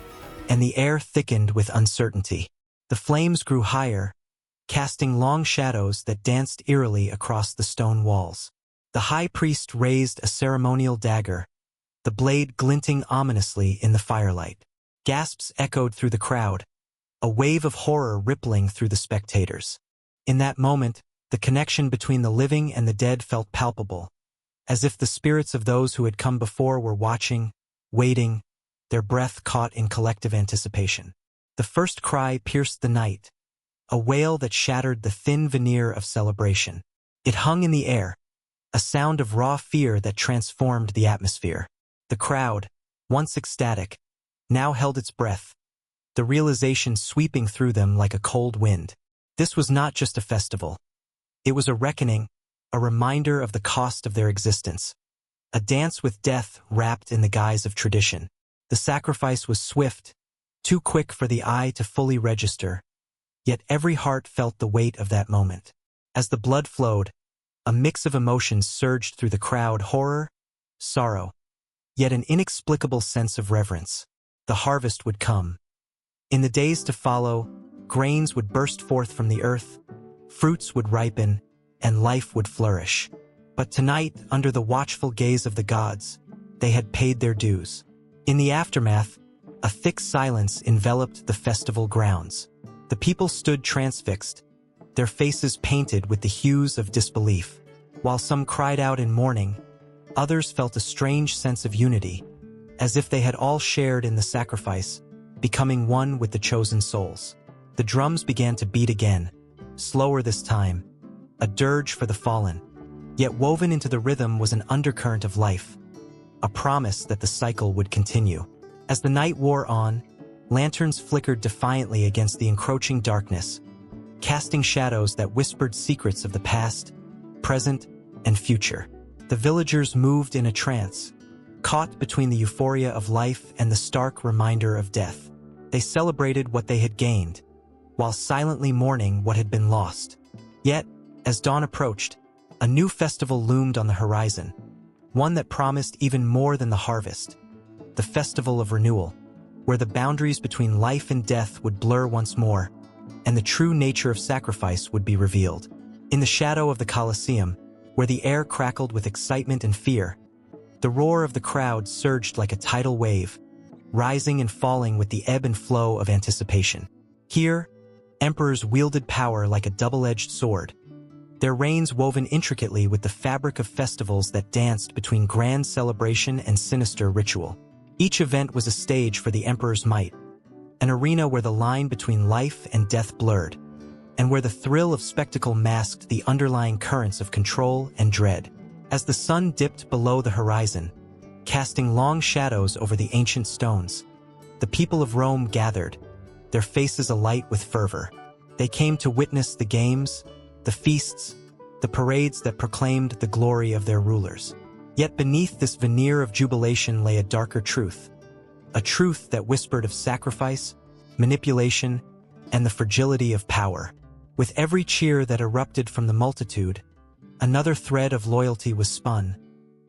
A: and the air thickened with uncertainty. The flames grew higher, casting long shadows that danced eerily across the stone walls. The high priest raised a ceremonial dagger, the blade glinting ominously in the firelight. Gasps echoed through the crowd, a wave of horror rippling through the spectators. In that moment, the connection between the living and the dead felt palpable, as if the spirits of those who had come before were watching, waiting, their breath caught in collective anticipation. The first cry pierced the night, a wail that shattered the thin veneer of celebration. It hung in the air, a sound of raw fear that transformed the atmosphere. The crowd, once ecstatic, now held its breath, the realization sweeping through them like a cold wind. This was not just a festival. It was a reckoning, a reminder of the cost of their existence. A dance with death wrapped in the guise of tradition. The sacrifice was swift, too quick for the eye to fully register, yet every heart felt the weight of that moment. As the blood flowed, a mix of emotions surged through the crowd: horror, sorrow, yet an inexplicable sense of reverence. The harvest would come. In the days to follow, grains would burst forth from the earth, fruits would ripen, and life would flourish. But tonight, under the watchful gaze of the gods, they had paid their dues. In the aftermath, a thick silence enveloped the festival grounds. The people stood transfixed, their faces painted with the hues of disbelief. While some cried out in mourning, others felt a strange sense of unity, as if they had all shared in the sacrifice, becoming one with the chosen souls. The drums began to beat again, slower this time, a dirge for the fallen. Yet woven into the rhythm was an undercurrent of life, a promise that the cycle would continue. As the night wore on, lanterns flickered defiantly against the encroaching darkness, casting shadows that whispered secrets of the past, present, and future. The villagers moved in a trance, caught between the euphoria of life and the stark reminder of death. They celebrated what they had gained, while silently mourning what had been lost. Yet, as dawn approached, a new festival loomed on the horizon, one that promised even more than the harvest: the festival of renewal, where the boundaries between life and death would blur once more, and the true nature of sacrifice would be revealed. In the shadow of the Colosseum, where the air crackled with excitement and fear, the roar of the crowd surged like a tidal wave, rising and falling with the ebb and flow of anticipation. Here, emperors wielded power like a double-edged sword, their reigns woven intricately with the fabric of festivals that danced between grand celebration and sinister ritual. Each event was a stage for the emperor's might, an arena where the line between life and death blurred, and where the thrill of spectacle masked the underlying currents of control and dread. As the sun dipped below the horizon, casting long shadows over the ancient stones, the people of Rome gathered, their faces alight with fervor. They came to witness the games, the feasts, the parades that proclaimed the glory of their rulers. Yet beneath this veneer of jubilation lay a darker truth, a truth that whispered of sacrifice, manipulation, and the fragility of power. With every cheer that erupted from the multitude, another thread of loyalty was spun,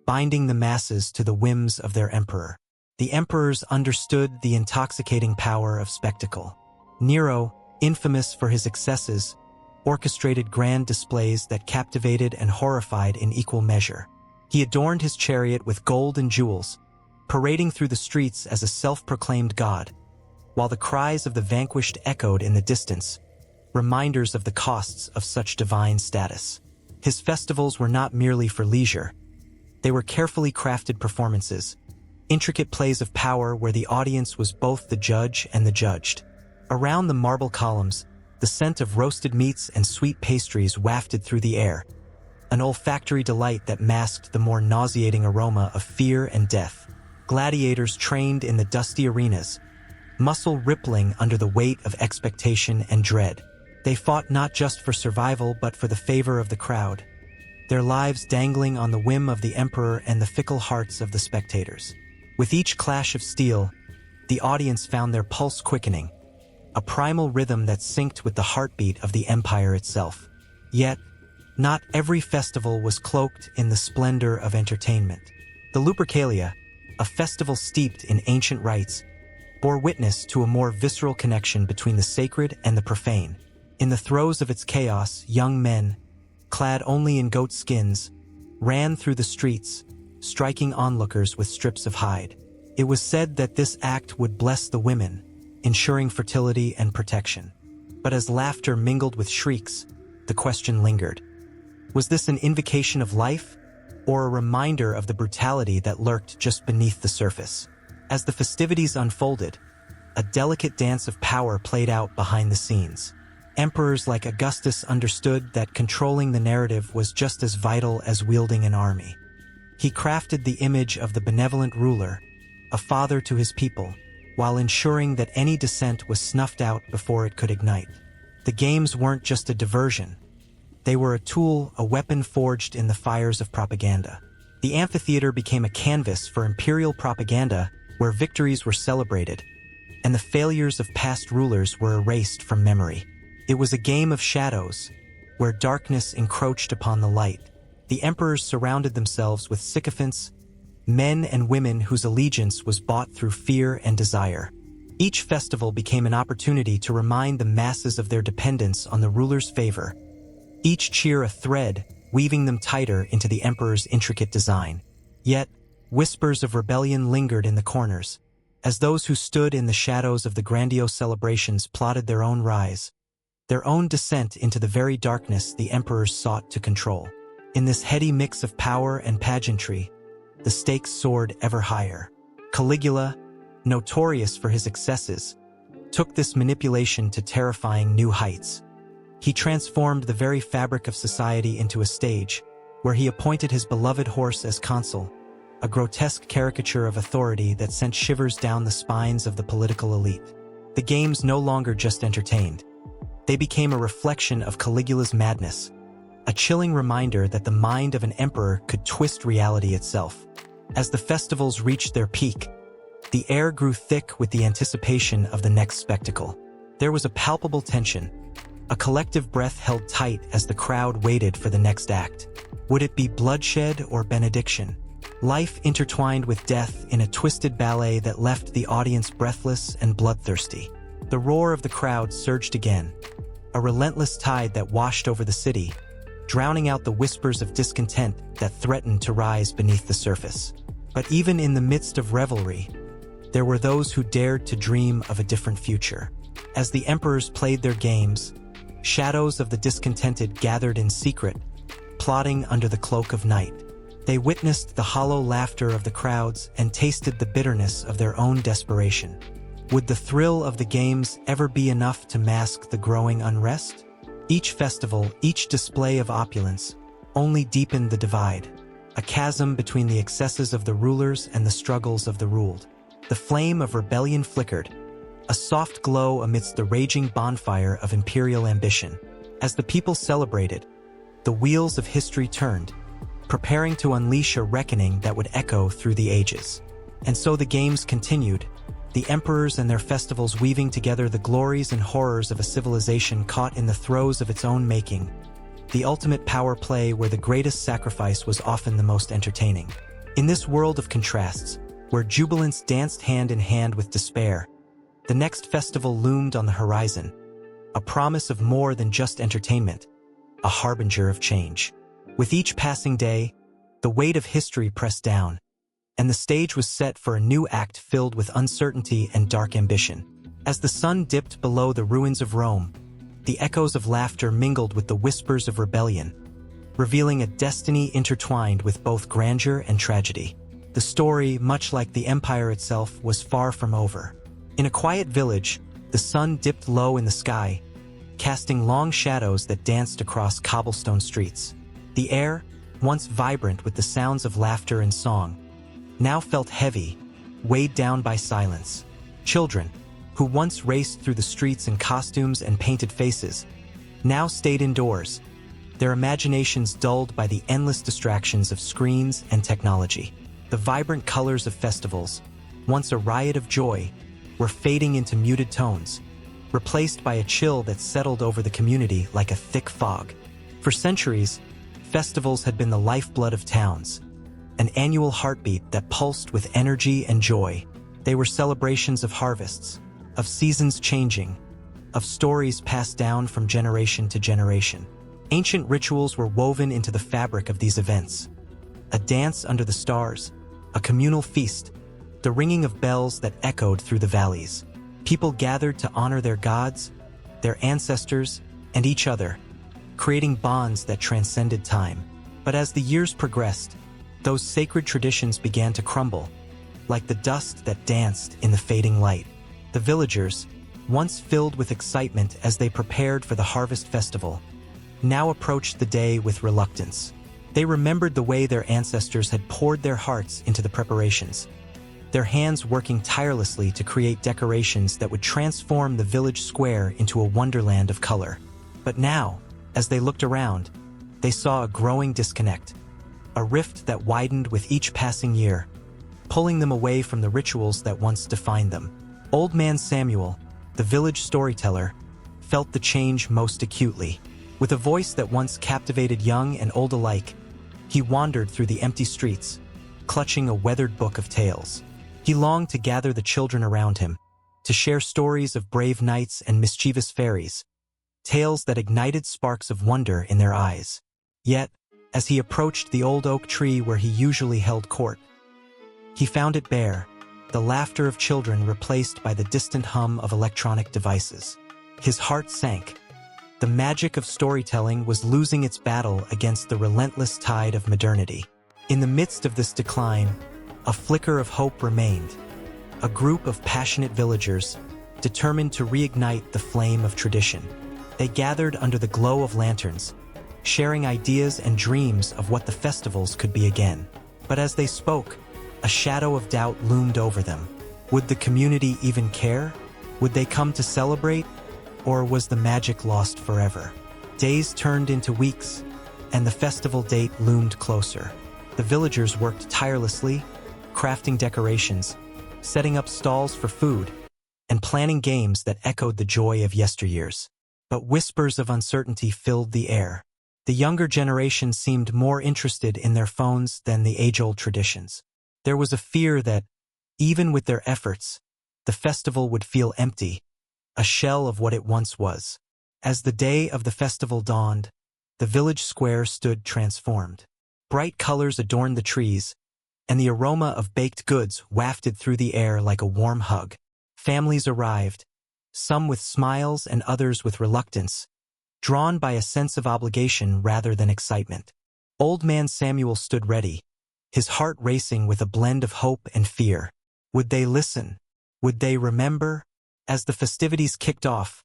A: binding the masses to the whims of their emperor. The emperors understood the intoxicating power of spectacle. Nero, infamous for his excesses, orchestrated grand displays that captivated and horrified in equal measure. He adorned his chariot with gold and jewels, parading through the streets as a self-proclaimed god, while the cries of the vanquished echoed in the distance, reminders of the costs of such divine status. His festivals were not merely for leisure. They were carefully crafted performances, intricate plays of power where the audience was both the judge and the judged. Around the marble columns, the scent of roasted meats and sweet pastries wafted through the air, an olfactory delight that masked the more nauseating aroma of fear and death. Gladiators trained in the dusty arenas, muscle rippling under the weight of expectation and dread. They fought not just for survival but for the favor of the crowd, their lives dangling on the whim of the emperor and the fickle hearts of the spectators. With each clash of steel, the audience found their pulse quickening, a primal rhythm that synced with the heartbeat of the empire itself. Yet, not every festival was cloaked in the splendor of entertainment. The Lupercalia, a festival steeped in ancient rites, bore witness to a more visceral connection between the sacred and the profane. In the throes of its chaos, young men, clad only in goat skins, ran through the streets, striking onlookers with strips of hide. It was said that this act would bless the women, ensuring fertility and protection. But as laughter mingled with shrieks, the question lingered. Was this an invocation of life, or a reminder of the brutality that lurked just beneath the surface? As the festivities unfolded, a delicate dance of power played out behind the scenes. Emperors like Augustus understood that controlling the narrative was just as vital as wielding an army. He crafted the image of the benevolent ruler, a father to his people, while ensuring that any dissent was snuffed out before it could ignite. The games weren't just a diversion. They were a tool, a weapon forged in the fires of propaganda. The amphitheater became a canvas for imperial propaganda where victories were celebrated, and the failures of past rulers were erased from memory. It was a game of shadows, where darkness encroached upon the light. The emperors surrounded themselves with sycophants, men and women whose allegiance was bought through fear and desire. Each festival became an opportunity to remind the masses of their dependence on the ruler's favor, each cheer a thread, weaving them tighter into the emperor's intricate design. Yet, whispers of rebellion lingered in the corners, as those who stood in the shadows of the grandiose celebrations plotted their own rise, their own descent into the very darkness the emperors sought to control. In this heady mix of power and pageantry, the stakes soared ever higher. Caligula, notorious for his excesses, took this manipulation to terrifying new heights. He transformed the very fabric of society into a stage, where he appointed his beloved horse as consul, a grotesque caricature of authority that sent shivers down the spines of the political elite. The games no longer just entertained. They became a reflection of Caligula's madness, a chilling reminder that the mind of an emperor could twist reality itself. As the festivals reached their peak, the air grew thick with the anticipation of the next spectacle. There was a palpable tension, a collective breath held tight as the crowd waited for the next act. Would it be bloodshed or benediction? Life intertwined with death in a twisted ballet that left the audience breathless and bloodthirsty. The roar of the crowd surged again, a relentless tide that washed over the city, drowning out the whispers of discontent that threatened to rise beneath the surface. But even in the midst of revelry, there were those who dared to dream of a different future. As the emperors played their games, shadows of the discontented gathered in secret, plotting under the cloak of night. They witnessed the hollow laughter of the crowds and tasted the bitterness of their own desperation. Would the thrill of the games ever be enough to mask the growing unrest? Each festival, each display of opulence, only deepened the divide, a chasm between the excesses of the rulers and the struggles of the ruled. The flame of rebellion flickered, a soft glow amidst the raging bonfire of imperial ambition. As the people celebrated, the wheels of history turned, preparing to unleash a reckoning that would echo through the ages. And so the games continued, the emperors and their festivals weaving together the glories and horrors of a civilization caught in the throes of its own making, the ultimate power play where the greatest sacrifice was often the most entertaining. In this world of contrasts, where jubilance danced hand in hand with despair, the next festival loomed on the horizon, a promise of more than just entertainment, a harbinger of change. With each passing day, the weight of history pressed down, and the stage was set for a new act filled with uncertainty and dark ambition. As the sun dipped below the ruins of Rome, the echoes of laughter mingled with the whispers of rebellion, revealing a destiny intertwined with both grandeur and tragedy. The story, much like the empire itself, was far from over. In a quiet village, the sun dipped low in the sky, casting long shadows that danced across cobblestone streets. The air, once vibrant with the sounds of laughter and song, now felt heavy, weighed down by silence. Children, who once raced through the streets in costumes and painted faces, now stayed indoors, their imaginations dulled by the endless distractions of screens and technology. The vibrant colors of festivals, once a riot of joy, were fading into muted tones, replaced by a chill that settled over the community like a thick fog. For centuries, festivals had been the lifeblood of towns, an annual heartbeat that pulsed with energy and joy. They were celebrations of harvests, of seasons changing, of stories passed down from generation to generation. Ancient rituals were woven into the fabric of these events. A dance under the stars, a communal feast, the ringing of bells that echoed through the valleys. People gathered to honor their gods, their ancestors, and each other, creating bonds that transcended time. But as the years progressed, those sacred traditions began to crumble, like the dust that danced in the fading light. The villagers, once filled with excitement as they prepared for the harvest festival, now approached the day with reluctance. They remembered the way their ancestors had poured their hearts into the preparations, their hands working tirelessly to create decorations that would transform the village square into a wonderland of color. But now, as they looked around, they saw a growing disconnect, a rift that widened with each passing year, pulling them away from the rituals that once defined them. Old Man Samuel, the village storyteller, felt the change most acutely. With a voice that once captivated young and old alike, he wandered through the empty streets, clutching a weathered book of tales. He longed to gather the children around him, to share stories of brave knights and mischievous fairies, tales that ignited sparks of wonder in their eyes. Yet, as he approached the old oak tree where he usually held court, he found it bare, the laughter of children replaced by the distant hum of electronic devices. His heart sank. The magic of storytelling was losing its battle against the relentless tide of modernity. In the midst of this decline, a flicker of hope remained. A group of passionate villagers, determined to reignite the flame of tradition. They gathered under the glow of lanterns, sharing ideas and dreams of what the festivals could be again. But as they spoke, a shadow of doubt loomed over them. Would the community even care? Would they come to celebrate? Or was the magic lost forever? Days turned into weeks, and the festival date loomed closer. The villagers worked tirelessly, crafting decorations, setting up stalls for food, and planning games that echoed the joy of yesteryears. But whispers of uncertainty filled the air. The younger generation seemed more interested in their phones than the age-old traditions. There was a fear that, even with their efforts, the festival would feel empty, a shell of what it once was. As the day of the festival dawned, the village square stood transformed. Bright colors adorned the trees, and the aroma of baked goods wafted through the air like a warm hug. Families arrived, some with smiles and others with reluctance, drawn by a sense of obligation rather than excitement. Old Man Samuel stood ready, his heart racing with a blend of hope and fear. Would they listen? Would they remember? As the festivities kicked off,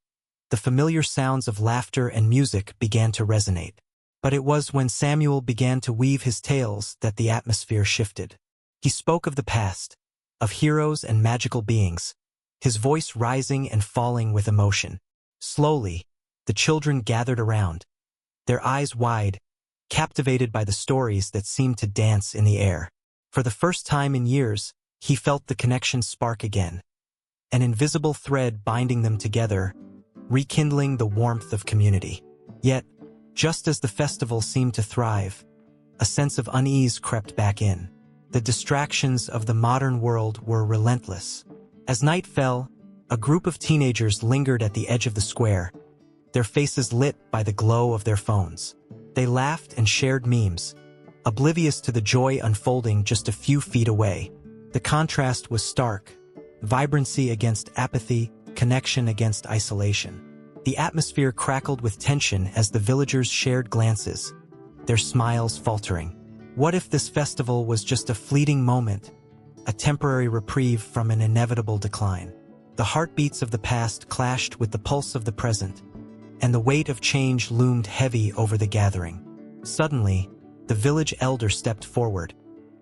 A: the familiar sounds of laughter and music began to resonate. But it was when Samuel began to weave his tales that the atmosphere shifted. He spoke of the past, of heroes and magical beings, his voice rising and falling with emotion. Slowly, the children gathered around, their eyes wide, captivated by the stories that seemed to dance in the air. For the first time in years, he felt the connection spark again, an invisible thread binding them together, rekindling the warmth of community. Yet, just as the festival seemed to thrive, a sense of unease crept back in. The distractions of the modern world were relentless. As night fell, a group of teenagers lingered at the edge of the square, their faces lit by the glow of their phones. They laughed and shared memes, oblivious to the joy unfolding just a few feet away. The contrast was stark, vibrancy against apathy, connection against isolation. The atmosphere crackled with tension as the villagers shared glances, their smiles faltering. What if this festival was just a fleeting moment, a temporary reprieve from an inevitable decline? The heartbeats of the past clashed with the pulse of the present, and the weight of change loomed heavy over the gathering. Suddenly, the village elder stepped forward,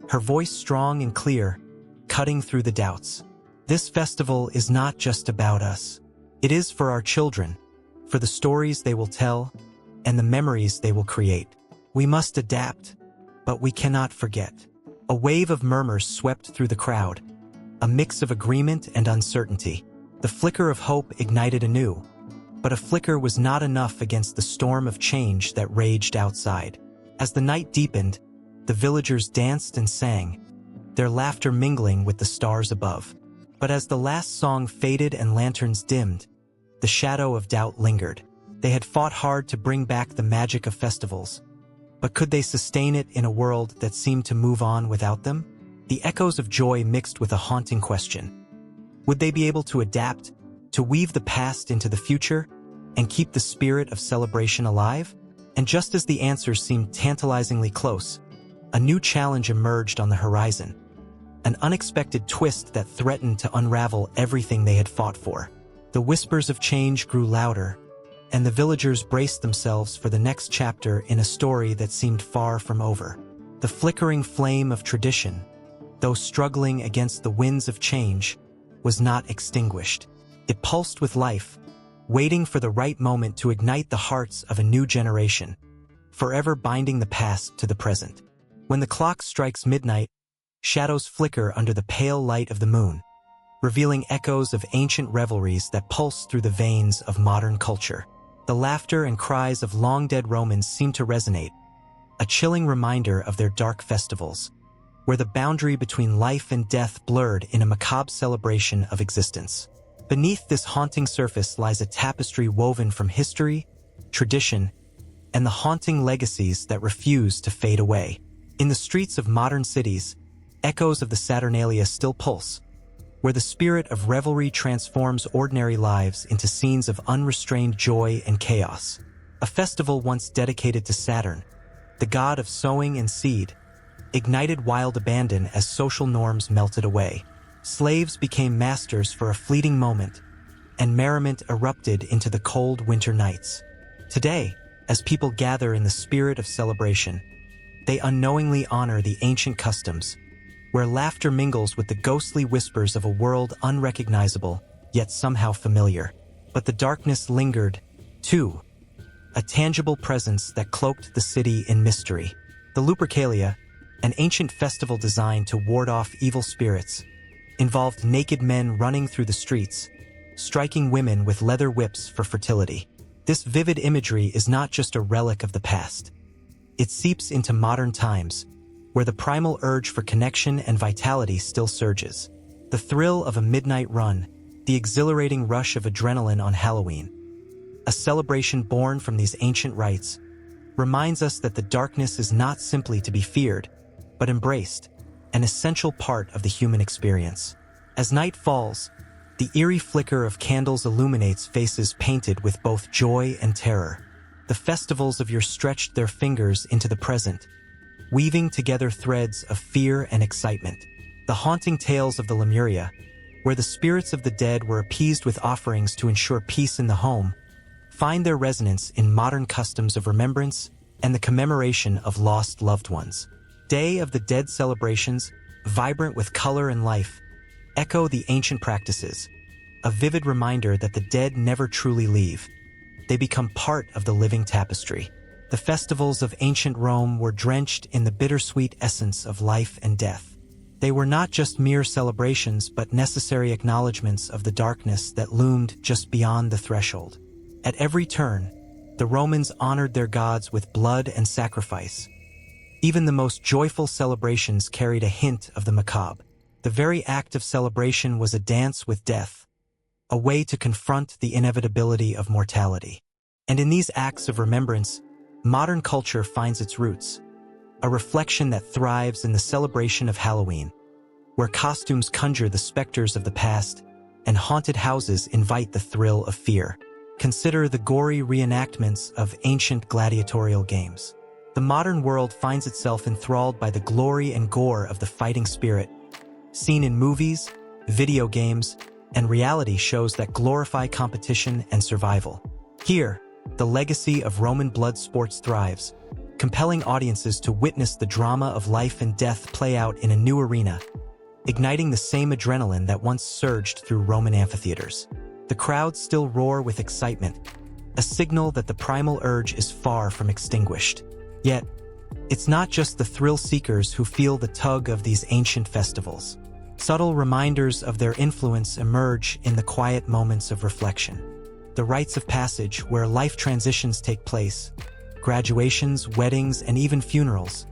A: her voice strong and clear, cutting through the doubts. This festival is not just about us. It is for our children, for the stories they will tell, and the memories they will create. We must adapt, but we cannot forget. A wave of murmurs swept through the crowd, a mix of agreement and uncertainty. The flicker of hope ignited anew, but a flicker was not enough against the storm of change that raged outside. As the night deepened, the villagers danced and sang, their laughter mingling with the stars above. But as the last song faded and lanterns dimmed, the shadow of doubt lingered. They had fought hard to bring back the magic of festivals, but could they sustain it in a world that seemed to move on without them? The echoes of joy mixed with a haunting question. Would they be able to adapt, to weave the past into the future, and keep the spirit of celebration alive? And just as the answers seemed tantalizingly close, a new challenge emerged on the horizon, an unexpected twist that threatened to unravel everything they had fought for. The whispers of change grew louder, and the villagers braced themselves for the next chapter in a story that seemed far from over. The flickering flame of tradition, though struggling against the winds of change, was not extinguished. It pulsed with life, waiting for the right moment to ignite the hearts of a new generation, forever binding the past to the present. When the clock strikes midnight, shadows flicker under the pale light of the moon, revealing echoes of ancient revelries that pulse through the veins of modern culture. The laughter and cries of long-dead Romans seem to resonate, a chilling reminder of their dark festivals, where the boundary between life and death blurred in a macabre celebration of existence. Beneath this haunting surface lies a tapestry woven from history, tradition, and the haunting legacies that refuse to fade away. In the streets of modern cities, echoes of the Saturnalia still pulse, where the spirit of revelry transforms ordinary lives into scenes of unrestrained joy and chaos. A festival once dedicated to Saturn, the god of sowing and seed, ignited wild abandon as social norms melted away. Slaves became masters for a fleeting moment, and merriment erupted into the cold winter nights. Today, as people gather in the spirit of celebration, they unknowingly honor the ancient customs, where laughter mingles with the ghostly whispers of a world unrecognizable, yet somehow familiar. But the darkness lingered, too, a tangible presence that cloaked the city in mystery. The Lupercalia, an ancient festival designed to ward off evil spirits, involved naked men running through the streets, striking women with leather whips for fertility. This vivid imagery is not just a relic of the past. It seeps into modern times, where the primal urge for connection and vitality still surges. The thrill of a midnight run, the exhilarating rush of adrenaline on Halloween, a celebration born from these ancient rites, reminds us that the darkness is not simply to be feared, but embraced, an essential part of the human experience. As night falls, the eerie flicker of candles illuminates faces painted with both joy and terror. The festivals of year stretched their fingers into the present, weaving together threads of fear and excitement. The haunting tales of the Lemuria, where the spirits of the dead were appeased with offerings to ensure peace in the home, find their resonance in modern customs of remembrance and the commemoration of lost loved ones. Day of the Dead celebrations, vibrant with color and life, echo the ancient practices, a vivid reminder that the dead never truly leave. They become part of the living tapestry. The festivals of ancient Rome were drenched in the bittersweet essence of life and death. They were not just mere celebrations, but necessary acknowledgments of the darkness that loomed just beyond the threshold. At every turn, the Romans honored their gods with blood and sacrifice. Even the most joyful celebrations carried a hint of the macabre. The very act of celebration was a dance with death, a way to confront the inevitability of mortality. And in these acts of remembrance, modern culture finds its roots, a reflection that thrives in the celebration of Halloween, where costumes conjure the specters of the past and haunted houses invite the thrill of fear. Consider the gory reenactments of ancient gladiatorial games. The modern world finds itself enthralled by the glory and gore of the fighting spirit, seen in movies, video games, and reality shows that glorify competition and survival. Here, the legacy of Roman blood sports thrives, compelling audiences to witness the drama of life and death play out in a new arena, igniting the same adrenaline that once surged through Roman amphitheaters. The crowds still roar with excitement, a signal that the primal urge is far from extinguished. Yet, it's not just the thrill-seekers who feel the tug of these ancient festivals. Subtle reminders of their influence emerge in the quiet moments of reflection. The rites of passage, where life transitions take place, graduations, weddings, and even funerals,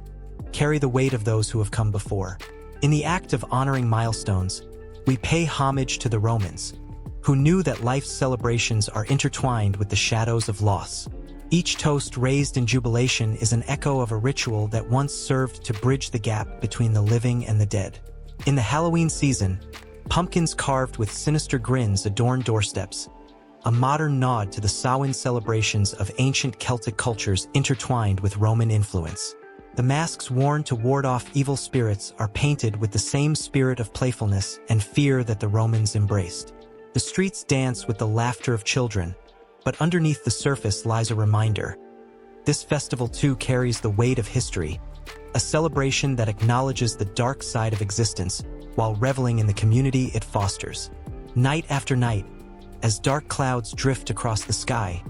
A: carry the weight of those who have come before. In the act of honoring milestones, we pay homage to the Romans, who knew that life's celebrations are intertwined with the shadows of loss. Each toast raised in jubilation is an echo of a ritual that once served to bridge the gap between the living and the dead. In the Halloween season, pumpkins carved with sinister grins adorn doorsteps, a modern nod to the Samhain celebrations of ancient Celtic cultures intertwined with Roman influence. The masks worn to ward off evil spirits are painted with the same spirit of playfulness and fear that the Romans embraced. The streets dance with the laughter of children, but underneath the surface lies a reminder. This festival too carries the weight of history, a celebration that acknowledges the dark side of existence while reveling in the community it fosters. Night after night, as dark clouds drift across the sky,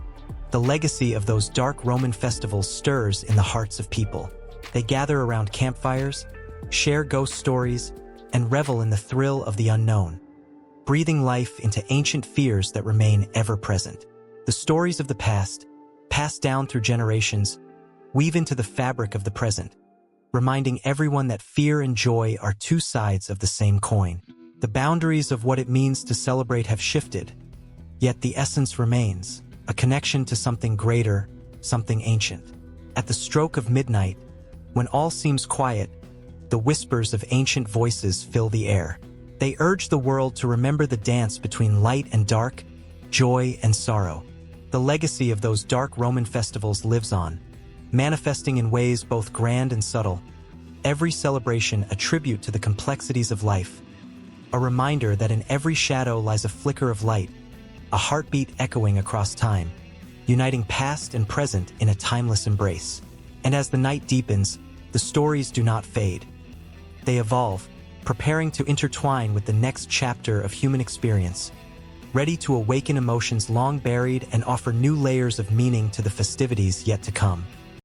A: the legacy of those dark Roman festivals stirs in the hearts of people. They gather around campfires, share ghost stories, and revel in the thrill of the unknown. breathing life into ancient fears that remain ever-present. The stories of the past, passed down through generations, weave into the fabric of the present, reminding everyone that fear and joy are two sides of the same coin. The boundaries of what it means to celebrate have shifted, yet the essence remains, a connection to something greater, something ancient. At the stroke of midnight, when all seems quiet, the whispers of ancient voices fill the air. They urge the world to remember the dance between light and dark, joy and sorrow. The legacy of those dark Roman festivals lives on, manifesting in ways both grand and subtle. Every celebration a tribute to the complexities of life, a reminder that in every shadow lies a flicker of light, a heartbeat echoing across time, uniting past and present in a timeless embrace. And as the night deepens, the stories do not fade. They evolve, preparing to intertwine with the next chapter of human experience, ready to awaken emotions long buried and offer new layers of meaning to the festivities yet to come.